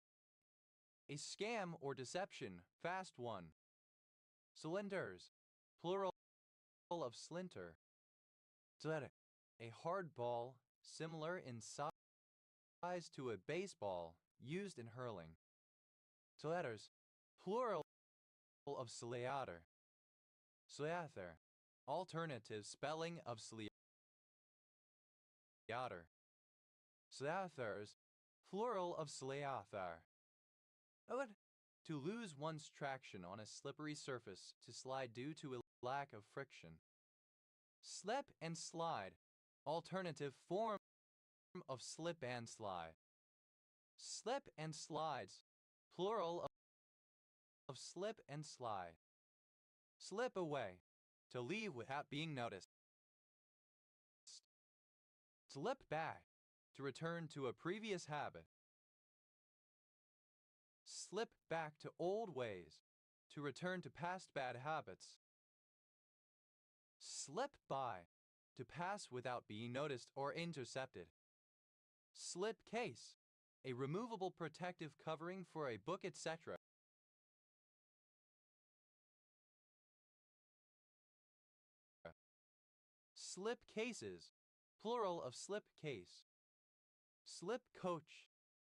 Speaker 1: a scam or deception, fast one. Cylinders, plural of slinter. Athletic, a hard ball, similar in size to a baseball, used in hurling. Letters, plural of sleater. Sleather, alternative spelling of sleater. Sleathers, plural of sleather. To lose one's traction on a slippery surface, to slide due to a lack of friction. Slip and slide, alternative form of slip and slide. Slip and slides, plural of slip and slide. Slip away, to leave without being noticed. Slip back, to return to a previous habit. Slip back to old ways, to return to past bad habits. Slip by, to pass without being noticed or intercepted. Slip case, a removable protective covering for a book, etc. Slip cases, plural of slip case. Slip coach,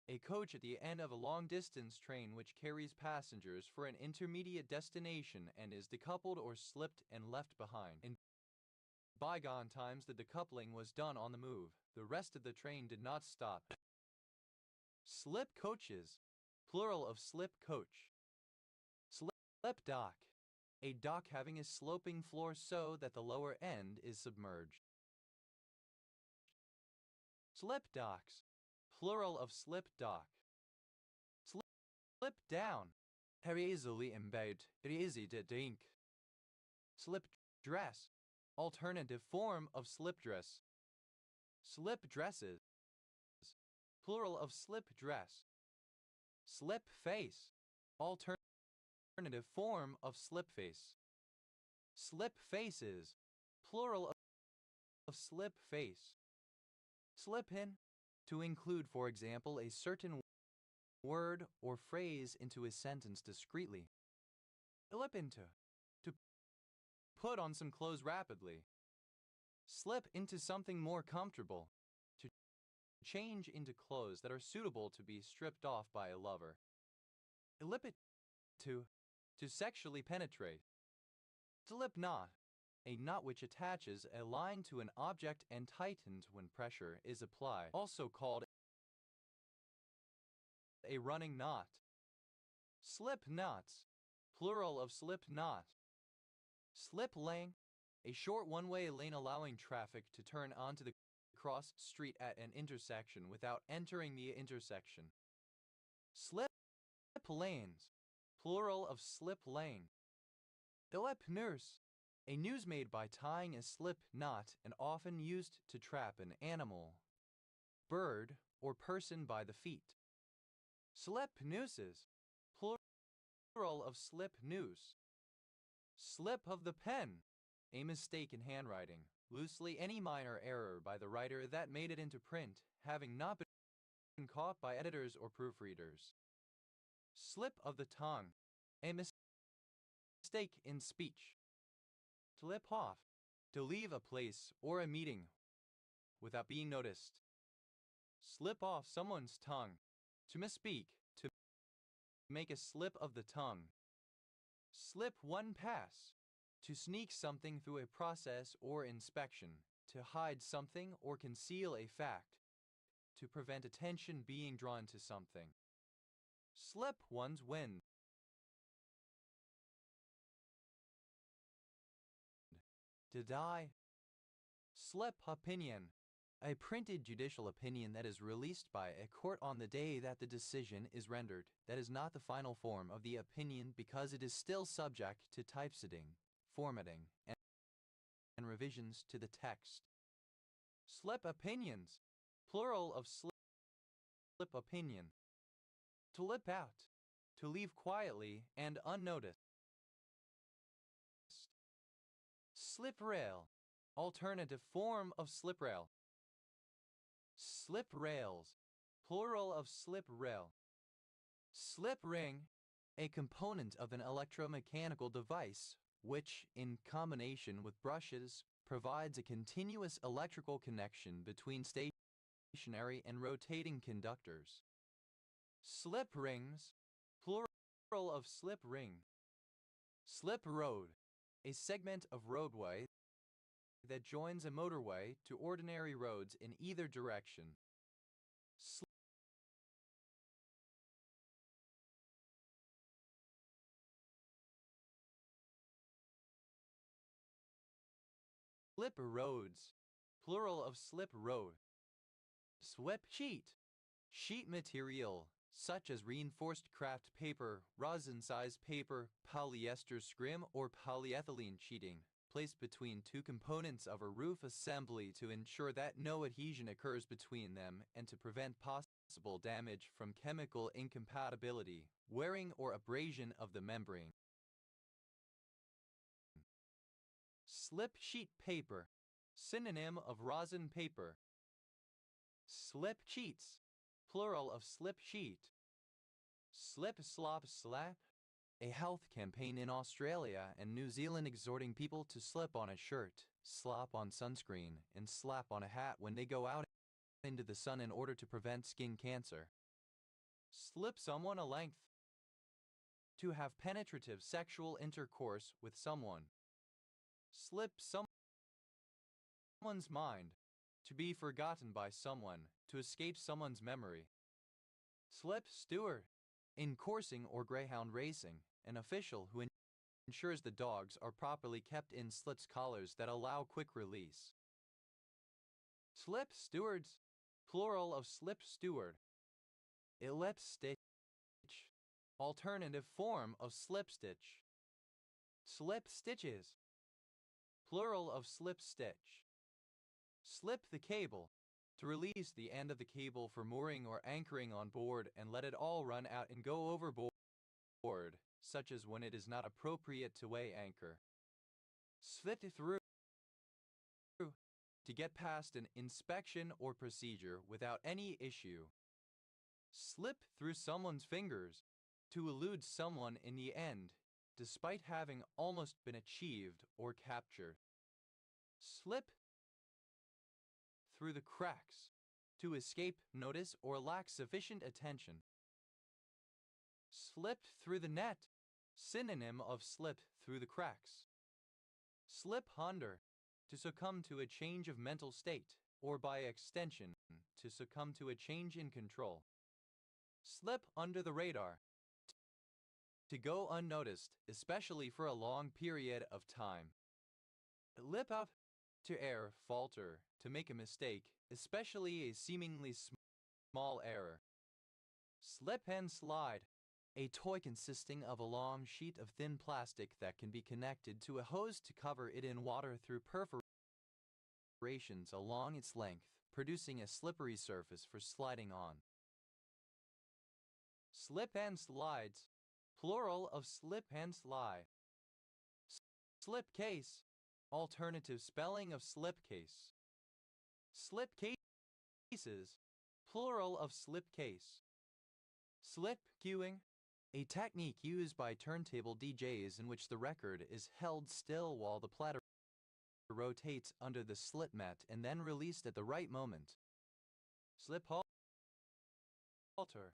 Speaker 1: a coach at the end of a long-distance train which carries passengers for an intermediate destination and is decoupled or slipped and left behind. bygone times the decoupling was done on the move. The rest of the train did not stop. Slip coaches, plural of slip coach. Slip dock, a dock having a sloping floor so that the lower end is submerged. Slip docks, plural of slip dock. Slip down, her easily embed, easy to dink. Slip dress, alternative form of slip dress. Slip dresses, plural of slip dress. Slip face, alternative form of slip face. Slip faces, plural of slip face. Slip in, to include, for example, a certain word or phrase into a sentence discreetly. Slip into, to put on some clothes rapidly. Slip into something more comfortable, to change into clothes that are suitable to be stripped off by a lover. Slip it to sexually penetrate. Slip knot, a knot which attaches a line to an object and tightens when pressure is applied, also called a running knot. Slip knots, plural of slip knot. Slip lane, a short one-way lane allowing traffic to turn onto the cross street at an intersection without entering the intersection. Slip lanes, plural of slip lane. Slip noose, a noose made by tying a slip knot and often used to trap an animal, bird, or person by the feet. Slip nooses, plural of slip noose. Slip of the pen, a mistake in handwriting, loosely any minor error by the writer that made it into print, having not been caught by editors or proofreaders. Slip of the tongue, a mistake in speech. Slip off, to leave a place or a meeting without being noticed. Slip off someone's tongue, to misspeak, to make a slip of the tongue. Slip one pass, to sneak something through a process or inspection, to hide something or conceal a fact, to prevent attention being drawn to something. Slip one's wind, to die. Slip opinion, a printed judicial opinion that is released by a court on the day that the decision is rendered, that is not the final form of the opinion because it is still subject to typesetting, formatting, and revisions to the text. Slip opinions, plural of slip opinion. To lip out, to leave quietly and unnoticed. Slip rail, alternative form of slip rail. Slip rails, plural of slip rail. Slip ring, a component of an electromechanical device which, in combination with brushes, provides a continuous electrical connection between stationary and rotating conductors. Slip rings, plural of slip ring. Slip road, a segment of roadway that joins a motorway to ordinary roads in either direction. Slip roads, plural of slip road. Slip sheet, sheet material such as reinforced kraft paper, rosin-sized paper, polyester scrim, or polyethylene sheeting, placed between two components of a roof assembly to ensure that no adhesion occurs between them and to prevent possible damage from chemical incompatibility, wearing, or abrasion of the membrane. Slip sheet paper, synonym of rosin paper. Slip sheets, plural of slip sheet. Slip slop slap, a health campaign in Australia and New Zealand exhorting people to slip on a shirt, slop on sunscreen, and slap on a hat when they go out into the sun in order to prevent skin cancer. Slip someone a length, to have penetrative sexual intercourse with someone. Slip someone someone's mind, to be forgotten by someone, to escape someone's memory. Slip steward. In coursing or greyhound racing, an official who ensures the dogs are properly kept in slips collars that allow quick release. Slip stewards, plural of slip steward. Ellipse stitch, alternative form of slip stitch. Slip stitches, plural of slip stitch. Slip the cable, to release the end of the cable for mooring or anchoring on board and let it all run out and go overboard, such as when it is not appropriate to weigh anchor. Slip through, to get past an inspection or procedure without any issue. Slip through someone's fingers, to elude someone in the end, despite having almost been achieved or captured. Slip through the cracks, to escape notice or lack sufficient attention. Slipped through the net, synonym of slip through the cracks. Slip under, to succumb to a change of mental state, or by extension, to succumb to a change in control. Slip under the radar, to go unnoticed, especially for a long period of time. Lip up, to err, falter, to make a mistake, especially a seemingly small error. Slip and slide, a toy consisting of a long sheet of thin plastic that can be connected to a hose to cover it in water through perforations along its length, producing a slippery surface for sliding on. Slip and slides, plural of slip and slide. Slip case, alternative spelling of slip case. Slip cases, plural of slip case. Slip cueing, a technique used by turntable DJs in which the record is held still while the platter rotates under the slip mat and then released at the right moment. Slip halter,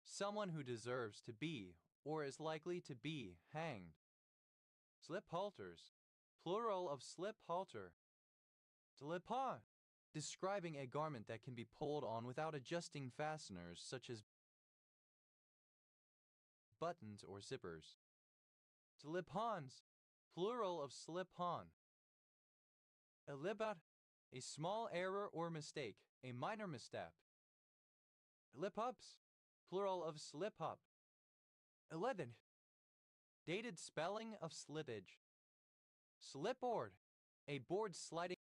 Speaker 1: someone who deserves to be or is likely to be hanged. Slip halters, plural of slip halter. Slip on, describing a garment that can be pulled on without adjusting fasteners such as buttons or zippers. Slip-ons, plural of slip-on. Elibat, a small error or mistake, a minor misstep. Slip-ups, plural of slip-up. 11. Dated spelling of slippage. Slipboard, a board sliding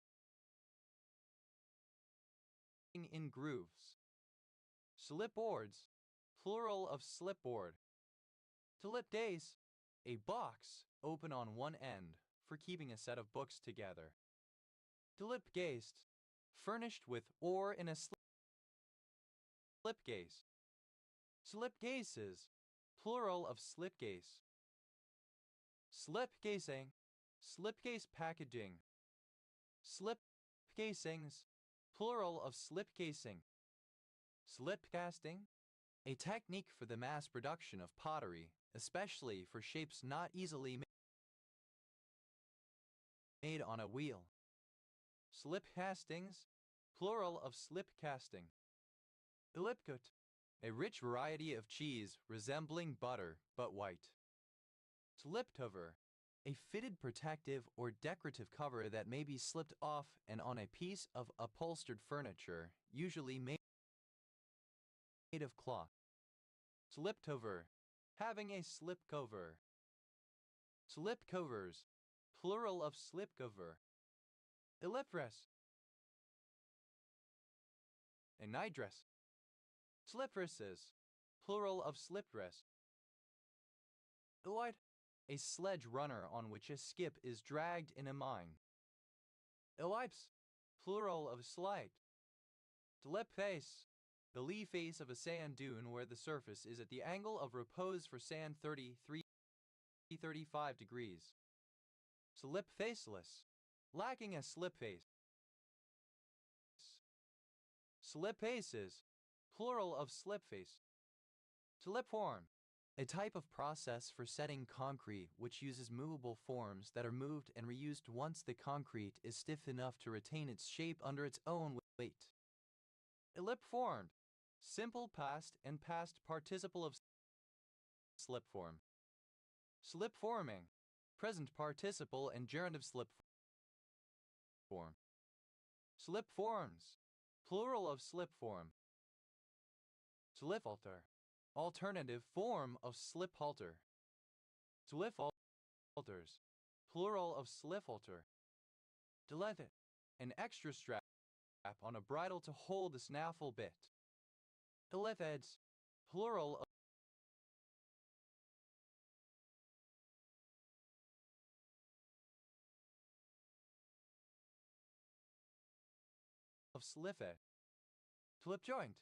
Speaker 1: in grooves. Slipboards, plural of slipboard. Slip case, a box open on one end for keeping a set of books together. Slipcase, furnished with or in a slipcase. Slipcases, plural of slipcase. Slipcasing, slipcase packaging. Slipcasings, plural of slipcasing. Slipcasting, a technique for the mass production of pottery, especially for shapes not easily made on a wheel. Slip castings, plural of slip casting. Ellipcut, a rich variety of cheese resembling butter but white. Slipcover, a fitted protective or decorative cover that may be slipped off and on a piece of upholstered furniture, usually made of cloth. Slipcover, having a slipcover. Slipcovers, plural of slipcover. Ellipdress, a nightdress. Slipdresses, plural of slipdress. Elide, a sledge runner on which a skip is dragged in a mine. Ellipse, plural of slide. Slip face, the lee face of a sand dune where the surface is at the angle of repose for sand 35 degrees. Slip faceless, lacking a slip face. Slip faces, plural of slip face. Slip form, A type of process for setting concrete which uses movable forms that are moved and reused once the concrete is stiff enough to retain its shape under its own weight. Ellip formed. Simple past and past participle of slip form. Slip forming. Present participle and gerund of slip form. Slip forms. Plural of slip form. Slip halter. Alternative form of slip halter. Slip halters. Plural of slip halter. Delethet. An extra strap on a bridle to hold the snaffle bit. Eletheds. Plural of sliphet. Slip joint.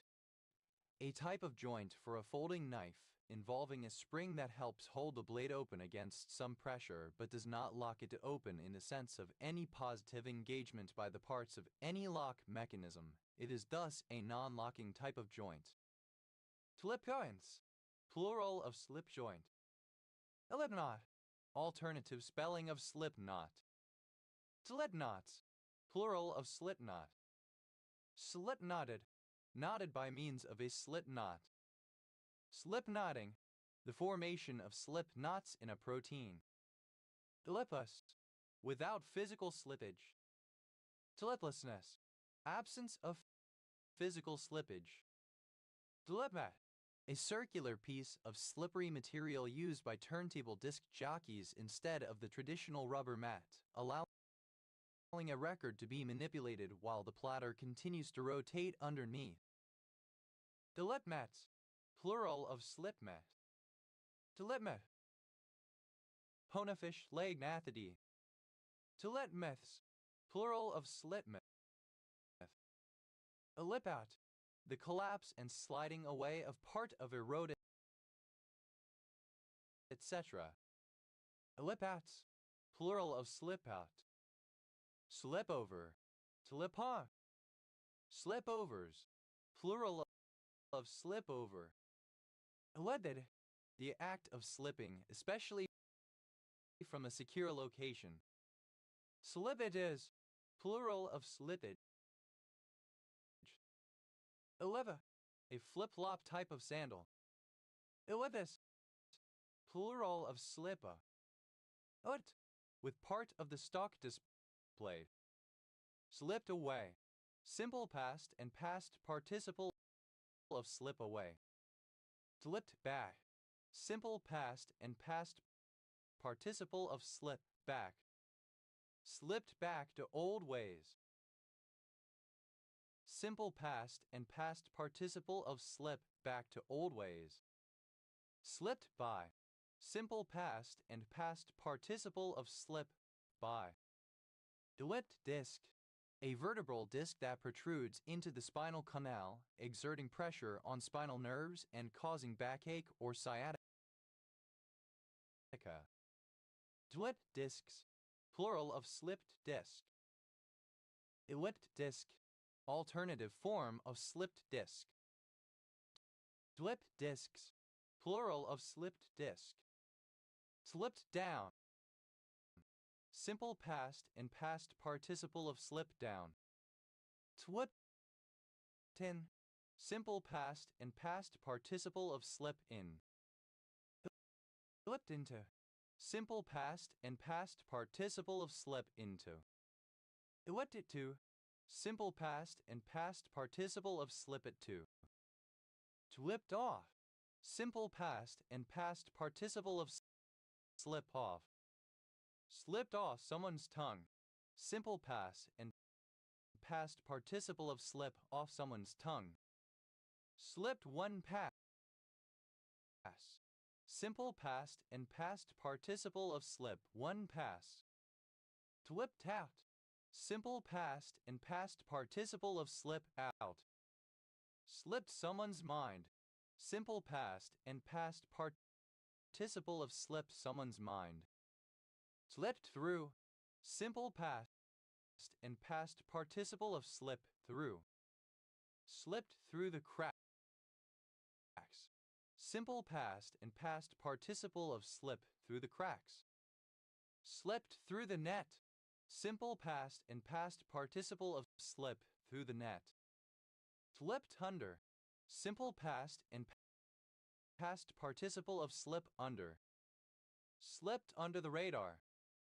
Speaker 1: A type of joint for a folding knife involving a spring that helps hold the blade open against some pressure but does not lock it open in the sense of any positive engagement by the parts of any lock mechanism. It is thus a non-locking type of joint. Slip joints. Plural of slip joint. Slip knot. Alternative spelling of slip knot. Slit knots. Plural of slit knot. Slit knotted. Knotted by means of a slit knot. Slip knotting. The formation of slip knots in a protein. Slipless. Without physical slippage. Sliplessness. Absence of physical slippage. Slip mat. A circular piece of slippery material used by turntable disc jockeys instead of the traditional rubber mat, allowing a record to be manipulated while the platter continues to rotate underneath. Slip mats. Plural of slip mat. Slip mat. Ponafish leg nathody. Slit myths. Plural of slit myth. Lip out. The collapse and sliding away of part of a road, etc. Lip outs. Plural of slip out. Slip over. Slip on. Slip overs. Plural of slip over. Leaded. The act of slipping, especially from a secure location. Slippage is. Plural of slippage. Eleva. A flip-flop type of sandal. Elevis. Plural of slipper. Ut. With part of the stock displayed. Slipped away. Simple past and past participle of slip away. Slipped back. Simple past and past participle of slip back. Slipped back to old ways. Simple past and past participle of slip back to old ways. Slipped by. Simple past and past participle of slip by. Delipped disc. A vertebral disc that protrudes into the spinal canal, exerting pressure on spinal nerves and causing backache or sciatica. Delipped discs. Plural of slipped disc. Elliptic disc. Alternative form of slipped disc. Slipped discs. Plural of slipped disc. Slipped down. Simple past and past participle of slip down. Slipped in. Simple past and past participle of slip in. Slipped into. Simple past and past participle of slip into. Ellipted to. Simple past and past participle of slip it to. Slipped off. Simple past and past participle of slip off. Slipped off someone's tongue. Simple past and past participle of slip off someone's tongue. Slipped one pass. Simple past and past participle of slip one pass. Slipped out. Simple past and past participle of slip out. Slipped someone's mind. Simple past and past participle of slip someone's mind. Slipped through. Simple past and past participle of slip through. Slipped through the cracks. Simple past and past participle of slip through the cracks. Slipped through the net. Simple past and past participle of slip through the net. Slipped under. Simple past and past participle of slip under. Slipped under the radar.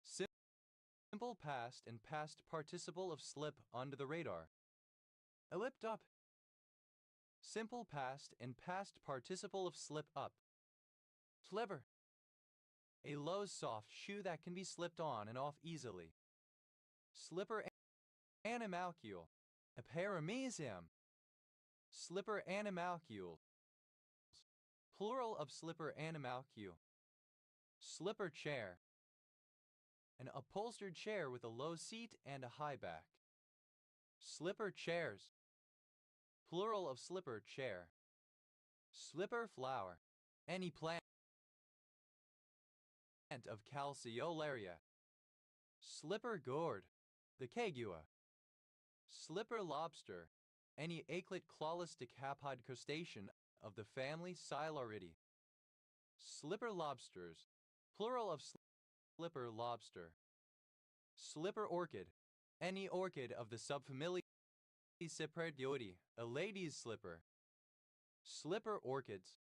Speaker 1: Simple past and past participle of slip under the radar. Elliped up. Simple past and past participle of slip up. Slipper. A low soft shoe that can be slipped on and off easily. Slipper animalcule. A paramecium. Slipper animalcules. Plural of slipper animalcule. Slipper chair. An upholstered chair with a low seat and a high back. Slipper chairs. Plural of slipper chair. Slipper flower. Any plant of Calceolaria. Slipper gourd. The Cagua. Slipper lobster. Any aiclet clawless decapod crustacean of the family Siluridae. Slipper lobsters. Plural of slipper lobster. Slipper orchid. Any orchid of the subfamily Cypradioideae, a lady's slipper. Slipper orchids.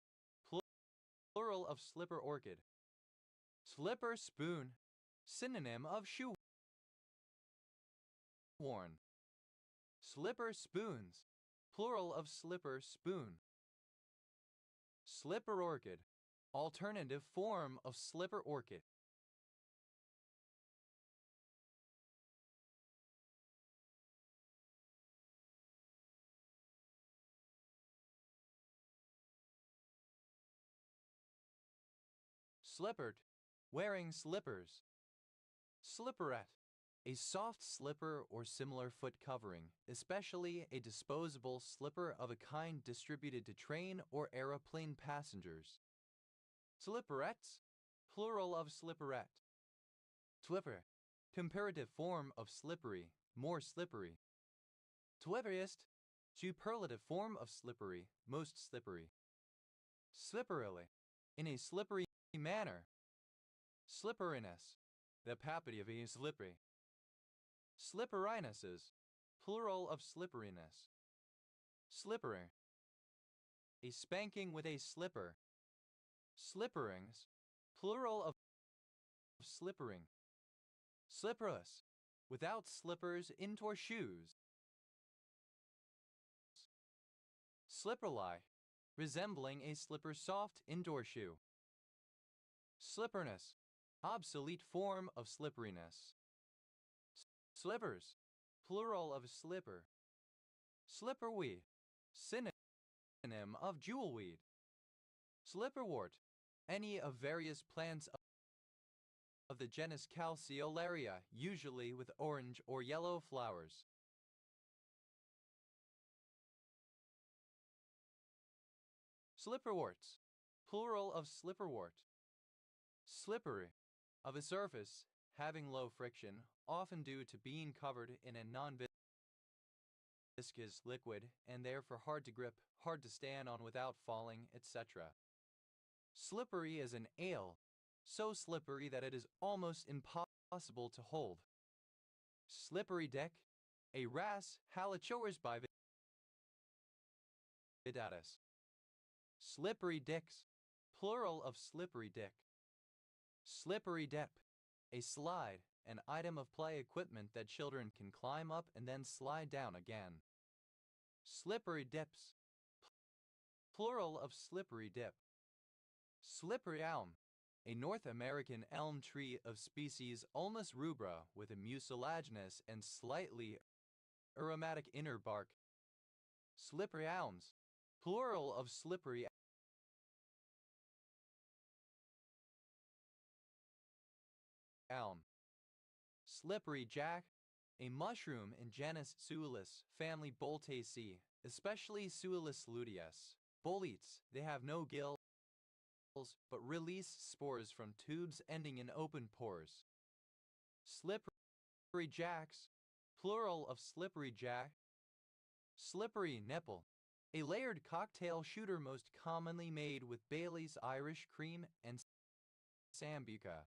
Speaker 1: Plural of slipper orchid. Slipper spoon. Synonym of shoe worn. Slipper spoons. Plural of slipper spoon. Slipper orchid. Alternative form of slipper orchid. Slippered. Wearing slippers. Slipperette. A soft slipper or similar foot covering, especially a disposable slipper of a kind distributed to train or aeroplane passengers. Slipperettes. Plural of slipperette. Twipper. Comparative form of slippery, more slippery. Twipperiest. Superlative form of slippery, most slippery. Slipperily. In a slippery manner. Slipperiness. The papity of a slippery. Slipperinuses. Plural of slipperiness. Slipperer. A spanking with a slipper. Slipperings. Plural of slippering. Slipperless. Without slippers indoor shoes. Slipperlie. Resembling a slipper soft indoor shoe. Slipperness. Obsolete form of slipperiness. Slippers. Plural of slipper. Slipperweed. Synonym of jewelweed. Slipperwort. Any of various plants of the genus Calceolaria, usually with orange or yellow flowers. Slipperworts. Plural of slipperwort. Slippery. Of a surface having low friction, often due to being covered in a non-viscous liquid and therefore hard to grip, hard to stand on without falling, etc. Slippery is an ale, so slippery that it is almost impossible to hold. Slippery deck. A ras halichoers by vidatus. Slippery dicks. Plural of slippery dick. Slippery dep. A slide, an item of play equipment that children can climb up and then slide down again. Slippery dips. Plural of slippery dip. Slippery elm. A North American elm tree of species Ulmus rubra with a mucilaginous and slightly aromatic inner bark. Slippery elms. Plural of slippery elm. Slippery jack. A mushroom in genus Suillus, family Boltaceae, especially Suillus luteus. Boletes. They have no gills, but release spores from tubes ending in open pores. Slippery jacks. Plural of slippery jack. Slippery nipple. A layered cocktail shooter most commonly made with Bailey's Irish Cream and Sambuca.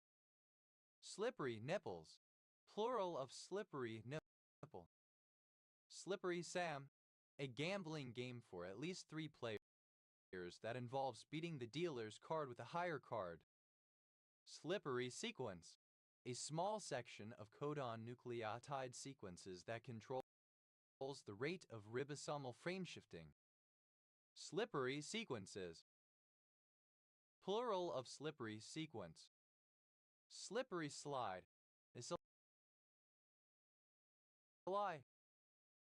Speaker 1: Slippery nipples, plural of slippery nipple. Slippery Sam, a gambling game for at least 3 players that involves beating the dealer's card with a higher card. Slippery sequence, a small section of codon nucleotide sequences that controls the rate of ribosomal frameshifting. Slippery sequences, plural of slippery sequence. Slippery slide, a slide.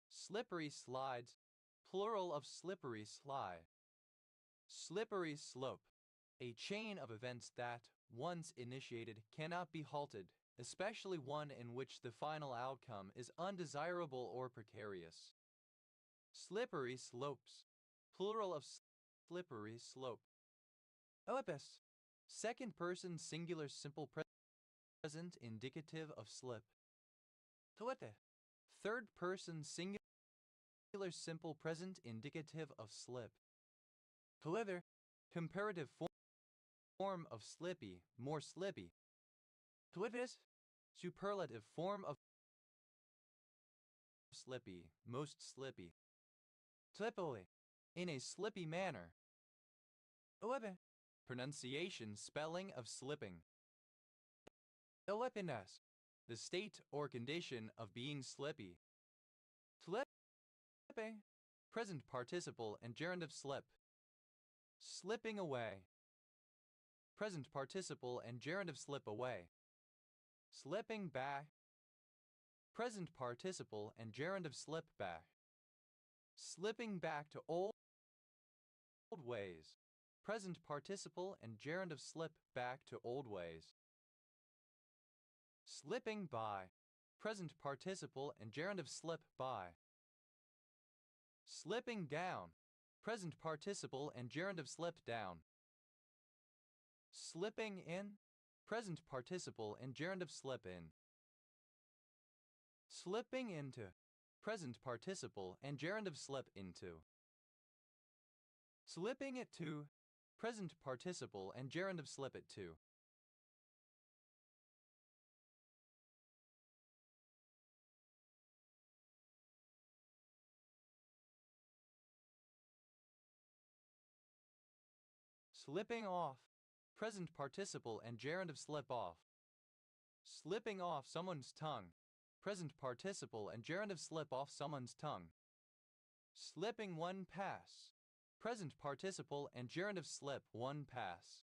Speaker 1: Slippery slides, plural of slippery slide. Slippery slope, a chain of events that, once initiated, cannot be halted, especially one in which the final outcome is undesirable or precarious. Slippery slopes, plural of slippery slope. Oedipus, second person singular simple present indicative of slip. Toete, third person singular simple present indicative of slip. However, comparative form of slippy, more slippy. Tuivis, superlative form of slippy, most slippy. Slippily, in a slippy manner. However, pronunciation spelling of slipping. Slippiness, the state or condition of being slippy. Slipping, present participle and gerund of slip. Slipping away, present participle and gerund of slip away. Slipping back, present participle and gerund of slip back. Slipping back to old ways, present participle and gerund of slip back to old ways. Slipping by, present participle and gerund of slip by. Slipping down, present participle and gerund of slip down. Slipping in, present participle and gerund of slip in. Slipping into, present participle and gerund of slip into. Slipping it to, present participle and gerund of slip it to. Slipping off, present participle and gerund of slip off. Slipping off someone's tongue, present participle and gerund of slip off someone's tongue. Slipping one pass, present participle and gerund of slip one pass.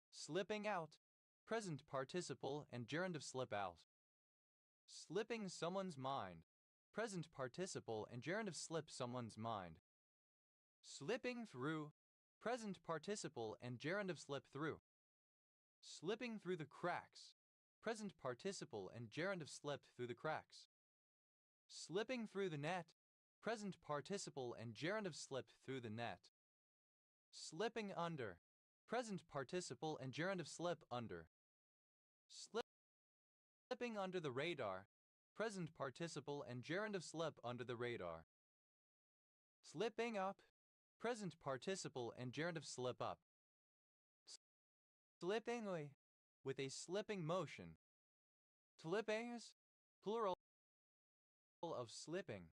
Speaker 1: Slipping out, present participle and gerund of slip out. Slipping someone's mind, present participle and gerund of slip someone's mind. Slipping through, present participle and gerund of slip through. Slipping through the cracks, present participle and gerund of slip through the cracks. Slipping through the net, present participle and gerund of slip through the net. Slipping under, present participle and gerund of slip under. Slipping under the radar, present participle and gerund of slip under the radar. Slipping up, present participle and gerund of slip up. Slippingly, with a slipping motion. Slippings, plural of slipping.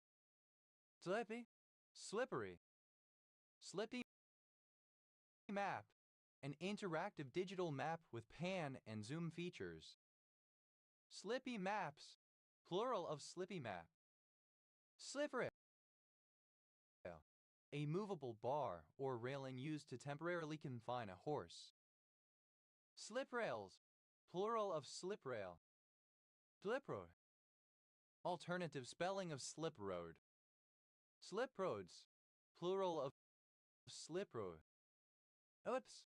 Speaker 1: Slippy, slippery. Slippy map, an interactive digital map with pan and zoom features. Slippy maps, plural of slippy map. Slipper, a movable bar or railing used to temporarily confine a horse. Slip rails, plural of slip rail. Slip road, alternative spelling of slip road. Slip roads, plural of slip road. Oops,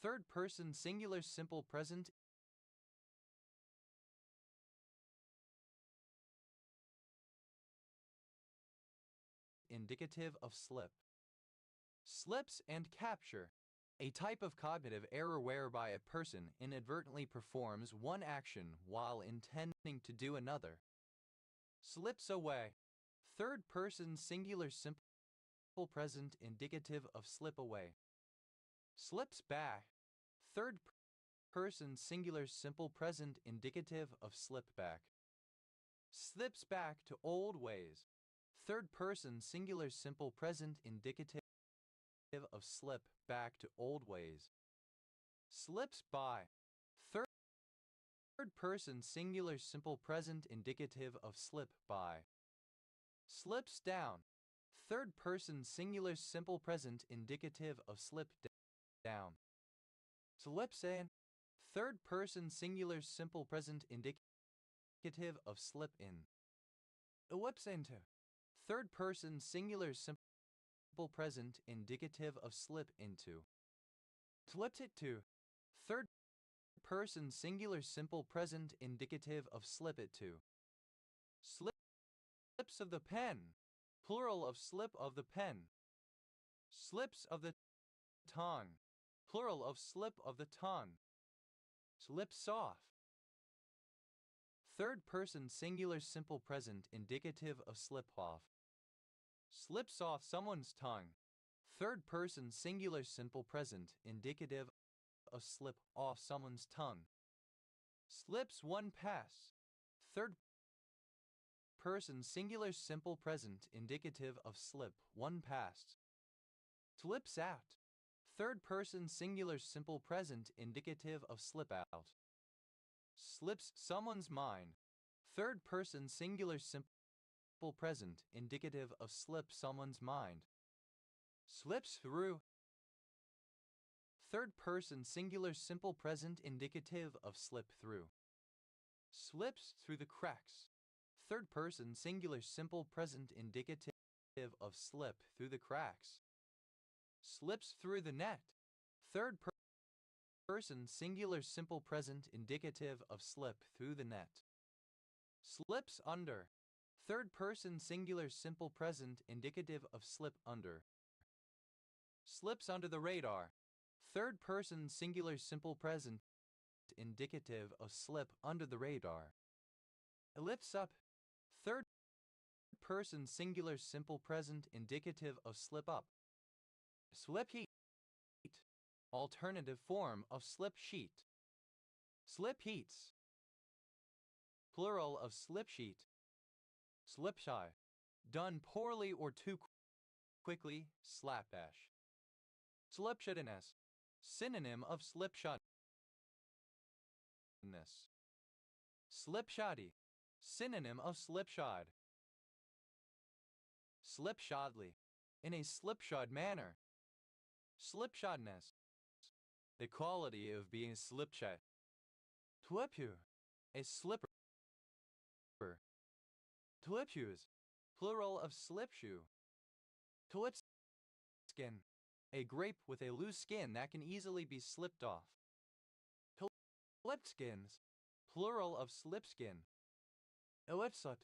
Speaker 1: third person singular simple present indicative of slip. Slips and capture, a type of cognitive error whereby a person inadvertently performs one action while intending to do another. Slips away, third person singular simple present indicative of slip away. Slips back, third person singular simple present indicative of slip back. Slips back to old ways, third person singular simple present indicative of slip back to old ways. Slips by, third person singular simple present indicative of slip by. Slips down, third person singular simple present indicative of slip down. Slips in, third person singular simple present indicative of slip in. Ellipse into, third person singular simple present indicative of slip into. Slipped it to, third person singular simple present indicative of slip it to. Slips of the pen, plural of slip of the pen. Slips of the tongue, plural of slip of the tongue. Slips off, third person singular simple present indicative of slip off. Slips off someone's tongue, third person singular simple present indicative of slip off someone's tongue. Slips one pass, third person singular simple present indicative of slip one past. Slips out, third person singular simple present indicative of slip out. Slips someone's mind, third person singular simple present indicative of slip someone's mind. Slips through, third person singular simple present indicative of slip through. Slips through the cracks, third person singular simple present indicative of slip through the cracks. Slips through the net, third person singular simple present indicative of slip through the net. Slips under, third person singular simple present indicative of slip under. Slips under the radar, third person singular simple present indicative of slip under the radar. Ellipse up, third person singular simple present indicative of slip up. Slip heat, alternative form of slip sheet. Slip heats, plural of slip sheet. Slip shy, done poorly or too quickly, slapdash. Slipshottiness, synonym of slipshotness. Slipshoddy, synonym of slipshod. Slipshodly, in a slipshod manner. Slipshodness, the quality of being slipshod. Twipue, a slipper. Twipshoes, plural of slipshoe. Twipskin, a grape with a loose skin that can easily be slipped off. Slipskins, plural of slipskin. Ellipsot,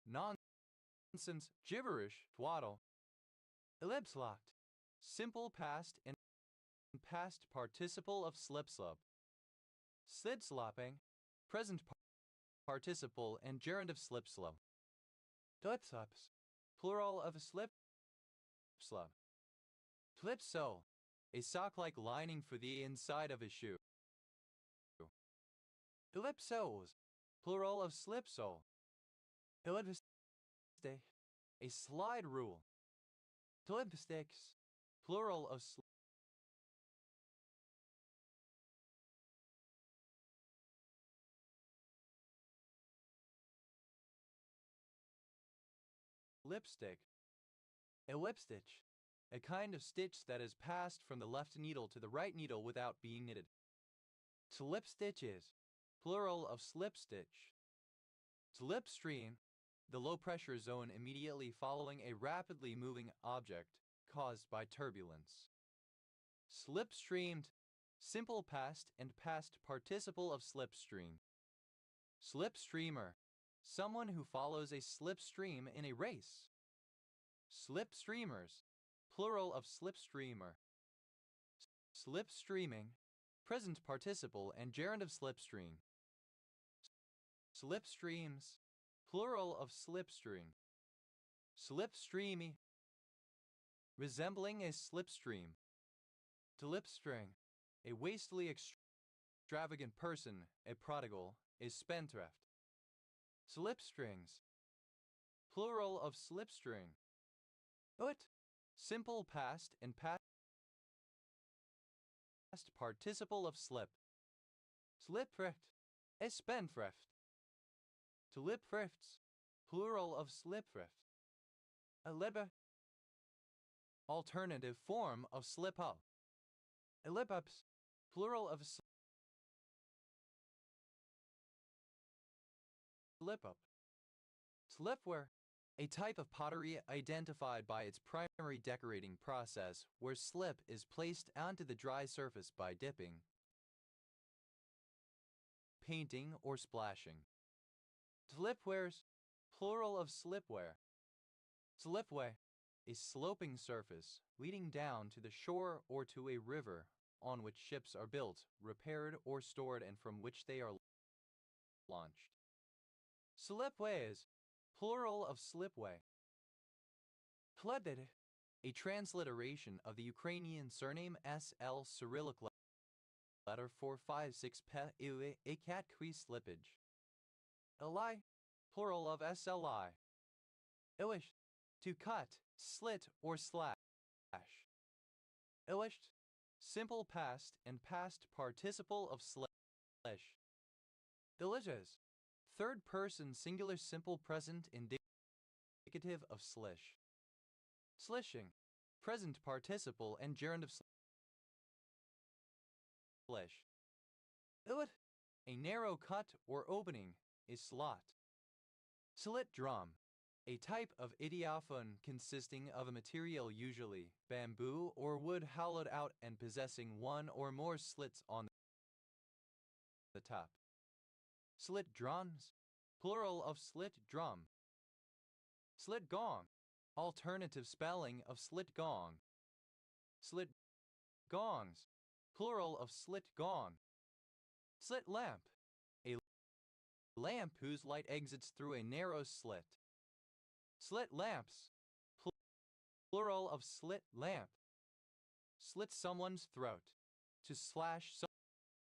Speaker 1: nonsense, gibberish, twaddle. Ellipslocked, simple past and past participle of slipslop. Slid-slopping, present participle and gerund of slipslop. Tlipsops, plural of slip-slop. Tlipsole, a sock-like lining for the inside of a shoe. Ellipsoles, plural of slipsole. Ellipste, a slide rule. Ellipsticks, plural of lipstick. A lip stitch, a kind of stitch that is passed from the left needle to the right needle without being knitted. Slip stitches, plural of slip stitch. Slipstream, the low pressure zone immediately following a rapidly moving object caused by turbulence. Slipstreamed, simple past and past participle of slipstream. Slipstreamer, someone who follows a slipstream in a race. Slipstreamers, plural of slipstreamer. Slipstreaming, present participle and gerund of slipstream. Slipstreams, plural of slipstream. Slipstreamy, resembling a slipstream. To lipstring, a wastely extravagant person, a prodigal, a spendthrift. Slipstrings, plural of slipstring. Ut, simple past and past participle of slip. Slipthrift, a spendthrift. To lip thrifts, plural of slipthrift. A liba, alternative form of slip up. A lip ups, plural of slip up. Slipware, a type of pottery identified by its primary decorating process where slip is placed onto the dry surface by dipping, painting, or splashing. Slipwares, plural of slipware. Slipway, a sloping surface leading down to the shore or to a river on which ships are built, repaired, or stored and from which they are launched. Slipways, plural of slipway. Pleded, a transliteration of the Ukrainian surname SL Cyrillic letter 456 pe iwe ikat kwi slippage. Eli, plural of SLI. Iwish, to cut, slit, or slash. Iwished, simple past and past participle of slash. Delicious, third person singular simple present indicative of slish. Slishing, present participle and gerund of slish. Iwit, a narrow cut or opening, is slot. Slit drum, a type of idiophone consisting of a material usually bamboo or wood hollowed out and possessing one or more slits on the top. Slit drums, plural of slit drum. Slit gong, alternative spelling of slit gong. Slit gongs, plural of slit gong. Slit lamp, a lamp whose light exits through a narrow slit. Slit lamps, plural of slit lamp. Slit someone's throat, to slash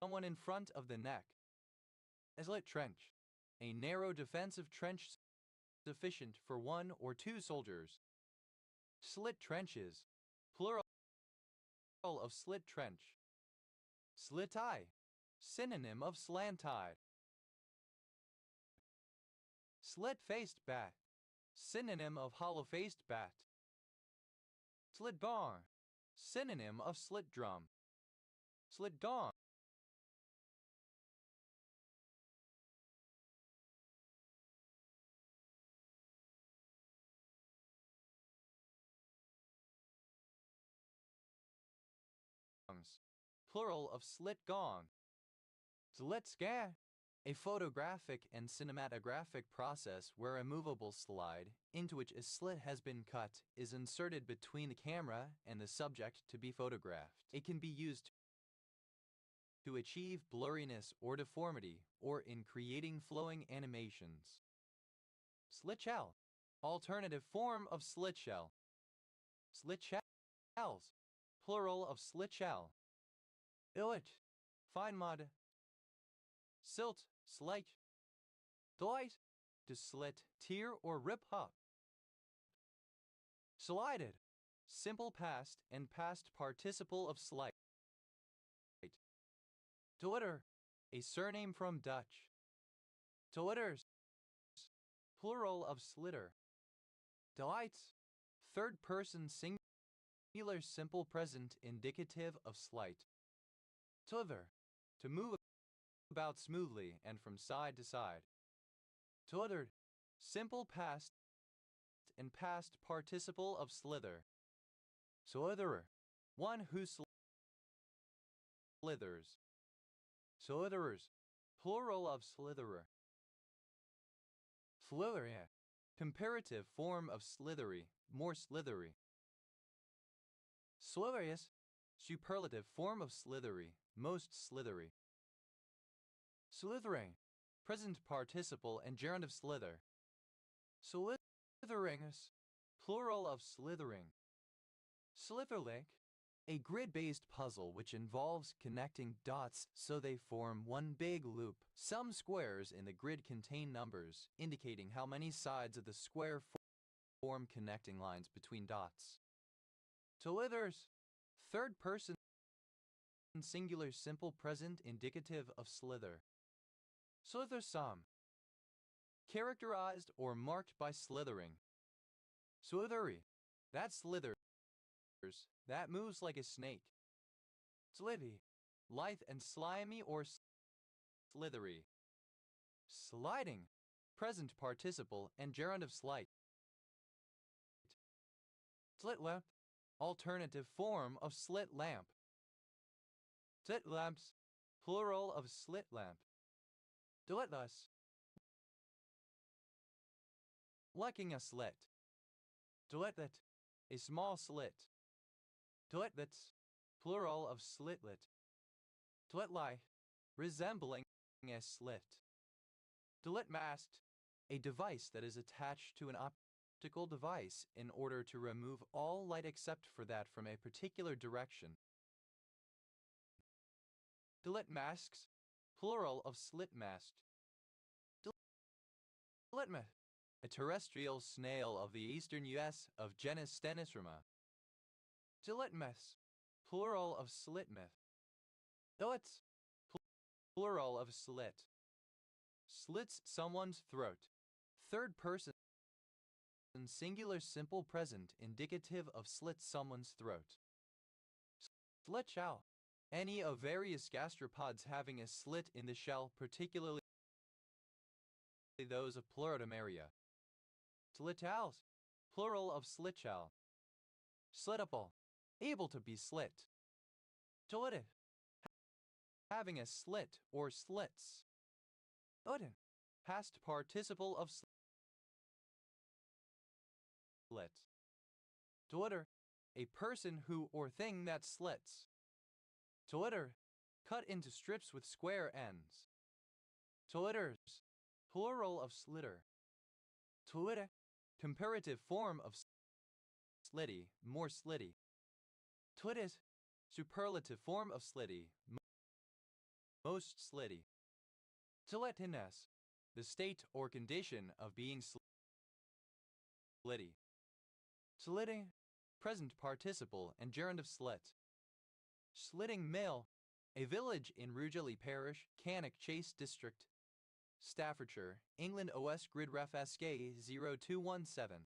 Speaker 1: someone in front of the neck. A slit trench, a narrow defensive trench sufficient for one or two soldiers. Slit trenches, plural of slit trench. Slit eye, synonym of slant-eyed. Slit-faced bat, synonym of hollow-faced bat. Slit bar, synonym of slit drum. Slit gong, plural of slit gong. Slit scare, a photographic and cinematographic process where a movable slide, into which a slit has been cut, is inserted between the camera and the subject to be photographed. It can be used to achieve blurriness or deformity, or in creating flowing animations. Slit shell, alternative form of slit shell. Slit shells, plural of slit shell. Illit, fine mud. Silt, slight. Delight, to slit, tear, or rip up. Slided, simple past and past participle of slight. Twitter, a surname from Dutch. Twitters, plural of slitter. Delights, third person singular simple present indicative of slight. Twitter, to move about smoothly and from side to side. Twithered, simple past and past participle of slither. Slitherer, one who slithers. Slitherers, plural of slitherer. Slitheria, comparative form of slithery, more slithery. Slitherious, superlative form of slithery, most slithery. Slithering, present participle and gerund of slither. Slitheringus, plural of slithering. Sliverlink, a grid-based puzzle which involves connecting dots so they form one big loop. Some squares in the grid contain numbers, indicating how many sides of the square form connecting lines between dots. Slithers, third person singular simple present indicative of slither. Slithersome, characterized or marked by slithering. Slithery, that slithers, that moves like a snake. Slithy, lithe and slimy or slithery. Sliding, present participle and gerund of slight. Slit lamp, alternative form of slit lamp. Slit lamps, plural of slit lamp. Delitless, licking a slit. Delitlet, a small slit. Delitlets, plural of slitlet. Delitli, resembling a slit. Delitmast, a device that is attached to an optical device in order to remove all light except for that from a particular direction. Delitmasks, plural of slitmast. Delitmeth, a terrestrial snail of the eastern U.S. of genus Stenisroma. Delitmeths, plural of slitmeth. Delits, plural of slit. Slits someone's throat. Third person singular simple present indicative of slit someone's throat. Slit shell, any of various gastropods having a slit in the shell, particularly those of Pleurotomeria. Slitals, plural of slit shell. Slitable, able to be slit. Slitted, having a slit or slits. Slitten, past participle of slit. Slitter, a person who or thing that slits. Slitter, cut into strips with square ends. Slitters, plural of slitter. Slitter, comparative form of slitty, more slitty. Slittis, superlative form of slitty, most slitty. Slittiness, the state or condition of being slitty. Slitting, present participle and gerund of slit. Slitting Mill, a village in Rugeley Parish, Cannock Chase District, Staffordshire, England. OS Grid Ref SK 0217.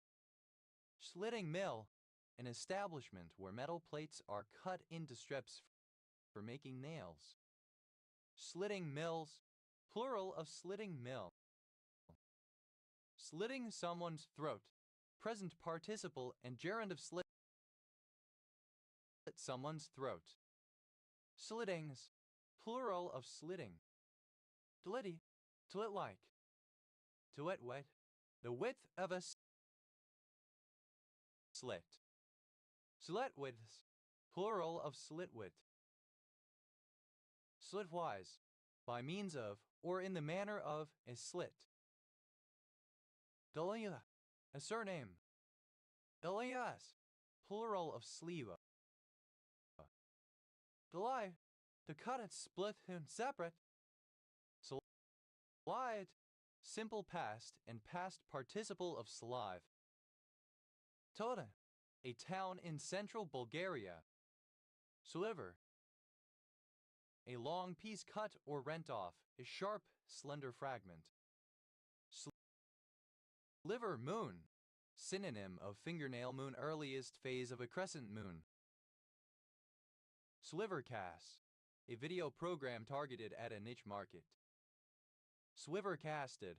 Speaker 1: Slitting Mill, an establishment where metal plates are cut into strips for making nails. Slitting mills, plural of slitting mill. Slitting someone's throat, present participle and gerund of slit someone's throat. Slittings, plural of slitting. Slitty, slit-like. Slit-wet, the width of a slit. Slit-widths, plural of slit-wit. Slitwise, by means of or in the manner of a slit. Delia, a surname. Delias, plural of sleeve. Deli, to cut it, split and separate. Slide, simple past and past participle of slive. Toda, a town in central Bulgaria. Sliver, a long piece cut or rent off, a sharp, slender fragment. Sliver moon, synonym of fingernail moon, earliest phase of a crescent moon. Slivercast, a video program targeted at a niche market. Swivercasted,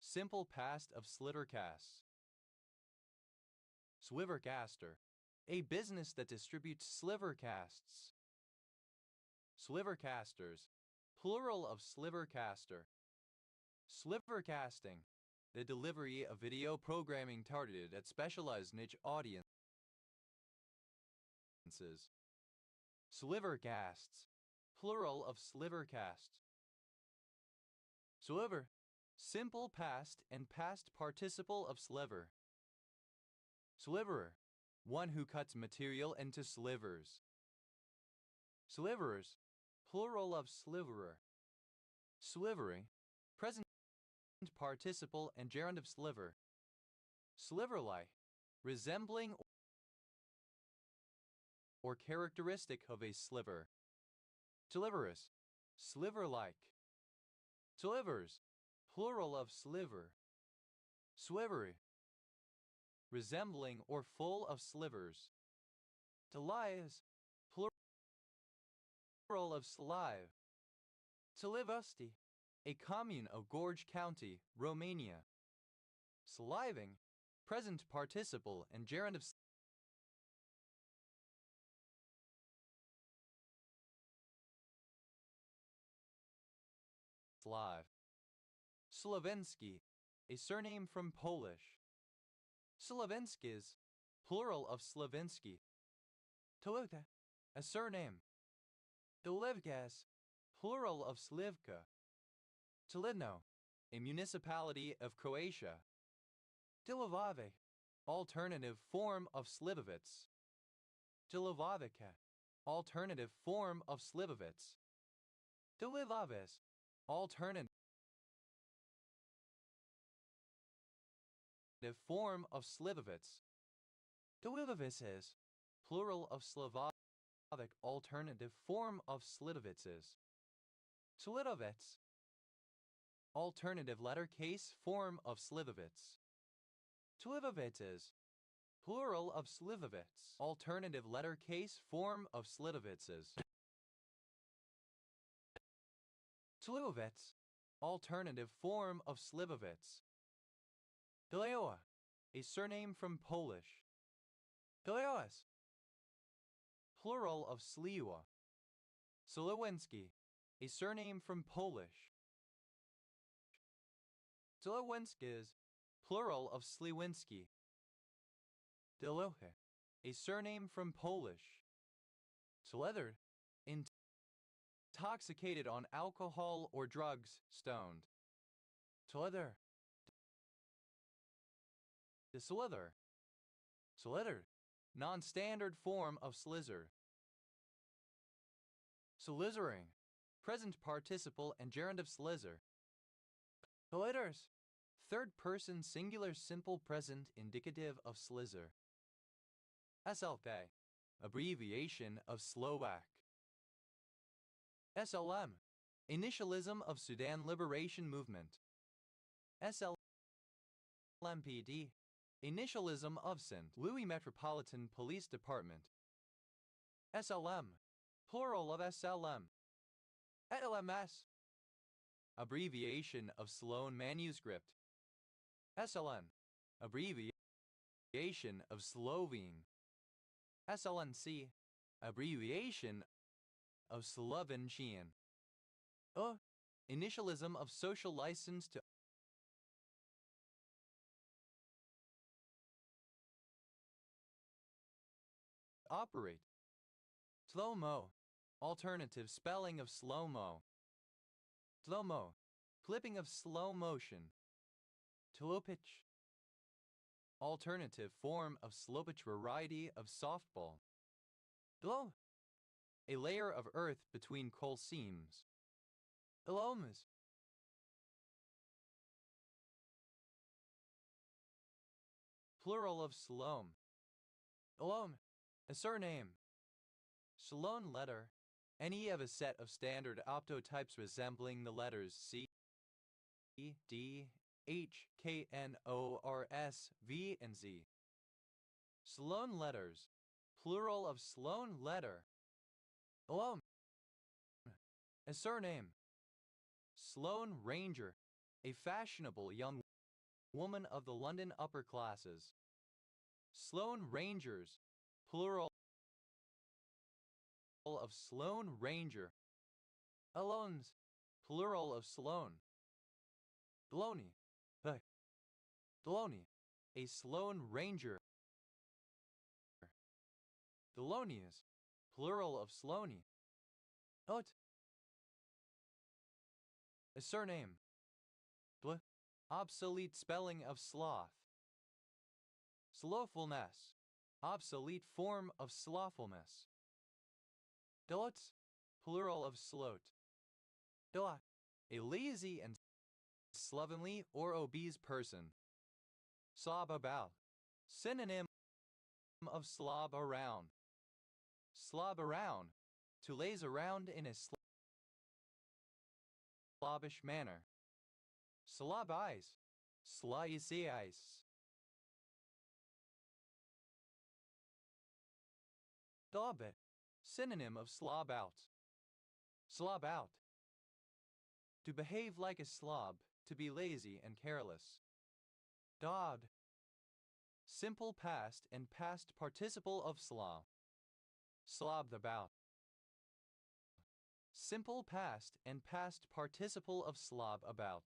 Speaker 1: simple past of slittercasts. Slivercaster, a business that distributes slivercasts. Slivercasters, plural of slivercaster. Slivercasting, the delivery of video programming targeted at specialized niche audiences. Slivercasts, plural of slivercast. Sliver, simple past and past participle of sliver. Sliverer, one who cuts material into slivers. Slivers, plural of sliverer. Slivery, present participle and gerund of sliver. Sliver-like, resembling or characteristic of a sliver. Sliverous, sliver-like. Slivers, plural of sliver. Slivery, resembling or full of slivers. Delias, plural of slive. Slivosti, a commune of Gorj County, Romania. Sliving, present participle and gerund of Slav. Slavensky, a surname from Polish. Slavenskis, plural of Slavinsky. Toluta, a surname. Dolivkas, plural of Slivka. Tolidno, a municipality of Croatia. Dilivave, alternative form of Slivovitz. Dilivovica, alternative form of Slivovitz. Dilivaves, alternative form of Slivovitz. Dilivovices, plural of Slavic, alternative form of Slidovitzes. Slidovitz, alternative letter case form of Slivovitz. Slivovitzes, plural of Slivovitz, alternative letter case form of Slidovitzes. Slivovitz, alternative form of Slivovitz. Deleoa, a surname from Polish. Deleoas, plural of Sliwa. Solowinski, a surname from Polish. Solowinskis, plural of Sliwinski. Delohe, a surname from Polish. Solethered, intoxicated on alcohol or drugs, stoned. Solether, Desolither. Solither, non-standard form of slizzer. Solizering, present participle and gerund of slizzer. Soliters, third person singular simple present indicative of slizzer. SLK, abbreviation of Slovak. SLM, initialism of Sudan Liberation Movement. SLMPD, initialism of St. Louis Metropolitan Police Department. SLM, plural of SLM. LMS, abbreviation of Sloan Manuscript. SLN, abbreviation of Slovene. SLNC, abbreviation of Slovenčian. Initialism of social license to operate. Slow-mo, alternative spelling of slow-mo. Slow-mo, clipping of slow motion. Tlopich, alternative form of slopich variety of softball. Dlo, a layer of earth between coal seams. Elomas, plural of Salome. Elome, a surname. Salone letter, any of a set of standard optotypes resembling the letters C, D, H, K, N, O, R, S, V, and Z. Sloan letters, plural of Sloan letter. Elome, a surname. Sloane Ranger, a fashionable young woman of the London upper classes. Sloane Rangers, plural of Sloane Ranger. Alones, plural of Sloane. Delony, Delony, a Sloane Ranger. Delonius, plural of Sloane. Ot, a surname. Obsolete spelling of sloth. Slowfulness, obsolete form of slothfulness. Dolots, plural of sloth. Dolot, a lazy and slovenly or obese person. Slob about, synonym of slob around. Slob around, to laze around in a slobbish manner. Slob eyes, slicy ice. Dobbit, synonym of slob out. Slob out, to behave like a slob, to be lazy and careless. Dodd, simple past and past participle of slob. Slobbed about, simple past and past participle of slob about.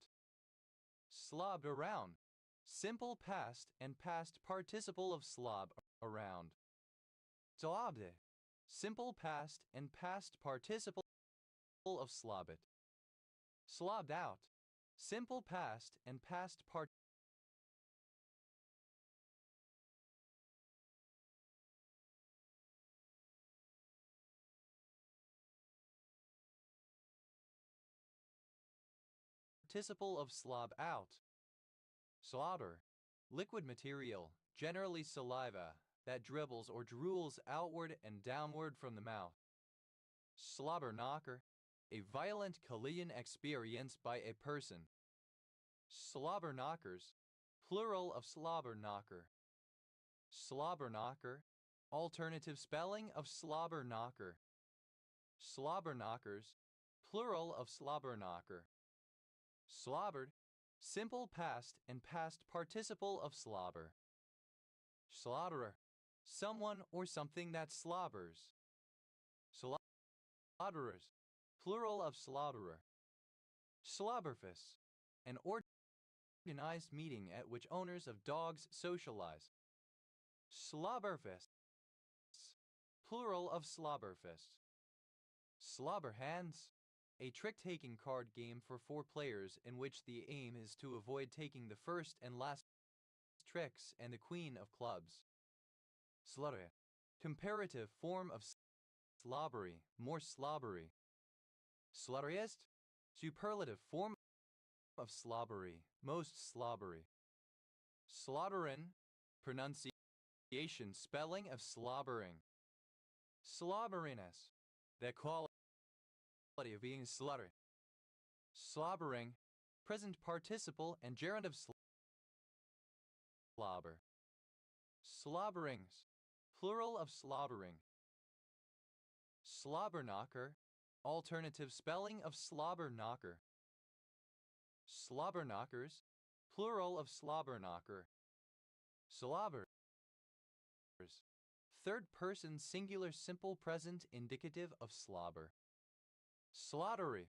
Speaker 1: Slobbed around, simple past and past participle of slob around. Doabde, simple past and past participle of slobbit. Slobbed out, simple past and past participle of slob out. Slobber, liquid material, generally saliva, that dribbles or drools outward and downward from the mouth. Slobber knocker, a violent collision experienced by a person. Slobber knockers, plural of slobber knocker. Slobber knocker, alternative spelling of slobber knocker. Slobber knockers, plural of slobber knocker. Slobbered, simple past and past participle of slobber. Slaughterer, someone or something that slobbers. Slaughterers, plural of slaughterer. Slobberfest, an organized meeting at which owners of dogs socialize. Slobberfest, plural of slobberfest. Slobberhands, a trick-taking card game for 4 players in which the aim is to avoid taking the first and last tricks and the queen of clubs. Slurry, comparative form of slobbery, more slobbery. Slurriest, superlative form of slobbery, most slobbery. Slaughterin, pronunciation spelling of slobbering. Slobberiness, the quality of being slaughtered. Slobbering, present participle and gerund of slobber. Slobberings, plural of slobbering. Slobberknocker, alternative spelling of slobberknocker. Slobberknockers, plural of slobberknocker. Slobbers, third person singular simple present indicative of slobber. Slaughtery,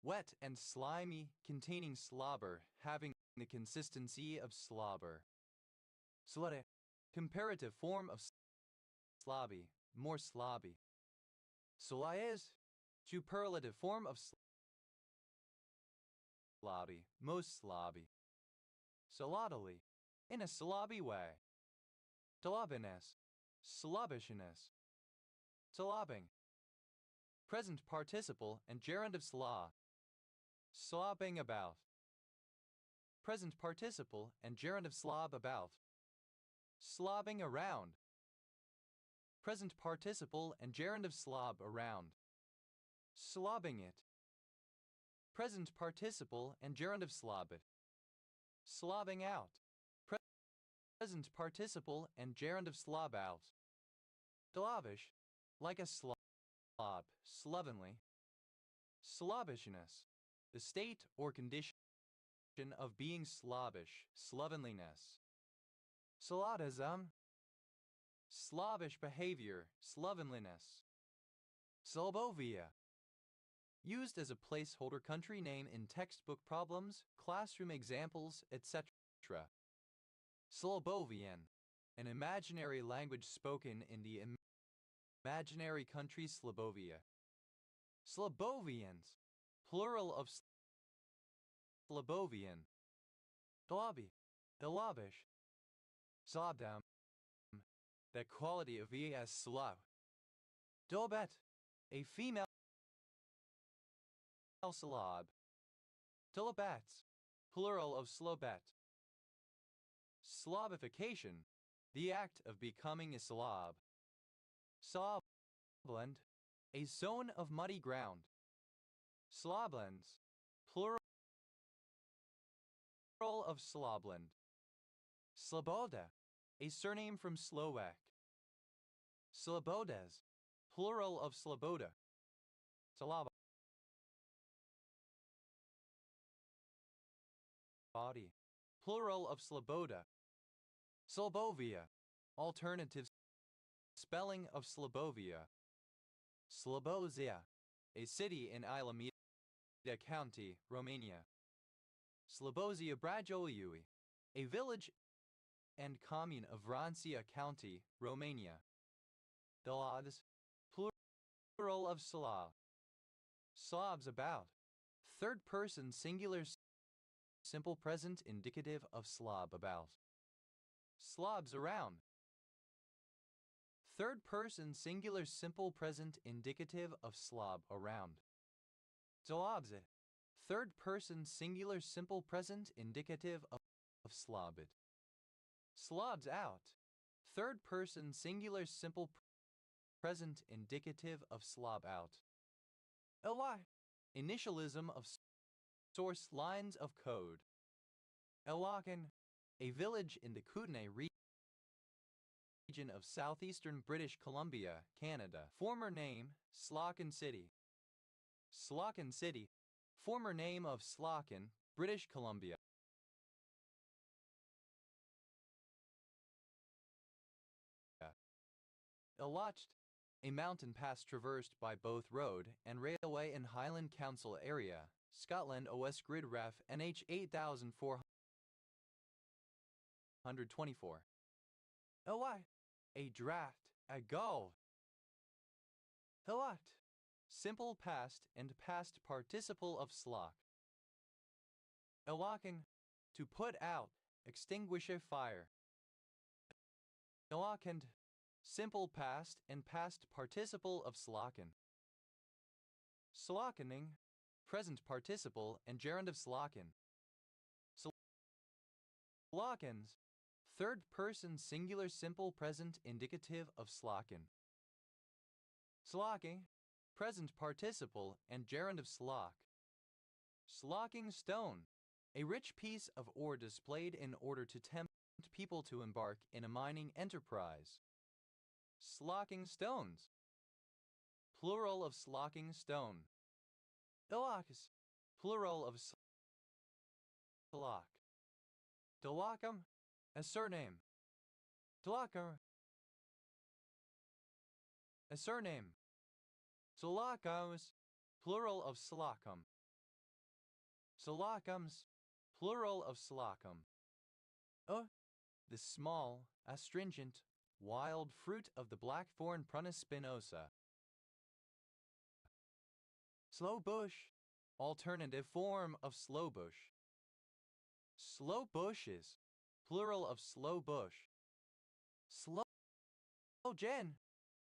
Speaker 1: wet and slimy, containing slobber, having the consistency of slobber. Slutty, comparative form of slobby, more slobby. Solaez, superlative form of slobby, most slobby. Slobbily, in a slobby way. Slobbiness, slobbishness. Slobbing, present participle and gerund of slob. Slobbing about, present participle and gerund of slob about. Slobbing around, present participle and gerund of slob around. Slobbing it, present participle and gerund of slob it. Slobbing out, present participle and gerund of slob out. Slobbish, like a slob, slovenly. Slobbishness, the state or condition of being slobbish, slovenliness. Slodism, slobbish behavior, slovenliness. Slobovia, used as a placeholder country name in textbook problems, classroom examples, etc. Slobovian, an imaginary language spoken in the imaginary country Slobovia. Slobovians, plural of Slobovian. Dlobby, Dlobish. Slobdam, the quality of es slow. Dolbet, a female syllab. Dilabats, plural of slobet. Slobification, the act of becoming a slob. Slobland, a zone of muddy ground. Sloblands, plural of Slobland. Sloboda, a surname from Slovak. Slobodes, plural of Sloboda. Sloboda, body, plural of Sloboda. Slobovia, alternative spelling of Slobovia. Slobozia, a city in Ilamida County, Romania. Slobozia Brajoliui, a village and commune of Vrancia County, Romania. Delads, plural of Slav. Slavs about. Third person singular simple present indicative of Slav about. Slavs around. Third person singular simple present indicative of Slav around. Dolabze, third person singular simple present indicative of Slabit. Slavs out, third person singular simple present indicative of Slav out. Ly, initialism of source lines of code. Elakan, a village in the Kootenay region of southeastern British Columbia, Canada. Former name, Slocum City. Slocum City, former name of Slocum, British Columbia. Elotched, a mountain pass traversed by both road and railway in Highland Council area, Scotland OS Grid Ref NH 8424. Ely, a draft, a go. Helot, simple past and past participle of slock. Elocking, to put out, extinguish a fire. Elockend, simple past and past participle of slocken. Slockening, present participle and gerund of slocken. Slockens, third person singular simple present indicative of slocken. Slocking, present participle and gerund of slock. Slocking stone, a rich piece of ore displayed in order to tempt people to embark in a mining enterprise. Slocking stones, plural of slocking stone. Ilocus, plural of slock. Delocum, a surname. Delocum, a surname. Solacums, plural of slocum. Solacums, plural of slocum. The small, astringent, wild fruit of the blackthorn Prunus spinosa. Slow bush, alternative form of slow bush. Slow bushes, plural of slow bush. Sloe gin,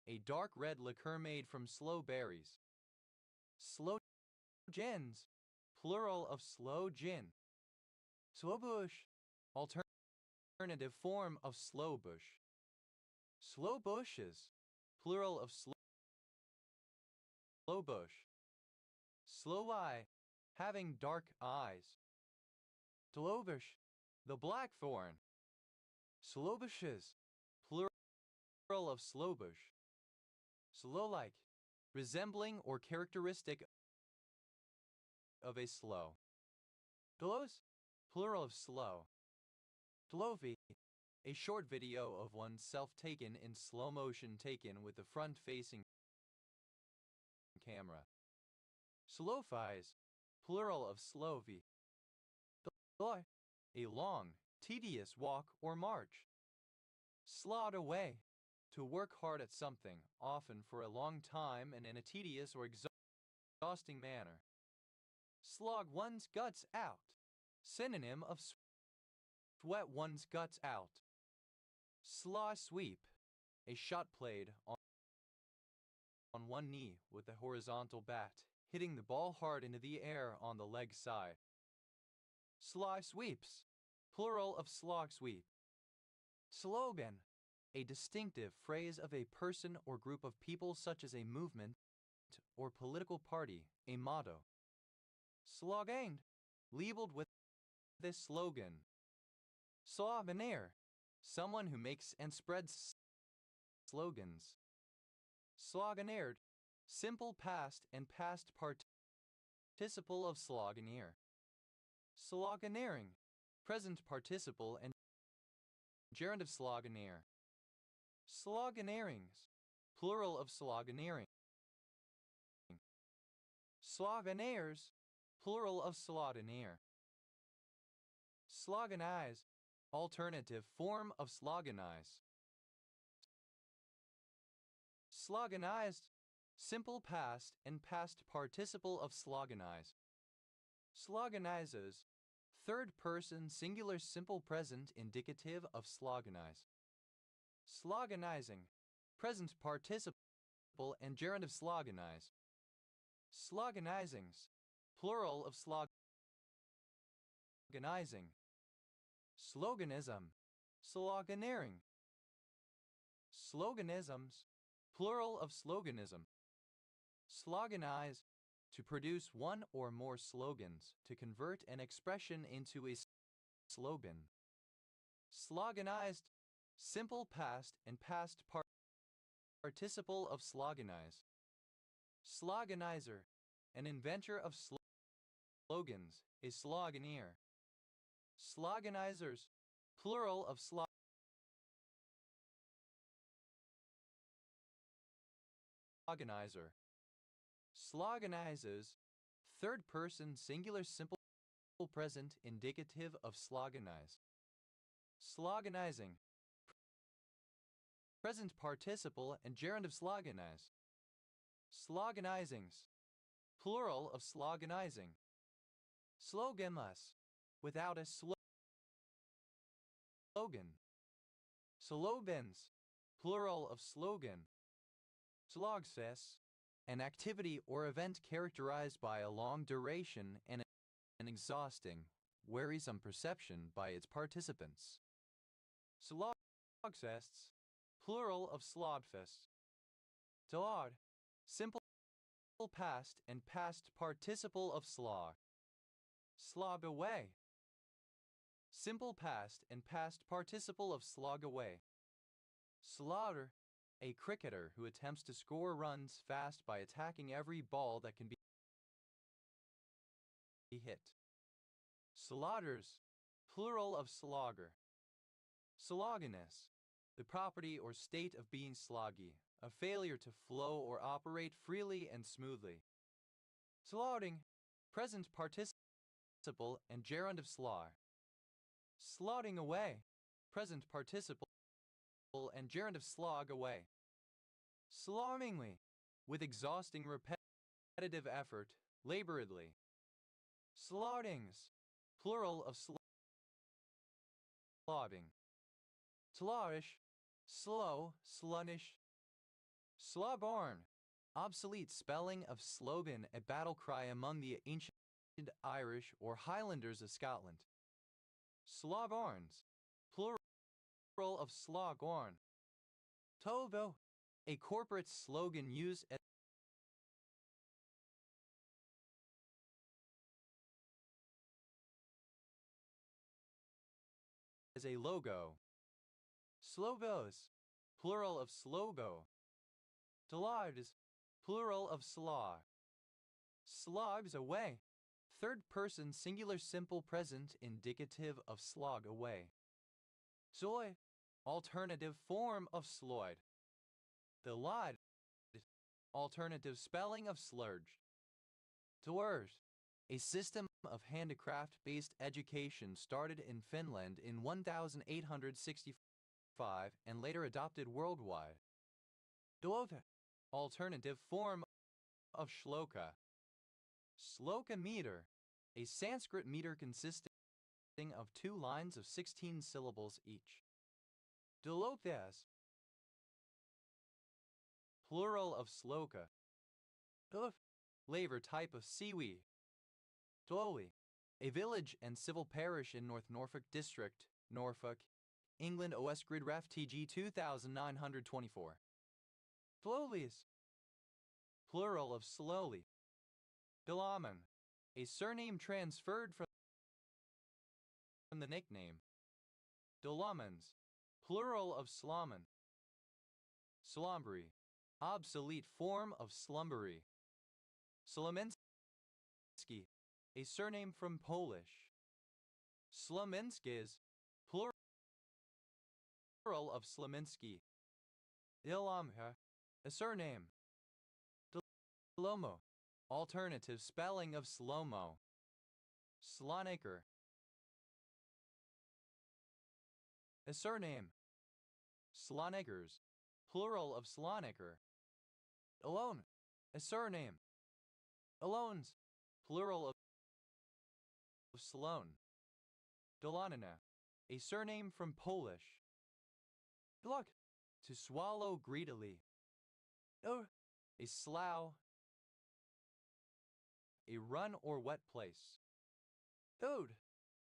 Speaker 1: a dark red liqueur made from sloe berries. Sloe gins, plural of sloe gin. Slow bush, alternative form of slow bush. Slow bushes, plural of slow bush. Slow eye, having dark eyes. Slobush, the blackthorn. Slobushes, plural of slowbush. Slow-like, resembling or characteristic of a slow. Dlos, plural of slow. Dlovi, a short video of oneself taken in slow motion taken with the front-facing camera. Slowfies, plural of slovi. Dloy, a long, tedious walk or march. Slod away, to work hard at something, often for a long time and in a tedious or exhausting manner. Slog one's guts out, synonym of sweat one's guts out. Slaw sweep, a shot played on one knee with a horizontal bat, hitting the ball hard into the air on the leg side. Slog sweeps, plural of slog sweep. Slogan, a distinctive phrase of a person or group of people such as a movement or political party, a motto. Slogan, labeled with this slogan. Sloganeer, someone who makes and spreads slogans. Sloganeered, simple past and past participle of sloganeer. Sloganeering, present participle and gerund of sloganeer. Sloganeerings, plural of sloganeering. Sloganeers, plural of sloganeer. Sloganize, alternative form of sloganize. Sloganized, simple past and past participle of sloganize. Sloganizes, third person singular simple present indicative of sloganize. Sloganizing, present participle and gerund of sloganize. Sloganizings, plural of sloganizing. Sloganism, sloganeering. Sloganisms, plural of sloganism. Sloganize, to produce one or more slogans, to convert an expression into a slogan. Sloganized, simple past and past participle of sloganize. Sloganizer, an inventor of slogans, a sloganeer. Sloganizers, plural of sloganizer. Sloganizes, third person singular simple present indicative of sloganize. Sloganizing, present participle and gerund of sloganize. Sloganizings, plural of sloganizing. Sloganless, without a slogan. Slogans, plural of slogan. Slogfest, an activity or event characterized by a long duration and an exhausting, wearisome perception by its participants. Slogfests, plural of slogfest. Slog, simple past and past participle of slog. Slog away, simple past and past participle of slog away. Slaughter, a cricketer who attempts to score runs fast by attacking every ball that can be hit. Slaughters, plural of slogger. Sloginess, the property or state of being sloggy, a failure to flow or operate freely and smoothly. Slaughtering, present participle and gerund of slaugh. Slotting away, present participle and gerund of slog away. Slarmingly, with exhausting repetitive effort, laboredly. Slardings, plural of slobbing. Slarish, slow, slunish. Slawborn, obsolete spelling of slogan, a battle cry among the ancient Irish or Highlanders of Scotland. Slawborns, plural of slawgorn. Tovo, a corporate slogan used as a logo. Slogos, plural of slogo. Slogs, plural of slog. Slogs away, third person singular simple present indicative of slog away. Soy, alternative form of sloyd. The lod, alternative spelling of slurge. Tours, a system of handicraft-based education started in Finland in 1865 and later adopted worldwide. Dovta, alternative form of shloka. Sloka meter, a Sanskrit meter consisting of 2 lines of 16 syllables each. Dolopthas, plural of sloka. Laver type of seaweed. Dlowey, a village and civil parish in North Norfolk District, Norfolk, England. OS Grid Ref TG 2924. Dlowleys, plural of slowly. Dlaman, a surname transferred from the nickname. Dlamans, plural of Slaman. Slumbery, obsolete form of slumbery. Slomensky, a surname from Polish. Slominskis, plural of Slominski. Ilamha, a surname. Dlomo, alternative spelling of Slomo. Slonaker, a surname. Slonakers, plural of Slonaker. Alone, a surname. Alones, plural of Sloan. Dolanina, a surname from Polish. Gluk, to swallow greedily. A slough, a run or wet place. Ode,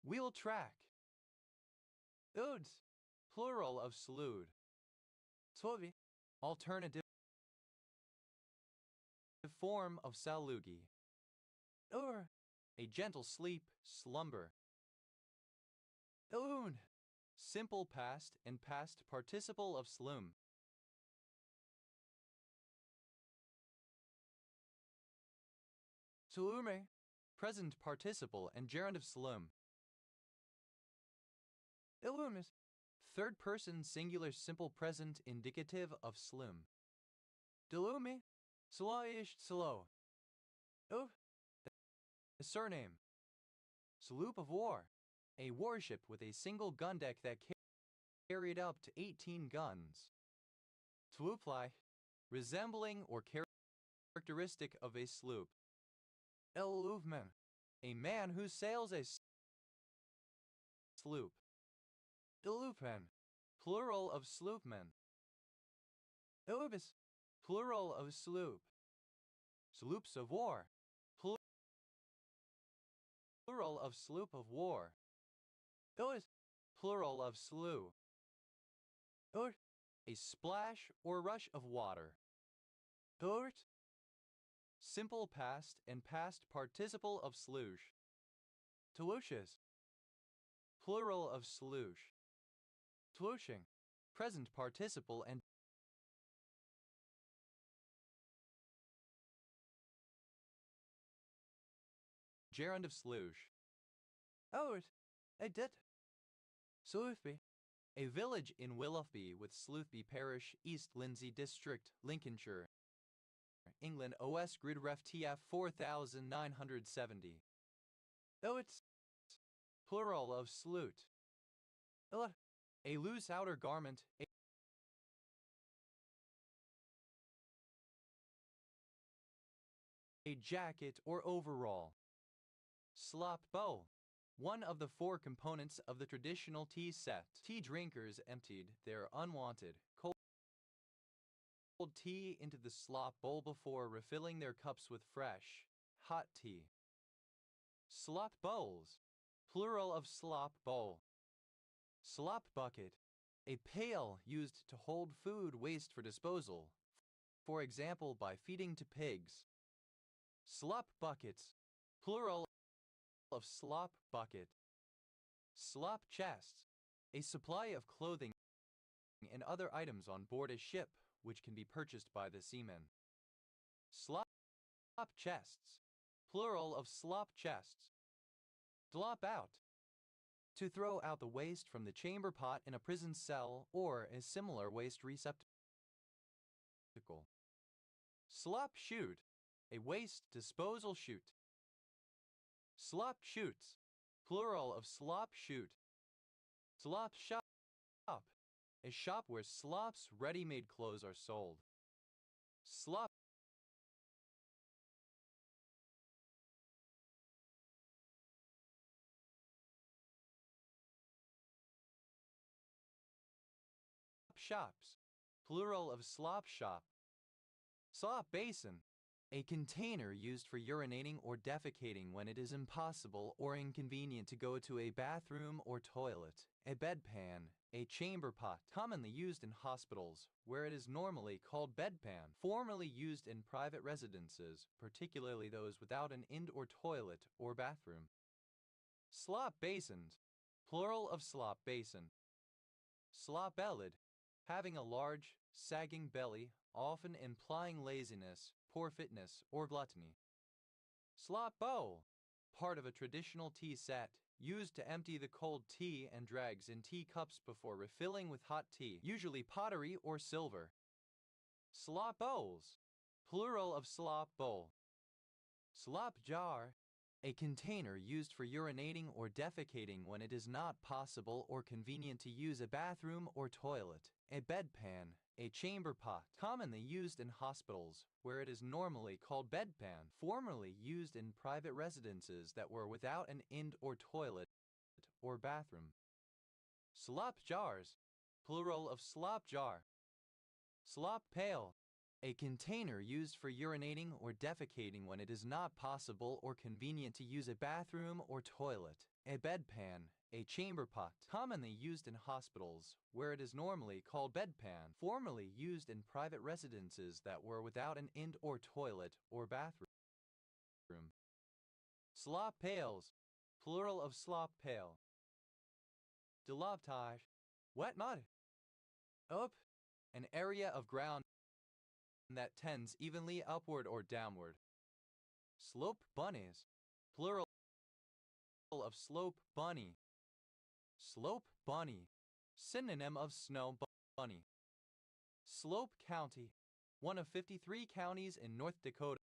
Speaker 1: wheel track. Odes, plural of slough. Tovi, alternative form of salugi. A gentle sleep, slumber. Ilun, simple past and past participle of slum. Slume, present participle and gerund of slum. Ilumis, third person singular simple present indicative of slum. Delumi, slowish slow. A surname. Sloop of war, a warship with a single gun deck that carried up to 18 guns. Twooply, resembling or characteristic of a sloop. Eluvman, a man who sails a sloop. Delupen, plural of sloopmen. Elubis, plural of sloop. Sloops of war, plural of sloop of war. Ois, plural of slough. Ort, a splash or rush of water. Ort, simple past and past participle of sluice. Tlushes, plural of sluice. Tlushing, present participle and gerund of sluice. Ort, a dit. Sleuthby, a village in Willoughby with Sleuthby Parish, East Lindsey District, Lincolnshire, England. OS Grid Ref TF 4970. It's plural of sloot. A loose outer garment, a jacket or overall. Slop bowl, one of the four components of the traditional tea set. Tea drinkers emptied their unwanted, cold tea into the slop bowl before refilling their cups with fresh, hot tea. Slop bowls, plural of slop bowl. Slop bucket, a pail used to hold food waste for disposal, for example by feeding to pigs. Slop buckets, plural of slop bucket. Slop chests, a supply of clothing and other items on board a ship which can be purchased by the seamen. Slop chests, plural of slop chests. Drop out, to throw out the waste from the chamber pot in a prison cell or a similar waste receptacle. Slop chute, a waste disposal chute. Slop chutes, plural of slop chute. Slop shop, a shop where slops ready-made clothes are sold. Slop shops, plural of slop shop. Slop basin. A container used for urinating or defecating when it is impossible or inconvenient to go to a bathroom or toilet. A bedpan. A chamber pot, commonly used in hospitals, where it is normally called bedpan, formerly used in private residences, particularly those without an indoor toilet or bathroom. Slop basins, plural of slop basin. Slop-bellied, having a large, sagging belly, often implying laziness, poor fitness, or gluttony. Slop bowl, part of a traditional tea set, used to empty the cold tea and dregs in teacups before refilling with hot tea, usually pottery or silver. Slop bowls, plural of slop bowl. Slop jar, a container used for urinating or defecating when it is not possible or convenient to use a bathroom or toilet. A bedpan, a chamber pot, commonly used in hospitals, where it is normally called bedpan, formerly used in private residences that were without an indoor toilet or bathroom. Slop jars, plural of slop jar. Slop pail, a container used for urinating or defecating when it is not possible or convenient to use a bathroom or toilet. A bedpan, a chamber pot, commonly used in hospitals, where it is normally called bedpan, formerly used in private residences that were without an indoor toilet or bathroom. Slop pails, plural of slop pail. Deloptage, wet mud. Up, an area of ground that tends evenly upward or downward. Slope bunnies, plural of slope bunny. Slope bunny, synonym of snow bunny. Slope County, one of 53 counties in North Dakota,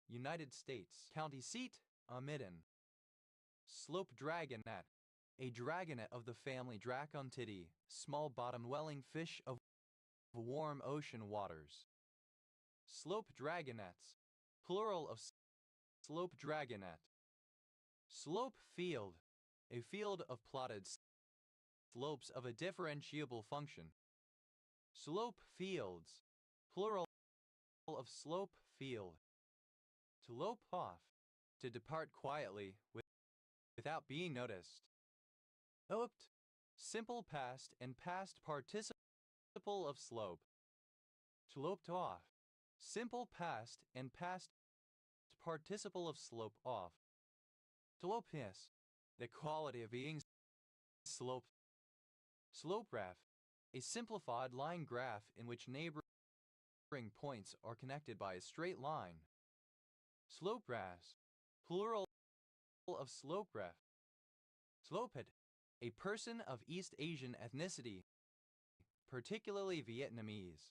Speaker 1: United States. County seat, Amidon. Slope dragonet, a dragonet of the family Dracontidae, small bottom-dwelling fish of warm ocean waters. Slope dragonets, plural of slope dragonet. Slope field, a field of plotted slopes of a differentiable function. Slope fields, plural of slope field. To lope off, to depart quietly without being noticed. Oped, simple past and past participle of slope. To loped off, simple past and past participle of slope off. To lopeness, the quality of being sloped. Slope graph, a simplified line graph in which neighboring points are connected by a straight line. Slope graphs, plural of slope graph. Sloped, a person of East Asian ethnicity, particularly Vietnamese.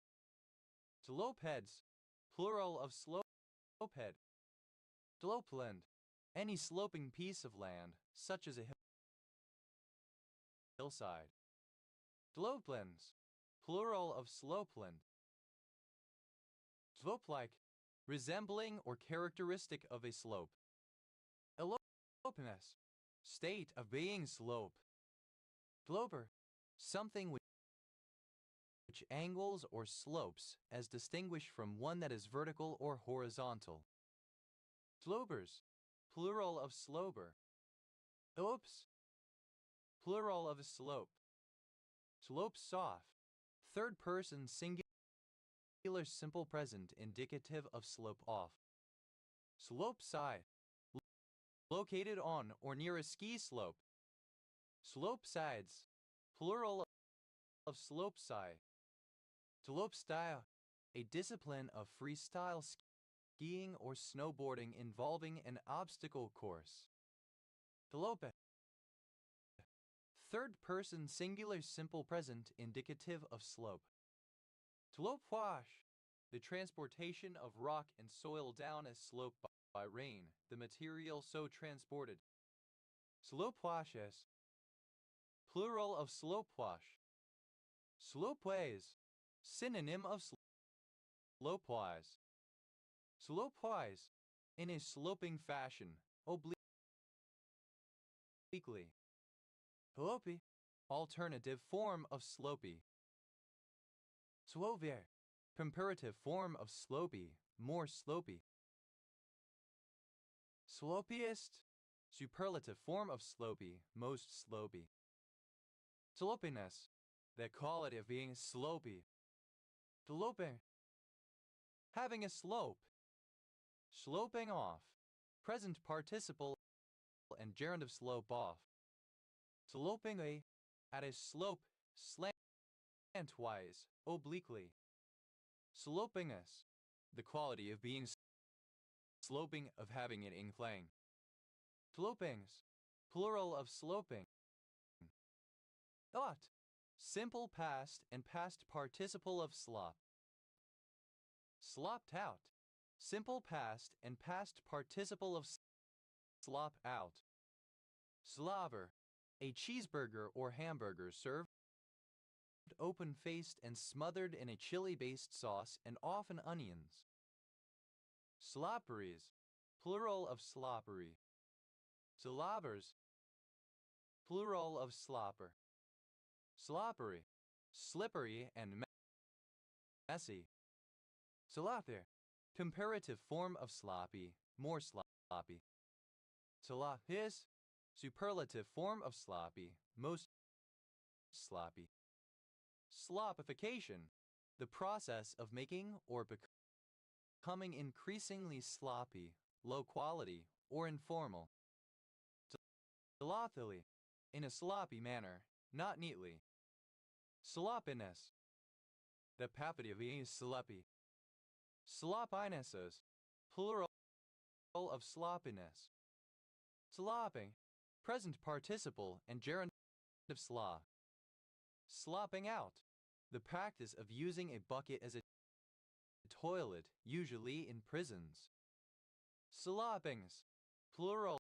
Speaker 1: Slopheads, plural of slopehead. Slopeland, any sloping piece of land, such as a hillside. Slopelands, plural of slopeland. Slope-like, resembling or characteristic of a slope. Elopiness, state of being slope. Sloper, something which angles or slopes as distinguished from one that is vertical or horizontal. Slopers, plural of sloper. Oops, plural of slope. Slope soft, third person singular simple present indicative of slope off. Slope side, located on or near a ski slope. Slope sides, plural of slope side. Slope style, a discipline of freestyle skiing or snowboarding involving an obstacle course. Slope, third person singular simple present indicative of slope. Slope wash, the transportation of rock and soil down a slope by rain, the material so transported. Slope washes, plural of slope wash. Slopeways, synonym of slopewise. Slopewise, in a sloping fashion, obliquely. Slopey, alternative form of slopey. Slovier, Comparative form of slopy, more slopy. Slopiest, superlative form of slopy, most slopy. Slopiness, the quality of being slopy. Sloping, having a slope. Sloping off, present participle and gerund of slope off. Sloping at a slope, slantwise, obliquely. Slopiness, the quality of being sloping, of having an incline. Slopings, plural of sloping. Thought, simple past and past participle of slop. Slopped out, simple past and past participle of slop out. Slobber, a cheeseburger or hamburger served open-faced and smothered in a chili-based sauce and often onions. Slopperies, plural of sloppery. Slobbers, plural of slopper. Sloppery, slippery and messy. Sloppier, comparative form of sloppy, more sloppy. Sloppiest, superlative form of sloppy, most sloppy. Slopification, the process of making or becoming increasingly sloppy, low quality, or informal. Slothily, in a sloppy manner, not neatly. Sloppiness, the property of being sloppy. Sloppinesses, plural of sloppiness. Slopping, present participle and gerund of slop. Slopping out, the practice of using a bucket as a toilet, usually in prisons. Sloppings, plural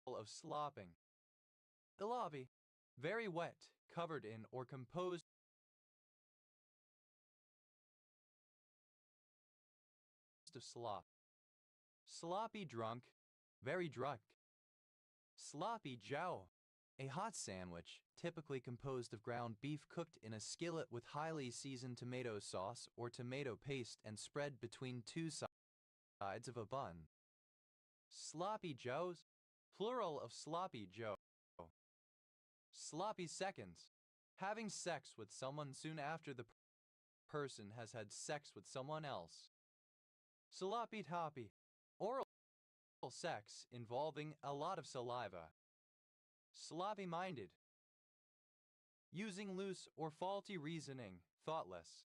Speaker 1: of slopping. The lobby, very wet, covered in or composed of slop. Sloppy drunk, very drunk. Sloppy joe, a hot sandwich, typically composed of ground beef cooked in a skillet with highly seasoned tomato sauce or tomato paste and spread between two sides of a bun. Sloppy joes, plural of sloppy joe. Sloppy seconds, having sex with someone soon after the person has had sex with someone else. Sloppy toppy, oral sex involving a lot of saliva. Sloppy-minded, using loose or faulty reasoning, thoughtless.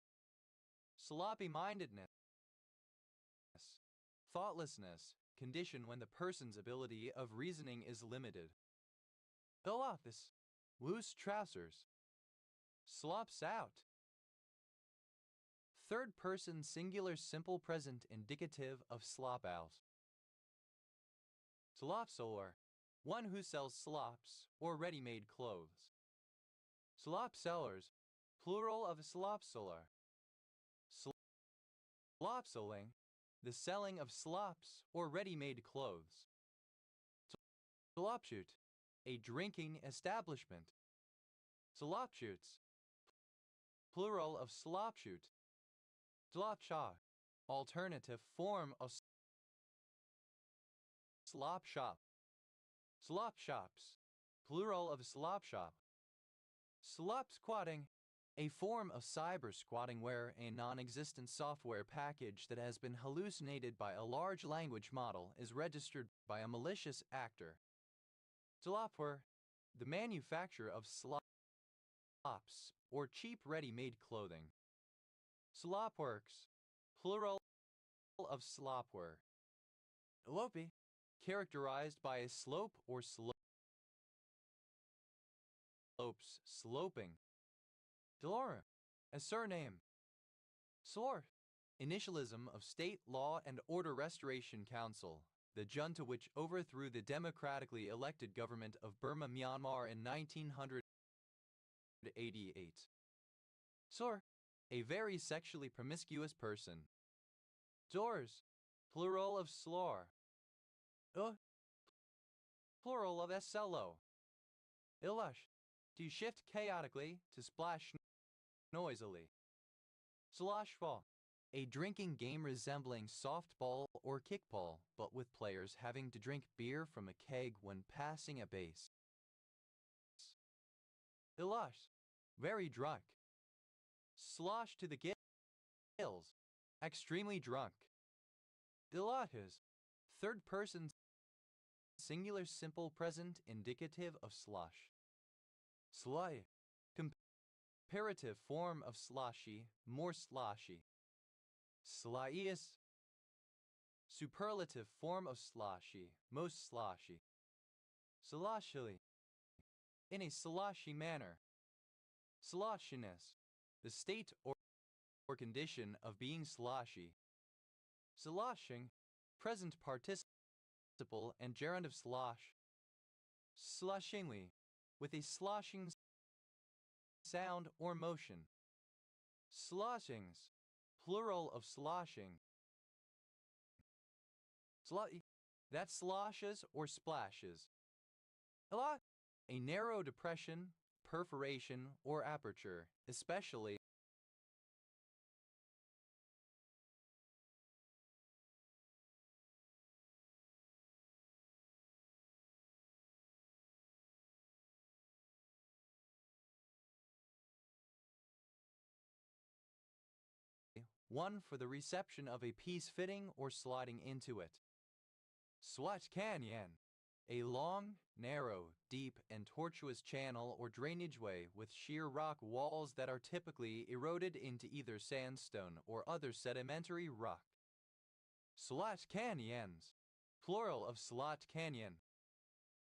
Speaker 1: Sloppy-mindedness, thoughtlessness, condition when the person's ability of reasoning is limited. Slops, loose trousers. Slops out. Third person singular simple present indicative of slop out. Slopseller, one who sells slops or ready-made clothes. Slop sellers, plural of slopseller. Slopselling, the selling of slops or ready-made clothes. Slopshoot, a drinking establishment. Slopshoots, plural of slopshoot. Slopshop, alternative form of slop shop. Slop shops, plural of slop shop. Slop squatting, a form of cyber squatting where a non-existent software package that has been hallucinated by a large language model is registered by a malicious actor. Slopware, the manufacture of slops or cheap ready-made clothing. Slopworks, plural of slopware. Slopey, characterized by a slope or slopes, sloping. Delora, a surname. Slor, initialism of State Law and Order Restoration Council, the junta which overthrew the democratically elected government of Burma, Myanmar in 1988. Sor, a very sexually promiscuous person. Doors, plural of slor. Plural of cello. Ilush, to shift chaotically, to splash noisily. Sloshful, A drinking game resembling softball or kickball, but with players having to drink beer from a keg when passing a base. Ilash, very drunk. Slosh to the gills, extremely drunk. Dilatas, third person singular simple present indicative of slosh. Sly, comparative form of sloshy, more sloshy. Slyest, superlative form of sloshy, most sloshy. Sloshily, in a sloshy manner. Sloshiness, the state or condition of being sloshy. Sloshing, present participle and gerund of slosh. Sloshingly, with a sloshing sound or motion. Sloshings, plural of sloshing. That sloshes or splashes. A narrow depression, perforation, or aperture, especially one for the reception of a piece fitting or sliding into it. Swat Canyon, a long, narrow, deep, and tortuous channel or drainage way with sheer rock walls that are typically eroded into either sandstone or other sedimentary rock. Slot canyons, plural of slot canyon.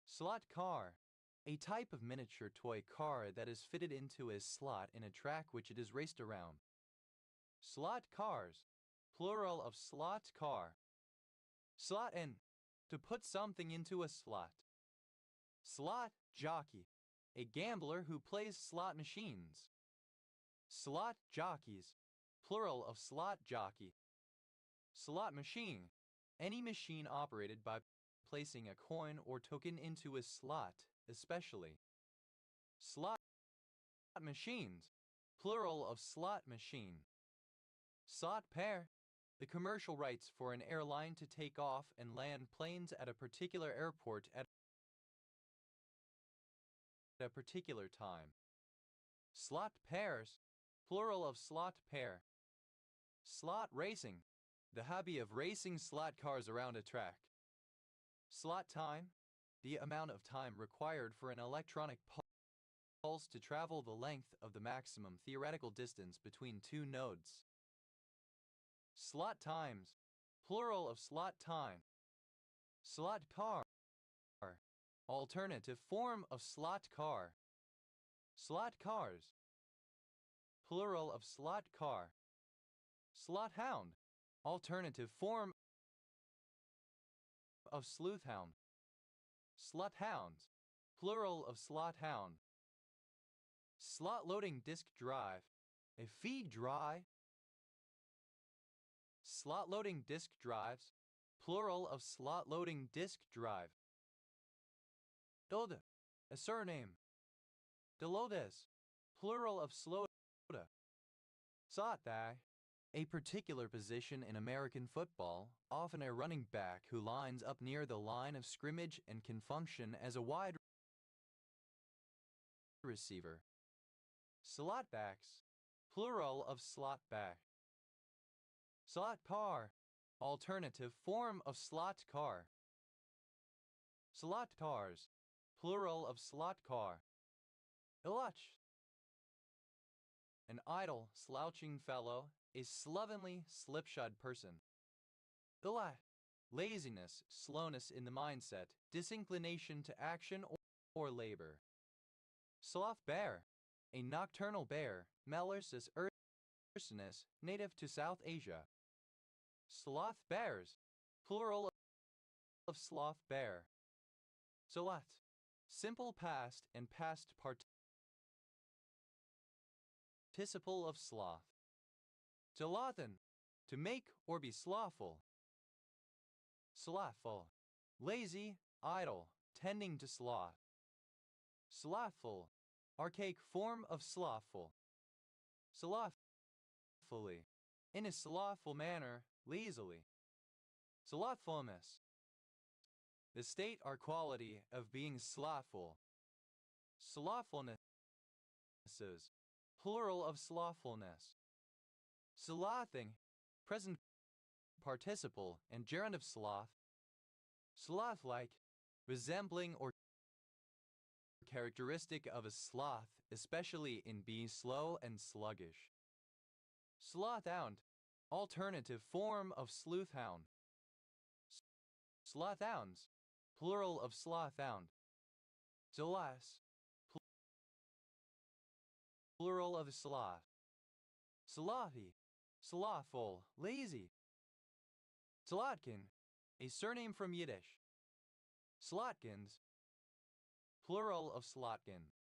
Speaker 1: Slot car, a type of miniature toy car that is fitted into a slot in a track which it is raced around. Slot cars, plural of slot car. Slot in, to put something into a slot. Slot jockey, a gambler who plays slot machines. Slot jockeys, plural of slot jockey. Slot machine, any machine operated by placing a coin or token into a slot, especially. Slot machines, plural of slot machine. Slot pair, the commercial rights for an airline to take off and land planes at a particular airport at a particular time. Slot pairs, plural of slot pair. Slot racing, the hobby of racing slot cars around a track. Slot time, the amount of time required for an electronic pulse to travel the length of the maximum theoretical distance between two nodes. Slot times, plural of slot time. Slot car, alternative form of slot car. Slot cars, plural of slot car. Slot hound, alternative form of sleuth hound. Slot hounds, plural of slot hound. Slot loading disk drive, a feed drive. Slot loading disk drives, plural of slot loading disk drive. Dode, a surname. Delodes, plural of sloda. Sotai, a particular position in American football, often a running back who lines up near the line of scrimmage and can function as a wide receiver. Slotbacks, plural of slotback. Slot car, alternative form of slot car. Slot cars, plural of slot car. Ilach, an idle, slouching fellow, a slovenly, slipshod person. Ilah, laziness, slowness in the mindset, disinclination to action or labor. Sloth bear, a nocturnal bear, Melarsis ursinus, native to South Asia. Sloth bears, plural of sloth bear. Sloth, simple past and past participle of sloth. Slothn, to make or be slothful. Slothful, lazy, idle, tending to sloth. Slothful, archaic form of slothful. Slothfully, in a slothful manner, lazily. Slothfulness. The state or quality of being slothful. Slothfulnesses. Plural of slothfulness. Slothing. Present participle and gerund of sloth. Sloth-like. Resembling or characteristic of a sloth, especially in being slow and sluggish. Slothhound. Alternative form of sleuthhound. Slothhounds. Plural of slothhound. Sloths. Plural of sloth. Slothy. Slothful, lazy. Slotkin. A surname from Yiddish. Slotkins. Plural of slotkin.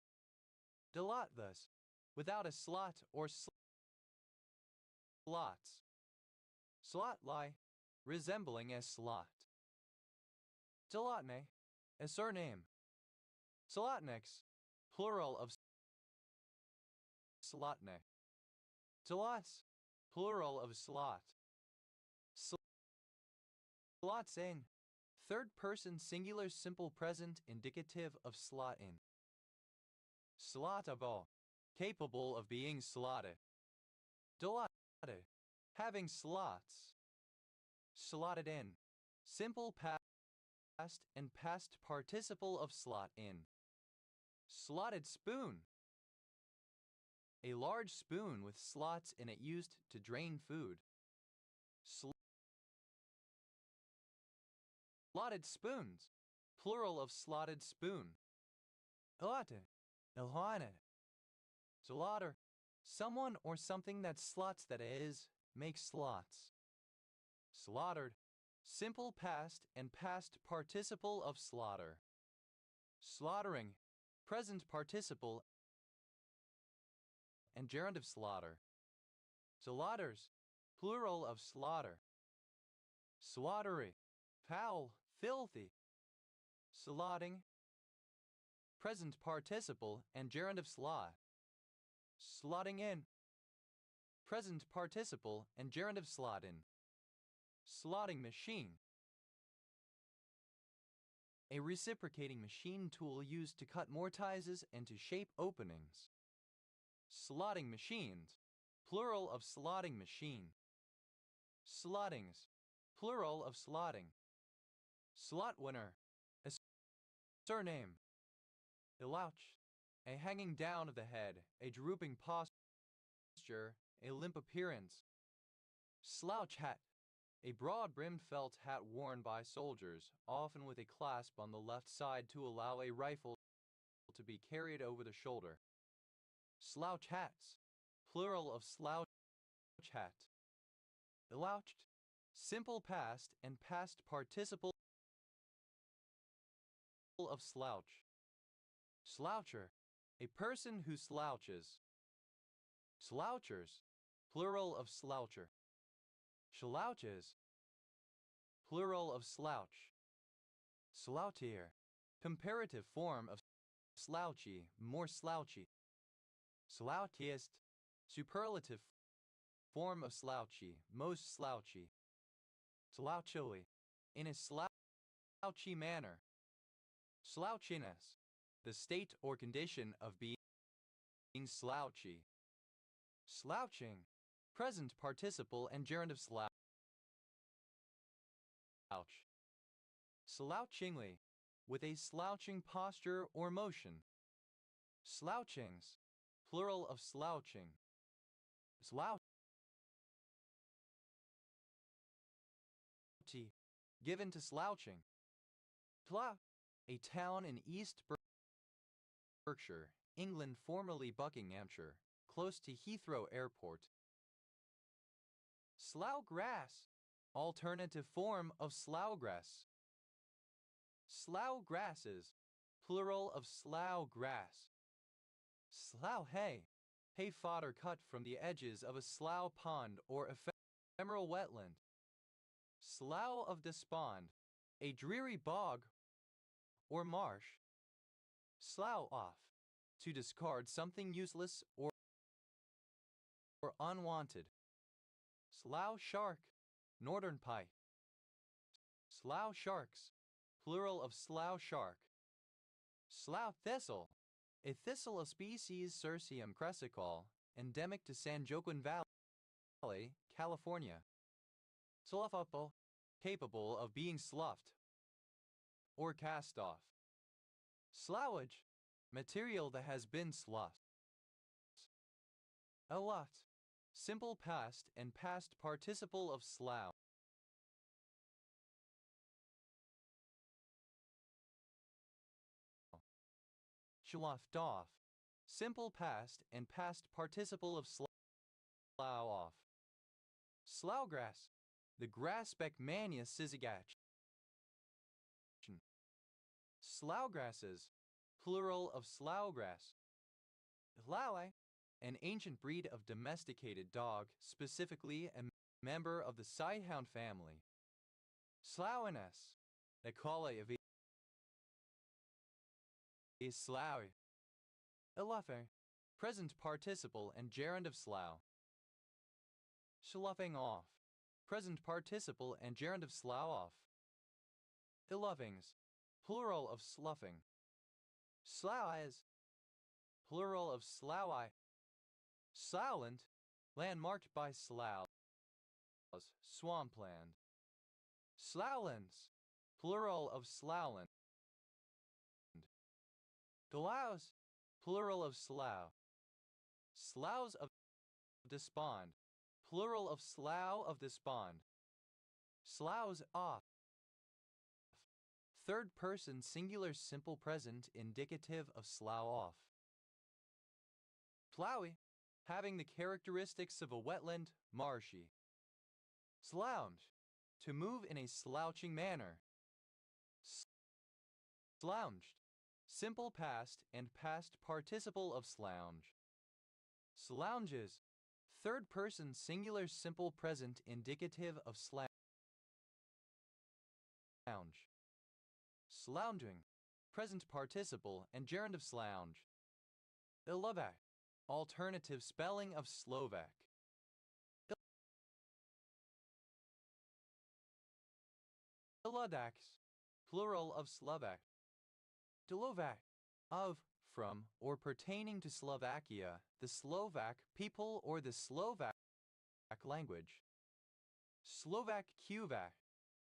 Speaker 1: Delot thus, without a slot or slots. Slotly, resembling a slot. Delotne, a surname. Slotniks, plural of slotne. Slots, plural of slot. Slotsin, third person singular simple present indicative of slot in. Slottable, capable of being slotted. Delotted, having slots. Slotted in, simple past and past participle of slot in. Slotted spoon, a large spoon with slots in it used to drain food. Slotted spoons, plural of slotted spoon. Elote, elhoine. Slaughter, someone or something that slots, that is, makes slots. Slaughtered, simple past and past participle of slaughter. Slaughtering, present participle and gerund of slaughter. Slaughters, plural of slaughter. Slaughtery, foul, filthy. Slotting, present participle and gerund of slot. Slotting in, present participle and gerund of slot in. Slotting machine, a reciprocating machine tool used to cut mortises and to shape openings. Slotting machines, plural of slotting machine. Slottings, plural of slotting. Slot winner, a surname. Elouch, a hanging down of the head, a drooping posture, a limp appearance. Slouch hat, a broad-brimmed felt hat worn by soldiers, often with a clasp on the left side to allow a rifle to be carried over the shoulder. Slouch hats, plural of slouch hat. Elouched, simple past and past participle of slouch. Sloucher, a person who slouches. Slouchers, plural of sloucher. Slouches, plural of slouch. Slouchier, comparative form of slouchy, more slouchy. Slouchiest, superlative form of slouchy, most slouchy. Slouchily, in a slouchy manner. Slouchiness, the state or condition of being slouchy. Slouching, present participle and gerund of slouch. Slouchingly, with a slouching posture or motion. Slouchings, plural of slouching. Slouchy, given to slouching. Slough, a town in East Berkshire, England, formerly Buckinghamshire, close to Heathrow Airport. Slough grass, alternative form of sloughgrass. Slough grasses, plural of slough grass. Slough hay, hay fodder cut from the edges of a slough pond or ephemeral wetland. Slough of despond, a dreary bog or marsh. Slough off, to discard something useless or unwanted. Slough shark, northern pike. Slough sharks, plural of slough shark. Slough thistle, a thistle of species Cirsium cresicol, endemic to San Joaquin Valley, California. Sloughable, capable of being sloughed or cast off. Sloughage, material that has been sloughed. Allot, simple past and past participle of slough. Sloughed off, simple past and past participle of slough off. Sloughgrass, the grass Beckmania syzygache. Sloughgrasses, plural of sloughgrass. Ihlaue, an ancient breed of domesticated dog, specifically a member of the Sighthound family. Sloughines, the collie of Slough. Iluffe, present participle and gerund of slough. Sloughing off, present participle and gerund of slough off. Iluffings, plural of sloughing. Sloughs, plural of sloughai. Sloughland, land marked by sloughs, swampland. Sloughlands, plural of sloughland. Sloughs, plural of slough. Sloughs of despond, plural of slough of despond. Sloughs off. Third person singular simple present indicative of slough off. Plowy, having the characteristics of a wetland, marshy. Slouch, to move in a slouching manner. Slouched, simple past and past participle of slouch. Slouches, third person singular simple present indicative of slouch. Slounging, present participle and gerund of slouch. Ilovak, alternative spelling of Slovak. Ilodaks, plural of Slovak. Dilovak, of, from, or pertaining to Slovakia, the Slovak people or the Slovak language. Slovak Kuvak,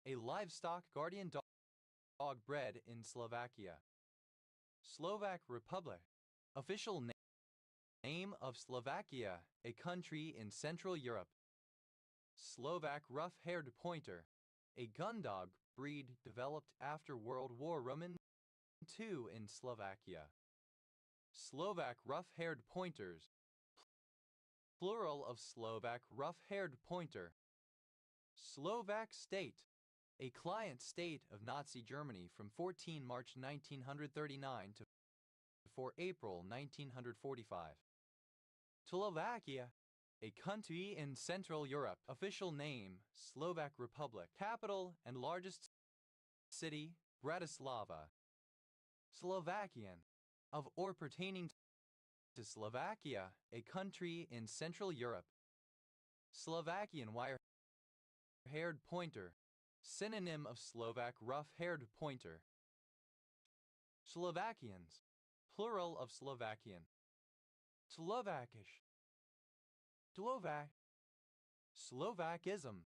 Speaker 1: a livestock guardian dog bred in Slovakia. Slovak Republic, official name of Slovakia, a country in Central Europe. Slovak rough-haired pointer, a gun dog breed developed after World War II in Slovakia. Slovak rough-haired pointers, plural of Slovak rough-haired pointer. Slovak state, a client state of Nazi Germany from 14 March 1939 to 4 April 1945. Slovakia, a country in Central Europe. Official name, Slovak Republic. Capital and largest city, Bratislava. Slovakian, of or pertaining to Slovakia, a country in Central Europe. Slovakian wire-haired pointer, synonym of Slovak rough-haired pointer. Slovakians, plural of Slovakian. Slovakish. Slovak. Slovakism,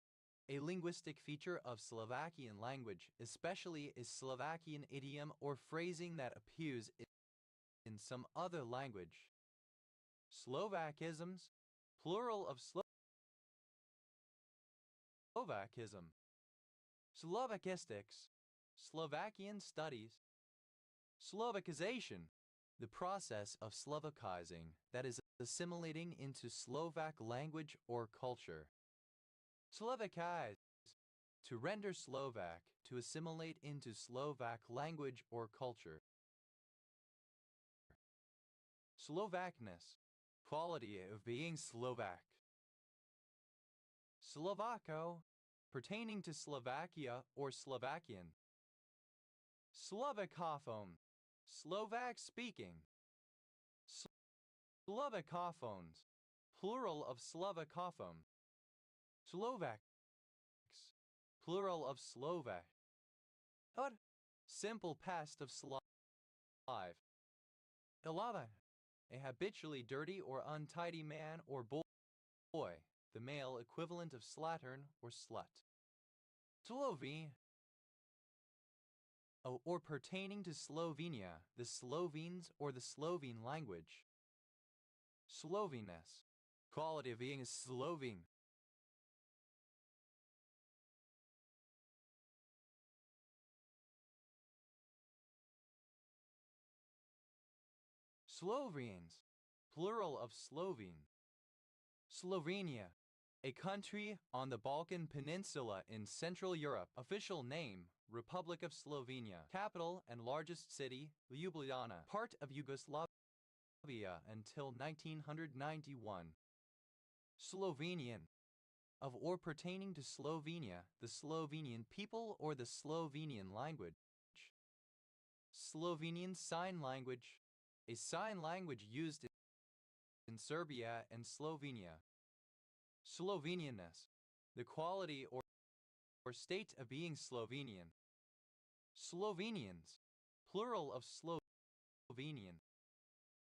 Speaker 1: a linguistic feature of Slovakian language, especially a Slovakian idiom or phrasing that appears in some other language. Slovakisms, plural of Slovakism. Slovakistics, Slovakian studies. Slovakization, the process of Slovakizing, that is, assimilating into Slovak language or culture. Slovakize, to render Slovak, to assimilate into Slovak language or culture. Slovakness, quality of being Slovak. Slovako, pertaining to Slovakia or Slovakian. Slovakophone, Slovak speaking. Slovakophones, plural of Slovakophone. Slovaks, plural of Slovak. Simple past of Slav. 11. A habitually dirty or untidy man or boy, the male equivalent of slattern or slut. Slovene, or pertaining to Slovenia, the Slovenes or the Slovene language. Slovenes, quality of being a Slovene. Slovenes, plural of Slovene. Slovenia, a country on the Balkan Peninsula in Central Europe. Official name, Republic of Slovenia. Capital and largest city, Ljubljana. Part of Yugoslavia until 1991. Slovenian, of or pertaining to Slovenia, the Slovenian people or the Slovenian language. Slovenian Sign Language, a sign language used in Serbia and Slovenia. Slovenianness, the quality or state of being Slovenian. Slovenians, plural of Slovenian.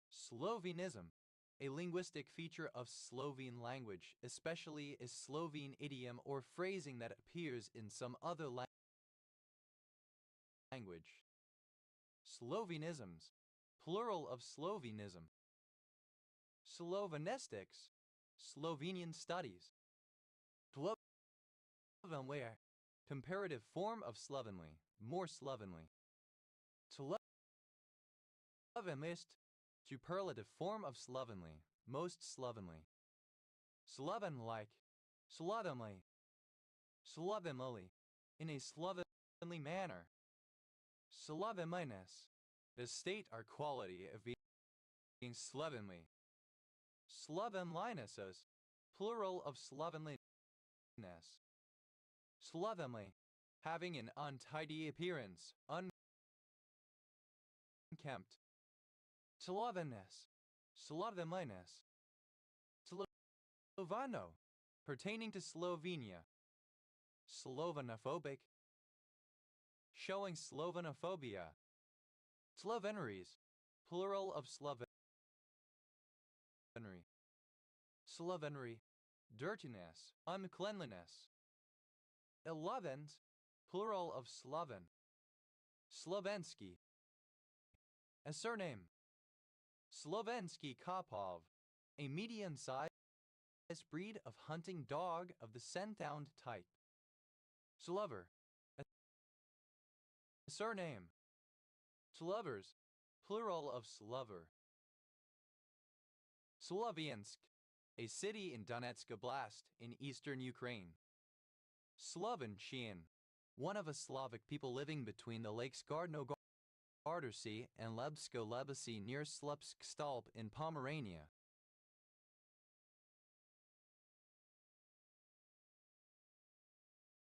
Speaker 1: Slovenism, a linguistic feature of Slovene language, especially a Slovene idiom or phrasing that appears in some other language. Slovenisms, plural of Slovenism. Slovenistics, Slovenian studies. Slovenware, comparative form of slovenly, more slovenly. Slovenlist, superlative form of slovenly, most slovenly. Sloven-like, slovenly, slovenly, in a slovenly manner. Sloveniness, the state or quality of being slovenly. Slovenlinesses, plural of slovenliness. Slovenly, having an untidy appearance, unkempt. Slovenness, slovenliness. Slovano, pertaining to Slovenia. Slovenophobic, showing Slovenophobia. Sloveneries, plural of Slovenery. Slovenery, dirtiness, uncleanliness. 11, plural of Sloven. Slovensky, a surname. Slovensky Kopov, a medium-sized breed of hunting dog of the Scenthound type. Slover, a surname. Slovers, plural of Slover. Sloviansk, a city in Donetsk Oblast in eastern Ukraine. Slovenčian, one of a Slavic people living between the lakes Gardasee and Lebsko-Lebesy near Slepsk-Stolp in Pomerania.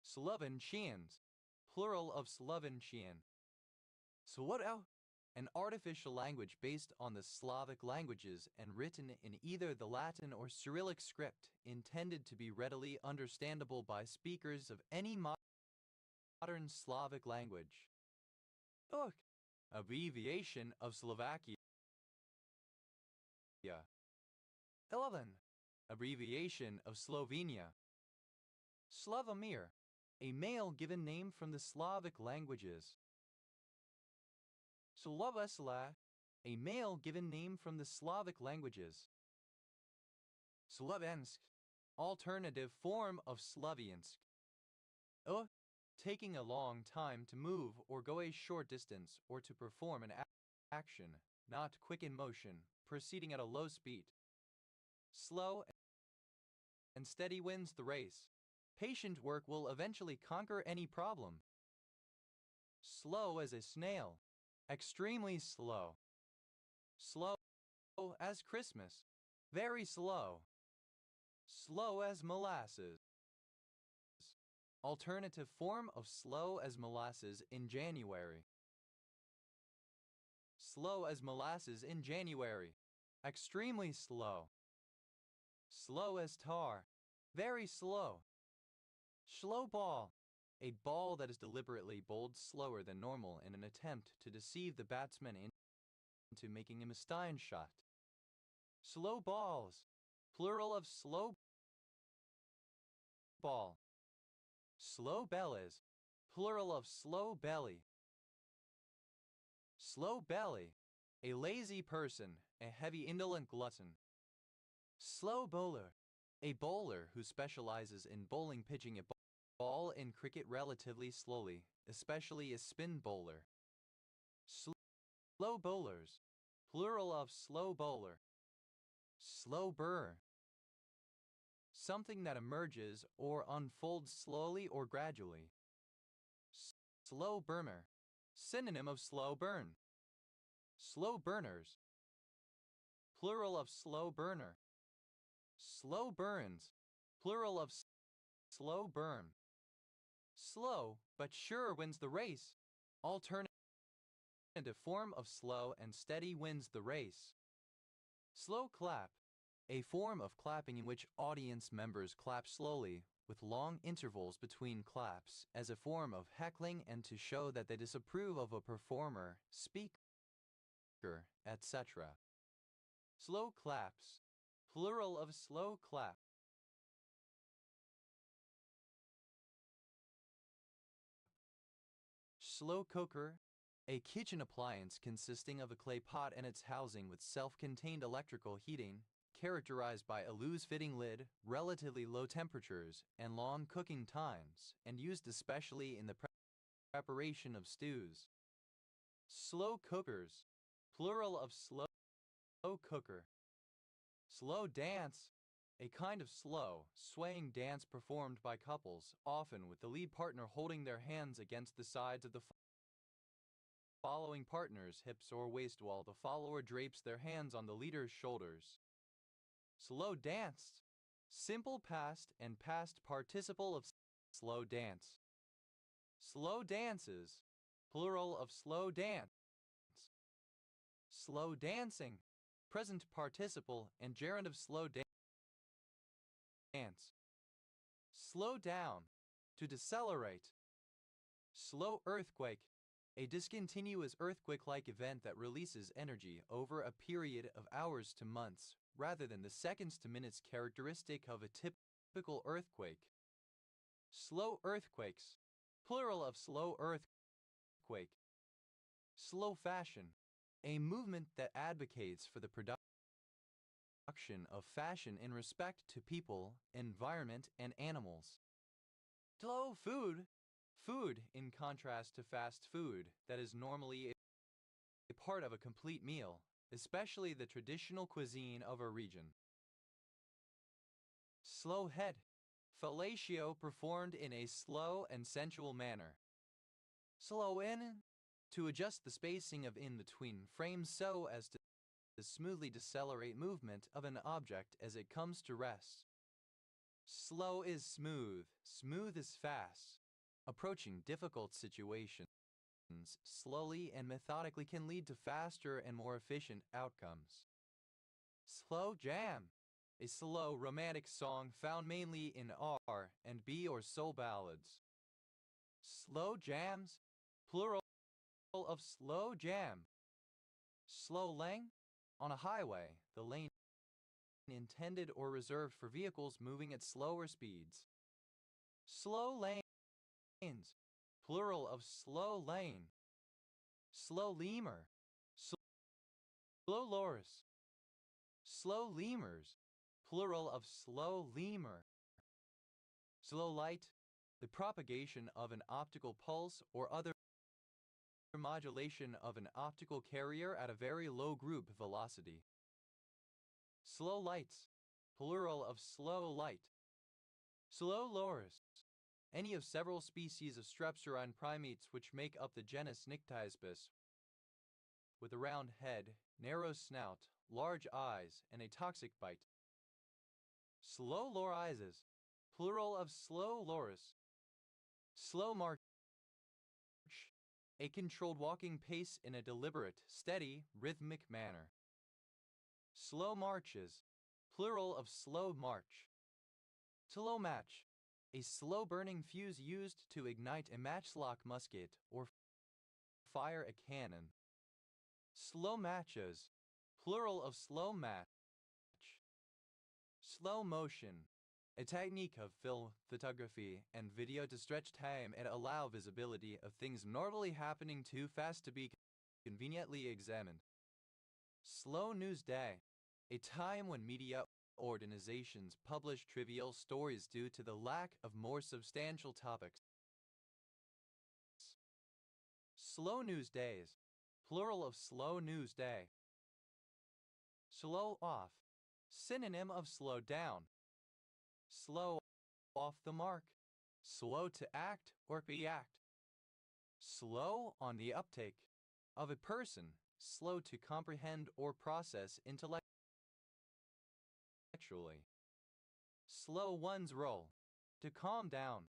Speaker 1: Slovenčians, plural of Slovenčian. Słowo, an artificial language based on the Slavic languages and written in either the Latin or Cyrillic script, intended to be readily understandable by speakers of any modern Slavic language. Abbreviation of Slovakia. 11. Abbreviation of Slovenia. Slavomir, a male given name from the Slavic languages. Slovesla, a male given name from the Slavic languages. Slovensk, alternative form of Sloviansk. Taking a long time to move or go a short distance or to perform an action, not quick in motion, proceeding at a low speed. Slow and steady wins the race. Patient work will eventually conquer any problem. Slow as a snail. Extremely slow. Slow as Christmas. Very slow. Slow as molasses. Alternative form of slow as molasses in January. Slow as molasses in January. Extremely slow. Slow as tar. Very slow. Slow ball. A ball that is deliberately bowled slower than normal in an attempt to deceive the batsman into making him a Stein shot. Slow balls. Plural of slow ball. Slow bellies. Plural of slow belly. Slow belly. A lazy person, a heavy indolent glutton. Slow bowler. A bowler who specializes in bowling pitching a ball in cricket relatively slowly, especially a spin bowler. Slow bowlers. Plural of slow bowler. Slow burr. Something that emerges or unfolds slowly or gradually. Slow burner. Synonym of slow burn. Slow burners. Plural of slow burner. Slow burns. Plural of slow burn. Slow but sure wins the race. Alternative form of slow and steady wins the race. Slow clap. A form of clapping in which audience members clap slowly, with long intervals between claps, as a form of heckling and to show that they disapprove of a performer, speaker, etc. Slow claps. Plural of slow clap. Slow cooker. A kitchen appliance consisting of a clay pot and its housing with self-contained electrical heating, characterized by a loose-fitting lid, relatively low temperatures, and long cooking times, and used especially in the preparation of stews. Slow cookers. Plural of slow cooker. Slow dance. A kind of slow, swaying dance performed by couples, often with the lead partner holding their hands against the sides of the following partner's hips or waist while the follower drapes their hands on the leader's shoulders. Slow danced. Simple past and past participle of slow dance. Slow dances. Plural of slow dance. Slow dancing. Present participle and gerund of slow dance. Slow down. To decelerate. Slow earthquake. A discontinuous earthquake-like event that releases energy over a period of hours to months, rather than the seconds to minutes characteristic of a typical earthquake. Slow earthquakes. Plural of slow earthquake. Slow fashion. A movement that advocates for the production of fashion in respect to people, environment, and animals. Slow food. Food, in contrast to fast food, that is normally a part of a complete meal, especially the traditional cuisine of a region. Slow head. Fellatio performed in a slow and sensual manner. Slow in. To adjust the spacing of in-between frames so as to smoothly decelerate movement of an object as it comes to rest. Slow is smooth. Smooth is fast. Approaching difficult situations slowly and methodically can lead to faster and more efficient outcomes. Slow jam. A slow romantic song found mainly in R&B or soul ballads. Slow jams. Plural of slow jam. Slow lane. On a highway, the lane intended or reserved for vehicles moving at slower speeds. Slow lanes. Plural of slow lane. Slow lemur. Slow loris. Slow lemurs. Plural of slow lemur. Slow light. The propagation of an optical pulse or other modulation of an optical carrier at a very low group velocity. Slow lights. Plural of slow light. Slow loris. Any of several species of strepsirrhine primates which make up the genus Nyctiaspis, with a round head, narrow snout, large eyes, and a toxic bite. Slow lorises. Plural of slow loris. Slow march. A controlled walking pace in a deliberate, steady, rhythmic manner. Slow marches. Plural of slow march. Slow match. A slow-burning fuse used to ignite a matchlock musket or fire a cannon. Slow matches, plural of slow match. Slow motion, a technique of film photography and video to stretch time and allow visibility of things normally happening too fast to be conveniently examined. Slow news day, a time when media organizations publish trivial stories due to the lack of more substantial topics. Slow news days, plural of slow news day. Slow off, synonym of slow down. Slow off the mark, slow to act or react. Slow on the uptake, of a person, slow to comprehend or process intellectually. Slow one's roll, to calm down.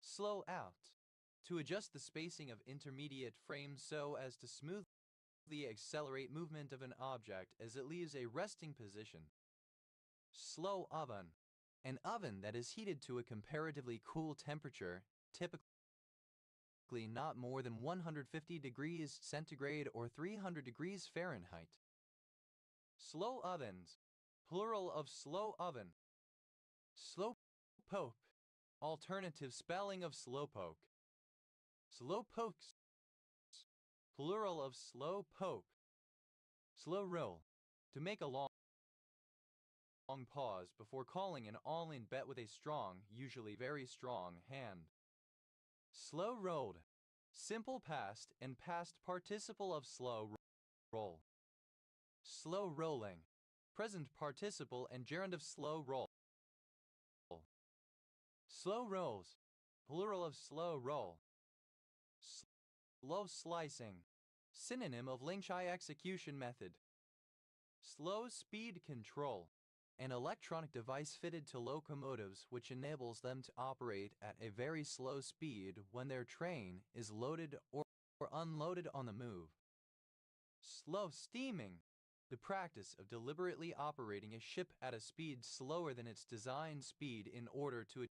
Speaker 1: Slow out, to adjust the spacing of intermediate frames so as to smoothly accelerate movement of an object as it leaves a resting position. Slow oven, an oven that is heated to a comparatively cool temperature, typically not more than 150 degrees centigrade or 300 degrees Fahrenheit. Slow ovens, plural of slow oven. Slow poke, alternative spelling of slowpoke. Slow pokes, plural of slow poke. Slow roll, to make a long pause before calling an all-in bet with a strong, usually very strong, hand. Slow rolled, simple past and past participle of slow roll. Slow rolling, present participle and gerund of slow roll. Slow rolls, plural of slow roll. Slow slicing, synonym of Lingshai execution method. Slow speed control, an electronic device fitted to locomotives which enables them to operate at a very slow speed when their train is loaded or unloaded on the move. Slow steaming, the practice of deliberately operating a ship at a speed slower than its design speed in order to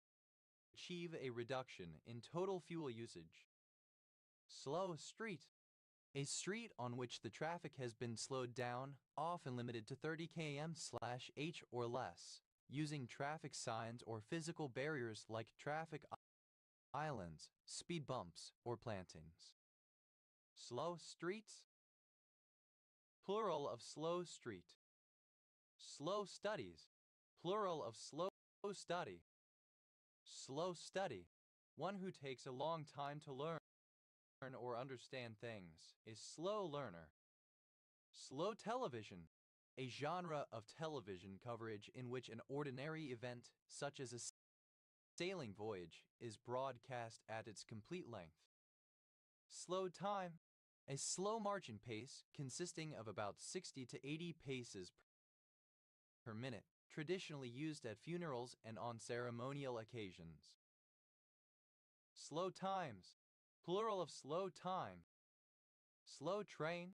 Speaker 1: achieve a reduction in total fuel usage. Slow street, a street on which the traffic has been slowed down, often limited to 30 km/h or less, using traffic signs or physical barriers like traffic islands, speed bumps, or plantings. Slow streets, plural of slow street. Slow studies, plural of slow study. Slow study, one who takes a long time to learn or understand things, is slow learner. Slow television, a genre of television coverage in which an ordinary event, such as a sailing voyage, is broadcast at its complete length. Slow time, a slow marching pace consisting of about 60 to 80 paces per minute, traditionally used at funerals and on ceremonial occasions. Slow times, plural of slow time. Slow train,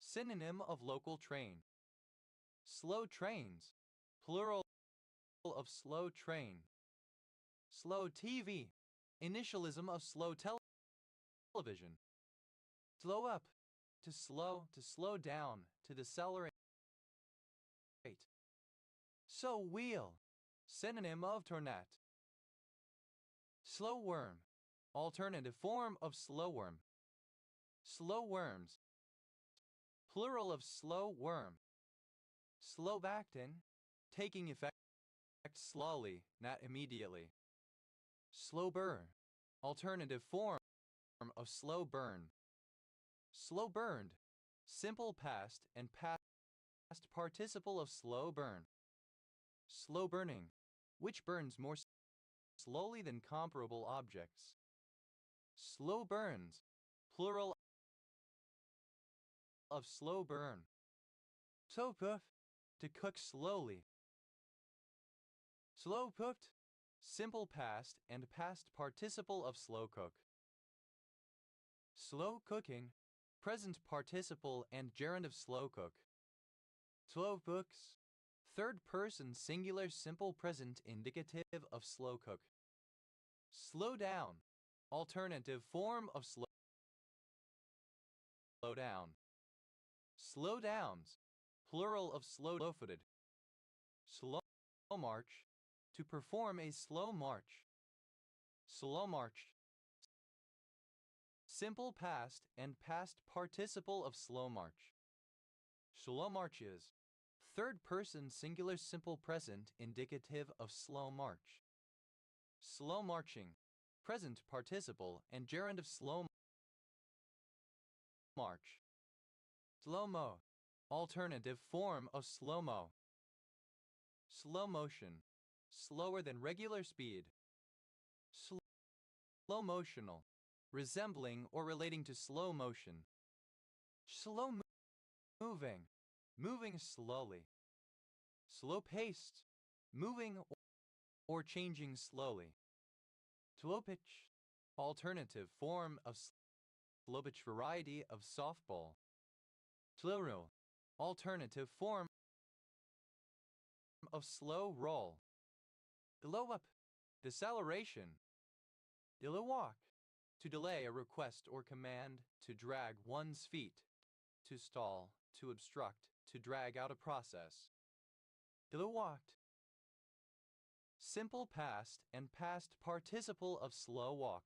Speaker 1: synonym of local train. Slow trains, plural of slow train. Slow TV, initialism of slow television. Slow up, to slow down, to decelerate. So wheel, synonym of tornat. Slow worm, alternative form of slow worm. Slow worms, plural of slow worm. Slovactin, taking effect slowly, not immediately. Slow burn, alternative form of slow burn. Slow burned, simple past and past participle of slow burn. Slow burning, which burns more slowly than comparable objects. Slow burns, plural of slow burn. Topuf, to cook slowly. Slow cooked, simple past and past participle of slow cook. Slow cooking, present participle and gerund of slow cook. Slow books, Third person singular simple present indicative of slow cook. Slow down. Alternative form of slow down. Slow downs. Plural of slow-footed. Slow march. To perform a slow march. Slow march. Simple past and past participle of slow march. Slow marches. Third person singular simple present indicative of slow march. Slow marching. Present participle and gerund of slow march. Slow-mo. Alternative form of slow-mo. Slow motion. Slower than regular speed. Slow motional. Resembling or relating to slow motion. Slow moving. Moving slowly. Slow paced. Moving or changing slowly. Slow pitch. Alternative form of slow pitch variety of softball. Slow roll. Alternative form of slow roll. Slow up. Deceleration. Delay walk. To delay a request or command, to drag one's feet. To stall, to obstruct, to drag out a process. Delay walked. Simple past and past participle of slow walk.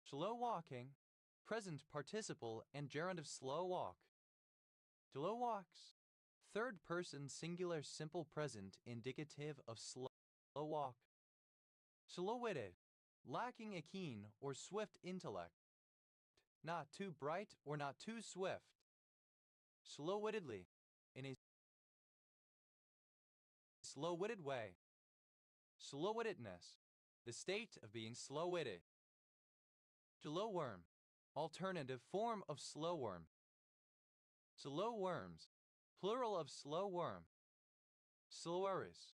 Speaker 1: Slow walking. Present participle and gerund of slow walk. Slow walks. Third person singular simple present indicative of slow walk. Slow-witted. Lacking a keen or swift intellect. Not too bright or not too swift. Slow-wittedly. In a slow-witted way. Slow-wittedness. The state of being slow-witted. Slow worm. Alternative form of slow worm. Slow worms. Plural of slow worm. Solaris.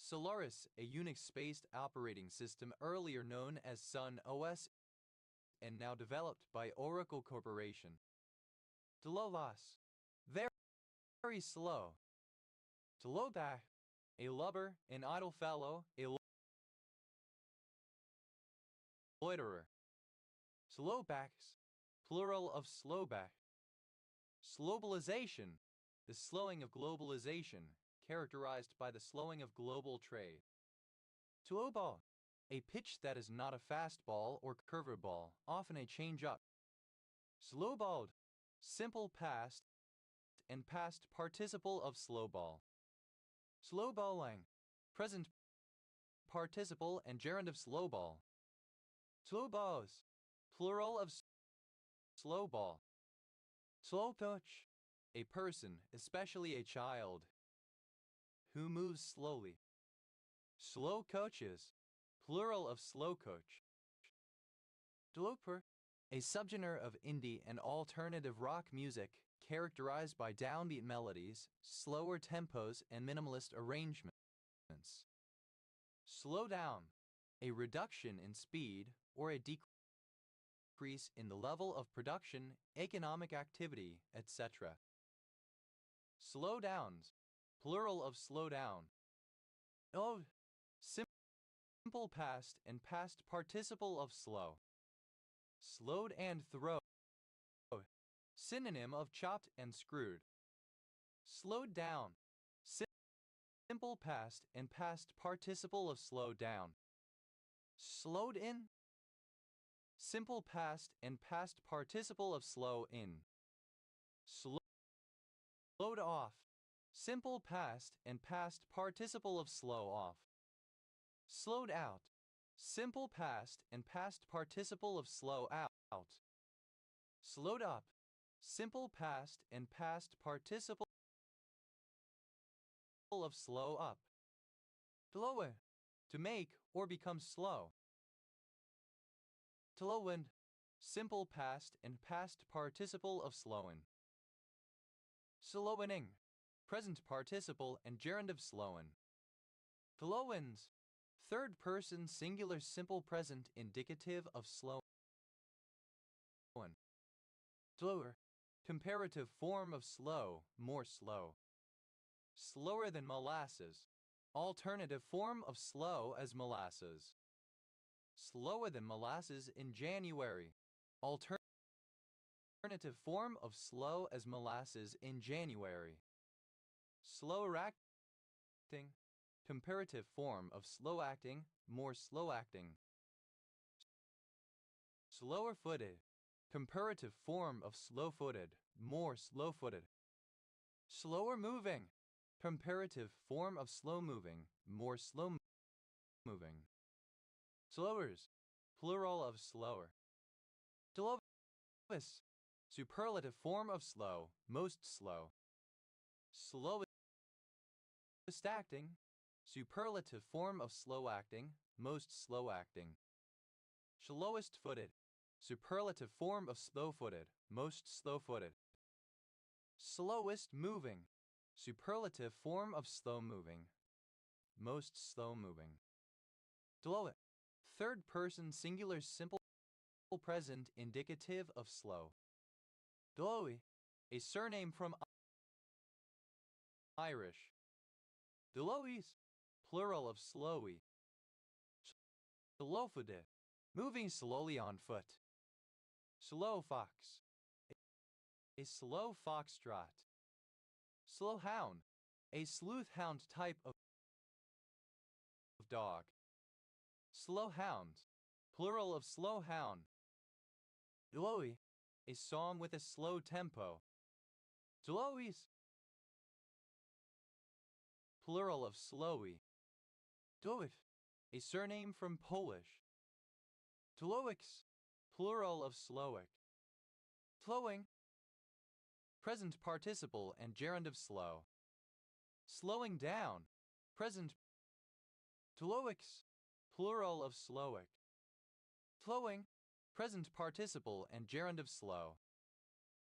Speaker 1: Solaris, a Unix-based operating system earlier known as Sun OS and now developed by Oracle Corporation. Slow-loss. Very slow. Slow-back. A lubber, an idle fellow, a loiterer. Slowbacks. Plural of slowback. Globalization. The slowing of globalization, characterized by the slowing of global trade. Slow ball. A pitch that is not a fastball or curveball, often a change-up. Slow-balled. Simple past and past participle of slow ball. Slow balling. Present participle and gerund of slow ball. Slow balls. Plural of slow ball. Slow coach. A person, especially a child, who moves slowly. Slow coaches. Plural of slow coach. Sloper. A subgenre of indie and alternative rock music characterized by downbeat melodies, slower tempos, and minimalist arrangements. Slow down. A reduction in speed or a decrease in the level of production, economic activity, etc. Slow downs. Plural of slow down. Oh, simple past and past participle of slow. Slowed and throw. Synonym of chopped and screwed. Slowed down. Simple past and past participle of slow down. Slowed in. Simple past and past participle of slow in. Slowed off. Simple past and past participle of slow off. Slowed out. Simple past and past participle of slow out. Slowed up. Simple past and past participle of slow up. Slower. To make or become slow. Slowen. Simple past and past participle of slowen. Slowening. Present participle and gerund of slowen. Slowens. Third person singular simple present indicative of slowen. Slower. Comparative form of slow, more slow. slower than molasses. Alternative form of slow as molasses. Slower than molasses in January. Alternative form of slow as molasses in January. Slower acting. Comparative form of slow acting, more slow acting. Slower footed. Comparative form of slow footed, more slow footed. Slower moving. Comparative form of slow moving, more slow moving. Slowers. Plural of slower. Slowest. Superlative form of slow, most slow. Slowest acting. Superlative form of slow acting, most slow acting. Slowest footed. Superlative form of slow footed, most slow footed. Slowest moving. Superlative form of slow moving, most slow moving. Slow. Third person singular simple present indicative of slow. Slowy. A surname from Irish. Slowies. Plural of slowy. Slowfooted. Moving slowly on foot. Slow fox. A slow foxtrot. Slow hound. A sleuth hound type of dog. Slow hound. Plural of slow hound. Slowy. A song with a slow tempo. Slowies. Plural of slowy. Slowic. A surname from Polish. Slowics. Plural of slowic. Slowing. Present participle and gerund of slow. Slowing down. Present. Slowics. Plural of slowic. Slowing. Present participle and gerund of slow.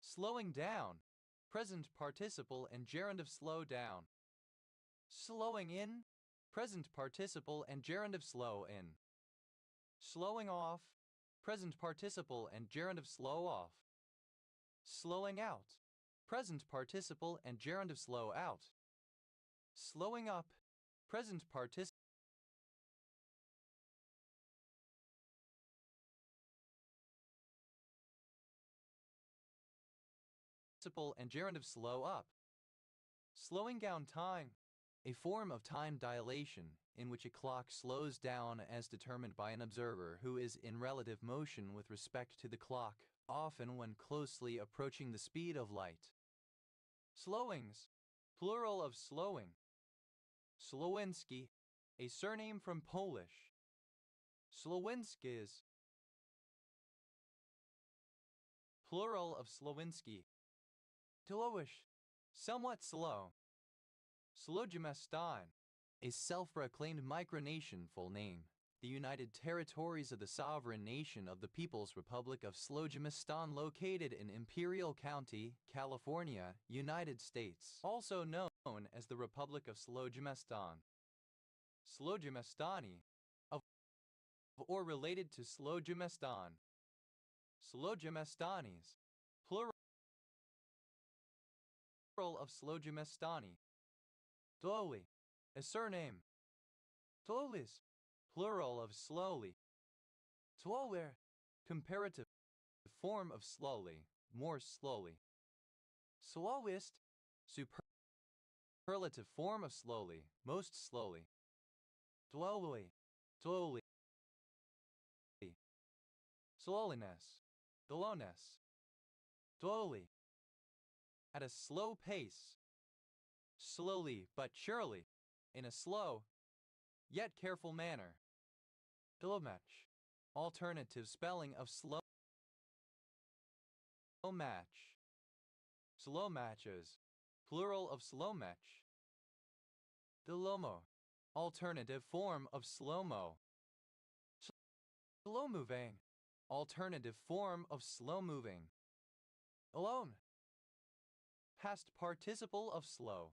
Speaker 1: Slowing down. Present participle and gerund of slow down. Slowing in. Present participle and gerund of slow in. Slowing off. Present participle and gerund of slow off. Slowing out. Present participle and gerund of slow out. Slowing up. Present participle and gerund of slow up. Slowing down time. A form of time dilation in which a clock slows down as determined by an observer who is in relative motion with respect to the clock, often when closely approaching the speed of light. Slowings. Plural of slowing. Slowinski. A surname from Polish. Slowinskis. Plural of Slowinski. Slowish. Somewhat slow. Slowjumistan. A self-proclaimed micronation full name. The United Territories of the Sovereign Nation of the People's Republic of Slowjumistan located in Imperial County, California, United States. Also known as the Republic of Slowjumistan. Slowjumistani. Of or related to Slowjumistan. Slowjumistanis. Plural of Slowjumistani. Slowly. A surname. Slowlis. Plural of slowly. Slower. Comparative form of slowly, more slowly. Slowest. Superlative form of slowly, most slowly. Slowly. Slowly. Slowliness. Slowness. Slowly. At a slow pace. Slowly but surely. In a slow, yet careful manner. Slow match. Alternative spelling of slow match. Slow matches. Plural of slow match. Slow-mo. Alternative form of slow-mo. Slow moving. Alternative form of slow moving. Alone. Past participle of slow.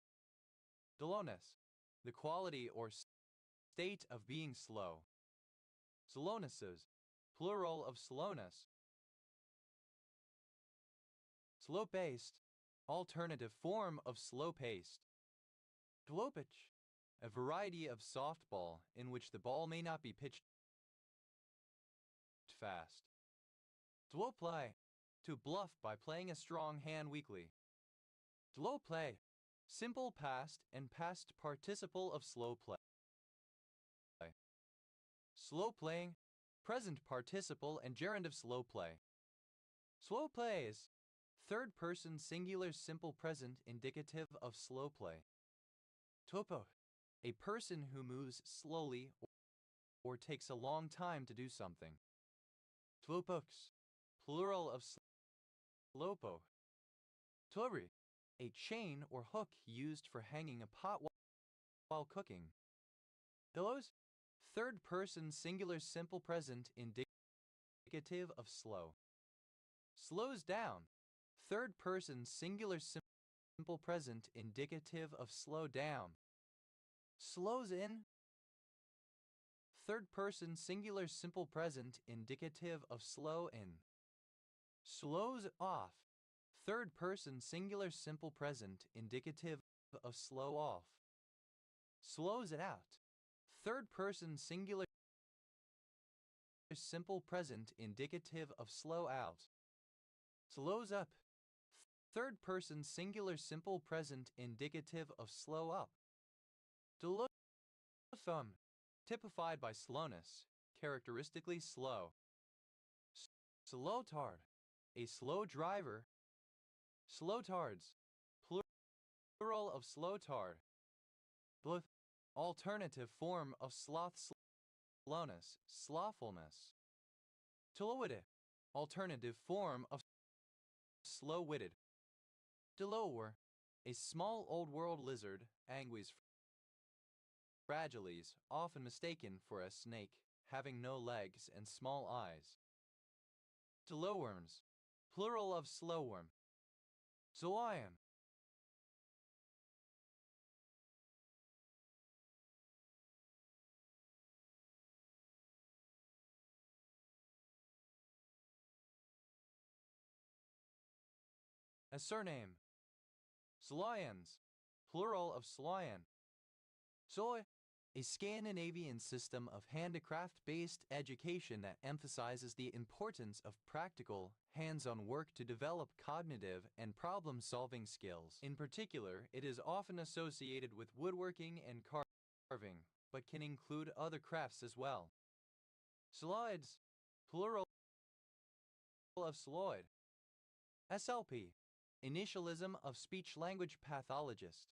Speaker 1: Slowness. The quality or state of being slow. Slownesses. Plural of slowness. Slow-paced. Alternative form of slow-paced. Dwopich, a variety of softball in which the ball may not be pitched fast. Dwoplay, to bluff by playing a strong hand weakly. Dwoplay, simple past and past participle of slow play. Slow playing, present participle and gerund of slow play. Slow play is third person singular simple present indicative of slow play. Topo, a person who moves slowly or takes a long time to do something. Twopoks, plural of slopo. Tori, a chain or hook used for hanging a pot while cooking. Those, third person singular simple present indicative of slow. Slows down, third person singular simple present indicative of slow down. Slows in, third person singular simple present indicative of slow in. Slows off, third person singular simple present indicative of slow off. Slows it out, third person singular simple present indicative of slow out. Slows up, third person singular simple present indicative of slow up. Slothum, typified by slowness, characteristically slow. Slowtard, a slow driver. Slowtards, plural of slowtard. Bluth, alternative form of sloth, slowness, slothfulness. Tulowitted, alternative form of slow-witted. Delowar, a small old world lizard, Anguis fragilis, often mistaken for a snake, having no legs and small eyes. Delowworms, plural of slowworm. Zoion, a surname. Sloyans, plural of Sloyan. Zoy, a Scandinavian system of handicraft-based education that emphasizes the importance of practical, hands-on work to develop cognitive and problem-solving skills. In particular, it is often associated with woodworking and carving, but can include other crafts as well. Sloids, plural of sloid. SLP, initialism of speech-language pathologist.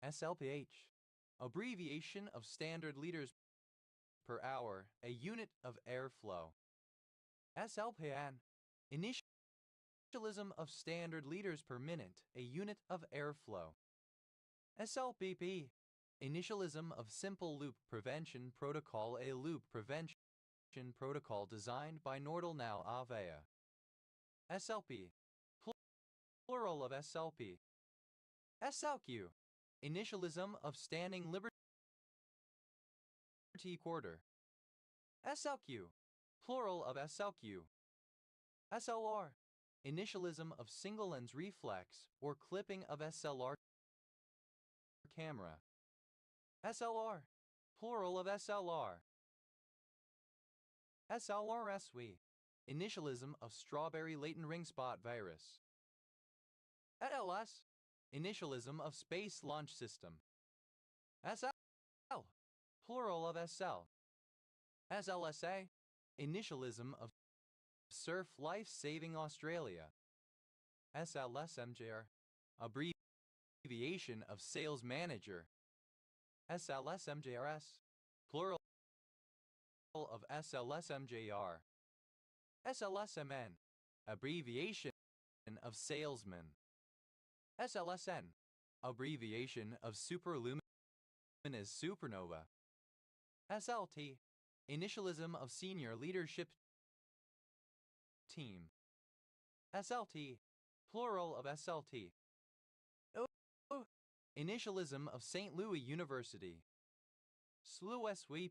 Speaker 1: SLPH, abbreviation of standard liters per hour, a unit of airflow. SLPN, initialism of standard liters per minute, a unit of airflow. SLPP, initialism of simple loop prevention protocol, a loop prevention protocol designed by Nordal Avea. SLP, plural of SLP. SLQ, initialism of standing liberty quarter. SLQ, plural of SLQ. SLR, initialism of single lens reflex or clipping of SLR camera. SLR, plural of SLR. SLRSW, initialism of strawberry latent ring spot virus. LS, initialism of space launch system. SL, plural of SL. SLSA, initialism of Surf Life Saving Australia. SLSMJR, abbreviation of sales manager. SLSMJRS, plural of SLSMJR. SLSMN, abbreviation of salesman. SLSN, abbreviation of superluminous supernova. SLT, initialism of senior leadership team. SLT, plural of SLT. Initialism of St. Louis University. SLUSVP,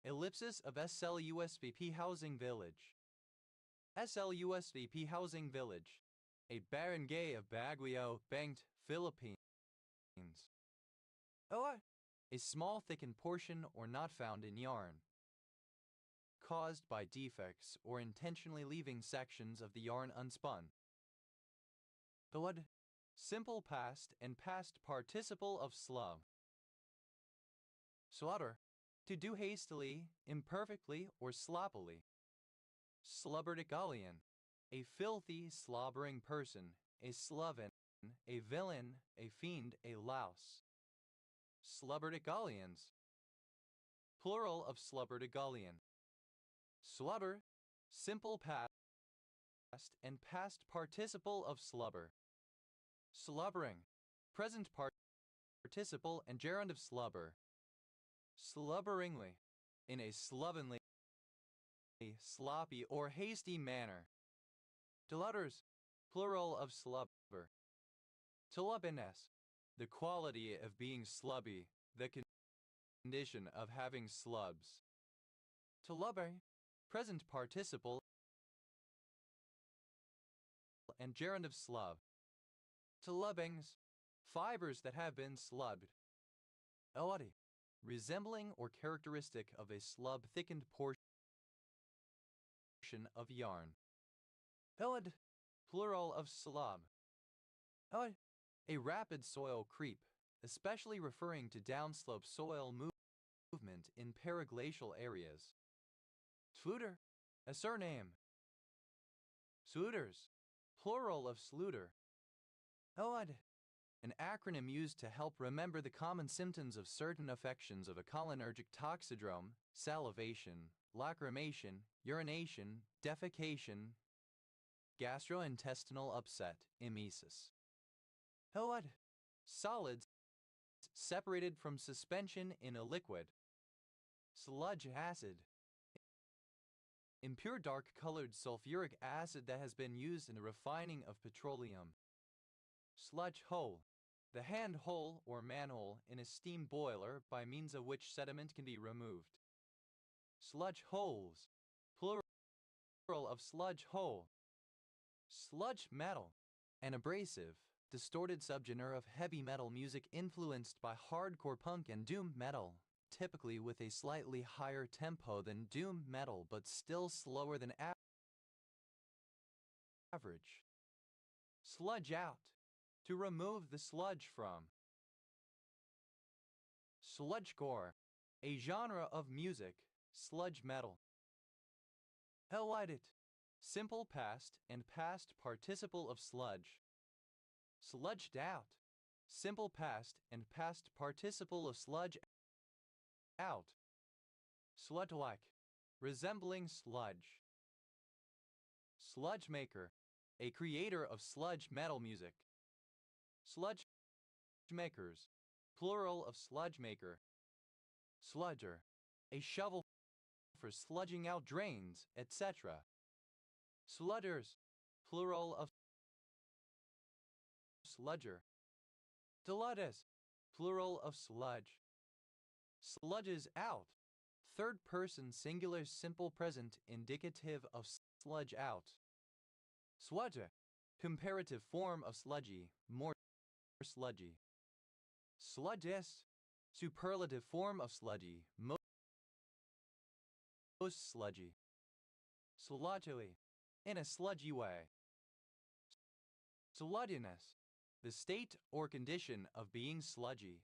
Speaker 1: ellipsis of SLUSVP Housing Village. SLUSVP Housing Village, a barangay of Baguio, Benguet, Philippines. Or a small thickened portion or not found in yarn, caused by defects or intentionally leaving sections of the yarn unspun. Blood, simple past and past participle of slub. Slaughter, to do hastily, imperfectly, or sloppily. Slubberdigalian, a filthy, slobbering person, a sloven, a villain, a fiend, a louse. Slubberdigalians, plural of slubberdigalian. Slubber, simple past and past participle of slubber. Slubbering, present participle and gerund of slubber. Slubberingly, in a slovenly, sloppy, or hasty manner. Delutters, plural of slubber. Tulubbiness, the quality of being slubby, the condition of having slubs. Tulubber, present participle and gerund of slub. Tulubbings, fibers that have been slubbed. Elodie, resembling or characteristic of a slub thickened portion of yarn. Elod, plural of slub. Elod, a rapid soil creep, especially referring to downslope soil movement in paraglacial areas. Sluter, a surname. Sluters, plural of sluter. Elod, an acronym used to help remember the common symptoms of certain affections of a cholinergic toxidrome, salivation, lacrimation, urination, defecation, gastrointestinal upset, emesis. Elod, solids separated from suspension in a liquid. Sludge acid, impure dark-colored sulfuric acid that has been used in the refining of petroleum. Sludge hole, the hand hole or manhole in a steam boiler by means of which sediment can be removed. Sludge holes, plural of sludge hole. Sludge metal, an abrasive, distorted subgenre of heavy metal music influenced by hardcore punk and doom metal, typically with a slightly higher tempo than doom metal but still slower than average. Sludge out, to remove the sludge from. Sludgecore, a genre of music, sludge metal. Helllighted, simple past and past participle of sludge. Sludged out, simple past and past participle of sludge out. Sludge-like, resembling sludge. Sludge maker, a creator of sludge metal music. Sludge makers, plural of sludge maker. Sludger, a shovel for sludging out drains, etc. Sludders, plural of sludger. Deludus, plural of sludge. Sludges out, third person singular simple present indicative of sludge out. Sludger, comparative form of sludgy, more sludgy. Sludges, superlative form of sludgy, most sludgy. Sludgily, in a sludgy way. Sluddiness, the state or condition of being sludgy.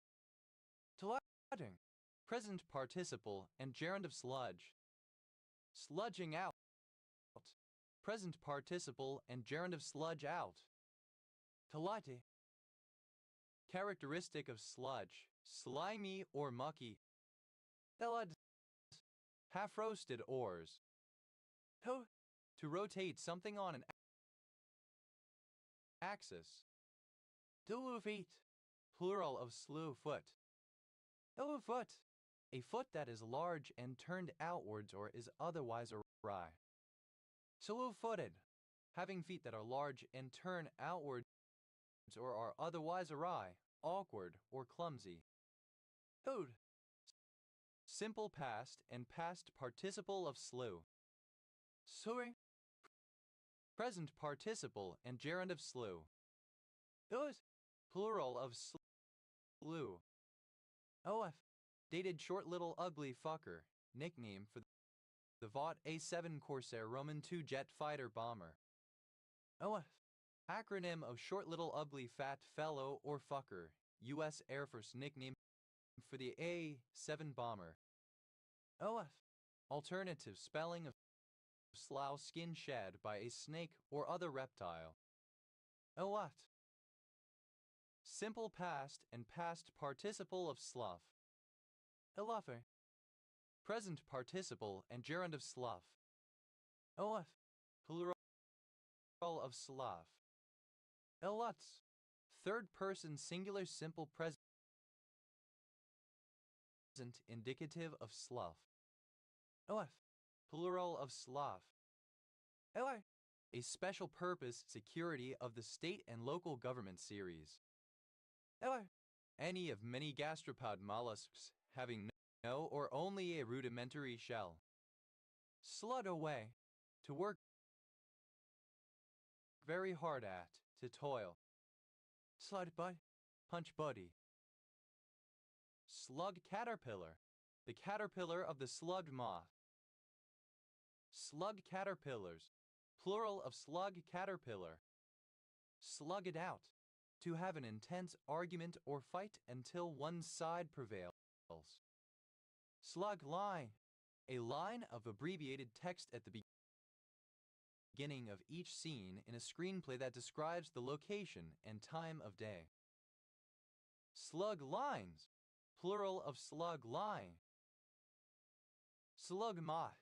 Speaker 1: Sludding, present participle and gerund of sludge. Sludging out, present participle and gerund of sludge out. Talati, characteristic of sludge, slimy or mucky. Elad, half-roasted ores. To rotate something on an axis. Dulu feet, plural of slew foot. Dulu foot, a foot that is large and turned outwards or is otherwise awry. Slew-footed, having feet that are large and turn outwards or are otherwise awry, awkward, or clumsy. Hood, simple past and past participle of slew. Suri, present participle and gerund of slew. Those, plural of Blue. OF. Dated short little ugly fucker, nickname for the Vought A7 Corsair Roman II jet fighter bomber. OF. Acronym of short little ugly fat fellow or fucker, U.S. Air Force nickname for the A7 bomber. OF. Alternative spelling of slough skin shed by a snake or other reptile. OF. Simple past and past participle of slough. Eluffer. Present participle and gerund of slough. OF. Plural of slough. Elutz. Third person singular simple present indicative of slough. OF. Plural of slough. OI. A special purpose security of the state and local government series. OI. Any of many gastropod mollusks having no or only a rudimentary shell. Slut away. To work very hard at, to toil. Slut butt, punch buddy. Slug caterpillar. The caterpillar of the slug moth. Slug caterpillars. Plural of slug caterpillar. Slug it out. To have an intense argument or fight until one side prevails. Slug line. A line of abbreviated text at the beginning of each scene in a screenplay that describes the location and time of day. Slug lines. Plural of slug line. Slug moth.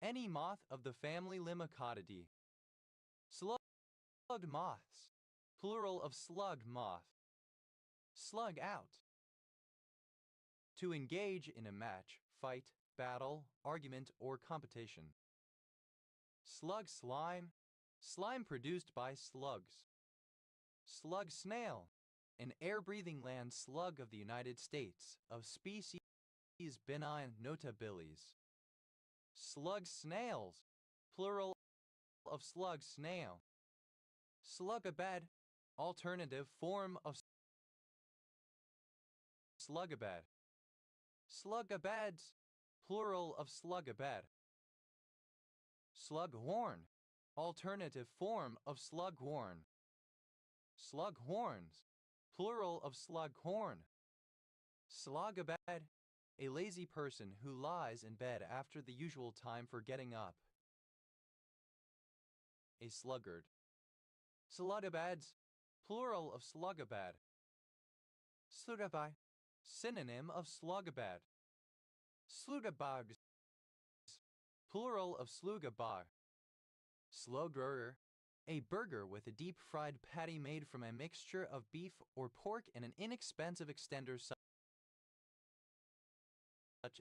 Speaker 1: Any moth of the family Limicodidae. Slug moths. Plural of slug moth. Slug out. To engage in a match, fight, battle, argument, or competition. Slug slime. Slime produced by slugs. Slug snail. An air-breathing land slug of the United States, of species Benign notabilis. Slug snails. Plural of slug snail. Slugabed. Alternative form of slugabed. Slugabeds. Plural of slugabed. Slughorn. Alternative form of slughorn. Slughorns. Plural of slughorn. Slogabed. A lazy person who lies in bed after the usual time for getting up. A sluggard. Slugabads. Plural of slugabad. Slugabai. Synonym of slugabad. Slugabugs. Plural of slugabag. Slowburger. A burger with a deep-fried patty made from a mixture of beef or pork and an inexpensive extender such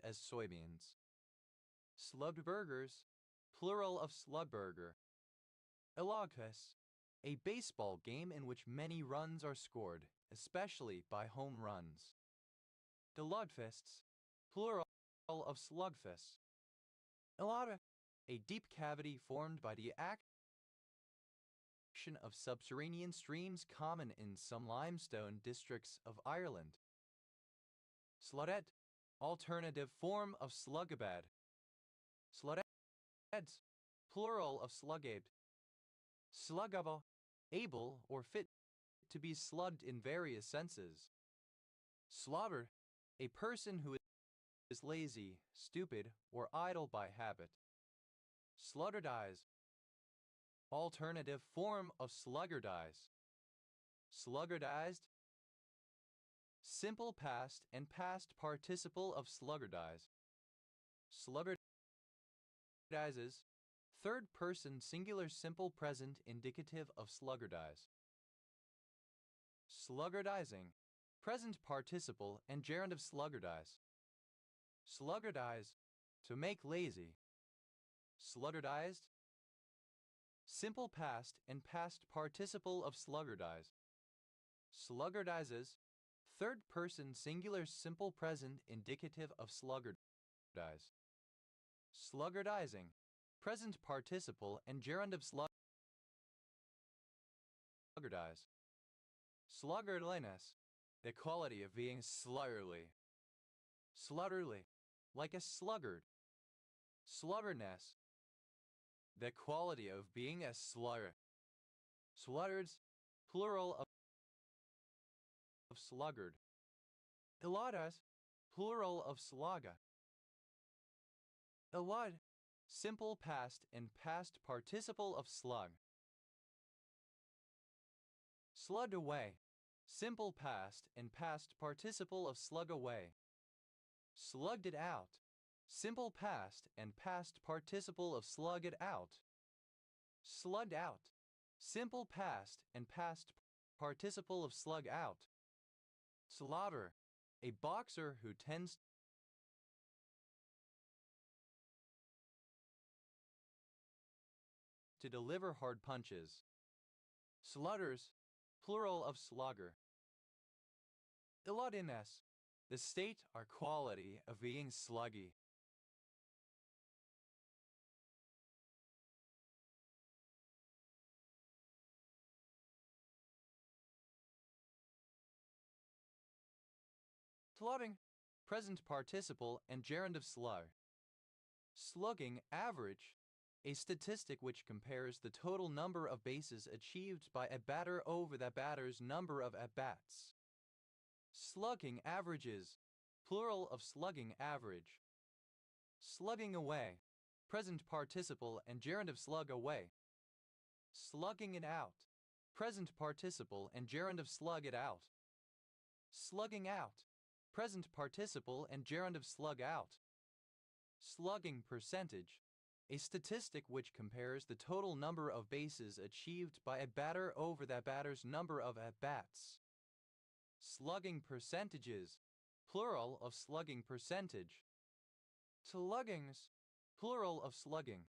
Speaker 1: as soybeans. Slugged burgers. Plural of slugburger. Elogfest. A baseball game in which many runs are scored, especially by home runs. Delugfists. Plural of slugfists. Elada. A deep cavity formed by the action of subterranean streams common in some limestone districts of Ireland. Sludette. Alternative form of slugabad. Sludettes. Plural of slugabed. Slugable. Able or fit to be slugged in various senses. Slobber. A person who is lazy, stupid, or idle by habit. Sluggardize. Alternative form of sluggardize. Sluggardized. Simple past and past participle of sluggardize. Sluggardizes. Third person singular simple present indicative of sluggardize. Sluggardizing. Present participle and gerund of sluggardize. Sluggardize. To make lazy. Sluggardized. Simple past and past participle of sluggardize. Sluggardizes. Third person singular simple present indicative of sluggardize. Sluggardizing. Present participle and gerund of sluggardize. Sluggardliness. The quality of being sluggerly. Sluggerly, like a sluggard. Sluggardness. The quality of being a sluggard. Sluggards, plural of sluggard. Illadas, plural of slugga. Illad, simple past and past participle of slug. Slugged away, simple past and past participle of slug away. Slugged it out, simple past and past participle of slug it out. Slugged out, simple past and past participle of slug out. Slaughter, a boxer who tends to deliver hard punches. Sluggers, plural of slugger. Illodiness, the state or quality of being sluggy. Slugging, present participle and gerund of slug. Slugging average, a statistic which compares the total number of bases achieved by a batter over the batter's number of at-bats. Slugging averages, plural of slugging average. Slugging away, present participle and gerund of slug away. Slugging it out, present participle and gerund of slug it out. Slugging out, present participle and gerund of slug out. Slugging percentage, a statistic which compares the total number of bases achieved by a batter over that batter's number of at-bats. Slugging percentages, plural of slugging percentage. Sluggings, plural of slugging.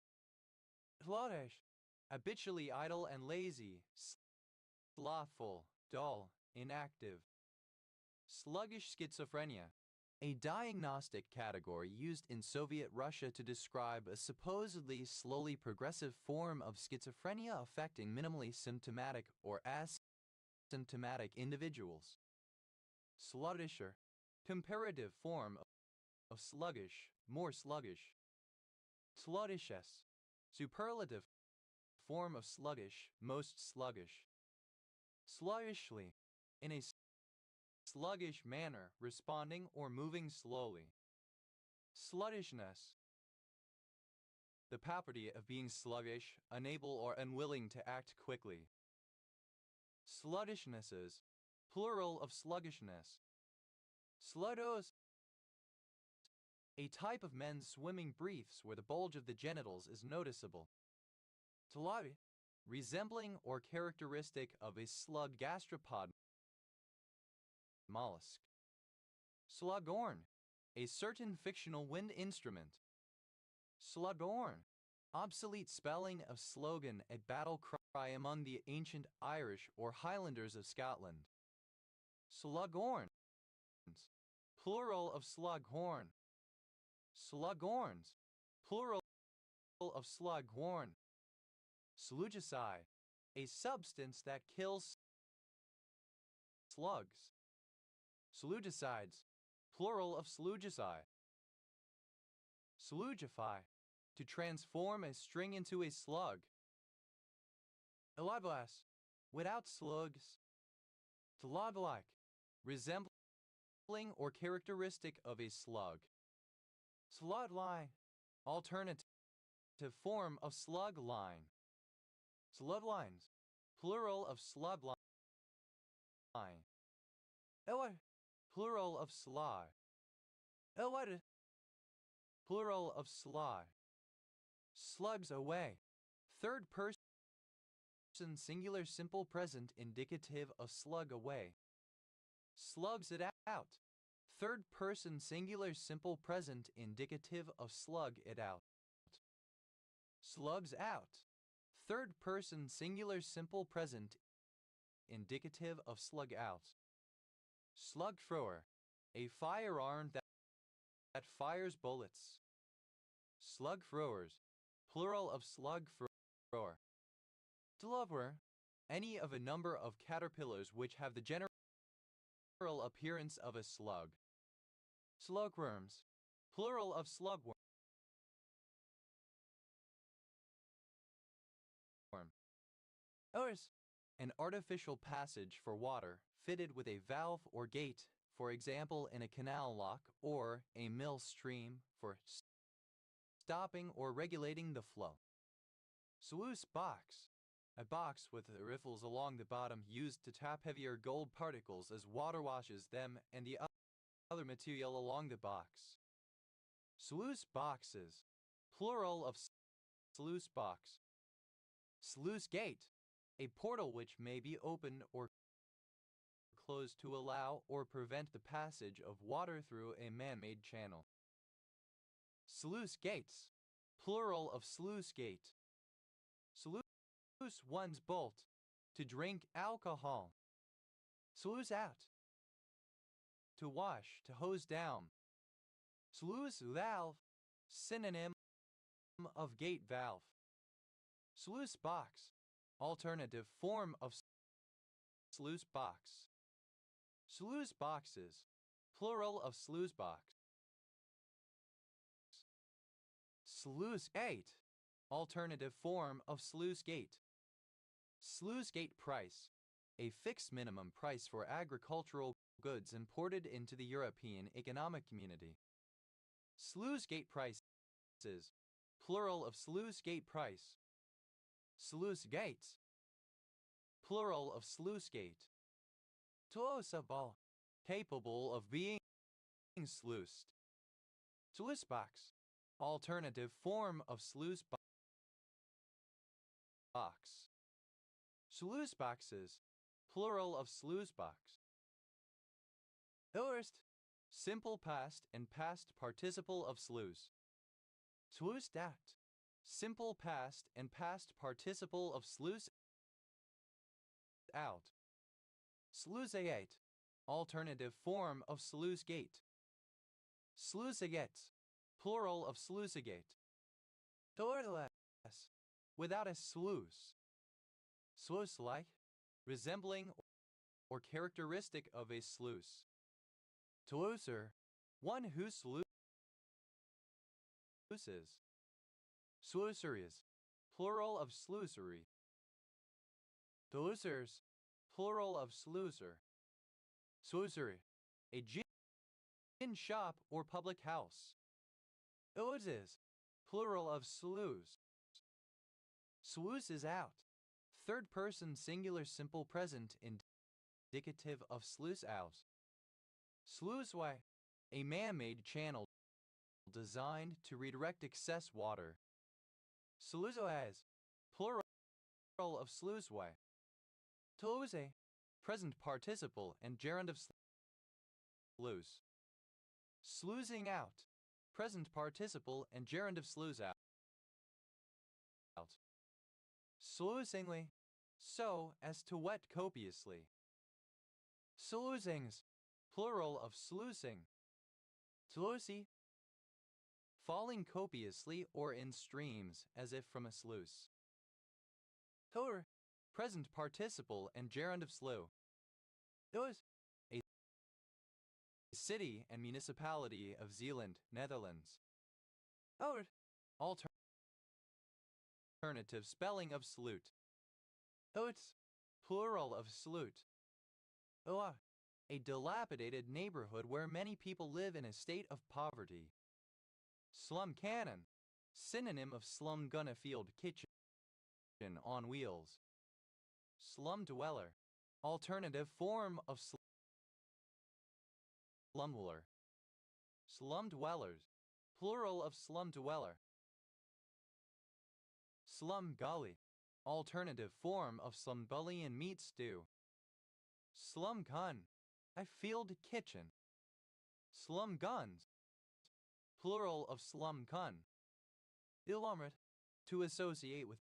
Speaker 1: Slotish, habitually idle and lazy, slothful, dull, inactive. Sluggish schizophrenia, a diagnostic category used in Soviet Russia to describe a supposedly slowly progressive form of schizophrenia affecting minimally symptomatic or asymptomatic individuals. Sluggisher, comparative form of sluggish, more sluggish. Sluggishness, superlative form of sluggish, most sluggish. Sluggishly, in a sluggish manner, responding or moving slowly. Sluggishness, the property of being sluggish, unable or unwilling to act quickly. Slugishnesses, plural of sluggishness. Sluttos, a type of men's swimming briefs where the bulge of the genitals is noticeable. Tlabi, resembling or characteristic of a slug gastropod mollusk. Slughorn, a certain fictional wind instrument. Slughorn, obsolete spelling of slogan, a battle cry among the ancient Irish or Highlanders of Scotland. Slughorns, plural of slughorn. Slughorns, plural of slughorn. Slugicide, a substance that kills slugs. Slugicides, plural of slugicide. Slugify, to transform a string into a slug. Elaglass, without slugs. Slug-like, resembling or characteristic of a slug. Slug-line, alternative form of slug line. Sluglines, plural of slug line. Ella, plural of sly. Ella, plural of sly. Slugs away, third person singular simple present indicative of slug away. Slugs it out, third person singular simple present indicative of slug it out. Slugs out, third person singular simple present indicative of slug out. Slug thrower, a firearm that fires bullets. Slug throwers, plural of slug thrower. Dlover, any of a number of caterpillars which have the general appearance of a slug. Slugworms, plural of slugworm. Ours, an artificial passage for water fitted with a valve or gate, for example in a canal lock or a mill stream for stopping or regulating the flow. Sluice box, a box with riffles along the bottom used to trap heavier gold particles as water washes them and the other material along the box. Sluice boxes, plural of sluice box. Sluice gate, a portal which may be opened or closed to allow or prevent the passage of water through a man-made channel. Sluice gates, plural of sluice gate. Sluice one's bolt, to drink alcohol. Sluice out, to wash, to hose down. Sluice valve, synonym of gate valve. Sluice box, alternative form of sluice box. Sluice boxes, plural of sluice box. Sluice gate, alternative form of sluice gate. Sluice gate price, a fixed minimum price for agricultural goods imported into the European Economic Community. Sluice gate prices, plural of sluice gate price. Sluice gates, plural of sluice gate. Sluiceable, capable of being sluiced. Sluice box, alternative form of sluice box. Sluice boxes, plural of sluice box. First, simple past and past participle of sluice. Sluiced out, simple past and past participle of sluice out. Sluiceate, alternative form of sluice gate. Sluicegate, plural of sluicegate. Doorless, without a sluice. Sluice-like, resembling or characteristic of a sluice. Sluicer, one who sluices. Sluiceries, plural of sluicery. Sluicers, plural of sluicer. Sluicery, a gin shop or public house. Sluices, plural of sluice. Sluices out, third person singular simple present indicative of sluice out. Sluiceway, a man-made channel designed to redirect excess water. Sluiceways, plural of sluiceway. Sluice, present participle and gerund of sluice. Sluicing out, present participle and gerund of sluice out. Sluicingly, so as to wet copiously. Sluicings, plural of sluicing. Sluicy, falling copiously or in streams as if from a sluice. Toer, present participle and gerund of slough. Those, a city and municipality of Zeeland, Netherlands. Oud, alternative spelling of salute. Oats, plural of salute. Oa, a dilapidated neighborhood where many people live in a state of poverty. Slum cannon, synonym of slum gun-a-field kitchen on wheels. Slum dweller, alternative form of slumdweller. Slum dwellers, plural of slum dweller. Slum gully, alternative form of slumgully and meat stew. Slum gun, a field kitchen. Slum guns, plural of slum gun. Illuminate, to associate with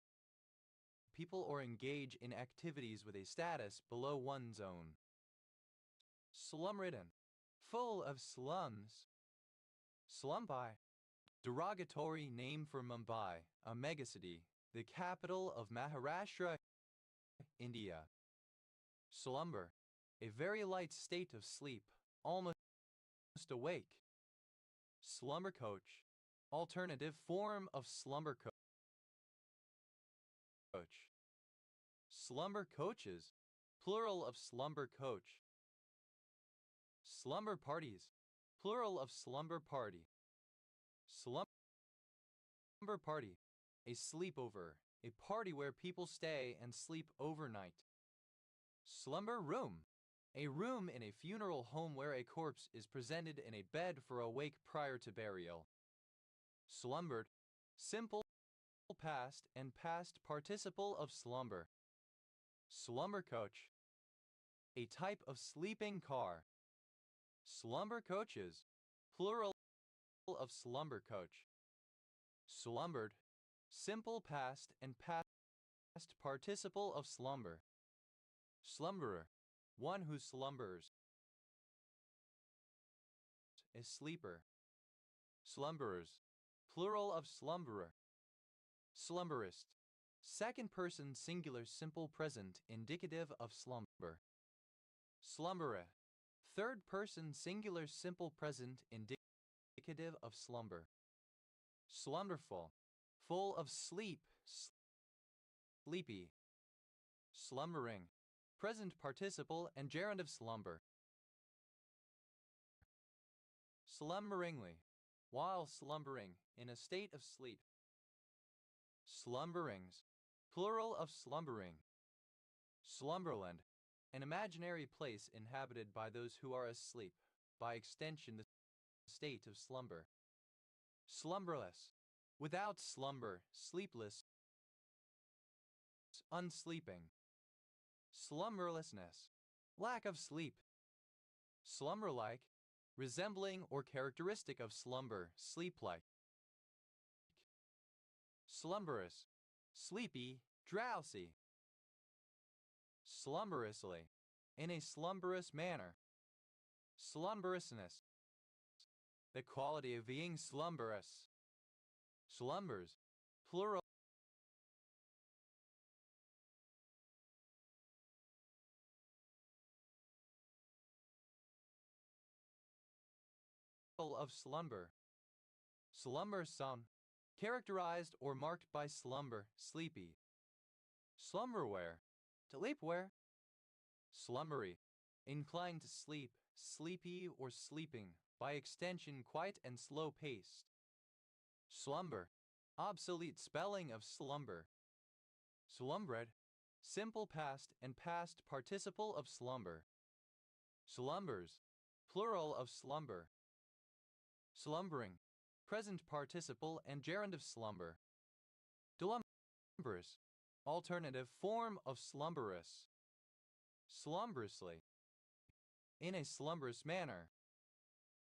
Speaker 1: people or engage in activities with a status below one's own. Slum-ridden, full of slums. Slumbai, derogatory name for Mumbai, a megacity, the capital of Maharashtra, India. Slumber, a very light state of sleep, almost awake. Slumber coach, alternative form of slumber coach. Slumber coaches, plural of slumber coach. Slumber parties, plural of slumber party. Slumber party, a sleepover, a party where people stay and sleep overnight. Slumber room, a room in a funeral home where a corpse is presented in a bed for a wake prior to burial. Slumbered, simple past and past participle of slumber. Slumber coach, a type of sleeping car. Slumber coaches, plural of slumber coach. Slumbered, simple past and past participle of slumber. Slumberer, one who slumbers. A sleeper. Slumberers, plural of slumberer. Slumberist, second person singular simple present indicative of slumber. Slumbereth, third person singular simple present indicative of slumber. Slumberful, full of sleep, sleepy. Slumbering, present participle and gerund of slumber. Slumberingly, while slumbering, in a state of sleep. Slumberings, plural of slumbering. Slumberland, an imaginary place inhabited by those who are asleep, by extension the state of slumber. Slumberless, without slumber, sleepless, unsleeping. Slumberlessness, lack of sleep. Slumber-like, resembling or characteristic of slumber, sleep-like. Slumberous, sleepy, drowsy. Slumberously, in a slumberous manner. Slumberousness, the quality of being slumberous. Slumbers, plural of slumber. Slumbersome, characterized or marked by slumber, sleepy. Slumberware, to sleepwear. Slumbery, inclined to sleep, sleepy or sleeping, by extension quite and slow-paced. Slumber, obsolete spelling of slumber. Slumbred, simple past and past participle of slumber. Slumbers, plural of slumber. Slumbering, present participle and gerund of slumber. Slumberous, alternative form of slumberous. Slumbrously, in a slumberous manner.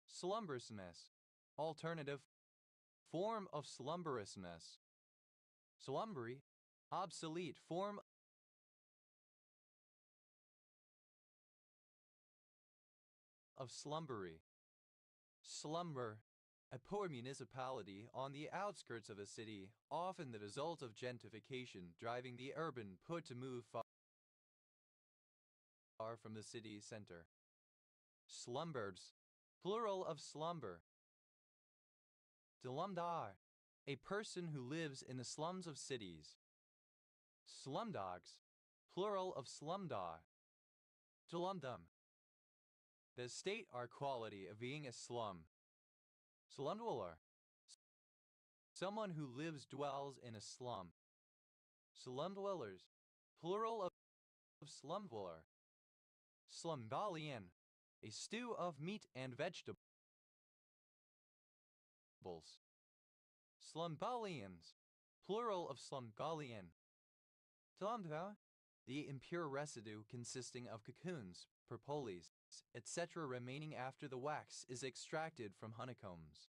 Speaker 1: Slumberousness, alternative form of slumberousness. Slumbery, obsolete form of slumbery. Slumber, a poor municipality on the outskirts of a city, often the result of gentrification driving the urban poor to move far from the city center. Slumberbs, plural of slumber. Slumdar, a person who lives in the slums of cities. Slumdogs, plural of slumdar. Slumdom, the state or quality of being a slum. Slumdweller, someone who dwells in a slum. Slumdwellers, plural of slumdweller. Slumbalian, a stew of meat and vegetables. Slumbalians, plural of slumbalian. Slumdva, the impure residue consisting of cocoons, propolis, etc. remaining after the wax is extracted from honeycombs.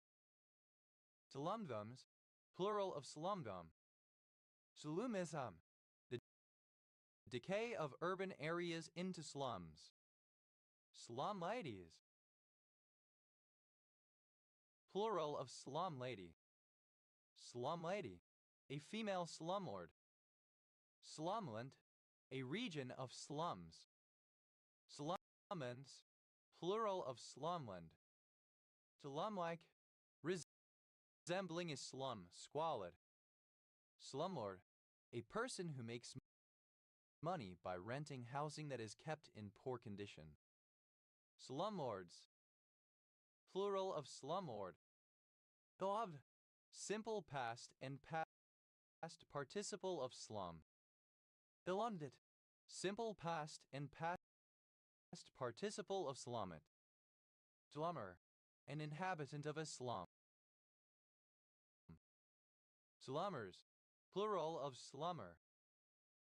Speaker 1: Slumdums, plural of slumdum. Slumism, the decay of urban areas into slums. Slum ladies, plural of slum lady. Slum lady, a female slumlord. Slumland, a region of slums. Slum Slumlands, plural of slumland. Slum-like, resembling a slum, squalid. Slumlord, a person who makes money by renting housing that is kept in poor condition. Slumlords, plural of slumlord. Beloved, simple past and past participle of slum. Beloved, simple past and past participle of slummet. Slummer, an inhabitant of a slum. Slummers, plural of slummer.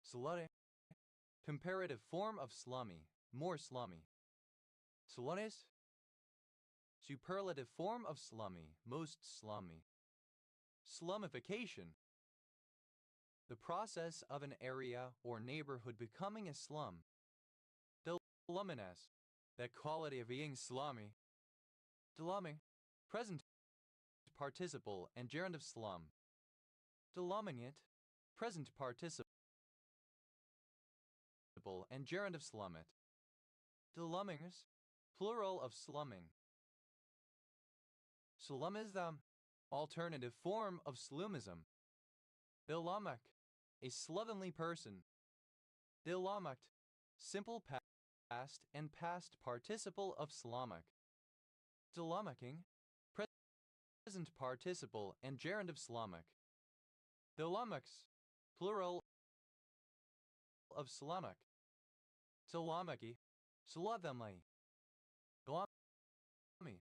Speaker 1: Slutty, comparative form of slummy, more slummy. Sluttis, superlative form of slummy, most slummy. Slumification, the process of an area or neighborhood becoming a slum. Slumminess, that quality of being slummy. Slumming, present participle and gerund of slum. Slumming it, present participle and gerund of slummet. Slummings, plural of slumming. Slumism, alternative form of slumism. Dilumak, a slovenly person. Dilumakt, simple past and past participle of slumak. Dilumaking, present participle and gerund of slumak. Dilumaks, plural of slumak. Slumaki, slovenly. Glummy,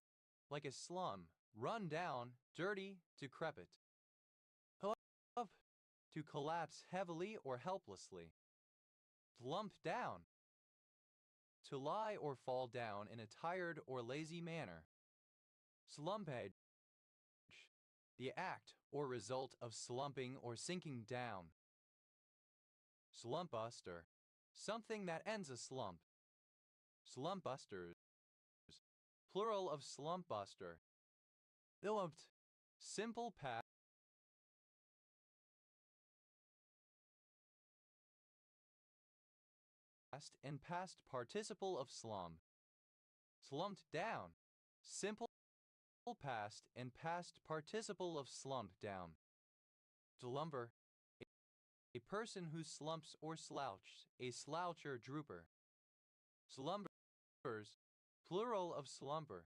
Speaker 1: like a slum, run down, dirty, decrepit. Up, to collapse heavily or helplessly. Slump down, to lie or fall down in a tired or lazy manner. Slumpage, the act or result of slumping or sinking down. Slumpbuster, something that ends a slump. Slumpbusters, plural of slumpbuster. Illumped, simple past and past participle of slum. Slumped down, simple past and past participle of slumped down. Slumber, a person who slumps or slouches, a sloucher drooper. Slumbers, plural of slumber.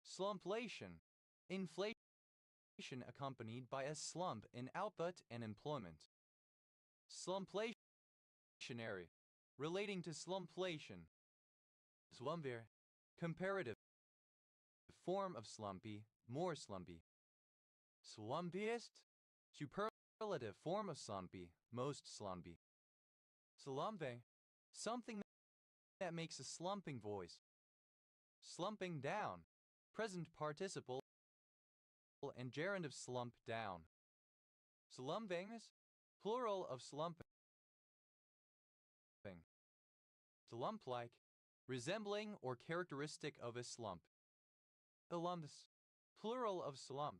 Speaker 1: Slumplation, inflation accompanied by a slump in output and employment. Slumplationary, relating to slumplation. Slumvier, comparative form of slumpy, more slumpy. Slumpiest, superlative form of slumpy, most slumpy. Slumping, something that makes a slumping voice. Slumping down, present participle and gerund of slump down. Slumpings, plural of slumping. Slump-like, resembling or characteristic of a slump. Slumps, plural of slump.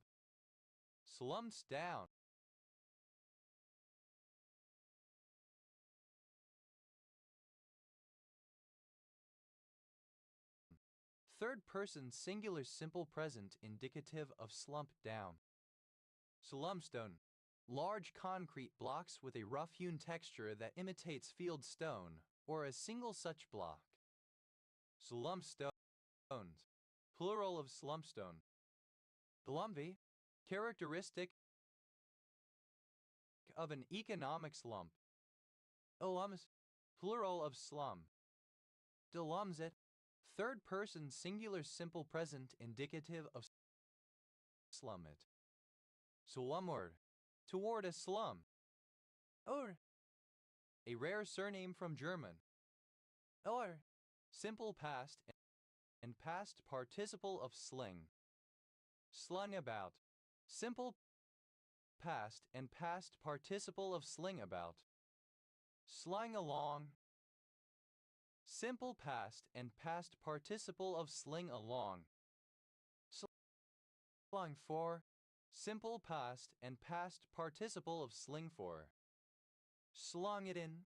Speaker 1: Slumps down. Third person singular simple present indicative of slump down. Slumstone, large concrete blocks with a rough-hewn texture that imitates field stone, or a single such block. Slumpstones, plural of slumpstone. Slumvy, characteristic of an economic slump. Slums, plural of slum. Slumsit, third person singular simple present indicative of slummet. Slumward, toward a slum. Or, a rare surname from German. Or, simple past and past participle of sling. Slung about, simple past and past participle of sling about. Slung along, simple past and past participle of sling along. Slung for, simple past and past participle of sling for. Slung it in,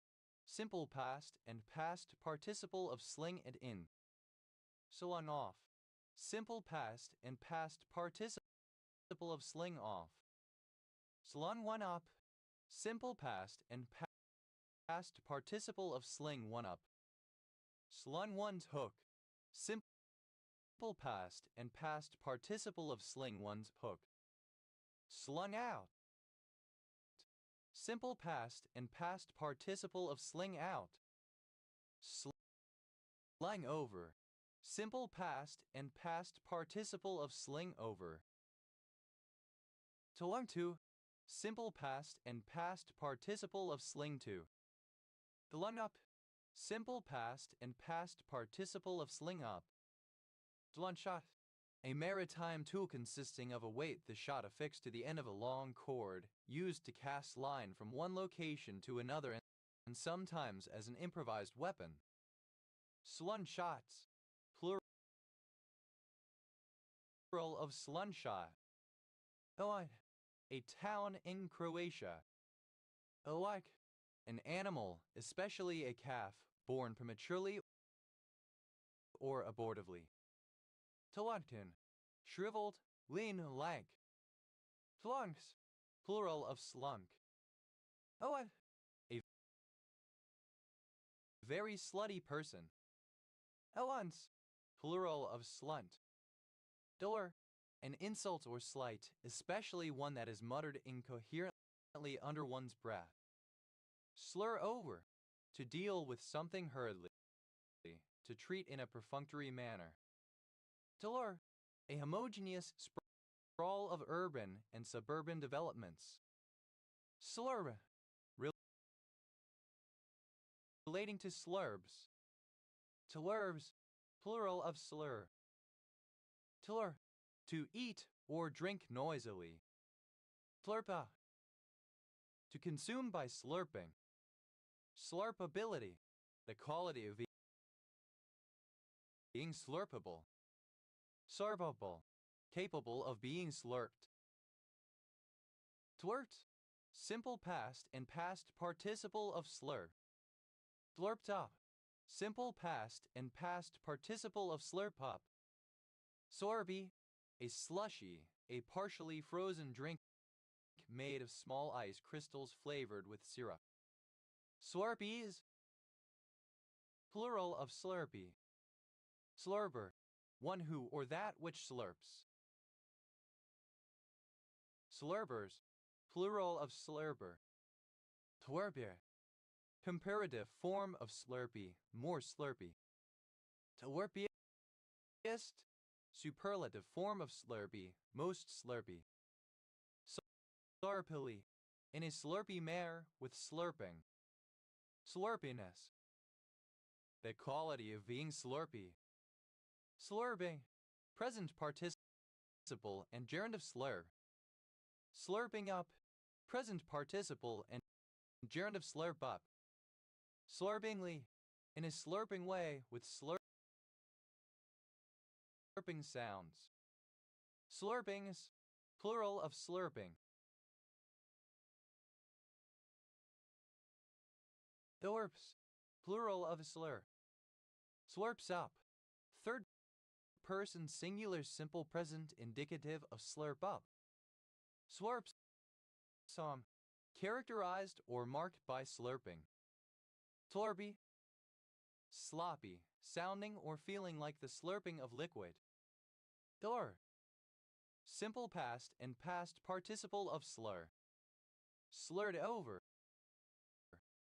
Speaker 1: simple past and past participle of sling and in. Slung off, simple past and past participle of sling off. Slung one up, simple past and past participle of sling one up. Slung one's hook, simple past and past participle of sling one's hook. Slung out, simple past and past participle of sling out. Slang over, simple past and past participle of sling over. To lung to, simple past and past participle of sling to. The lung up, simple past and past participle of sling up. Dlun shot, a maritime tool consisting of a weight the shot affixed to the end of a long cord, used to cast line from one location to another and sometimes as an improvised weapon. Slun shots, plural of slunshot. Oaj, a town in Croatia. Oaj, an animal, especially a calf, born prematurely or abortively. Tlunkton, shriveled, lean, lank. Slunks, plural of slunk. Oaj, a very slutty person. Elunce, plural of slunt. Duller, an insult or slight, especially one that is muttered incoherently under one's breath. Slur over, to deal with something hurriedly, to treat in a perfunctory manner. Duller, a homogeneous sprawl of urban and suburban developments. Slurb, relating to slurbs. Tlurbs, plural of slur. Tlur, to eat or drink noisily. Slurpa, to consume by slurping. Slurpability, the quality of being slurpable. Slurpable, capable of being slurped. Twirt, simple past and past participle of slur. Slurped up, simple past and past participle of slurp up. Sorby, a slushy, a partially frozen drink made of small ice crystals flavored with syrup. Slurpees, plural of slurpee. Slurber, one who or that which slurps. Slurbers, plural of slurber. Twerbier, comparative form of slurpy, more slurpy. Twerpiest, superlative form of slurpy, most slurpy. Slurpily, in a slurpy manner with slurping. Slurpiness, the quality of being slurpy. Slurping, present participle and gerund of slur. Slurping up, present participle and gerund of slurp up. Slurpingly, in a slurping way with slurping sounds. Slurpings, plural of slurping. Slurps, plural of slur. Slurps up, third person singular simple present indicative of slurp up. Slurps, some, characterized or marked by slurping. Slurpy, sloppy, sounding or feeling like the slurping of liquid. Slur, simple past and past participle of slur. Slurred over,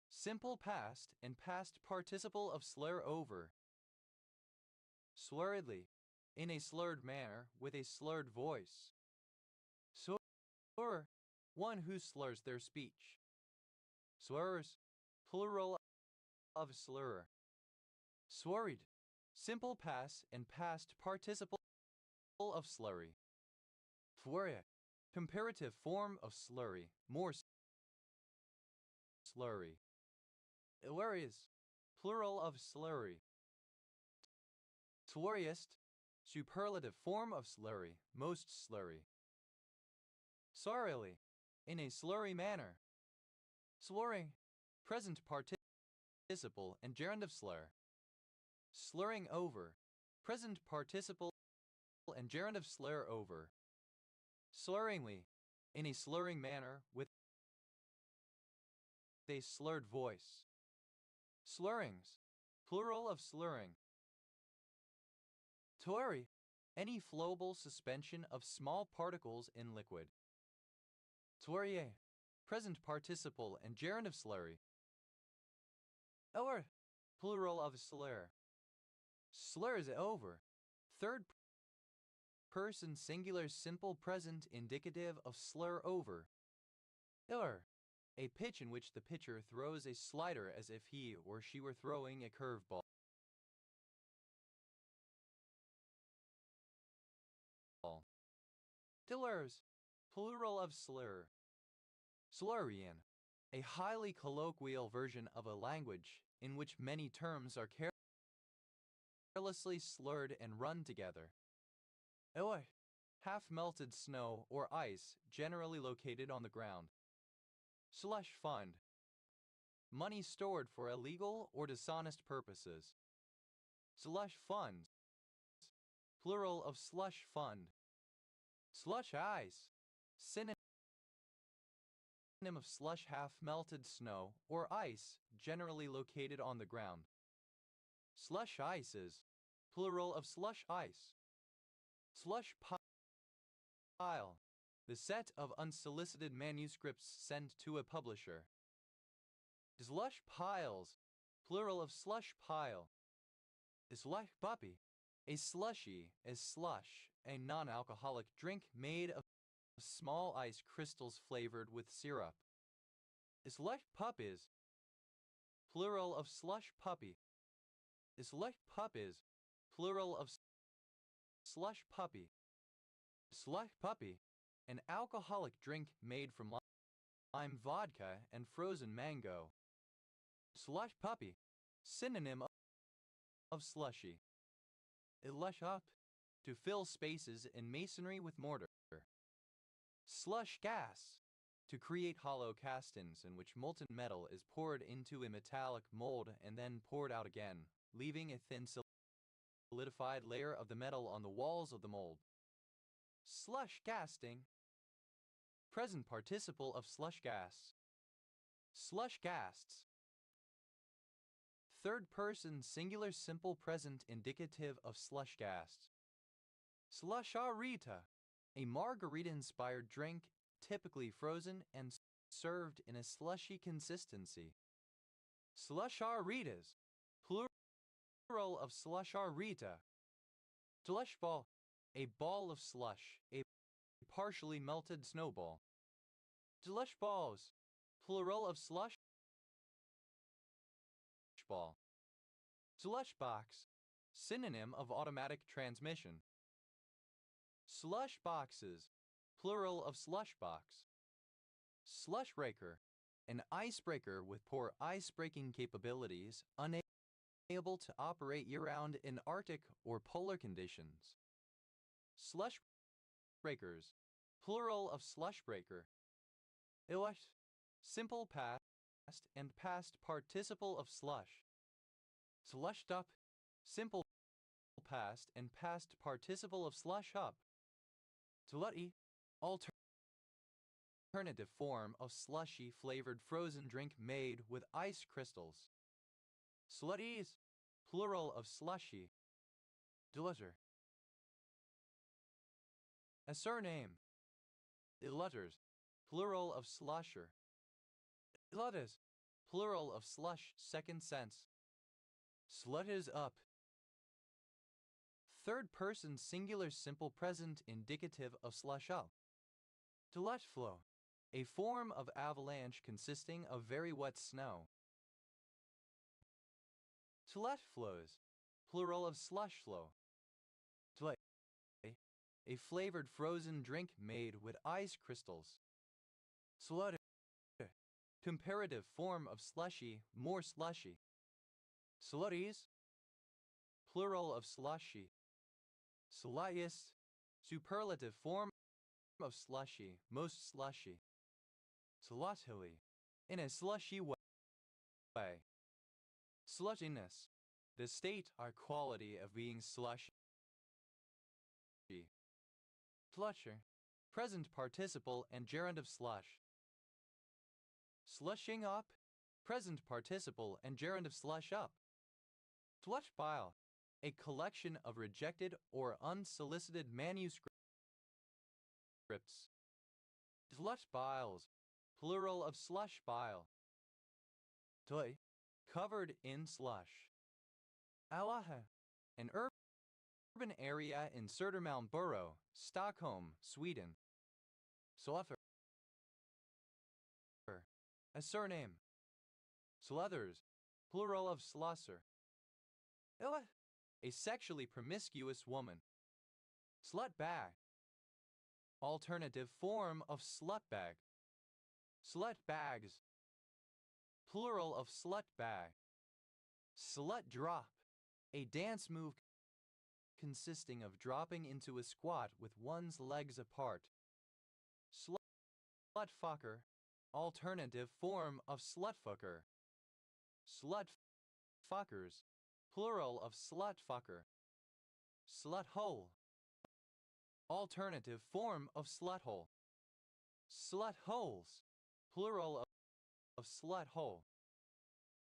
Speaker 1: simple past and past participle of slur over. Slurredly, in a slurred manner with a slurred voice. Slur, one who slurs their speech. Slurs, plural of slur. Slurried, simple past and past participle of slurry. Flurry, comparative form of slurry, more slurry. Hilarious, plural of slurry. Slurriest, superlative form of slurry, most slurry. Sorrily, in a slurry manner. Slurring, present participle participle and gerundive slur. Slurring over, present participle and gerundive slur over. Slurringly, in a slurring manner with a slurred voice. Slurrings, plural of slurring. Toeri, any flowable suspension of small particles in liquid. Toerie, present participle and gerundive slurry. Or, plural of slur. Slurs over, third person singular simple present indicative of slur over. Or, a pitch in which the pitcher throws a slider as if he or she were throwing a curveball. Dillers, plural of slur. Slurian, a highly colloquial version of a language in which many terms are carelessly slurred and run together. Oi, half-melted snow or ice generally located on the ground. Slush fund, money stored for illegal or dishonest purposes. Slush funds, plural of slush fund. Slush ice, synonym of slush half-melted snow or ice generally located on the ground. Slush ices, plural of slush ice. Slush pile, the set of unsolicited manuscripts sent to a publisher. Slush piles, plural of slush pile. Slush puppy, a slushy is slush, a non-alcoholic drink made of small ice crystals flavored with syrup. Slush pup is, plural of slush puppy. Slush pup is, plural of slush puppy. Slush puppy, an alcoholic drink made from lime vodka and frozen mango. Slush puppy, synonym of slushy. Slush up, to fill spaces in masonry with mortar. Slush gas, to create hollow castings in which molten metal is poured into a metallic mold and then poured out again, leaving a thin solidified layer of the metal on the walls of the mold. Slush casting, present participle of slush gas. Slush gasts, third person singular simple present indicative of slush gas. Slusharita, a margarita-inspired drink typically frozen and served in a slushy consistency. Slusharitas, plural of slusharita. Slush ball, a ball of slush, a partially melted snowball. Slush balls, plural of slush ball. Slush box, synonym of automatic transmission. Slush boxes, plural of slush box. Slush breaker, an icebreaker with poor ice-breaking capabilities, unable to operate year-round in Arctic or polar conditions. Slush breakers, plural of slush breaker. Slush, simple past and past participle of slush. Slushed up, simple past and past participle of slush up. Slutty, alternative form of slushy flavored frozen drink made with ice crystals. Slutties, plural of slushy. Delutter, a surname. Illutters, plural of slusher. Illutters, plural of slush second sense. Slut is up, third person singular simple present indicative of slush up. Slush flow, a form of avalanche consisting of very wet snow. Slush flows, plural of slush flow. Slush, a flavored frozen drink made with ice crystals. Slutter, comparative form of slushy, more slushy. Slutties, plural of slushy. Sluttiest, superlative form of slushy, most slushy. Slushily, in a slushy way. Slushiness, the state or quality of being slushy. Slusher, present participle and gerund of slush. Slushing up, present participle and gerund of slush up. Slush pile, a collection of rejected or unsolicited manuscripts. Slush piles, plural of slush pile. Toy, covered in slush. Alaha, an urban area in Södermalm borough, Stockholm, Sweden. Sluffer, a surname. Sluthers, plural of slusser. Illa, a sexually promiscuous woman. Slutbag, alternative form of slutbag. Slutbags, plural of slutbag. Slut drop, a dance move consisting of dropping into a squat with one's legs apart. Slutfucker, alternative form of slutfucker. Slutfuckers, plural of slutfucker. Sluthole, alternative form of sluthole. Slutholes, plural of sluthole.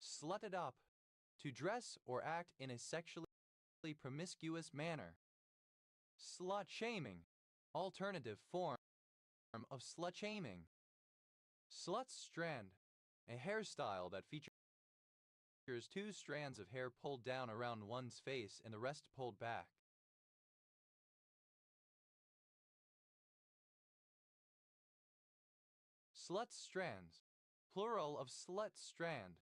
Speaker 1: Slutted up, to dress or act in a sexually promiscuous manner. Slut-shaming, alternative form of slut-shaming. Slut-strand, a hairstyle that features two strands of hair pulled down around one's face and the rest pulled back. Slut-strands, plural of slut-strand.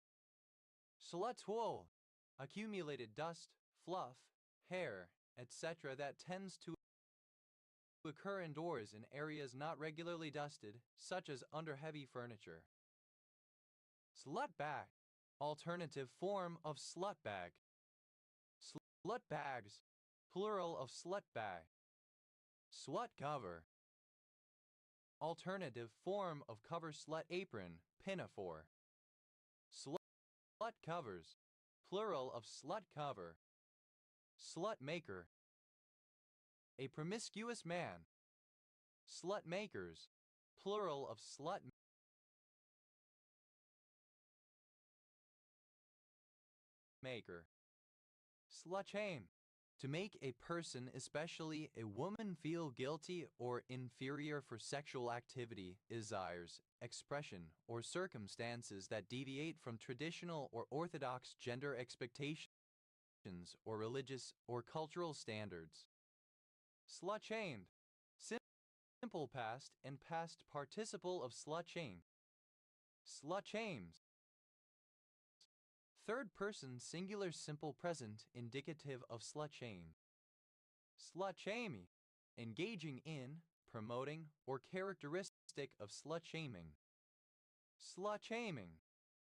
Speaker 1: Slut-wool, accumulated dust, fluff, hair, etc. that tends to occur indoors in areas not regularly dusted, such as under heavy furniture. Slutbag, alternative form of slutbag. Slutbags, plural of slutbag. Slut cover, alternative form of cover. Slut apron, pinafore. Slut covers, plural of slut cover. Slut maker, a promiscuous man. Slut makers, plural of slut maker. Slut shame, to make a person, especially a woman, feel guilty or inferior for sexual activity, desires, expression, or circumstances that deviate from traditional or orthodox gender expectations or religious or cultural standards. Slut-shamed, simple past and past participle of slut-shame. Slut-shames, third person singular simple present indicative of slut-shame. Slut-shamey, engaging in, promoting, or characteristic of slut-shaming. Slut-shaming,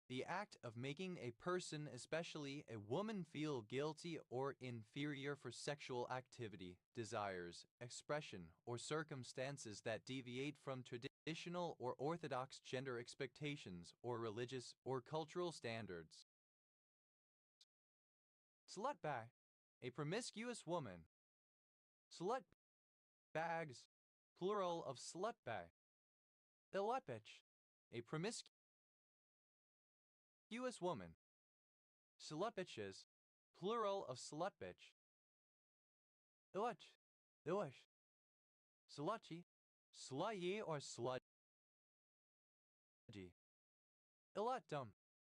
Speaker 1: the act of making a person, especially a woman, feel guilty or inferior for sexual activity, desires, expression, or circumstances that deviate from traditional or orthodox gender expectations or religious or cultural standards. Slutbag, a promiscuous woman. Slutbags, plural of slutbag. Slutbitch, a promiscuous woman. Slutbitches, plural of slutbitch. Slush, slutchy, slutty or sludgy. Slutdom,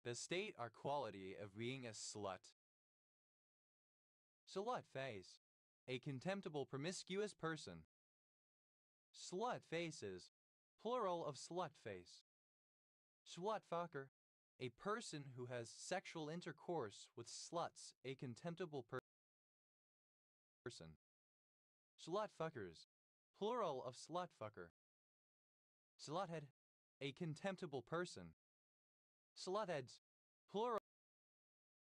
Speaker 1: the state or quality of being a slut. Slut face, a contemptible promiscuous person. Slut faces, plural of slut face. Slutfucker, a person who has sexual intercourse with sluts, a contemptible person. Slutfuckers, plural of slutfucker. Sluthead, a contemptible person. Slutheads, plural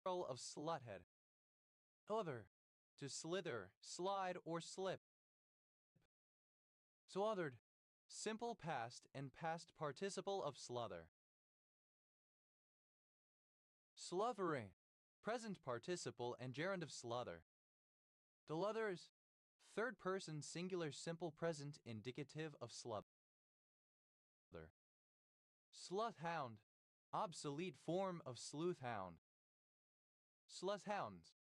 Speaker 1: of sluthead. Slither, to slither, slide, or slip. Slothered, simple past and past participle of sluther. Slothering, present participle and gerund of sluther. Deluthers, third person singular simple present indicative of sluther. Sluthound, obsolete form of sleuthhound. Sluthounds,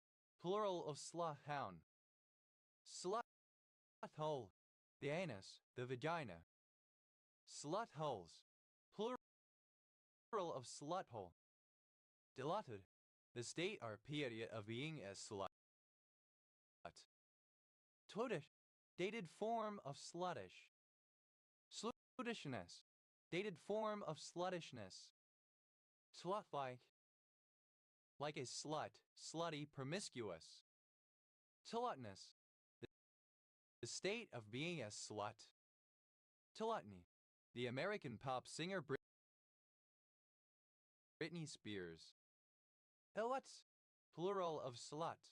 Speaker 1: plural of sluthound. Sluthole, the anus, the vagina. Slutholes, plural of sluthole. Dilated, the state or period of being a slut. Totish, dated form of sluttish. Slutishness, dated form of sluttishness. Slut-like, like a slut, slutty, promiscuous. Tilutness, the state of being a slut. Tilutny, the American pop singer Britney Spears. Iluts, plural of slut.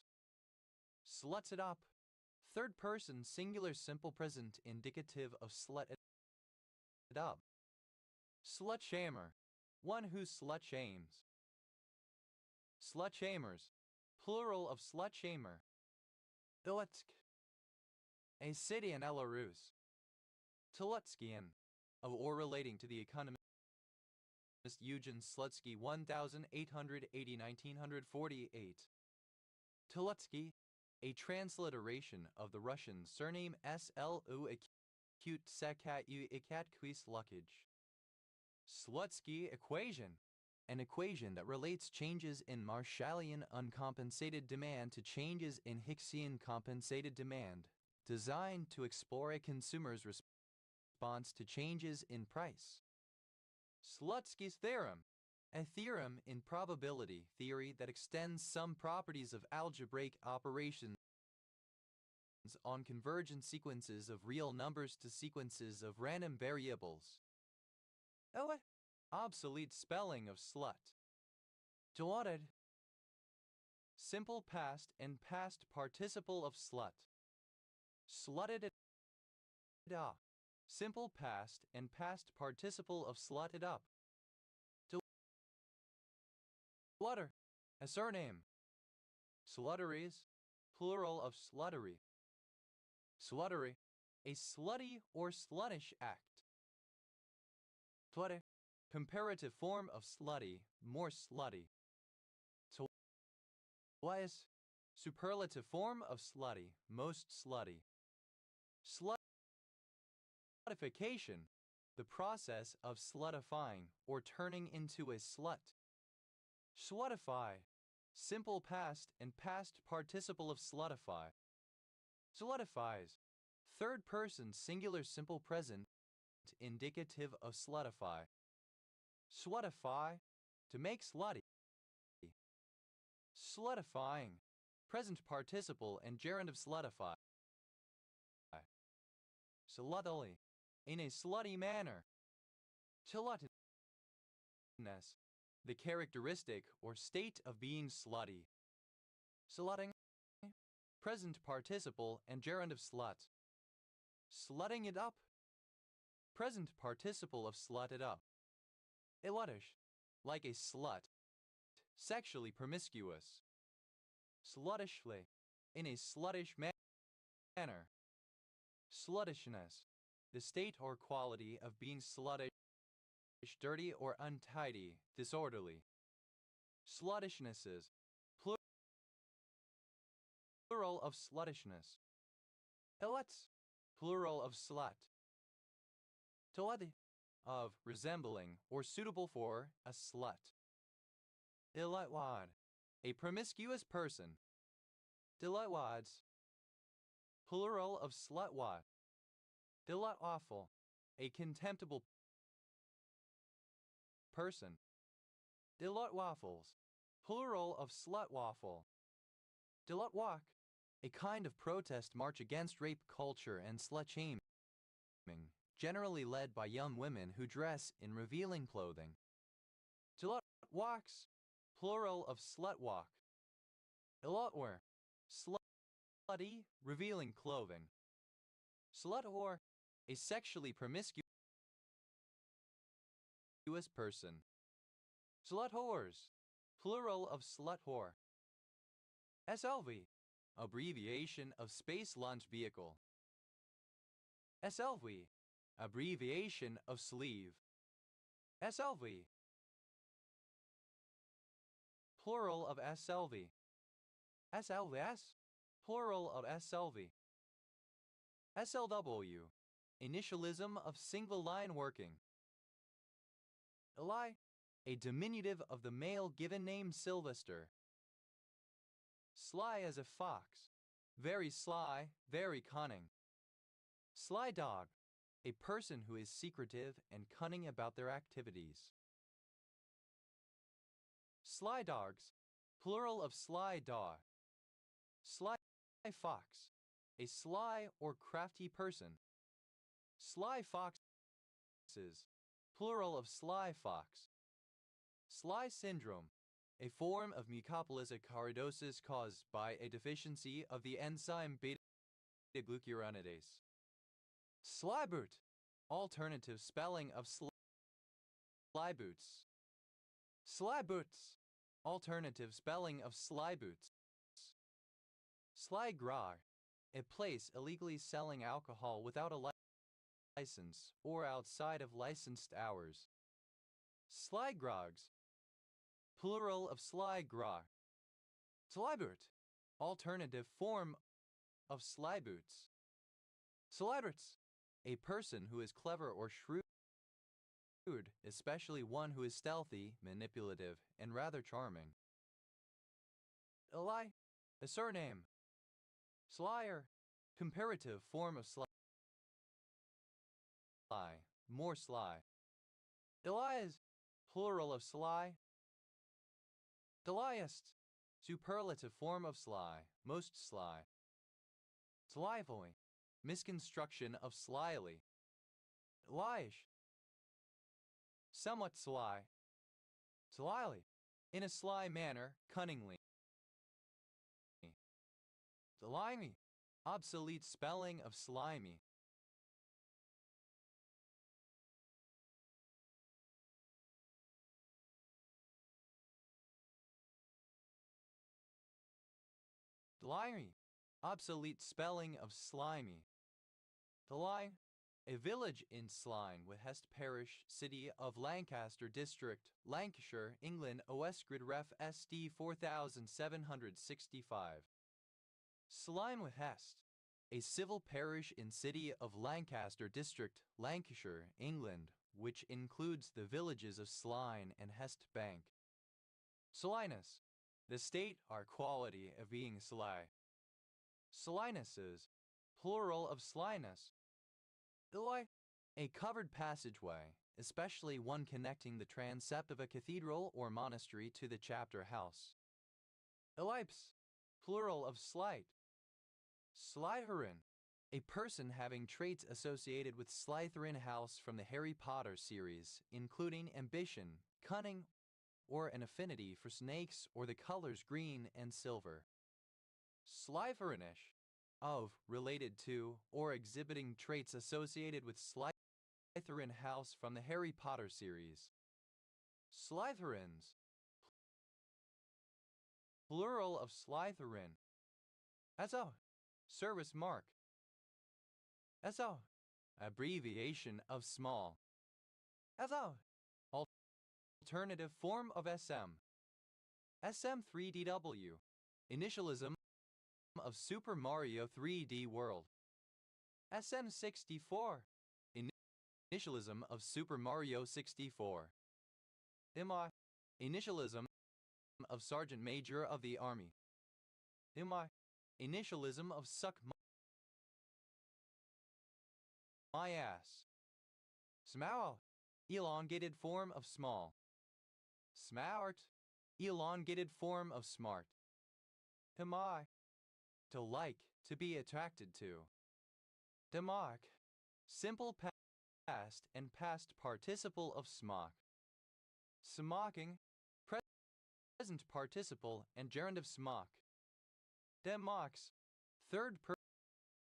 Speaker 1: Sluts it up, third person singular simple present indicative of slut it up. Slut-shamer, one who slut-shames. Slut-shamers, plural of slut-shamer. Ilutsk, a city in Belarus. Tilutskian, of or relating to the economist Eugen Slutsky 1880–1948. Tilutsky, a transliteration of the Russian surname Slu acute sekat u ikat quis luckage. Slutsky equation, an equation that relates changes in Marshallian uncompensated demand to changes in Hicksian compensated demand, designed to explore a consumer's response to changes in price. Slutsky's theorem, a theorem in probability theory that extends some properties of algebraic operations on convergent sequences of real numbers to sequences of random variables. Obsolete spelling of slut. Dilated, simple past and past participle of slut. Slutted it up, simple past and past participle of slutted up. Slutter, a surname. Slutteries, plural of sluttery. Sluttery, a slutty or sluttish act. Slutter, comparative form of slutty, more slutty. Twice, superlative form of slutty, most slutty. Slutification, the process of slutifying or turning into a slut. Slutify, simple past and past participle of slutify. Slutifies, third person singular simple present indicative of slutify. Slutify, to make slutty. Slutifying, present participle and gerund of slutify. Sluttily, in a slutty manner. Tilutedness, the characteristic or state of being slutty. Slutting, present participle and gerund of slut. Slutting it up, present participle of slutted up. Ilutish, like a slut, sexually promiscuous. Sluttishly, in a sluttish manner. Sluttishness, the state or quality of being sluttish, dirty or untidy, disorderly. Slutishnesses, plural of sluttishness. Iluts, plural of slut. Tiladi, of resembling or suitable for a slut. Ilutwad, a promiscuous person. Dilutwads, plural of slutwad. Dilutwaffle, a contemptible person. Dilutwaffles, plural of slutwaffle. Dilutwalk, a kind of protest march against rape culture and slut-shaming, generally led by young women who dress in revealing clothing. Dilutwalks, plural of slutwalk. Ilutwear, slutty, revealing clothing. Slutwhore, a sexually promiscuous person. Sluthores, plural of sluthwhore. SLV, abbreviation of Space Launch Vehicle. SLV, abbreviation of sleeve. SLV, plural of SLV. SLVS, plural of SLV. SLW, initialism of single line working. Eli, a diminutive of the male given name Sylvester. Sly as a fox, very sly, very cunning. Sly dog, a person who is secretive and cunning about their activities. Sly dogs, plural of sly dog. Sly fox, a sly or crafty person. Sly foxes, plural of sly fox. Sly syndrome, a form of mucopolys acidosis caused by a deficiency of the enzyme beta-glucuronidase. Slyboot, alternative spelling of slyboots. Slyboots, alternative spelling of slyboots. Sly grog, a place illegally selling alcohol without a license or outside of licensed hours. Sly grogs, plural of sly grog. Slyboot, alternative form of slyboots. Slyboots, a person who is clever or shrewd, especially one who is stealthy, manipulative, and rather charming. Eli, a surname. Slyer, comparative form of sly, more sly. Elias, plural of sly. Deliest, superlative form of sly, most sly. Slyvoy, misconstruction of slyly. Slyish, somewhat sly. Slyly, in a sly manner, cunningly. Slimy, obsolete spelling of slimy. Slimy, obsolete spelling of slimy. Sly, a village in Sline, West Parish, City of Lancaster District, Lancashire, England, Oesgrid Ref SD 4765. Slime with Hest, a civil parish in City of Lancaster District, Lancashire, England, which includes the villages of Sline and Hest Bank. Slyness, the state or quality of being sly. Slynesses, plural of slyness. Eli, a covered passageway, especially one connecting the transept of a cathedral or monastery to the chapter house. Ellipse, plural of slight. Slytherin, a person having traits associated with Slytherin House from the Harry Potter series, including ambition, cunning, or an affinity for snakes or the colors green and silver. Slytherinish, of, related to, or exhibiting traits associated with Slytherin House from the Harry Potter series. Slytherins, plural of Slytherin. SO, service mark. SO, abbreviation of small. SO, alternative form of SM. SM3DW, initialism of Super Mario 3D World. SM64, initialism of Super Mario 64. MI, initialism of Sergeant Major of the Army. MI, initialism of Suck My Ass. Smow, elongated form of small. Smart, elongated form of smart. Himai, to like, to be attracted to. Demark, simple past and past participle of smock. Smocking, present participle and gerund of smock. Demox, third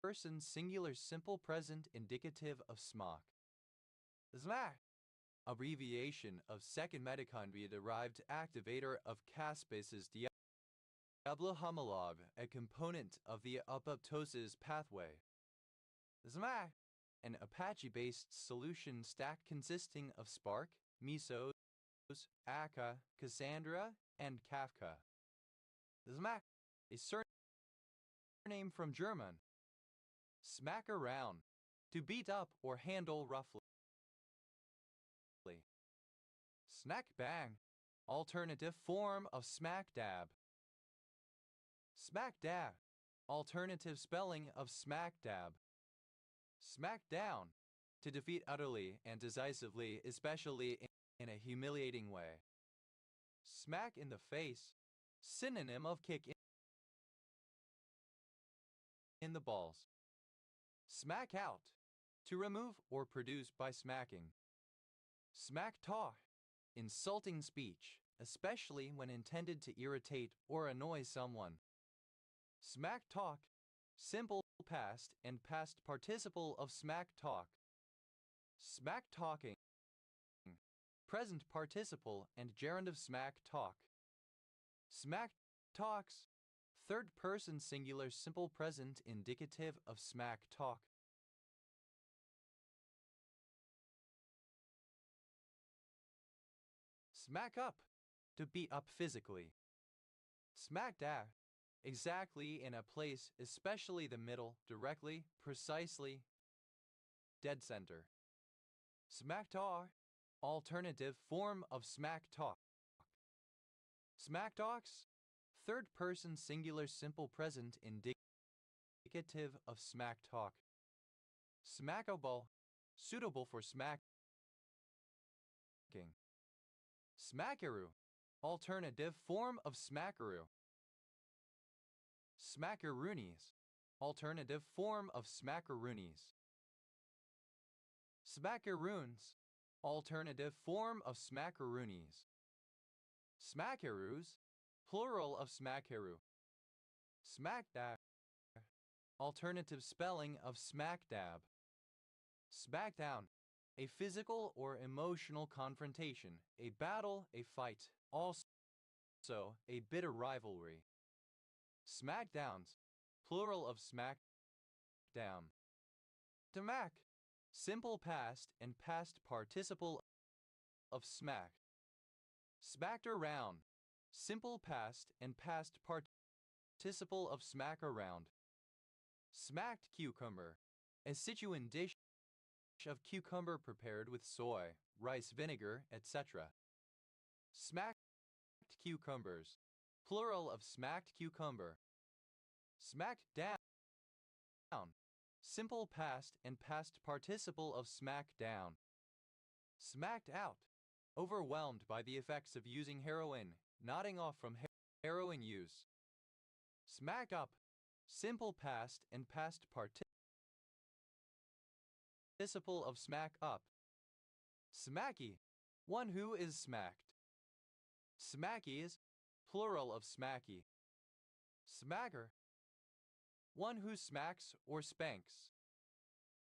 Speaker 1: person singular simple present indicative of smock. Zmak, abbreviation of second mitochondria derived activator of caspases homolog, a component of the apoptosis pathway. Smack, an Apache-based solution stack consisting of Spark, Mesos, Akka, Cassandra, and Kafka. Smack, a surname from German. Smack around, to beat up or handle roughly. Smack bang, alternative form of smack dab. Smack dab, alternative spelling of smack dab. Smack down, to defeat utterly and decisively, especially in a humiliating way. Smack in the face, synonym of kick in the balls. Smack out, to remove or produce by smacking. Smack talk, insulting speech, especially when intended to irritate or annoy someone. Smack talk, simple past and past participle of smack talk. Smack talking, present participle and gerund of smack talk. Smack talks, third person singular simple present indicative of smack talk. Smack up, to beat up physically. Smack dab, exactly in a place, especially the middle, directly, precisely, dead center. Smack tar, alternative form of smack talk. Smack talks, third person singular simple present indicative of smack talk. Smackable, suitable for smacking. Smackaroo, alternative form of smackaroo. Smackaroonies, alternative form of smackaroonies. Smackaroons, alternative form of smackaroonies. Smackaroos, plural of smackaroo. Smackdab, alternative spelling of smackdab. Smackdown, a physical or emotional confrontation, a battle, a fight, also a bitter rivalry. Smackdowns, plural of smackdown. Smack, simple past and past participle of smack. Smacked around, simple past and past participle of smack around. Smacked cucumber, a Sichuan dish of cucumber prepared with soy, rice vinegar, etc. Smacked cucumbers, plural of smacked cucumber. Smacked down, simple past and past participle of smack down. Smacked out, overwhelmed by the effects of using heroin, nodding off from heroin use. Smack up, simple past and past participle of smack up. Smacky, one who is smacked. Smackies, plural of smacky. Smacker, one who smacks or spanks.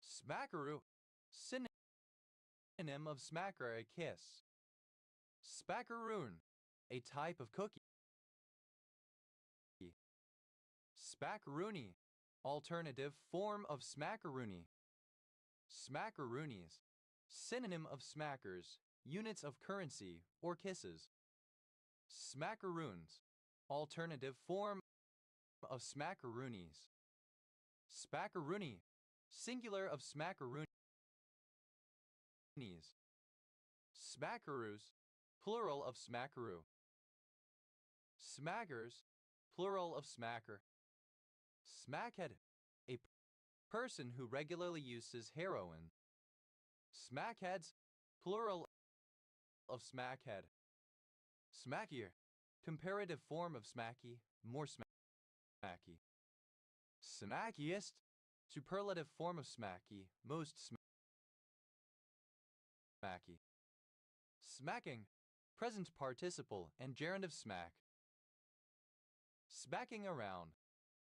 Speaker 1: Smackaroo, synonym of smacker, a kiss. Spackaroon, a type of cookie. Spackaroony, alternative form of smackaroony. Smackaroonies, synonym of smackers, units of currency, or kisses. Smackaroons, alternative form of smackaroonies. Spackaroony, singular of smackaroonies. Smackaroos, plural of smackaroo. Smackers, plural of smacker. Smackhead, a person who regularly uses heroin. Smackheads, plural of smackhead. Smackier, comparative form of smacky, more smacky. Smackiest, superlative form of smacky, most smacky. Smacking, present participle and gerund of smack. Smacking around,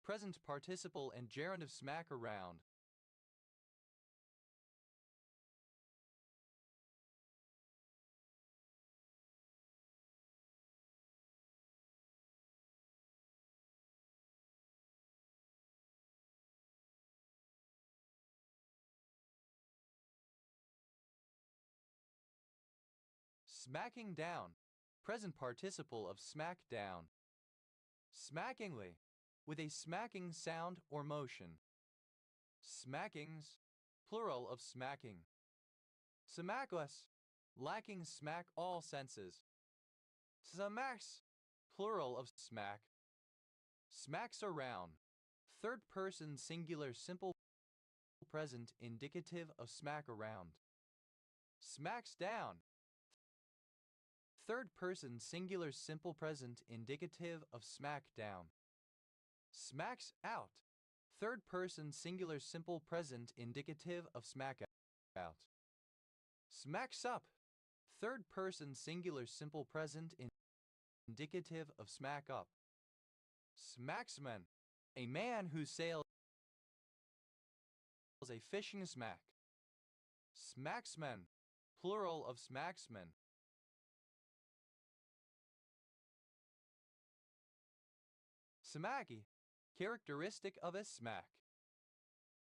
Speaker 1: present participle and gerund of smack around. Smacking down, present participle of smack down. Smackingly, with a smacking sound or motion. Smackings, plural of smacking. Smackless, lacking smack all senses. Smacks, plural of smack. Smacks around, third person singular simple present indicative of smack around. Smacks down, third person singular simple present indicative of smack down. Smacks out, third person singular simple present indicative of smack out. Smacks up, third person singular simple present indicative of smack up. Smacksman, a man who sails a fishing smack. Smacksman, plural of smacksman. Smacky, characteristic of a smack.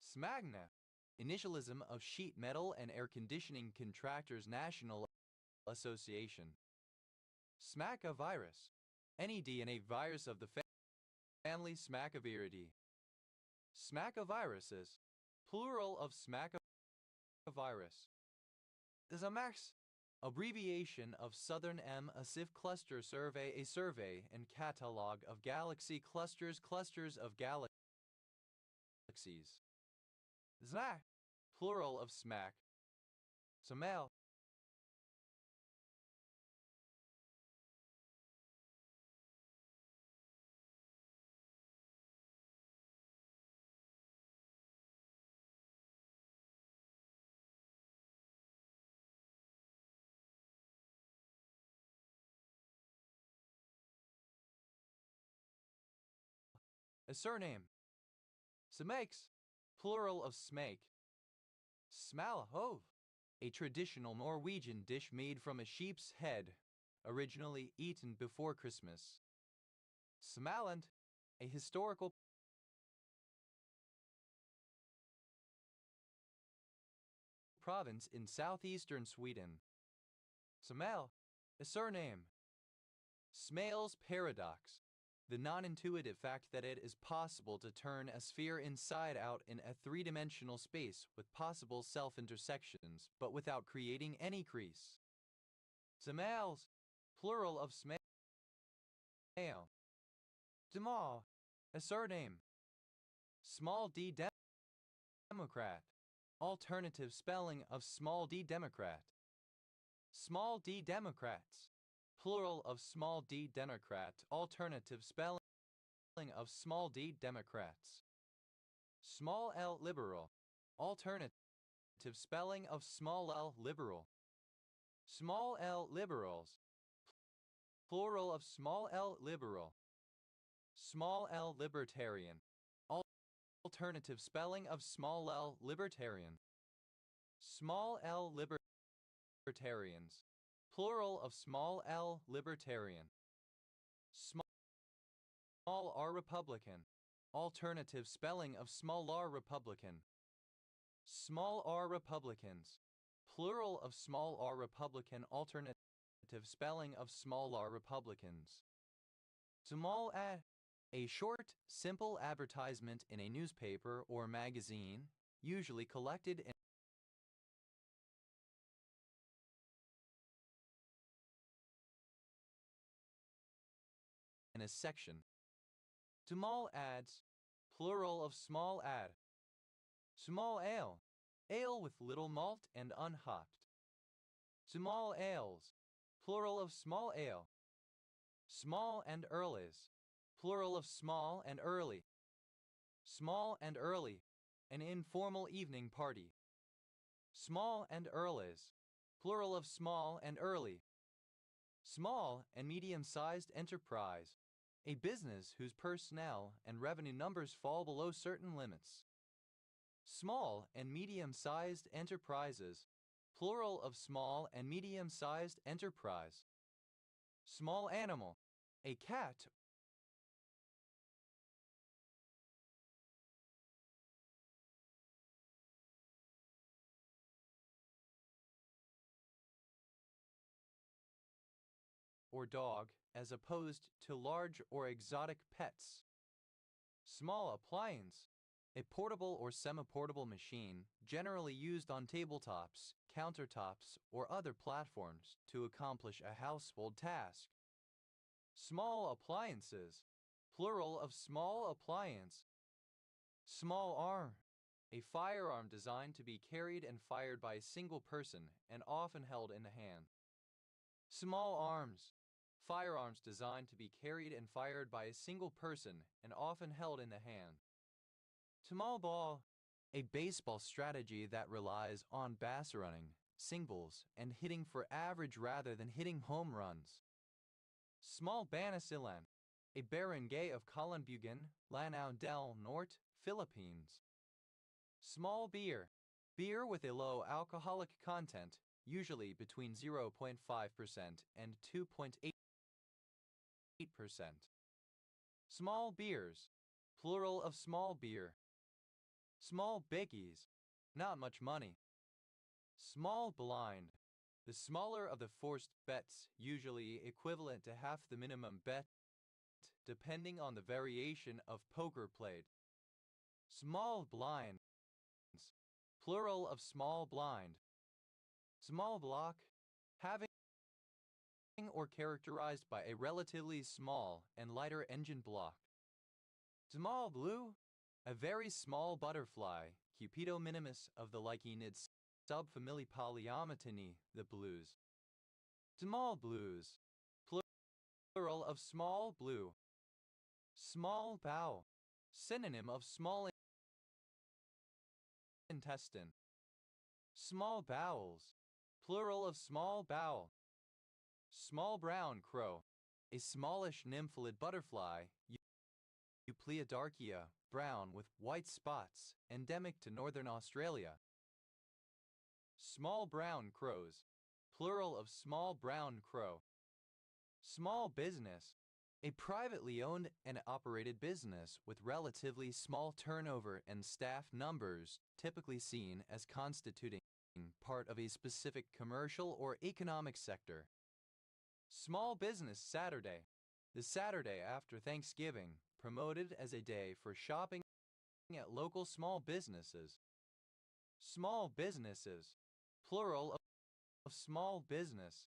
Speaker 1: Smagna, initialism of Sheet Metal and Air Conditioning Contractors National Association. Smackavirus, any DNA virus of the family Smaccaviridae. Smackaviruses, plural of smackavirus. Zamax, abbreviation of Southern M. A SIF cluster survey, a survey and catalog of galaxy clusters, clusters of galaxies. Zmack, plural of smack. Smell, a surname. Smakes, plural of smake. Smalahove, a traditional Norwegian dish made from a sheep's head, originally eaten before Christmas. Smaland, a historical province in southeastern Sweden. Smael, a surname. Smale's paradox, the non-intuitive fact that it is possible to turn a sphere inside out in a three-dimensional space with possible self-intersections, but without creating any crease. Smales, plural of smale. Demal, a surname. Small d Democrat, alternative spelling of small d Democrat. Small d Democrats, plural of small d Democrat, alternative spelling of small d Democrats. Small l liberal, alternative spelling of small l liberal. Small l liberals, plural of small l liberal. Small l libertarian, alternative spelling of small l libertarian. Small l libertarians, plural of small l libertarian. Small r Republican, alternative spelling of small r Republican. Small r Republicans, plural of small r Republican, alternative spelling of small r Republicans. Small ad, a short, simple advertisement in a newspaper or magazine, usually collected in a section. Small ads, plural of small ad. Small ale, ale with little malt and unhopped. Small ales, plural of small ale. Small and earlies, plural of small and early. Small and early, an informal evening party. Small and earlies, plural of small and early. Small and medium-sized enterprise, a business whose personnel and revenue numbers fall below certain limits. Small and medium-sized enterprises, plural of small and medium-sized enterprise. Small animal, a cat or dog, as opposed to large or exotic pets. Small appliance, a portable or semi-portable machine generally used on tabletops, countertops, or other platforms to accomplish a household task. Small appliances, plural of small appliance. Small arm, a firearm designed to be carried and fired by a single person and often held in the hand. Small arms, firearms designed to be carried and fired by a single person and often held in the hand. Small ball, a baseball strategy that relies on base running, singles, and hitting for average rather than hitting home runs. Small Banisilan, a barangay of Kalanbugan, Lanao del Norte, Philippines. Small beer, beer with a low alcoholic content, usually between 0.5% and 2.8%. Small beers, plural of small beer. Small biggies, not much money. Small blind, the smaller of the forced bets, usually equivalent to half the minimum bet, depending on the variation of poker played. Small blinds, plural of small blind. Small block, having or characterized by a relatively small and lighter engine block. Small blue, a very small butterfly, Cupido minimus of the Lycaeniid subfamily Polyomytini, the blues. Small blues, plural of small blue. Small bowel, synonym of small intestine. Small bowels, plural of small bowel. Small brown crow, a smallish nymphalid butterfly, Eupleodarchia, brown with white spots, endemic to northern Australia. Small brown crows, plural of small brown crow. Small business, a privately owned and operated business with relatively small turnover and staff numbers, typically seen as constituting part of a specific commercial or economic sector. Small Business Saturday, the Saturday after Thanksgiving, promoted as a day for shopping at local small businesses. Small businesses, plural of small business.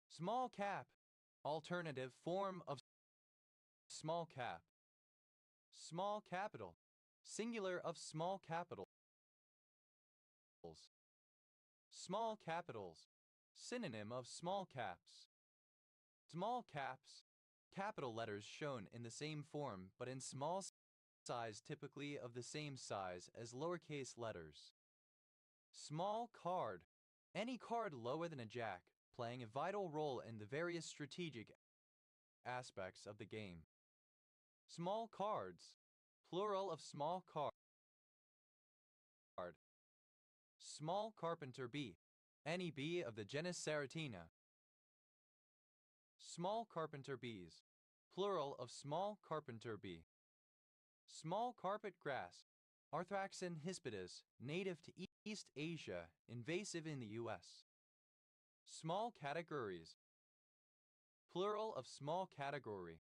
Speaker 1: Small cap, alternative form of small cap. Small capital, singular of small capitals. Small capitals, synonym of small caps. Small caps, capital letters shown in the same form but in small size, typically of the same size as lowercase letters. Small card, any card lower than a jack, playing a vital role in the various strategic aspects of the game. Small cards, plural of small card. Small carpenter bee, any bee of the genus Saratina. Small carpenter bees, plural of small carpenter bee. Small carpet grass, Arthraxin hispidus, native to East Asia, invasive in the U.S. Small categories, plural of small category.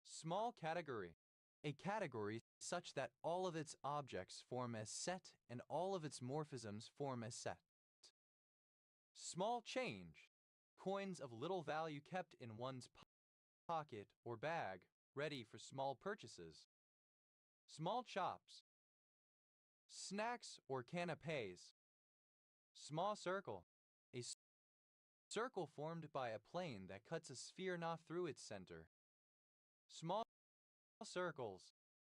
Speaker 1: Small category, a category such that all of its objects form a set and all of its morphisms form a set. Small change, coins of little value kept in one's pocket or bag, ready for small purchases. Small chops, snacks or canapes. Small circle, a circle formed by a plane that cuts a sphere not through its center. Small circles,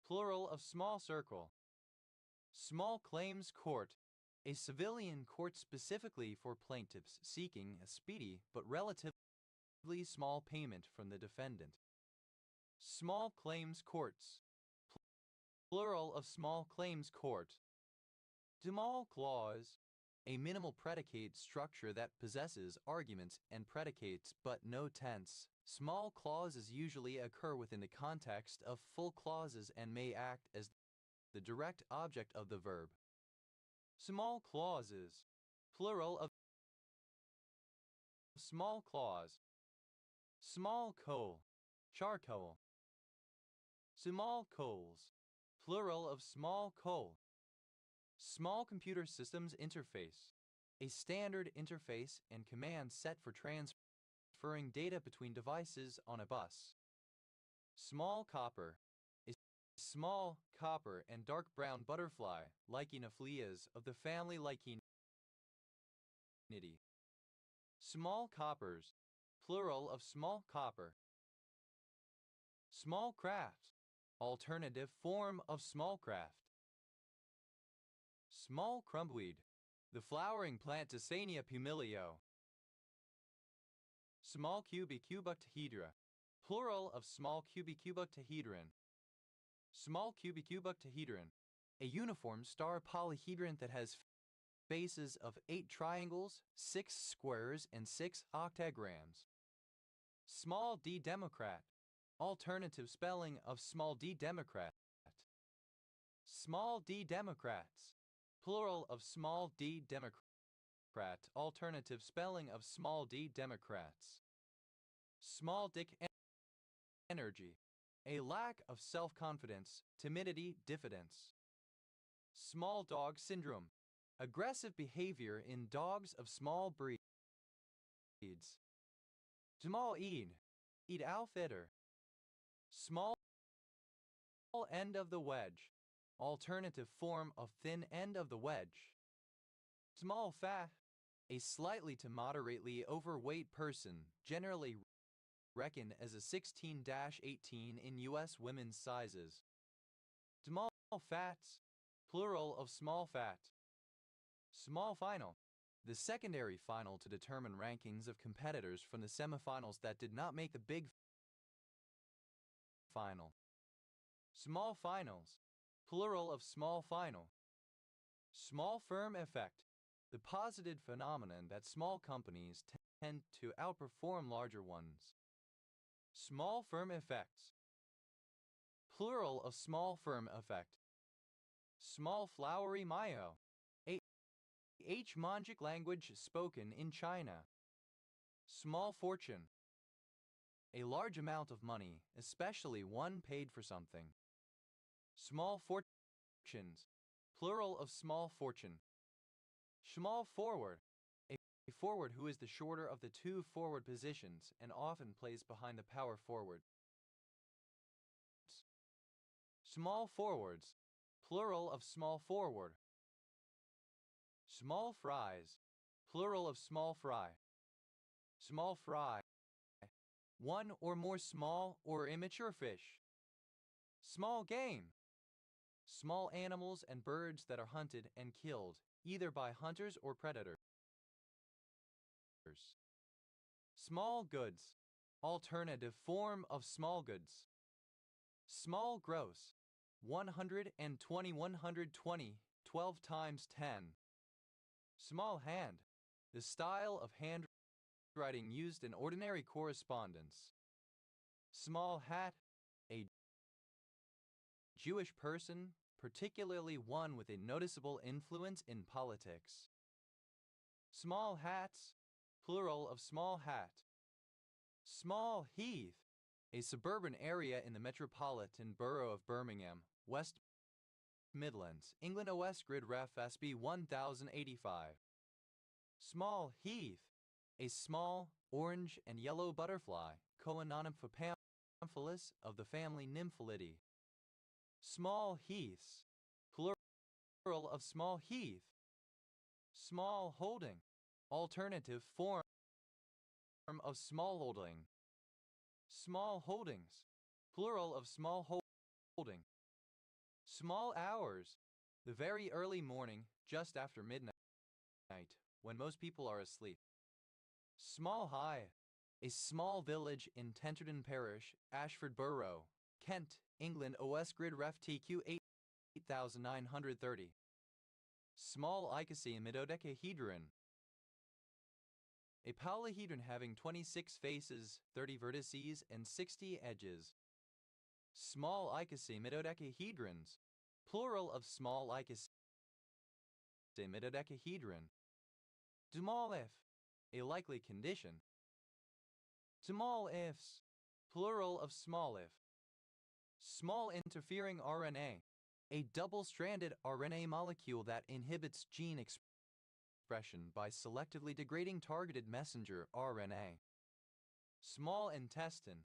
Speaker 1: plural of small circle. Small claims court, a civilian court specifically for plaintiffs seeking a speedy but relatively small payment from the defendant. Small claims courts, plural of small claims court. Small clause, a minimal predicate structure that possesses arguments and predicates but no tense. Small clauses usually occur within the context of full clauses and may act as the direct object of the verb. Small clauses, plural of small clause. Small coal, charcoal. Small coals, plural of small coal. Small computer systems interface, a standard interface and command set for transferring data between devices on a bus. Small copper, a small copper and dark brown butterfly, Lycaenophilias of the family Lycaenidae. Small coppers, plural of small copper. Small craft, alternative form of small craft. Small crumbweed, the flowering plant Dysania pumilio. Small cubicuboctahedra, plural of small cubicuboctahedron. Small cubicuboctahedron, a uniform star polyhedron that has faces of 8 triangles, 6 squares, and 6 octagrams. Small d Democrat, alternative spelling of small d Democrat. Small d Democrats, plural of small d Democrat, alternative spelling of small d Democrats. Small dick energy, a lack of self-confidence, timidity, diffidence. Small dog syndrome, aggressive behavior in dogs of small breeds. Small eat outfitter. Small end of the wedge, alternative form of thin end of the wedge. Small fat, a slightly to moderately overweight person, generally reckoned as a 16-18 in U.S. women's sizes. Small fats, plural of small fat. Small final, the secondary final to determine rankings of competitors from the semifinals that did not make the big final. Small finals, plural of small final. Small firm effect, the posited phenomenon that small companies tend to outperform larger ones. Small firm effects, plural of small firm effect. Small flowery mayo, a Manjic language spoken in China. Small fortune, a large amount of money, especially one paid for something. Small fortunes, plural of small fortune. Small forward, a forward who is the shorter of the two forward positions and often plays behind the power forward. Small forwards, plural of small forward. Small fries, plural of small fry. Small fry, one or more small or immature fish. Small game, small animals and birds that are hunted and killed, either by hunters or predators. Small goods, alternative form of small goods. Small gross, 120, 120, 12 times 10. Small hand, the style of handwriting used in ordinary correspondence. Small hat, a Jewish person, particularly one with a noticeable influence in politics. Small hats, plural of small hat. Small heath, a suburban area in the metropolitan borough of Birmingham, West Midlands, England. OS Grid Ref SB 1085. Small heath, a small, orange and yellow butterfly, Coenonymphopamphilis of the family Nymphalidae. Small heaths, plural of small heath. Small holding, alternative form of small holding. Small holdings, plural of small holding. Small hours, the very early morning, just after midnight, when most people are asleep. Small High, a small village in Tenterden Parish, Ashford Borough, Kent, England. OS Grid Ref TQ 8930. Small icosahedron, a polyhedron having 26 faces, 30 vertices, and 60 edges. Small icosahedrons, plural of small icosahedron. Dumalef, a likely condition. Small ifs, plural of small if. Small interfering RNA, a double-stranded RNA molecule that inhibits gene expression by selectively degrading targeted messenger RNA. Small intestine,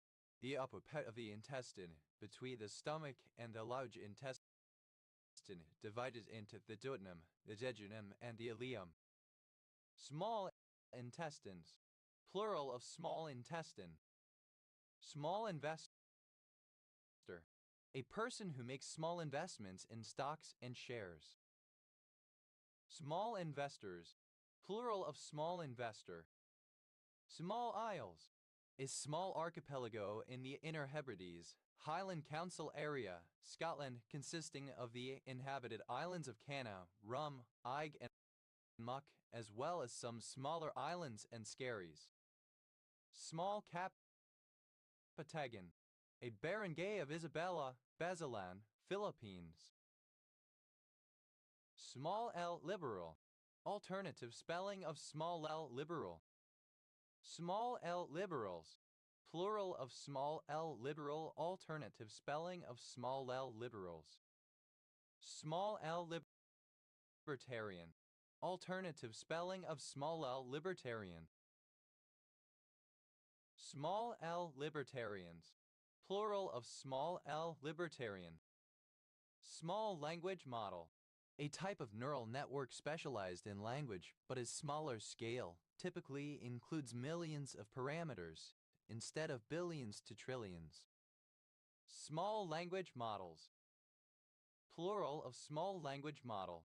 Speaker 1: the upper part of the intestine between the stomach and the large intestine, divided into the duodenum, the jejunum, and the ileum. Small intestines, plural of small intestine. Small investor, a person who makes small investments in stocks and shares. Small investors, plural of small investor. Small Isles, a small archipelago in the Inner Hebrides, Highland Council area, Scotland, consisting of the inhabited islands of Canna, Rum, Eigg and Muck, as well as some smaller islands and skerries. Small Kapatagan, a barangay of Isabela, Basilan, Philippines. Small L liberal, alternative spelling of small l liberal. Small L liberals, plural of small l liberal, alternative spelling of small l liberals. Small l libertarian, alternative spelling of small l libertarian. Small l libertarians, plural of small l libertarian. Small language model, a type of neural network specialized in language but is smaller scale, typically includes millions of parameters instead of billions to trillions. Small language models, plural of small language model.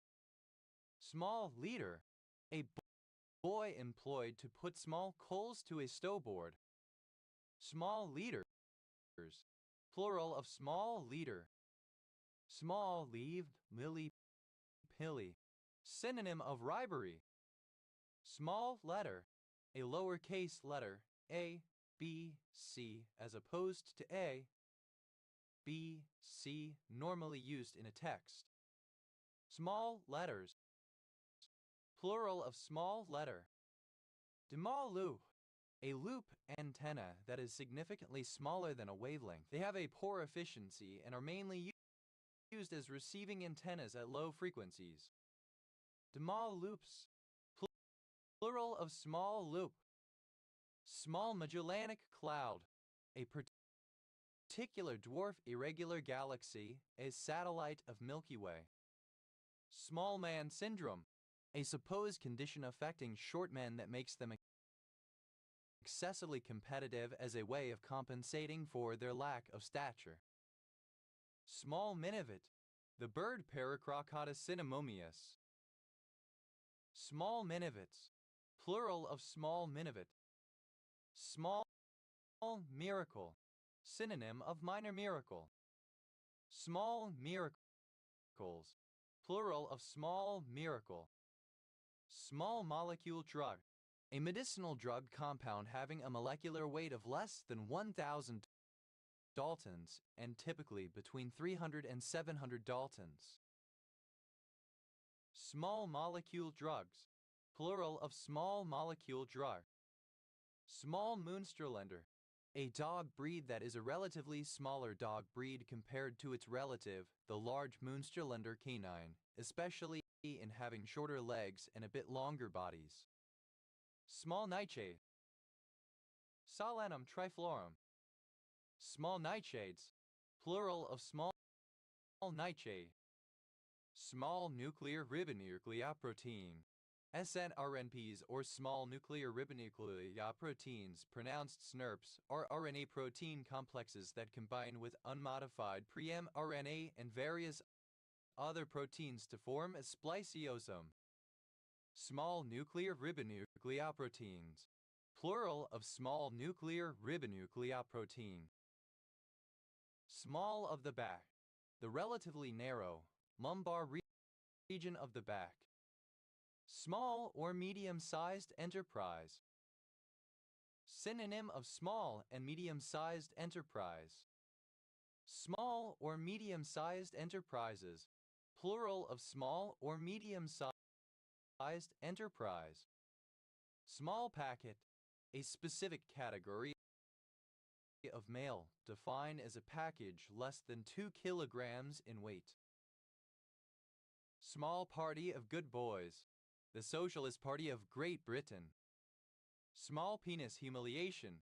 Speaker 1: Small leader, a boy employed to put small coals to a stowboard. Small leaders, plural of small leader. Small leaved, lily, pilly, synonym of ribery. Small letter, a lowercase letter, A, B, C, as opposed to A, B, C, normally used in a text. Small letters, plural of small letter. Small loop, a loop antenna that is significantly smaller than a wavelength. They have a poor efficiency and are mainly used as receiving antennas at low frequencies. Small loops, plural of small loop. Small Magellanic Cloud, a particular dwarf irregular galaxy, a satellite of Milky Way. Small man syndrome, a supposed condition affecting short men that makes them excessively competitive as a way of compensating for their lack of stature. Small minivet, the bird Paracrocotus cinnamomius. Small minivets, plural of small minivet. Small miracle, synonym of minor miracle. Small miracles, plural of small miracle. Small molecule drug, a medicinal drug compound having a molecular weight of less than 1,000 daltons and typically between 300 and 700 daltons. Small molecule drugs, plural of small molecule drug. Small Munsterländer, a dog breed that is a relatively smaller dog breed compared to its relative, the large Munsterländer canine, especially in having shorter legs and a bit longer bodies. Small nightshade, Solanum triflorum. Small nightshades, plural of small nightshade. Small nuclear ribonucleoprotein, SNRNPs or small nuclear ribonucleoproteins, pronounced SNRPs, are RNA protein complexes that combine with unmodified pre-mRNA and various other proteins to form a spliciosome. Small nuclear ribonucleoproteins, plural of small nuclear ribonucleoprotein. Small of the back, the relatively narrow, lumbar region of the back. Small or medium-sized enterprise. Synonym of small and medium-sized enterprise. Small or medium-sized enterprises, plural of small or medium-sized enterprise. Small packet, a specific category of male, defined as a package less than 2 kilograms in weight. Small party of good boys. The Socialist Party of Great Britain. Small penis humiliation.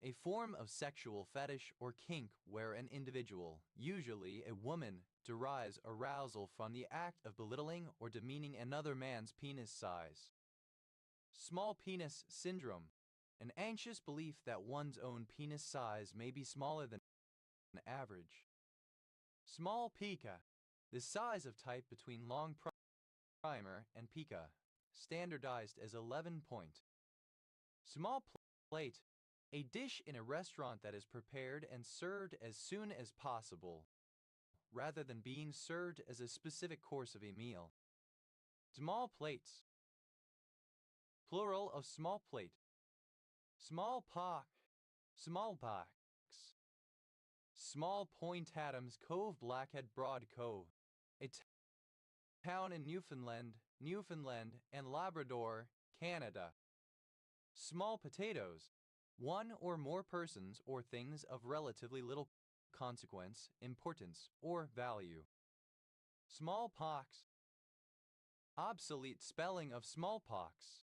Speaker 1: A form of sexual fetish or kink where an individual, usually a woman, derives arousal from the act of belittling or demeaning another man's penis size. Small penis syndrome. An anxious belief that one's own penis size may be smaller than average. Small pica. The size of type between long primer and pica, standardized as 11 point. Small plate. A dish in a restaurant that is prepared and served as soon as possible, rather than being served as a specific course of a meal. Small plates. Plural of small plate. Smallpox. Smallpox. Small Point Adams Cove, Blackhead Broad Cove. A town in Newfoundland, and Labrador, Canada. Small potatoes. One or more persons or things of relatively little consequence, importance, or value. Smallpox. Obsolete spelling of smallpox.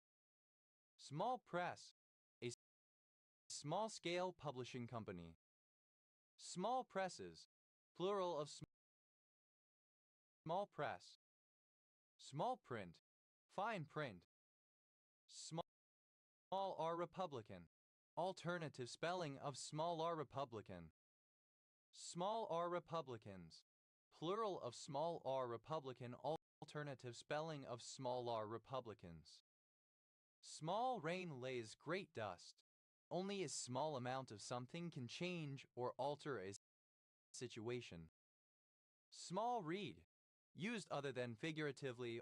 Speaker 1: Small press. A small-scale publishing company. Small presses. Plural of small press. Small print. Fine print. Small r Republican. Alternative spelling of small r Republican. Small r Republicans. Plural of small r Republican. Alternative spelling of small r Republicans. Small rain lays great dust. Only a small amount of something can change or alter a situation. Small reed. Used other than figuratively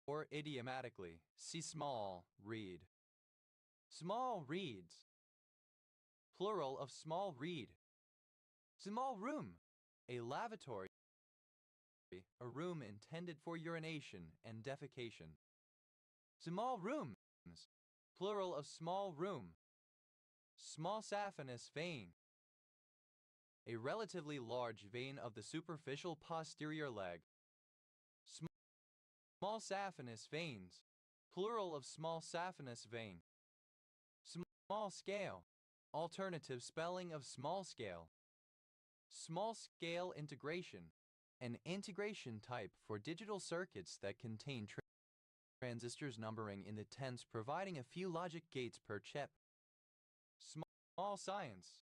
Speaker 1: or idiomatically. See small reed. Small reeds. Plural of small reed. Small room. A lavatory. A room intended for urination and defecation. Small rooms. Plural of small room. Small saphenous vein. A relatively large vein of the superficial posterior leg. Small saphenous veins. Plural of small saphenous vein. Small scale. Alternative spelling of small scale. Small scale integration. An integration type for digital circuits that contain transistors numbering in the tens, providing a few logic gates per chip. Small science.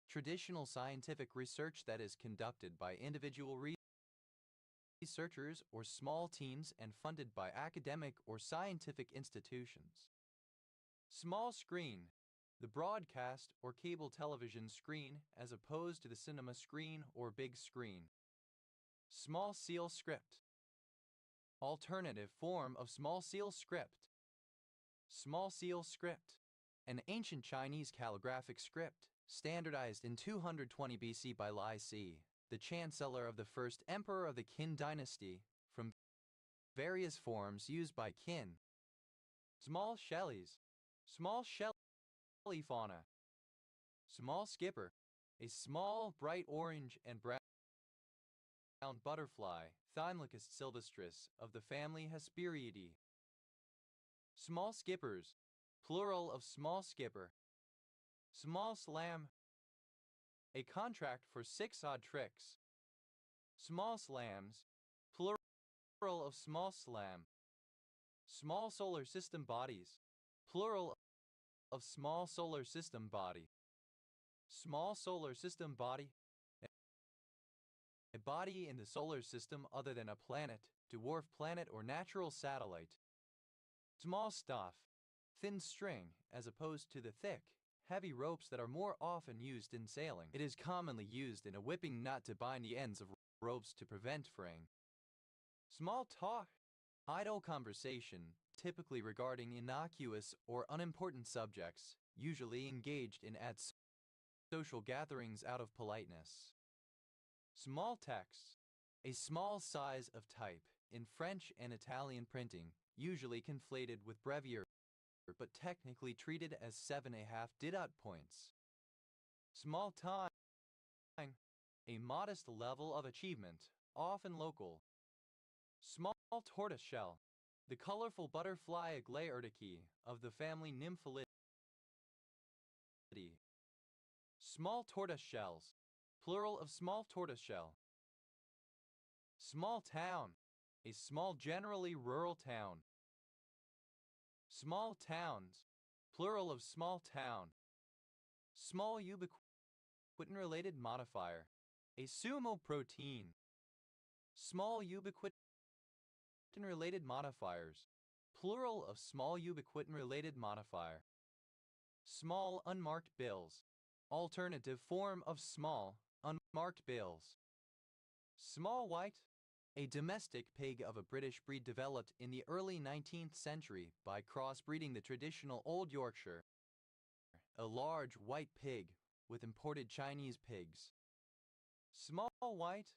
Speaker 1: Traditional scientific research that is conducted by individual researchers or small teams and funded by academic or scientific institutions. Small screen. The broadcast or cable television screen as opposed to the cinema screen or big screen. Small seal script. Alternative form of small seal script. Small seal script. An ancient Chinese calligraphic script, standardized in 220 BC by Li Si, the chancellor of the first emperor of the Qin dynasty, from various forms used by Qin. Small shellies. Small shelly fauna. Small skipper. A small, bright orange and brown butterfly, Thymolecus sylvestris, of the family Hesperiidae. Small skippers. Plural of small skipper. Small slam. A contract for 6 odd tricks. Small slams. Plural of small slam. Small solar system bodies. Plural of small solar system body. Small solar system body. A body in the solar system other than a planet, dwarf planet or natural satellite. Small stuff. Thin string, as opposed to the thick, heavy ropes that are more often used in sailing. It is commonly used in a whipping knot to bind the ends of ropes to prevent fraying. Small talk. Idle conversation, typically regarding innocuous or unimportant subjects, usually engaged in at social gatherings out of politeness. Small text. A small size of type, in French and Italian printing, usually conflated with brevier, but technically treated as 7.5 dot points. Small time, a modest level of achievement, often local. Small tortoiseshell, the colorful butterfly Aglaerticae of the family Nymphalidae. Small tortoiseshells, plural of small tortoiseshell. Small town, a small generally rural town. Small towns, plural of small town. Small ubiquitin-related modifier, a sumo protein. Small ubiquitin-related modifiers, plural of small ubiquitin-related modifier. Small unmarked bills, alternative form of small, unmarked bills. Small white, a domestic pig of a British breed developed in the early 19th century by crossbreeding the traditional Old Yorkshire, a large white pig with imported Chinese pigs. Small white,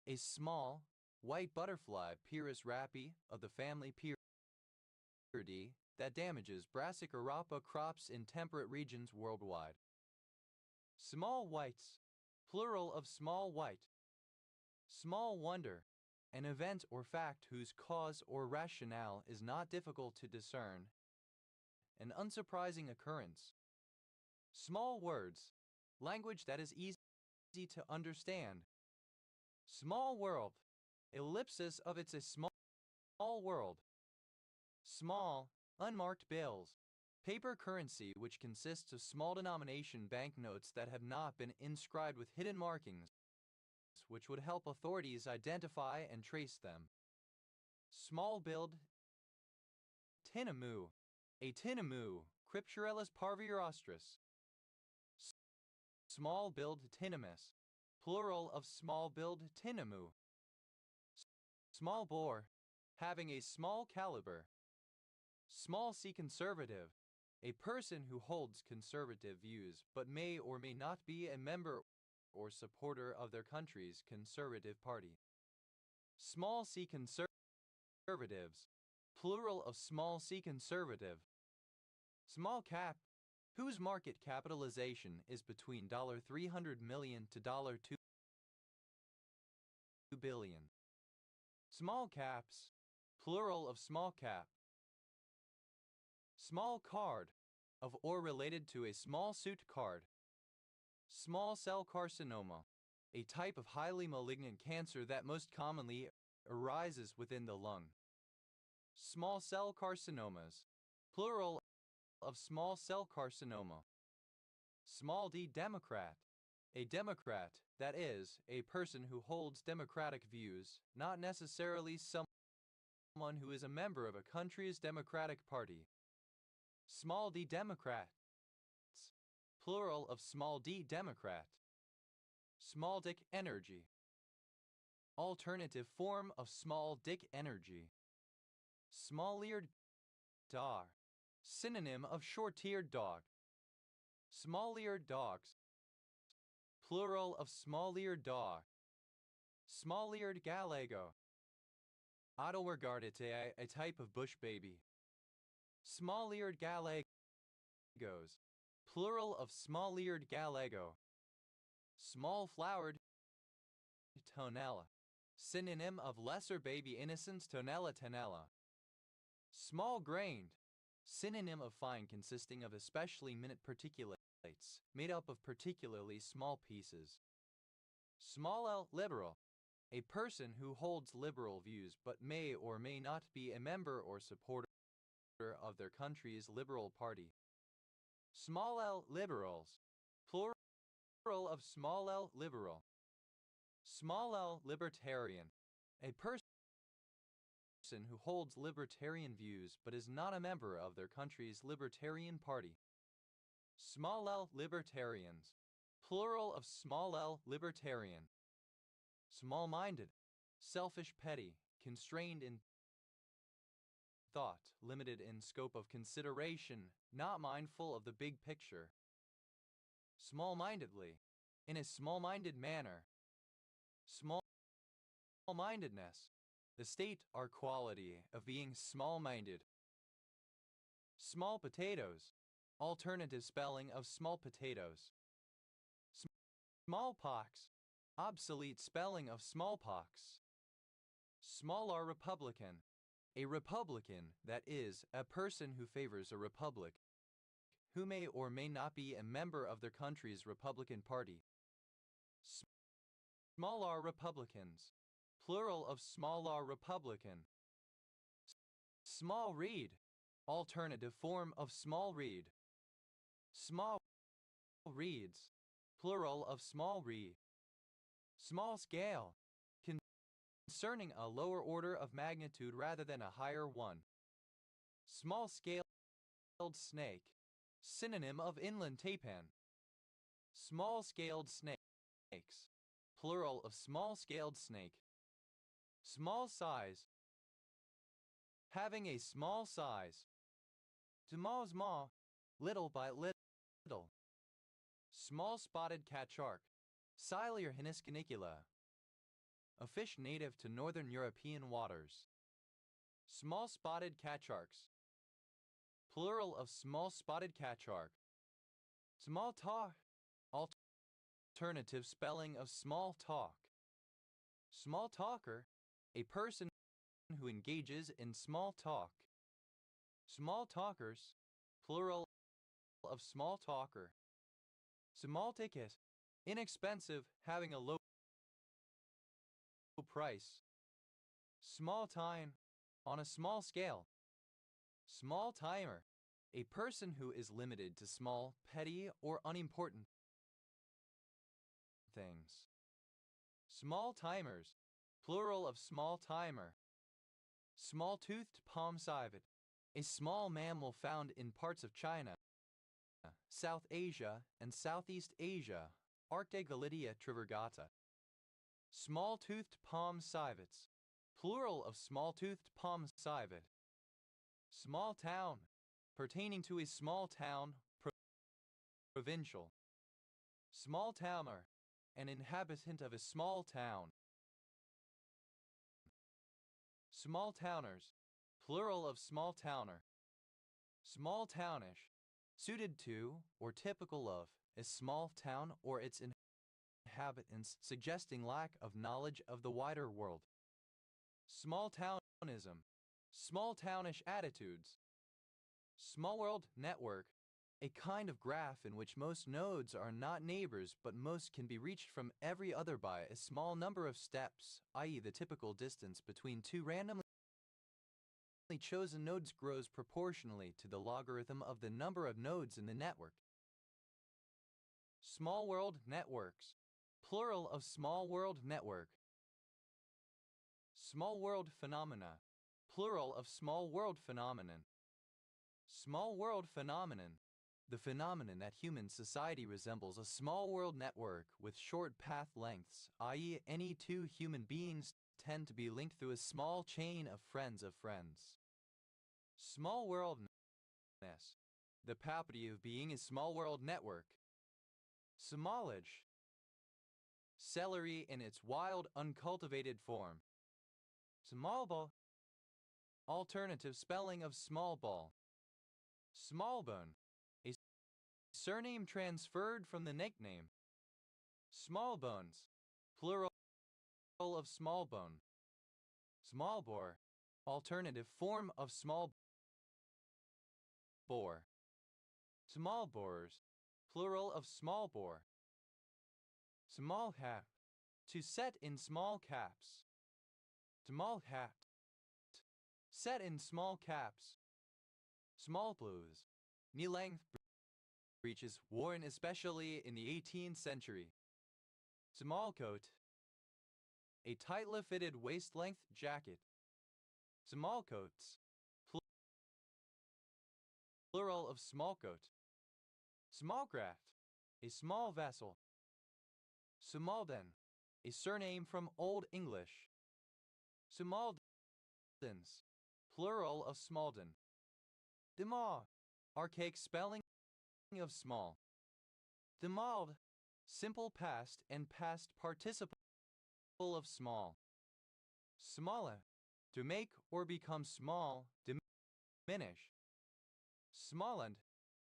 Speaker 1: a small, white butterfly Pieris rapi of the family Pieridae that damages Brassica rapa crops in temperate regions worldwide. Small whites, plural of small white. Small wonder, an event or fact whose cause or rationale is not difficult to discern. An unsurprising occurrence. Small words, language that is easy to understand. Small world, ellipsis of it's a small world. Small, unmarked bills, paper currency which consists of small denomination banknotes that have not been inscribed with hidden markings, which would help authorities identify and trace them. Small build, tinamou, a tinamou, Crypturellus parvirostris. Small build tinamus, plural of small build tinamou. Small bore, having a small caliber. Small c conservative, a person who holds conservative views but may or may not be a member or supporter of their country's conservative party. Small c conservatives, plural of small c conservative. Small cap, whose market capitalization is between $300 million to $2 billion. Small caps, plural of small cap. Small card, of or related to a small suit card. Small cell carcinoma, a type of highly malignant cancer that most commonly arises within the lung. Small cell carcinomas, plural of small cell carcinoma. Small d Democrat, a Democrat, that is, a person who holds democratic views, not necessarily someone who is a member of a country's Democratic Party. Small d Democrats, plural of small d Democrat. Small dick energy, alternative form of small dick energy. Small-eared dog, synonym of short-eared dog. Small-eared dogs, plural of small-eared dog. Small-eared gallego, autoregardite, a type of bush baby. Small-eared gallegos, plural of small-eared gallego. Small-flowered tonella, synonym of lesser baby innocence tonella tenella. Small-grained, synonym of fine consisting of especially minute particulates, made up of particularly small pieces. Small l liberal, a person who holds liberal views but may or may not be a member or supporter of their country's liberal party. Small l liberals, plural of small l liberal. Small l libertarian, a person who holds libertarian views but is not a member of their country's libertarian party. Small l libertarians, plural of small l libertarian. Small-minded, selfish, petty, constrained in thought, limited in scope of consideration, not mindful of the big picture. Small-mindedly, in a small-minded manner. Small-mindedness, the state or quality of being small-minded. Small potatoes, alternative spelling of small potatoes. Smallpox. Obsolete spelling of smallpox. Small r Republican. A Republican, that is, a person who favors a republic, who may or may not be a member of their country's Republican Party. Small r Republicans. Plural of small r Republican. Small reed. Alternative form of small reed. Small reeds. Plural of small reed. Small scale. Concerning a lower order of magnitude rather than a higher one. Small scaled snake. Synonym of inland taipan. Small scaled snakes. Plural of small scaled snake. Small size. Having a small size. Small, little by little. Small spotted cat shark. Silurhinus canicula. A fish native to northern European waters. Small spotted cat sharks. Plural of small spotted cat shark. Small talk. Alternative spelling of small talk. Small talker. A person who engages in small talk. Small talkers. Plural of small talker. Small ticket. Inexpensive, having a low price. Small time. On a small scale. Small timer. A person who is limited to small, petty, or unimportant things. Small timers. Plural of small timer. Small-toothed palm civet. A small mammal found in parts of China, South Asia, and Southeast Asia, Arctigolidia trivirgata. Small-toothed palm civets. Plural of small-toothed palm civet. Small town. Pertaining to a small town, provincial. Small towner. An inhabitant of a small town. Small towners. Plural of small towner. Small townish. Suited to, or typical of, a small town or its inhabitants, suggesting lack of knowledge of the wider world. Small townism. Small townish attitudes. Small world network. A kind of graph in which most nodes are not neighbors but most can be reached from every other by a small number of steps, i.e. the typical distance between two randomly chosen nodes grows proportionally to the logarithm of the number of nodes in the network. Small world networks. Plural of small world network. Small world phenomena. Plural of small world phenomenon. Small world phenomenon. The phenomenon that human society resembles a small world network with short path lengths, i.e. any two human beings tend to be linked through a small chain of friends of friends. Small worldness. The property of being a small world network. Smallage. Celery in its wild, uncultivated form. Small ball. Alternative spelling of small ball. Smallbone. A surname transferred from the nickname. Small bones. Plural of small bone. Small bore. Alternative form of small bore. Small borers. Plural of small bore. Small cap. To set in small caps. Small hat. Set in small caps. Small blues. Knee-length breeches worn especially in the 18th century. Small coat. A tightly fitted waist-length jacket. Small coats. Plural of small coat. Small craft. A small vessel. Smalden. A surname from Old English. Smaldens. Plural of Smalden. Demaw. Archaic spelling of small. Demald. Simple past and past participle of small. Smalla. To make or become small, diminish. Smallend.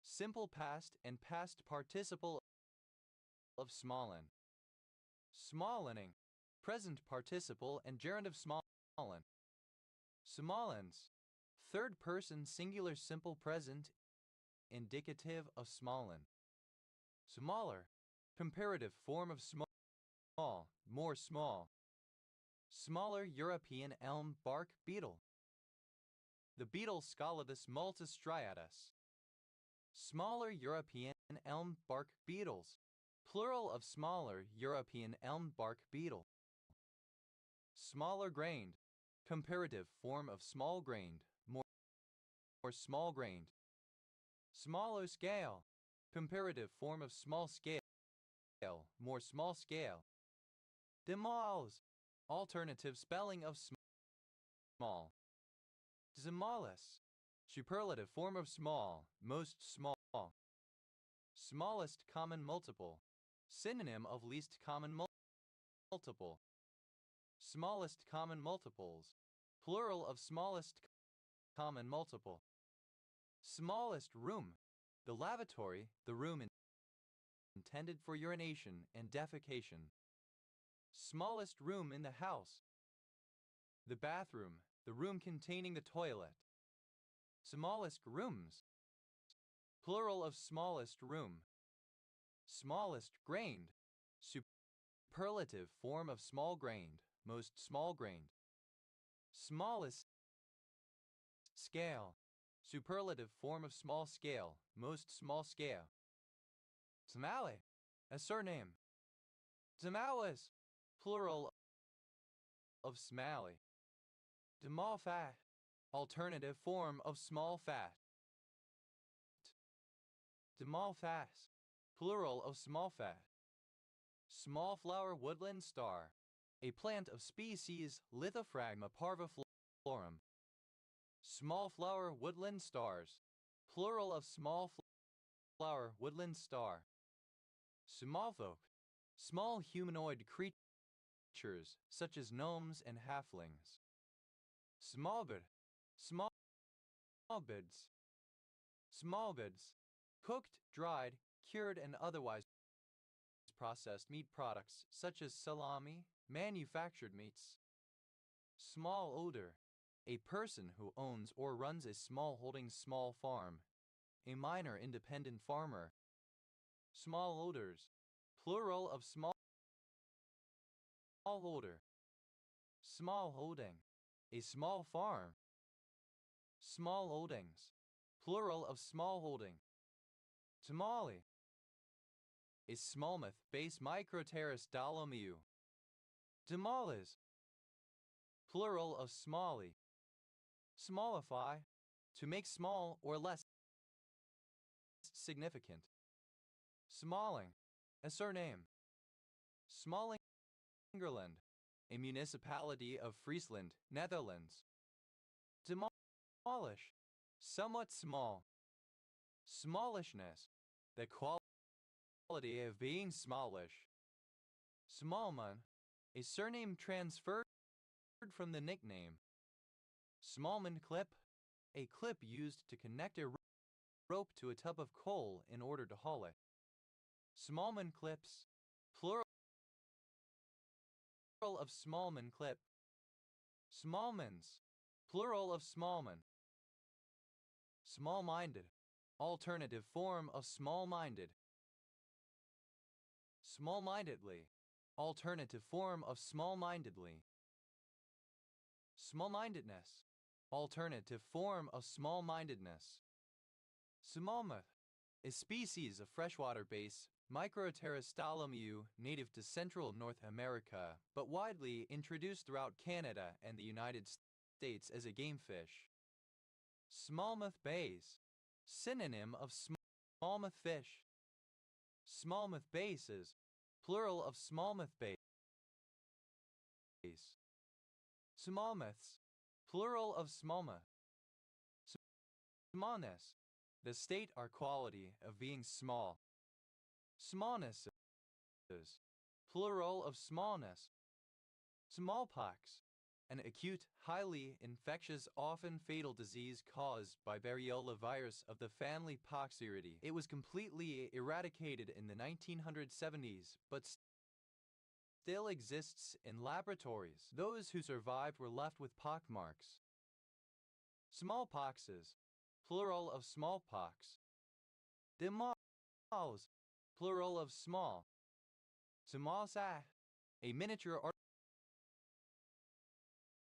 Speaker 1: Simple past and past participle of smallen. Smallening, present participle and gerund of smallen. Smallens, third person singular simple present indicative of smallen. Smaller, comparative form of small, more small. Smaller European elm bark beetle. The beetle Scalodus multistriatus. Smaller European elm bark beetles. Plural of smaller European elm bark beetle. Smaller grained. Comparative form of small grained, more small grained. Smaller scale. Comparative form of small scale, more small scale. Demals. Alternative spelling of small. Smallest. Superlative form of small, most small. Smallest common multiple. Synonym of least common multiple. Smallest common multiples. Plural of smallest common multiple. Smallest room. The lavatory, the room intended for urination and defecation. Smallest room in the house. The bathroom, the room containing the toilet. Smallest rooms. Plural of smallest room. Smallest grained. Superlative form of small grained, most small grained. Smallest scale. Superlative form of small scale, most small scale. Tamale, a surname. Tamales, plural of smally. Small fat, alternative form of small fat. Small fat, plural of small fat. Small flower woodland star, a plant of species Lithophragma parviflorum. Small flower woodland stars, plural of small flower woodland star. Smallfolk, small humanoid creatures such as gnomes and halflings. Smallbid, smallbids, cooked, dried, cured and otherwise processed meat products such as salami, manufactured meats. Small odor, a person who owns or runs a small farm, a minor independent farmer. Small odors, plural of small odor. Small holding, a small farm. Small holdings, plural of small holding. Tamale, a smallmouth base Microteris dolomiu. Tamales, plural of smally. Smallify, to make small or less significant. Smalling, a surname. Smallingerland, a municipality of Friesland, Netherlands. Demolish, somewhat small. Smallishness, the quality of being smallish. Smallman, a surname transferred from the nickname. Smallman clip, a clip used to connect a rope to a tub of coal in order to haul it. Smallman clips, plural of smallman clip. Smallmans, plural of smallman. Small-minded, alternative form of small-minded. Small-mindedly, alternative form of small-mindedly. Small-mindedness, alternative form of small-mindedness. Smallmouth, a species of freshwater bass Microteris dolomiu native to Central North America, but widely introduced throughout Canada and the United States as a game fish. Smallmouth bass, synonym of smallmouth fish. Smallmouth bases, plural of smallmouth bass. Smallmouths, plural of smallmouth. Smallness, the state or quality of being small. Smallnesses, plural of smallness. Smallpox, an acute, highly infectious, often fatal disease caused by variola virus of the family Poxiridae. It was completely eradicated in the 1970s, but still exists in laboratories. Those who survived were left with pockmarks. Smallpoxes, plural of smallpox. Demols, plural of small. Samasa, a miniature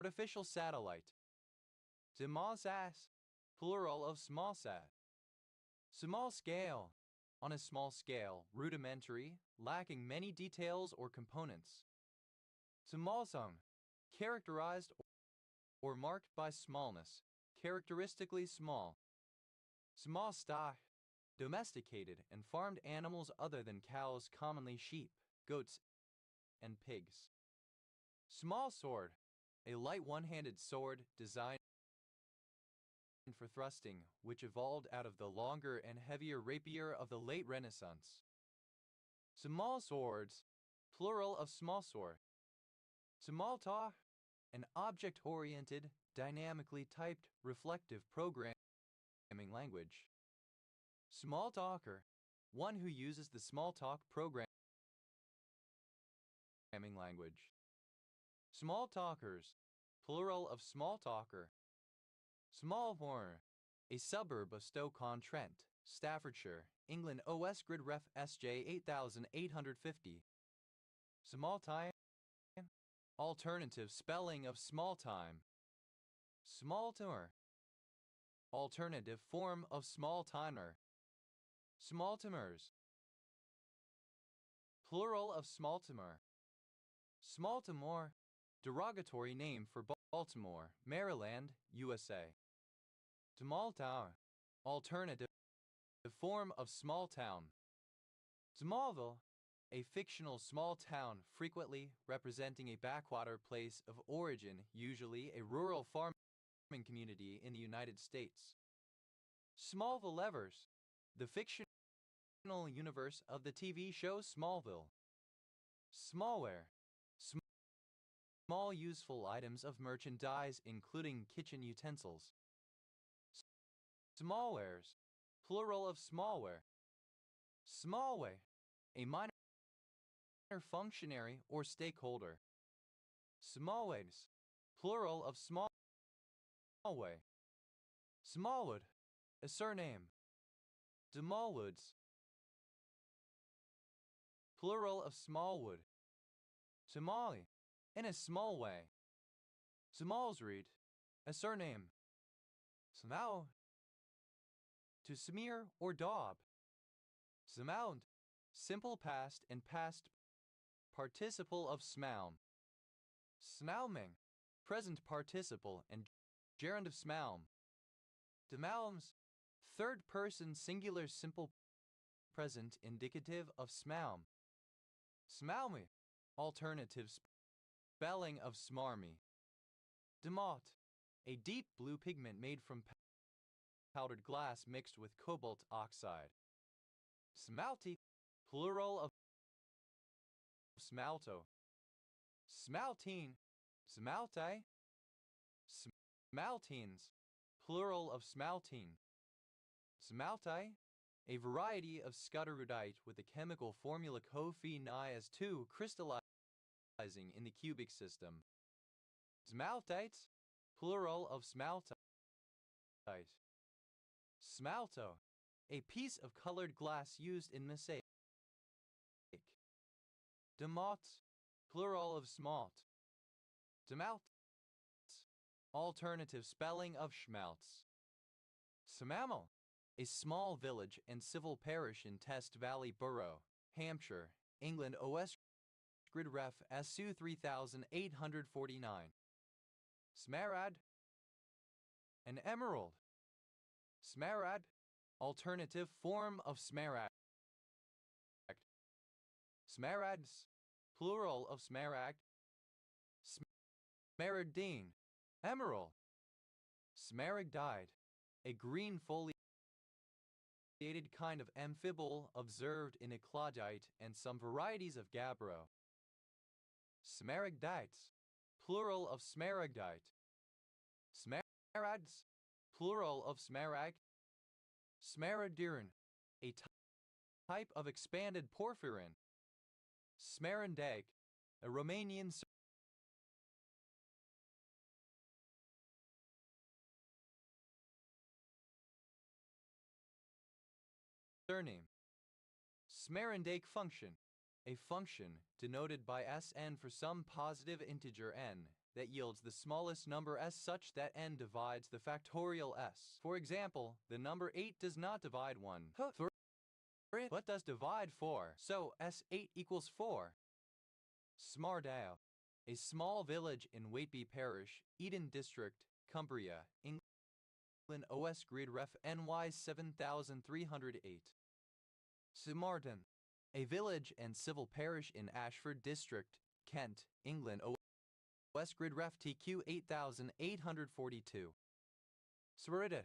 Speaker 1: artificial satellite. Smallsat, plural of smallsat. Small scale, on a small scale, rudimentary, lacking many details or components. Smallsung, characterized or marked by smallness, characteristically small. Small stock, domesticated and farmed animals other than cows, commonly sheep, goats, and pigs. Small sword, a light one-handed sword designed for thrusting, which evolved out of the longer and heavier rapier of the late Renaissance. Small swords, plural of small sword. Smalltalk, an object-oriented, dynamically typed, reflective programming language. Smalltalker, one who uses the Smalltalk programming language. Smalltalkers, plural of smalltalker. Smallmore, a suburb of Stoke-on-Trent, Staffordshire, England. OS Grid Ref SJ 8850. Small time, alternative spelling of small time. Small timer, alternative form of small timer. Small timers, plural of small timer. Small Timor, derogatory name for Baltimore, Maryland, USA. Small town, alternative form of small town. Smallville, a fictional small town frequently representing a backwater place of origin, usually a rural farming community in the United States. Smallville Levers, the fictional universe of the TV show Smallville. Smallware, small useful items of merchandise including kitchen utensils. Smallwares, plural of smallware. Smallway, a minor functionary or stakeholder. Smallways, plural of smallway. Smallwood, a surname. Smallwoods, plural of smallwood. Tamale, in a small way. Smallsreed, a surname. Smow, to smear or daub. Smound, simple past and past participle of smown. Smouming, present participle and gerund of smoum. Demalms, third person singular simple present indicative of smoum. Smaumy, alternative spelling of smarmy. Demot, a deep blue pigment made from powdered glass mixed with cobalt oxide. Smalty, plural of smalto. Smaltine, smalte. Smaltines, plural of smaltine. Smalte, a variety of scutterudite with the chemical formula Co-Fe-Ni-as-2 crystallizing in the cubic system. Smaltites, plural of smaltite. Smalto, a piece of colored glass used in mosaic. Demot, plural of smalt. Demalt, alternative spelling of schmaltz. Samamal, a small village and civil parish in Test Valley Borough, Hampshire, England. OS Grid Ref SU 3849. Smarad, an emerald. Smaragd, alternative form of smaragd. Smaragds, plural of smaragd. Smaragdine, emerald. Smaragdide, a green foliated kind of amphibole observed in eclodite and some varieties of gabbro. Smaragdites, plural of smaragdite. Smaragds, plural of smaragd. Smaragdiran, a type of expanded porphyrin. Smaragdegg, a Romanian surname. Smerandake function, a function denoted by Sn for some positive integer n that yields the smallest number s such that n divides the factorial s. For example, the number 8 does not divide 1, but does divide 4, so s8 equals 4. Smardao, a small village in Waitby Parish, Eden District, Cumbria, England. OS grid ref NY 7308. Smarton, a village and civil parish in Ashford District, Kent, England. OS grid ref TQ 8842. Smaritid,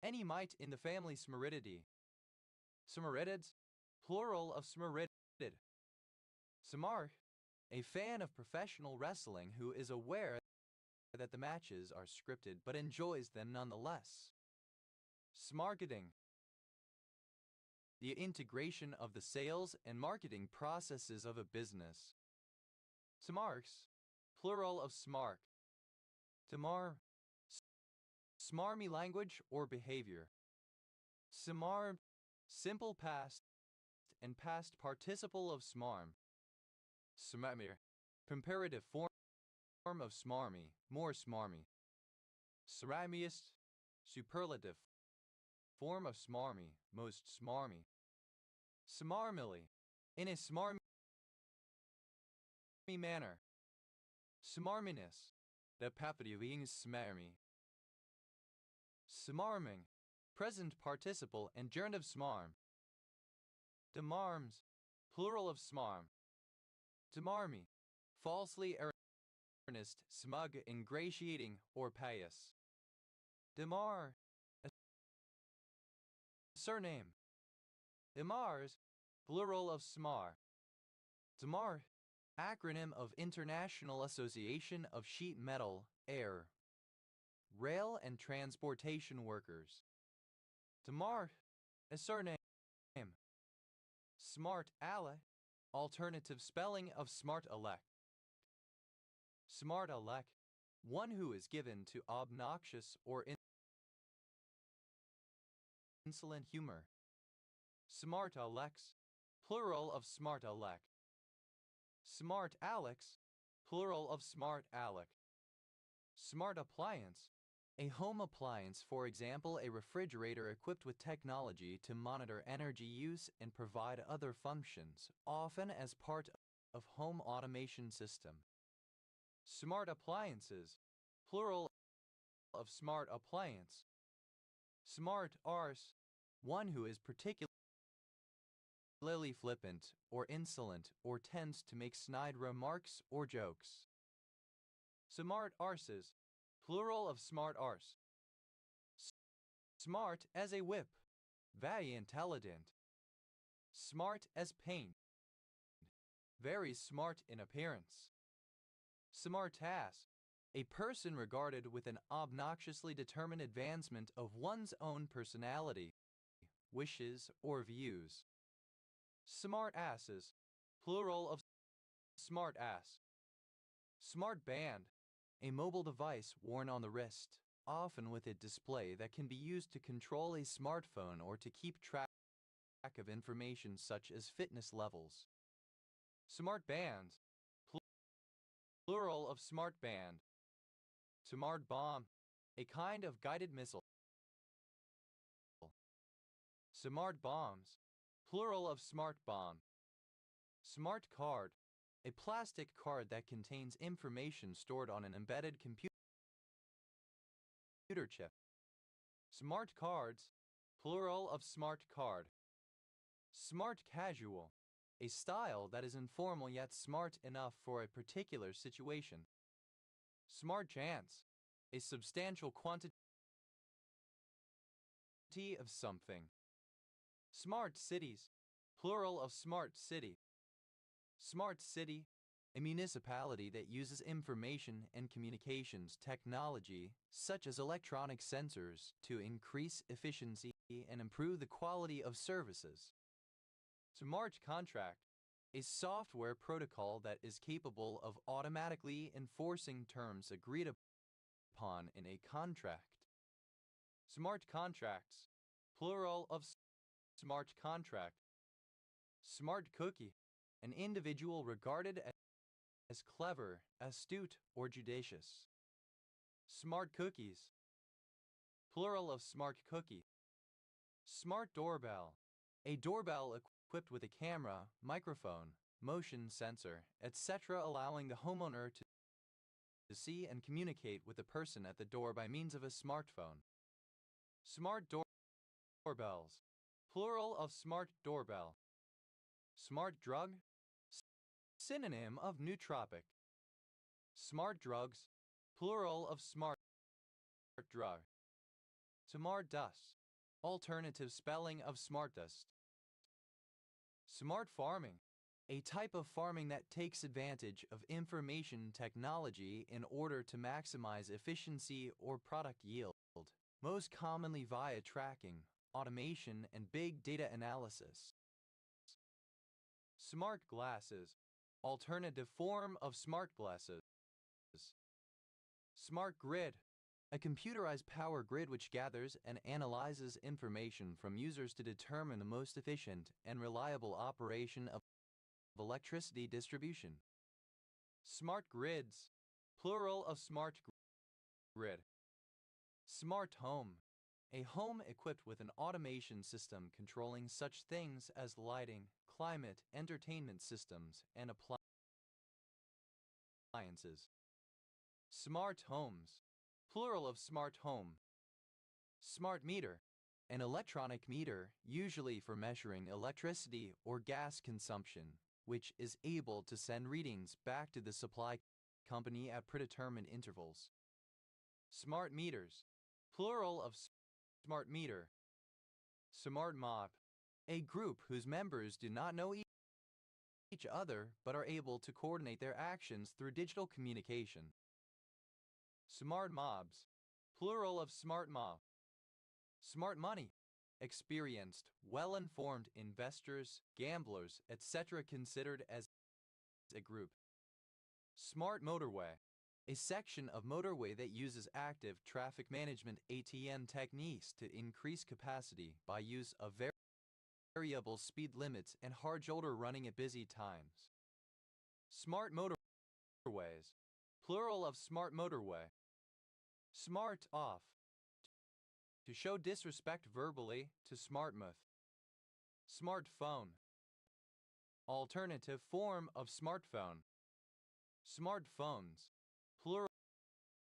Speaker 1: any mite in the family Smaritidae. Smaritids, plural of Smaritid. Samar, a fan of professional wrestling who is aware that the matches are scripted but enjoys them nonetheless. Smarketing, the integration of the sales and marketing processes of a business. Smarks, plural of smark. Tamar, smarmy language or behavior. Smarm, simple past and past participle of smarm. Smamir, comparative form of smarmy, more smarmy. Sramiest, superlative form of smarmy, most smarmy. Smarmily, in a smarmy manner. Smarminess, the papity being smarmy. Smarming, present participle and gerund of smarm. Demarms, plural of smarm. Demarmy, falsely earnest, smug, ingratiating, or pious. Demar, a surname. Demars, plural of smar. Demar, acronym of International Association of Sheet Metal, Air, Rail and Transportation Workers. Demar, a surname. Smart aleck, alternative spelling of smart elect. Smart elect, one who is given to obnoxious or insolent humor. Smart Alex, plural of smart elect. Smart Alex, plural of smart alec. Smart appliance, a home appliance, for example, a refrigerator equipped with technology to monitor energy use and provide other functions, often as part of home automation system. Smart appliances, plural of smart appliance. Smart arse, one who is particularly flippant or insolent or tends to make snide remarks or jokes. Smart arses, plural of smart arse. Smart as a whip, very intelligent. Smart as paint, very smart in appearance. Smartass, a person regarded with an obnoxiously determined advancement of one's own personality, wishes, or views. Smart asses, plural of smart ass. Smart band, a mobile device worn on the wrist, often with a display that can be used to control a smartphone or to keep track of information such as fitness levels. Smart bands, plural of smart band. Smart bomb, a kind of guided missile. Smart bombs, plural of smart bomb. Smart card, a plastic card that contains information stored on an embedded computer chip. Smart cards, plural of smart card. Smart casual, a style that is informal yet smart enough for a particular situation. Smart chance, a substantial quantity of something. Smart cities, plural of smart city. Smart city, a municipality that uses information and communications technology, such as electronic sensors, to increase efficiency and improve the quality of services. Smart contract, a software protocol that is capable of automatically enforcing terms agreed upon in a contract. Smart contracts, plural of smart contract. Smart cookie, an individual regarded as clever, astute, or judicious. Smart cookies, plural of smart cookie. Smart doorbell, a doorbell equipped with a camera, microphone, motion sensor, etc., allowing the homeowner to see and communicate with the person at the door by means of a smartphone. Smart doorbells, plural of smart doorbell. Smart drug, synonym of nootropic. Smart drugs, plural of smart drug. Smart dust, alternative spelling of smart dust. Smart farming, a type of farming that takes advantage of information technology in order to maximize efficiency or product yield, most commonly via tracking, automation, and big data analysis. Smart glasses, alternative form of smart glasses. Smart grid, a computerized power grid which gathers and analyzes information from users to determine the most efficient and reliable operation of electricity distribution. Smart grids, plural of smart grid. Smart home, a home equipped with an automation system controlling such things as lighting, climate, entertainment systems, and appliances. Smart homes, plural of smart home. Smart meter, an electronic meter usually for measuring electricity or gas consumption, which is able to send readings back to the supply company at predetermined intervals. Smart meters, plural of smart meter. Smart mob, a group whose members do not know each other but are able to coordinate their actions through digital communication. Smart mobs, plural of smart mob. Smart money, experienced, well-informed investors, gamblers, etc. considered as a group. Smart motorway, a section of motorway that uses active traffic management ATM techniques to increase capacity by use of variable speed limits and hard shoulder running at busy times. Smart motorways, plural of smart motorway. Smart off, to show disrespect verbally to smartmouth. Smartphone, alternative form of smartphone. Smartphones, plural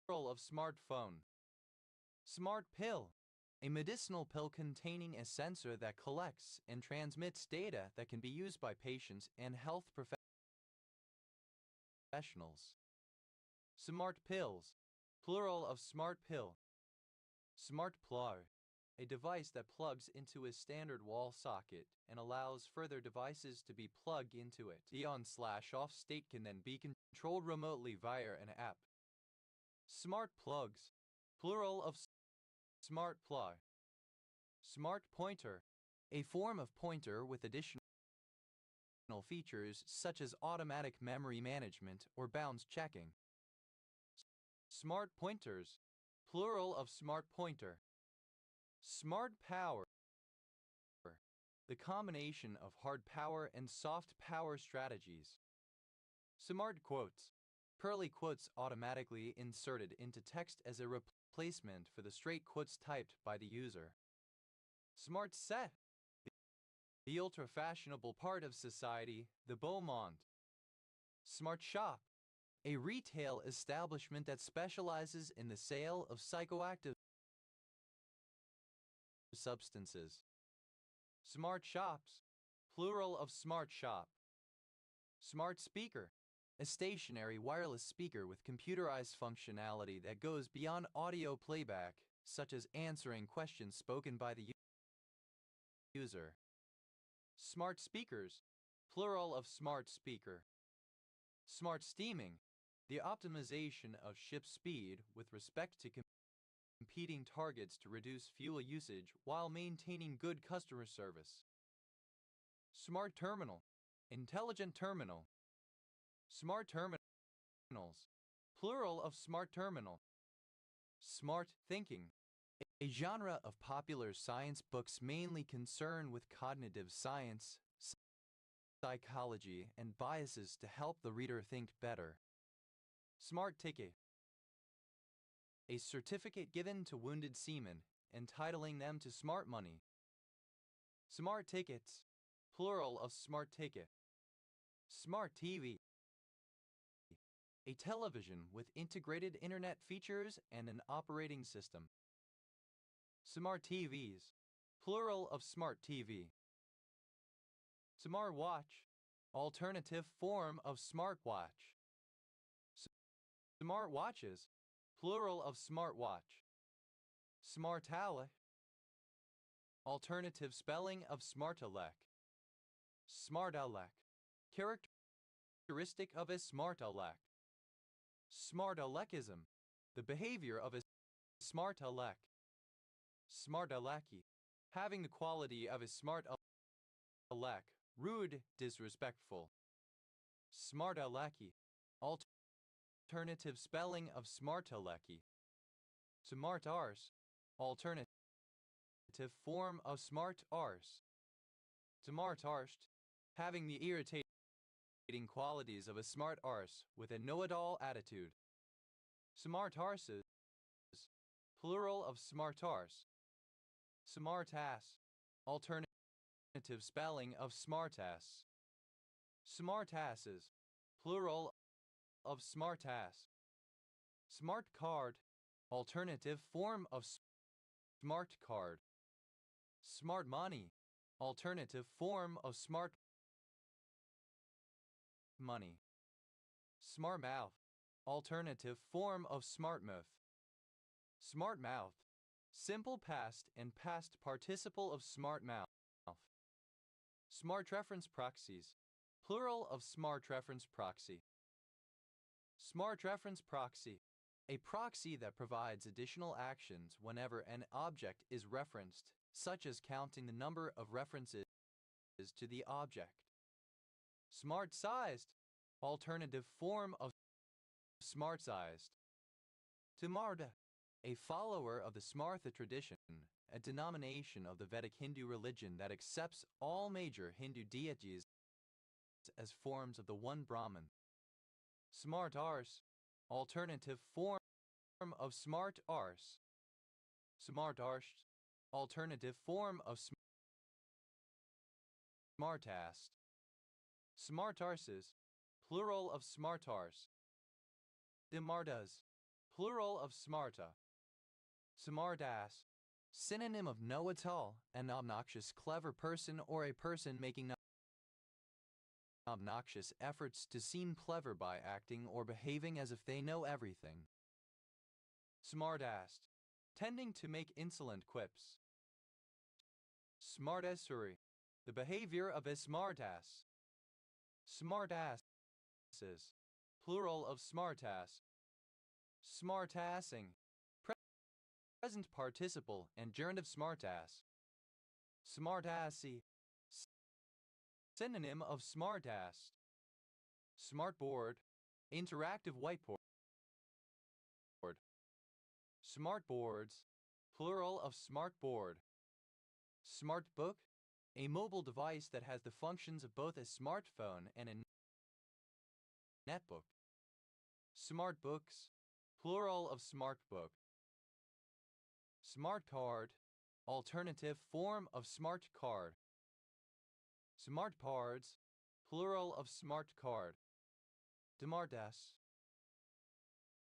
Speaker 1: of smartphone. Smart pill, a medicinal pill containing a sensor that collects and transmits data that can be used by patients and health professionals. Smart pills, plural of smart pill. Smart plug, a device that plugs into a standard wall socket and allows further devices to be plugged into it. The on/off state can then be controlled remotely via an app. Smart plugs, plural of smart plug. Smart pointer, a form of pointer with additional features such as automatic memory management or bounds checking. Smart pointers, plural of smart pointer. Smart power, the combination of hard power and soft power strategies. Smart quotes, curly quotes automatically inserted into text as a replacement for the straight quotes typed by the user. Smart set, the ultra-fashionable part of society, the beau monde. Smart shop, a retail establishment that specializes in the sale of psychoactive substances. Smart shops, plural of smart shop. Smart speaker, a stationary wireless speaker with computerized functionality that goes beyond audio playback, such as answering questions spoken by the user. Smart speakers, plural of smart speaker. Smart steaming, the optimization of ship speed with respect to competing targets to reduce fuel usage while maintaining good customer service. Smart terminal, Intelligent terminal. Smart terminals. Plural of smart terminal. Smart thinking. A genre of popular science books mainly concerned with cognitive science, psychology, and biases to help the reader think better. Smart ticket. A certificate given to wounded seamen, entitling them to smart money. Smart tickets. Plural of smart ticket. Smart TV. A television with integrated internet features and an operating system. Smart TVs. Plural of smart TV. Smart watch. Alternative form of smartwatch. Smart watches. Plural of smartwatch. Smartalec. Alternative spelling of smartalec. Smartalec. Characteristic of a smartalec. Smartalecism. The behavior of a smartalec. Smartaleki. Having the quality of a smartalec. Rude, disrespectful. Smartaleki. Alternative spelling of smartaleki. Smartars. Alternative form of smart arse. Smartarsht. Having the irritating qualities of a smart arse with a know-it-all attitude. Smartarses. Plural of smartars. Smartass. Alternative spelling of smartass. Smartasses. Plural of smartass. Smart card. Alternative form of smart card. Smart money. Alternative form of smart money. Smart mouth. Alternative form of smart mouth. Smart mouth. Simple past and past participle of smart mouth. Smart reference proxies. Plural of smart reference proxy. Smart reference proxy. A proxy that provides additional actions whenever an object is referenced, such as counting the number of references to the object. Smart-sized. Alternative form of smart-sized. Tamarda. A follower of the Smartha tradition, a denomination of the Vedic Hindu religion that accepts all major Hindu deities as forms of the one Brahman. Smart arse. Alternative form of smart arse. Smart arsht. Alternative form of smartast. Smart arses. Plural of smartars. Demardas. Plural of smarta. Smartass. Synonym of know-it-all, an obnoxious clever person or a person making obnoxious efforts to seem clever by acting or behaving as if they know everything. Smartass. Tending to make insolent quips. Smartassery. The behavior of a smartass. Smartasses. Plural of smartass. Smartassing. Present participle and gerund of smartass. Smartassy. Synonym of smartass. Smartboard. Interactive whiteboard. Smartboards. Plural of smartboard. Smartbook. A mobile device that has the functions of both a smartphone and a netbook. Smartbooks. Plural of smartbook. Smart card. Alternative form of smart card. Smart cards. Plural of smart card. Demardas.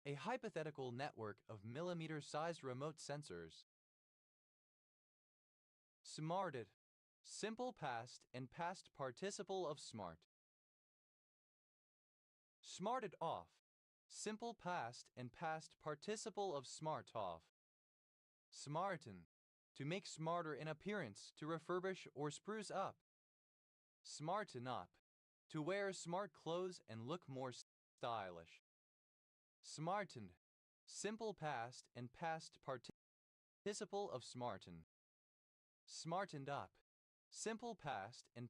Speaker 1: A hypothetical network of millimeter-sized remote sensors. Smarted. Simple past and past participle of smart. Smarted off. Simple past and past participle of smart off. Smarten. To make smarter in appearance, to refurbish or spruce up. Smarten up. To wear smart clothes and look more stylish. Smartened. Simple past and past participle of smarten. Smartened up. Simple past and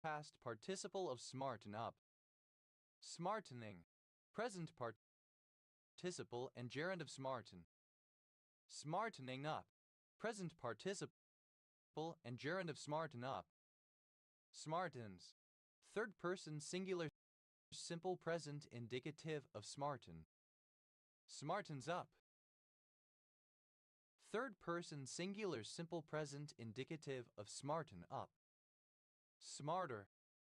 Speaker 1: past participle of smarten up. Smartening. Present participle and gerund of smarten. Smartening up. Present participle and gerund of smarten up. Smartens. Third person singular simple present indicative of smarten. Smartens up. Third person singular simple present indicative of smarten up. SMARTER,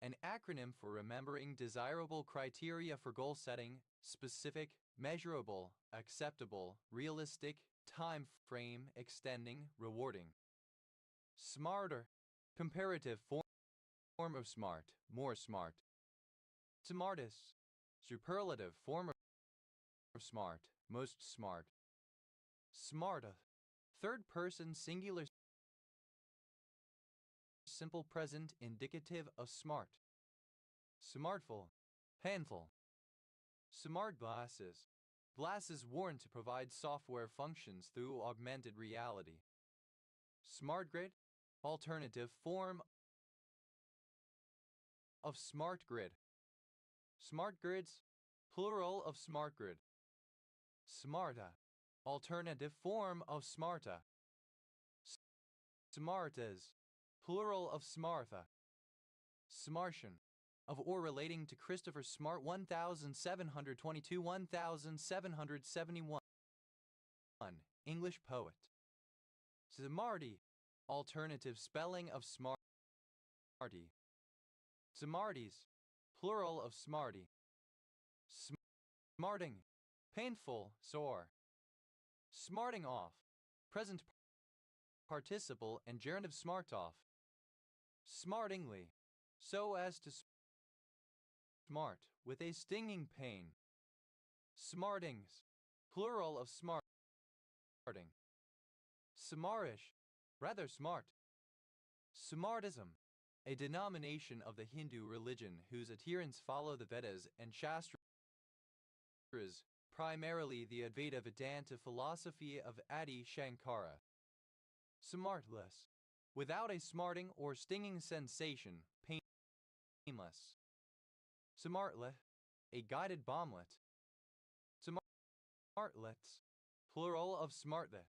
Speaker 1: an acronym for remembering desirable criteria for goal setting, specific, measurable, acceptable, realistic, time frame, extending, rewarding. SMARTER, comparative form of smart, more smart. Smartest, superlative form of smart, most smart. SMARTA, third person singular simple present indicative of smart. Smartful, handful. Smart glasses, glasses worn to provide software functions through augmented reality. Smart grid, alternative form of smart grid. Smart grids, plural of smart grid. Smarta, alternative form of smarta. Smartas, plural of smartha. Smartian, of or relating to Christopher Smart 1722-1771, English poet. Smarty, alternative spelling of smarty. Smarties, plural of smarty. Smarting, painful, sore. Smarting off, present participle and gerund of smart off. Smartingly, so as to smart, with a stinging pain. Smartings, plural of smarting. Smartish, rather smart. Smartism, a denomination of the Hindu religion whose adherents follow the Vedas and Shastras, primarily the Advaita Vedanta philosophy of Adi Shankara. Smartless, without a smarting or stinging sensation, painless. Smartlet, a guided bomblet. Smartlets, plural of smartlet.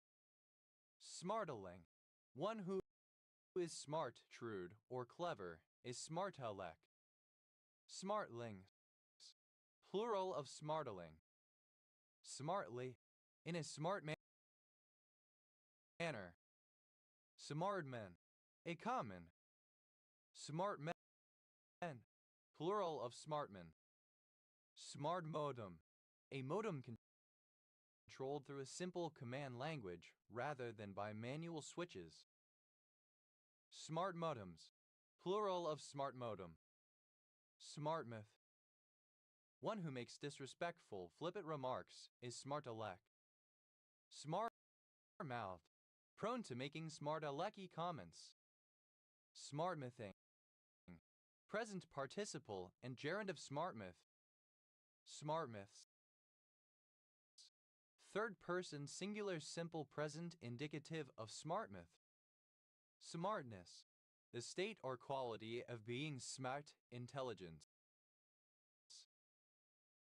Speaker 1: Smarteling, one who is smart, shrewd, or clever, is smartelek. Smartlings, plural of smartling. Smartly, in a smart manner. Smartmen, a common. Smart men, plural of smartmen. Smart modem, a modem controlled through a simple command language rather than by manual switches. Smart modems, plural of smart modem. Smartmouth, one who makes disrespectful, flippant remarks, is smart-alec. Smart-mouthed, prone to making smart-alecky comments. Smartmouthing, present participle and gerund of smartmouth. Smartmouths, third person singular simple present indicative of smartmouth. Smartness, the state or quality of being smart, intelligent.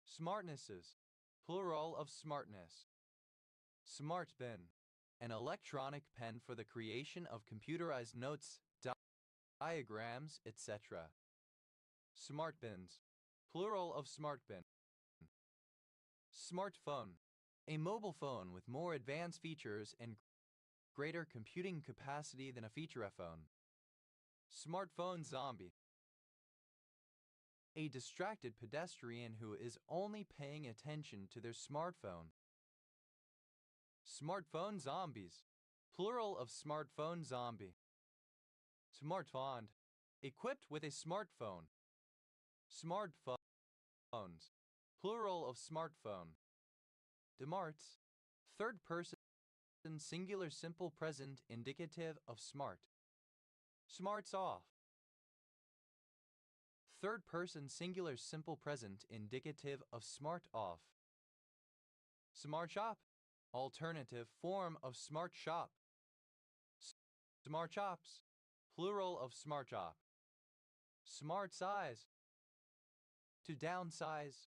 Speaker 1: Smartnesses, plural of smartness. Smart bin, an electronic pen for the creation of computerized notes, diagrams, etc. Smart bins, plural of smart bin. Smartphone, a mobile phone with more advanced features and greater computing capacity than a feature phone. Smartphone zombie, a distracted pedestrian who is only paying attention to their smartphone. Smartphone zombies, plural of smartphone zombie. Smartphone, equipped with a smartphone. Smartphones, plural of smartphone. Demarts, third person singular simple present indicative of smart. Smarts off, third person singular simple present indicative of smart off. Smart shop, alternative form of smart shop. Smart shops, plural of smart shop. Smart size. To downsize.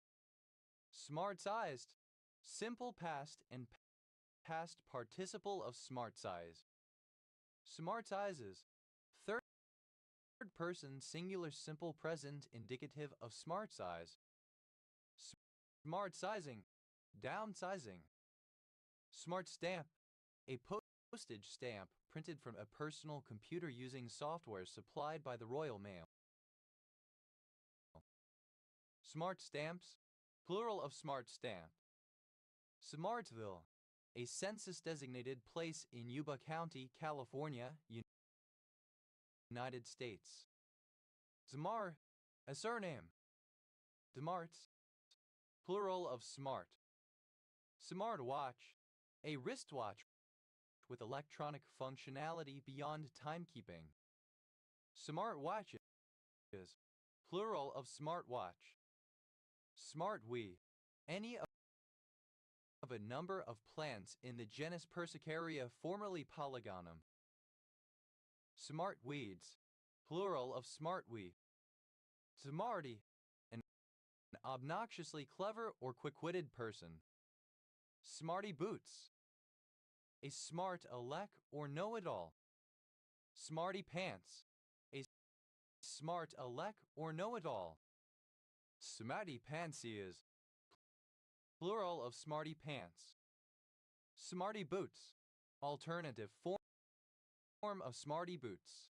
Speaker 1: Smart sized. Simple past and past participle of smart size. Smart sizes. Third person singular simple present indicative of smart size. Smart sizing. Downsizing. Smart stamp. A postage stamp printed from a personal computer using software supplied by the Royal Mail. Smart stamps. Plural of smart stamp. Smartville. A census-designated place in Yuba County, California, United States. Zamar. A surname. Demarts. Plural of smart. Smart watch. A wristwatch with electronic functionality beyond timekeeping. Smart watches. Plural of smartwatch. Smart we. Any of a number of plants in the genus Persicaria, formerly Polygonum. Smart weeds. Plural of smartweed. Smarty. An obnoxiously clever or quick-witted person. Smarty boots. A smart aleck or know-it-all. Smarty pants. A smart aleck or know-it-all. Smarty pantsies. Plural of smarty pants. Smarty boots. Alternative form of smarty boots.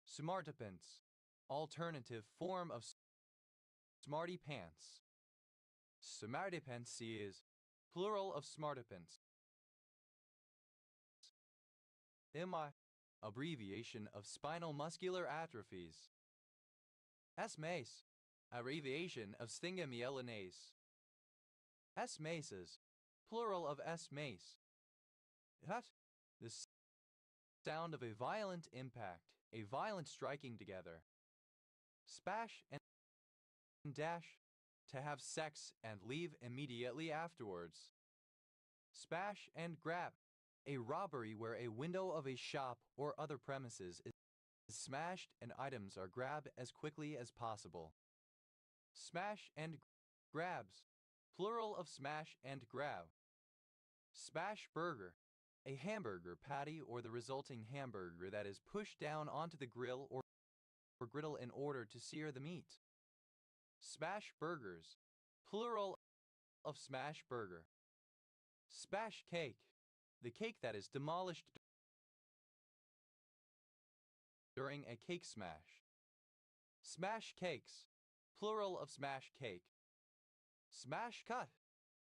Speaker 1: Smartipants. Alternative form of smarty pants. Smartypantsies. Plural of smartipants. MI. Abbreviation of spinal muscular atrophies. S-MACE. Abbreviation of sthingomyelinase. S-MACEs. Plural of S-MACE. Hut. The sound of a violent impact, a violent striking together. Spash and dash. To have sex and leave immediately afterwards. Spash and grab. A robbery where a window of a shop or other premises is smashed and items are grabbed as quickly as possible. Smash and grabs. Plural of smash and grab. Smash burger. A hamburger patty or the resulting hamburger that is pushed down onto the grill or griddle in order to sear the meat. Smash burgers. Plural of smash burger. Smash cake. The cake that is demolished during a cake smash. Smash cakes. Plural of smash cake. Smash cut.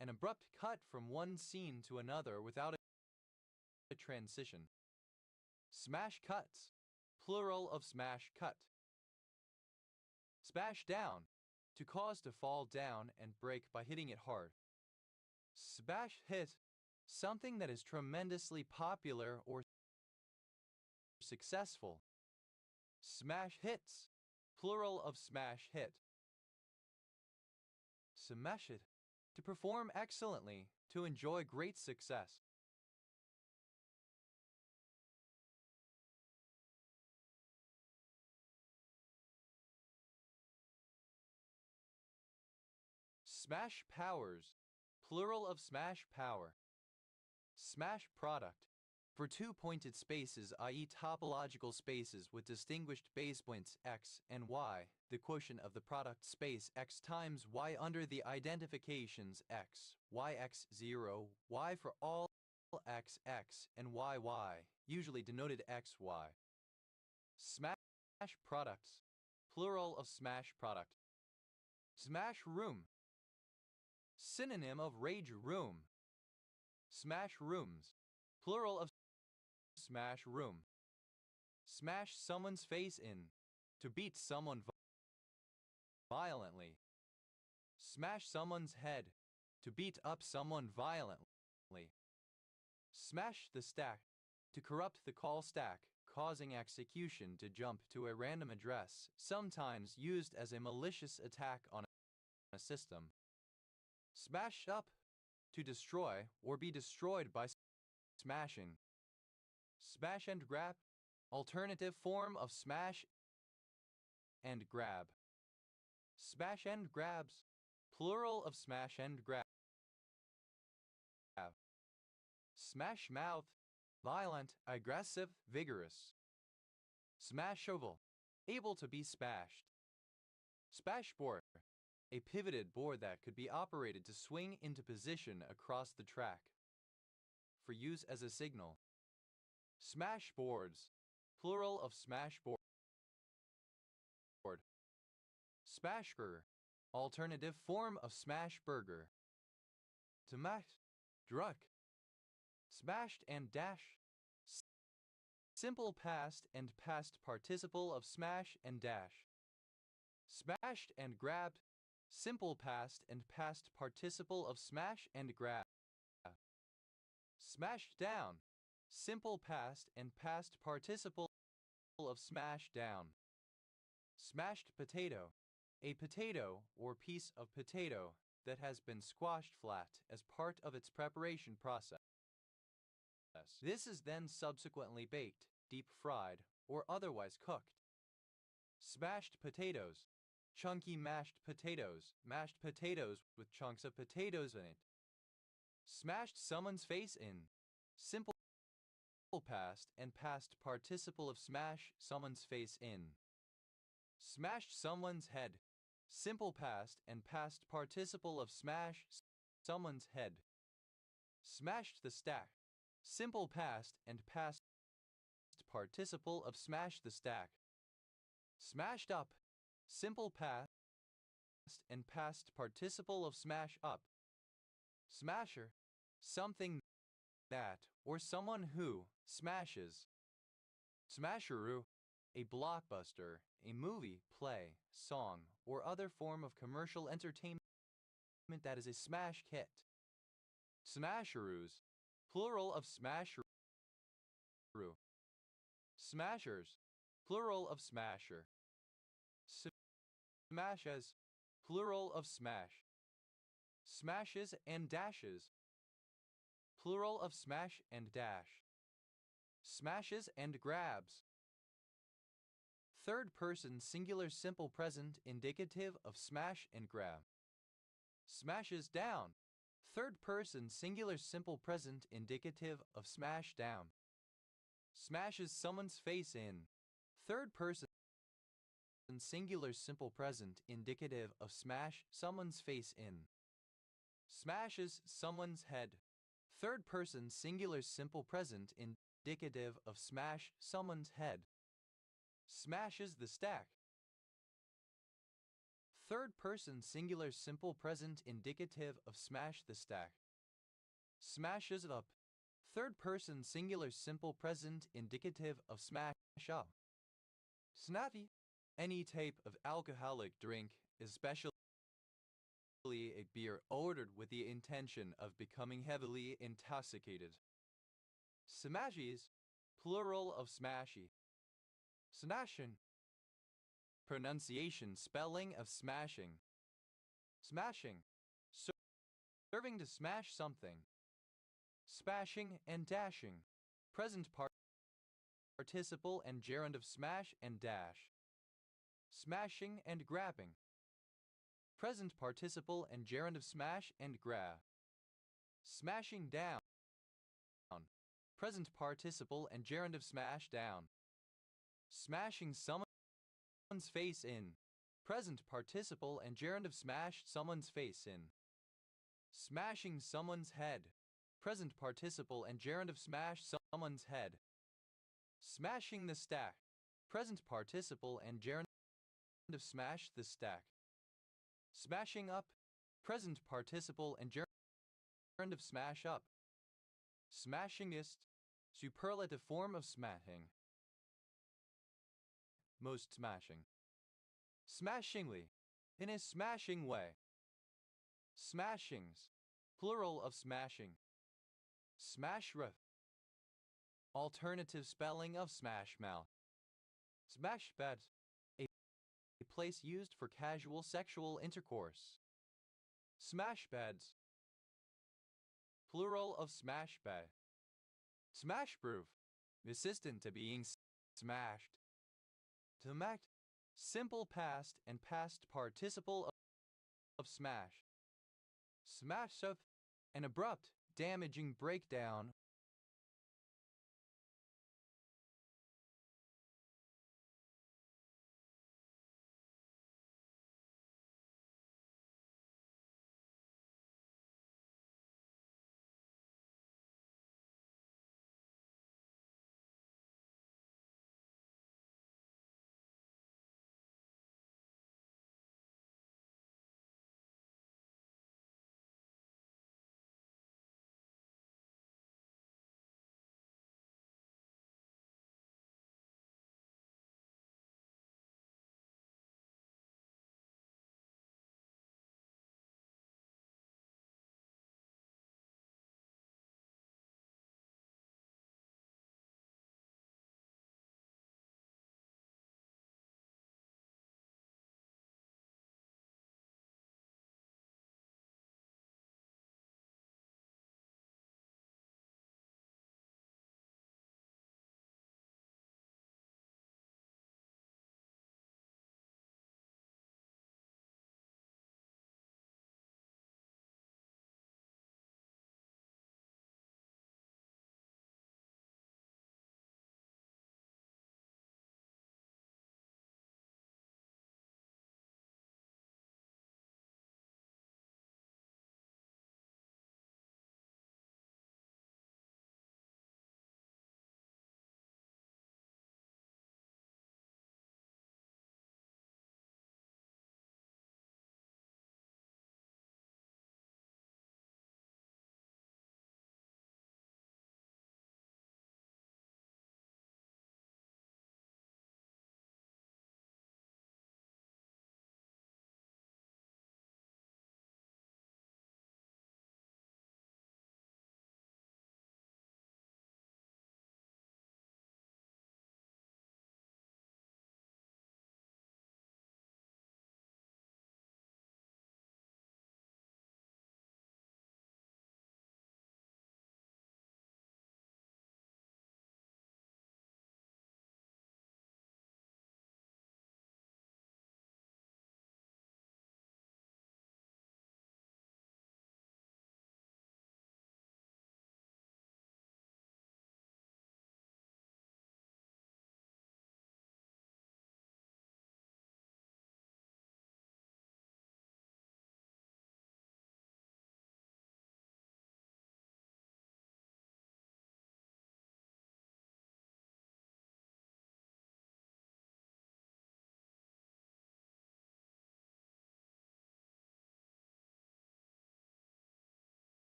Speaker 1: An abrupt cut from one scene to another without a transition. Smash cuts. Plural of smash cut. Smash down. To cause to fall down and break by hitting it hard. Smash hit. Something that is tremendously popular or successful. Smash hits. Plural of smash hit. Smash it. To perform excellently, to enjoy great success. Smash powers. Plural of smash power. Smash product. For two-pointed spaces, i.e. topological spaces with distinguished base points x and y, the quotient of the product space x times y under the identifications x, yx0, y for all x, x, and yy, usually denoted xy. Smash products. Plural of smash product. Smash room. Synonym of rage room. Smash rooms. Plural of smash room. Smash someone's face in. To beat someone violently. Smash someone's head. To beat up someone violently. Smash the stack. To corrupt the call stack, causing execution to jump to a random address, sometimes used as a malicious attack on a system. Smash up. To destroy or be destroyed by smashing. Smash and grab. Alternative form of smash and grab. Smash and grabs, plural of smash and grab. Smash mouth, violent, aggressive, vigorous. Smash oval, able to be smashed. Smash board, a pivoted board that could be operated to swing into position across the track. For use as a signal. Smash boards, plural of smash board. Smash burger, alternative form of smash burger. Tomat, druck. Smashed and dash. Simple past and past participle of smash and dash. Smashed and grabbed, simple past and past participle of smash and grab. Smashed down, simple past and past participle of smash down. Smashed potato, a potato or piece of potato that has been squashed flat as part of its preparation process. This is then subsequently baked, deep fried, or otherwise cooked. Smashed potatoes, chunky mashed potatoes with chunks of potatoes in it. Smashed someone's face in, simple past and past participle of smash someone's face in. Smashed someone's head, simple past and past participle of smash someone's head. Smashed the stack, simple past and past participle of smash the stack. Smashed up, simple past and past participle of smash up. Smasher, something that or someone who smashes. Smasheroo, a blockbuster, a movie, play, song, or other form of commercial entertainment that is a smash hit. Smasheroos, plural of smasheroo. Smashers, plural of smasher. Smashes, plural of smash. Smashes and dashes, plural of smash and dash. Smashes and grabs. Third person singular simple present indicative of smash and grab. Smashes down. Third person singular simple present indicative of smash down. Smashes someone's face in. Third person singular simple present indicative of smash someone's face in. Smashes someone's head. Third person singular simple present indicative of smash someone's head. Smashes the stack. Third person singular simple present indicative of smash the stack. Smashes up. Third person singular simple present indicative of smash up. Snappy, any type of alcoholic drink, especially a beer ordered with the intention of becoming heavily intoxicated. Smashies, plural of smashy. Snashin. Pronunciation spelling of smashing. Smashing. Serving to smash something. Smashing and dashing. Present participle and gerund of smash and dash. Smashing and grabbing. Present participle and gerund of smash and grab. Smashing down. Present participle and gerund of smash down. Smashing someone's face in. Present participle and gerund of smash someone's face in. Smashing someone's head. Present participle and gerund of smash someone's head. Smashing the stack. Present participle and gerund of smash the stack. Smashing up. Present participle and gerund of smash up. Smashingest. Superlative form of smashing. Most smashing. Smashingly. In a smashing way. Smashings. Plural of smashing. Smashra. Alternative spelling of smash mouth. Smash bed. A place used for casual sexual intercourse. Smash beds. Plural of smash bed. Smash proof. Resistant to being smashed. Tomat. Simple past and past participle of smash. Smash of an abrupt, damaging breakdown